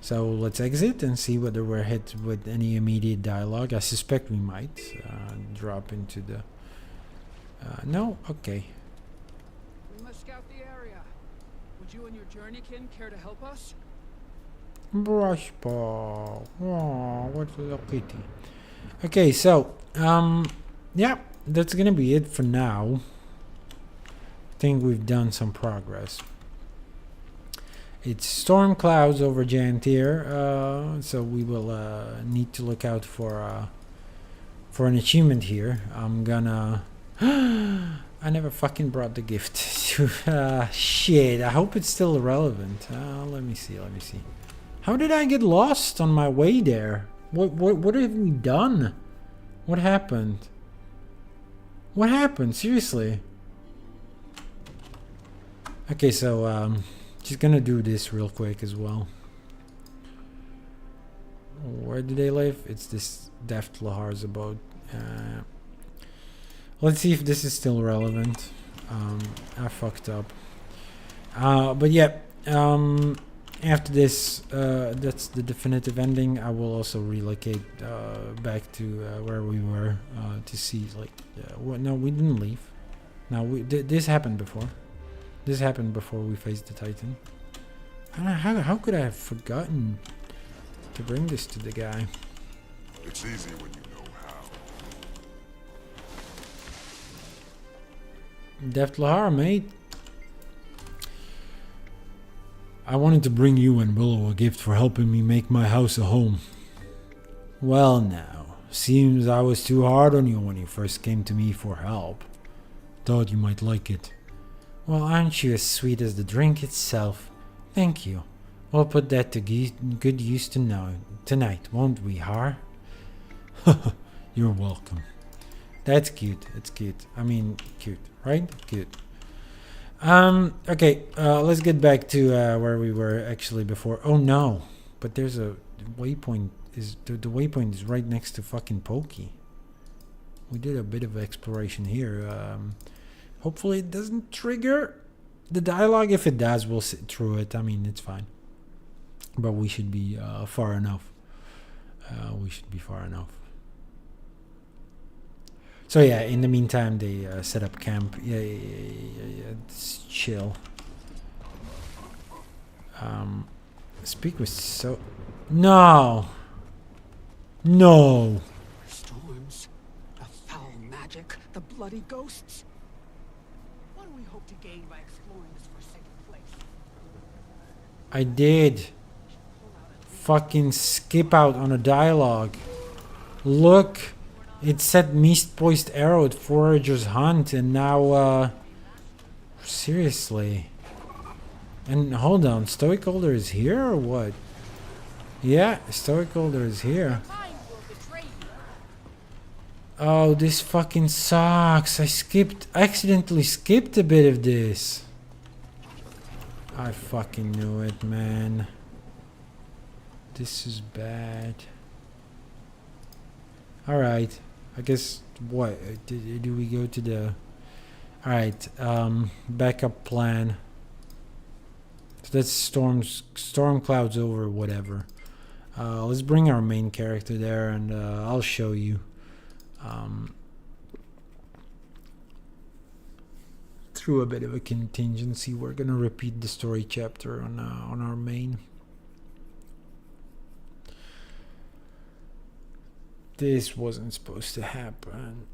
S16: So let's exit and see whether we're hit with any immediate dialogue. I suspect we might drop into the... no? Okay.
S12: We must scout the area. Would you and your journeykin care to help us?
S16: Brush ball. Oh, what a little kitty. Okay, so, yeah, that's gonna be it for now. I think we've done some progress. It's storm clouds over Jantir, so we will need to look out for an achievement here. I'm gonna... I never fucking brought the gift. Shit, I hope it's still relevant. Let me see. How did I get lost on my way there? What have we done? What happened? What happened? Seriously. Okay, so just gonna do this real quick as well. Where do they live? It's this Deft Lahar's abode. Let's see if this is still relevant. I fucked up. But yeah, after this, that's the definitive ending. I will also relocate back to where we were to see, like, no, we didn't leave. No, this happened before. This happened before we faced the Titan. I don't know, how could I have forgotten to bring this to the guy?
S2: It's easy when you know how.
S16: Deft Lahar, mate. I wanted to bring you and Willow a gift for helping me make my house a home. Well now, seems I was too hard on you when you first came to me for help. Thought you might like it. Well, aren't you as sweet as the drink itself? Thank you. We'll put that to good use tonight, won't we, Har? You're welcome. That's cute. It's cute. I mean, cute, right? Cute. Okay, let's get back to where we were actually before. Oh no, but there's a waypoint. The waypoint is right next to fucking Pokey. We did a bit of exploration here. Hopefully it doesn't trigger the dialogue. If it does, we'll sit through it. I mean, it's fine. But we should be far enough. So yeah, in the meantime, they set up camp. Yeah, it's chill. Speak with so... No!
S12: Storms, the foul magic, the bloody ghosts. What do we hope to gain by exploring this forsaken place?
S16: I did. Fucking skip out on a dialogue. Look, it said mispoised arrow at Forager's Hunt, and now, seriously. And hold on, Stoic Holder is here or what? Yeah, Stoic Holder is here. Oh, this fucking sucks. I accidentally skipped a bit of this. I fucking knew it, man. This is bad. Alright, I guess, what, do we go to the... Alright, backup plan. So that's storm clouds over, whatever. Let's bring our main character there, and I'll show you. Through a bit of a contingency, we're gonna repeat the story chapter on our main. This wasn't supposed to happen.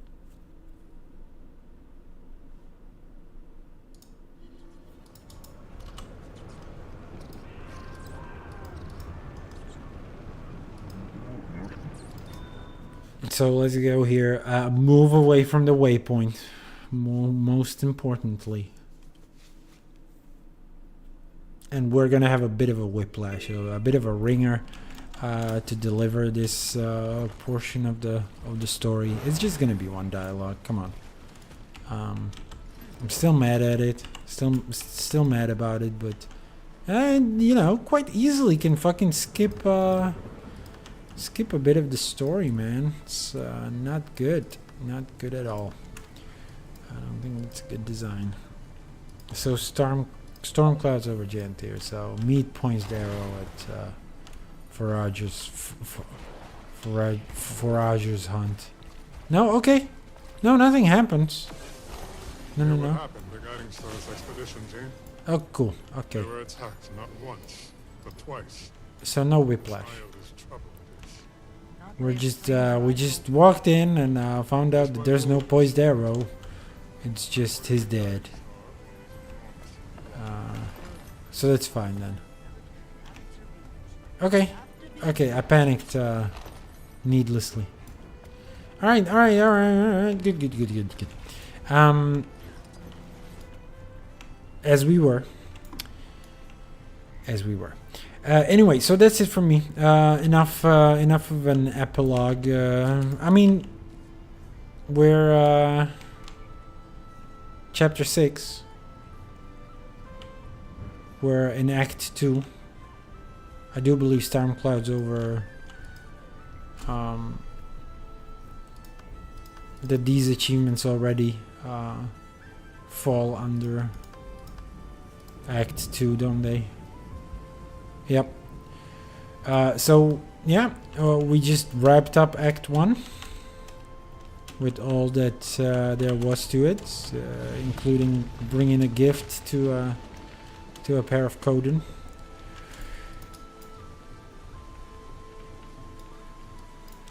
S16: So let's go here. Move away from the waypoint. Most importantly. And we're gonna have a bit of a whiplash, a bit of a ringer to deliver this portion of the story. It's just gonna be one dialogue. Come on. I'm still mad at it. Still mad about it, but you know, quite easily can fucking skip a bit of the story, man. It's not good. Not good at all. I don't think it's a good design. So storm clouds over Jantir. So meet points the arrow at Forager's Hunt. No, okay. No, nothing happens. No.
S19: What happened? The Guiding Stars expedition team?
S16: Oh, cool. Okay.
S19: They were attacked not once, but twice.
S16: So no whiplash. We just walked in and found out that there's no poised arrow. It's just his dad. So that's fine then. Okay, I panicked needlessly. All right. Good. As we were. Anyway, so that's it from me. Enough of an epilogue. I mean, we're chapter 6. We're in Act 2. I do believe storm clouds over. That these achievements already fall under Act 2, don't they? Yep. So yeah, we just wrapped up Act 1 with all that there was to it, including bringing a gift to a pair of Coden.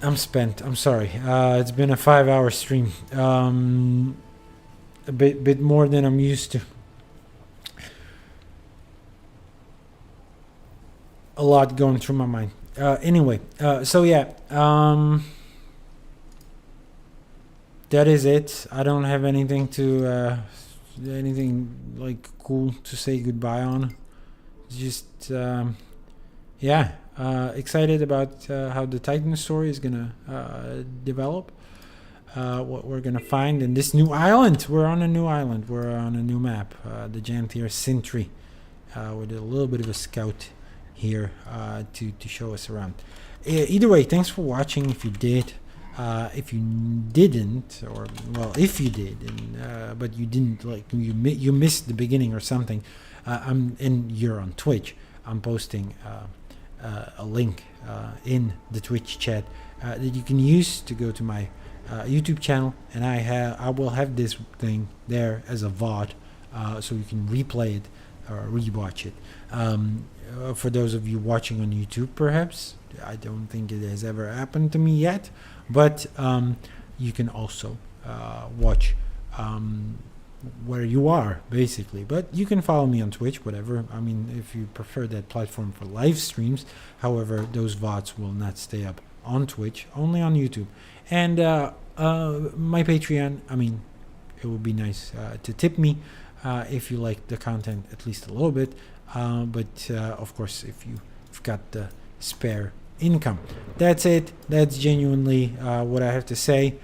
S16: I'm spent. I'm sorry. It's been a 5-hour stream. A bit more than I'm used to. A lot going through my mind. Anyway, so yeah, that is it. I don't have anything like cool to say goodbye on. Just yeah, excited about how the Titan story is gonna develop. What we're gonna find in this new island. We're on a new island. We're on a new map. The Jantir Sintry, with a little bit of a scout here to show us around. Either way, thanks for watching. If you did, if you didn't, or well, if you did, and but you didn't, like you missed the beginning or something, and you're on Twitch, I'm posting a link in the Twitch chat that you can use to go to my YouTube channel, and I will have this thing there as a VOD, so you can replay it or rewatch it. For those of you watching on YouTube, perhaps, I don't think it has ever happened to me yet, but you can also watch where you are, basically. But you can follow me on Twitch, whatever. I mean, if you prefer that platform for live streams. However, those VODs will not stay up on Twitch, only on YouTube. And my Patreon, I mean, it would be nice to tip me if you like the content at least a little bit. But of course, if you've got the spare income. That's it. That's genuinely what I have to say.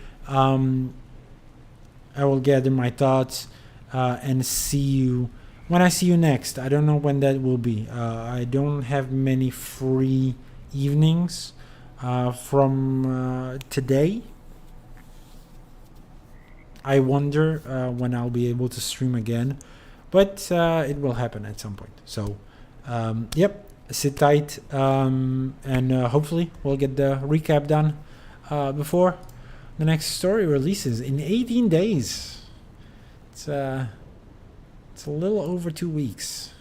S16: I will gather my thoughts and see you when I see you next. I don't know when that will be. I don't have many free evenings from today. I wonder when I'll be able to stream again, but it will happen at some point. So, yep, sit tight, and hopefully we'll get the recap done before the next story releases in 18 days. It's a little over 2 weeks.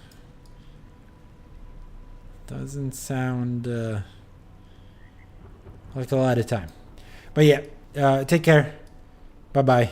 S16: Doesn't sound like a lot of time, but yeah. Take care. Bye bye.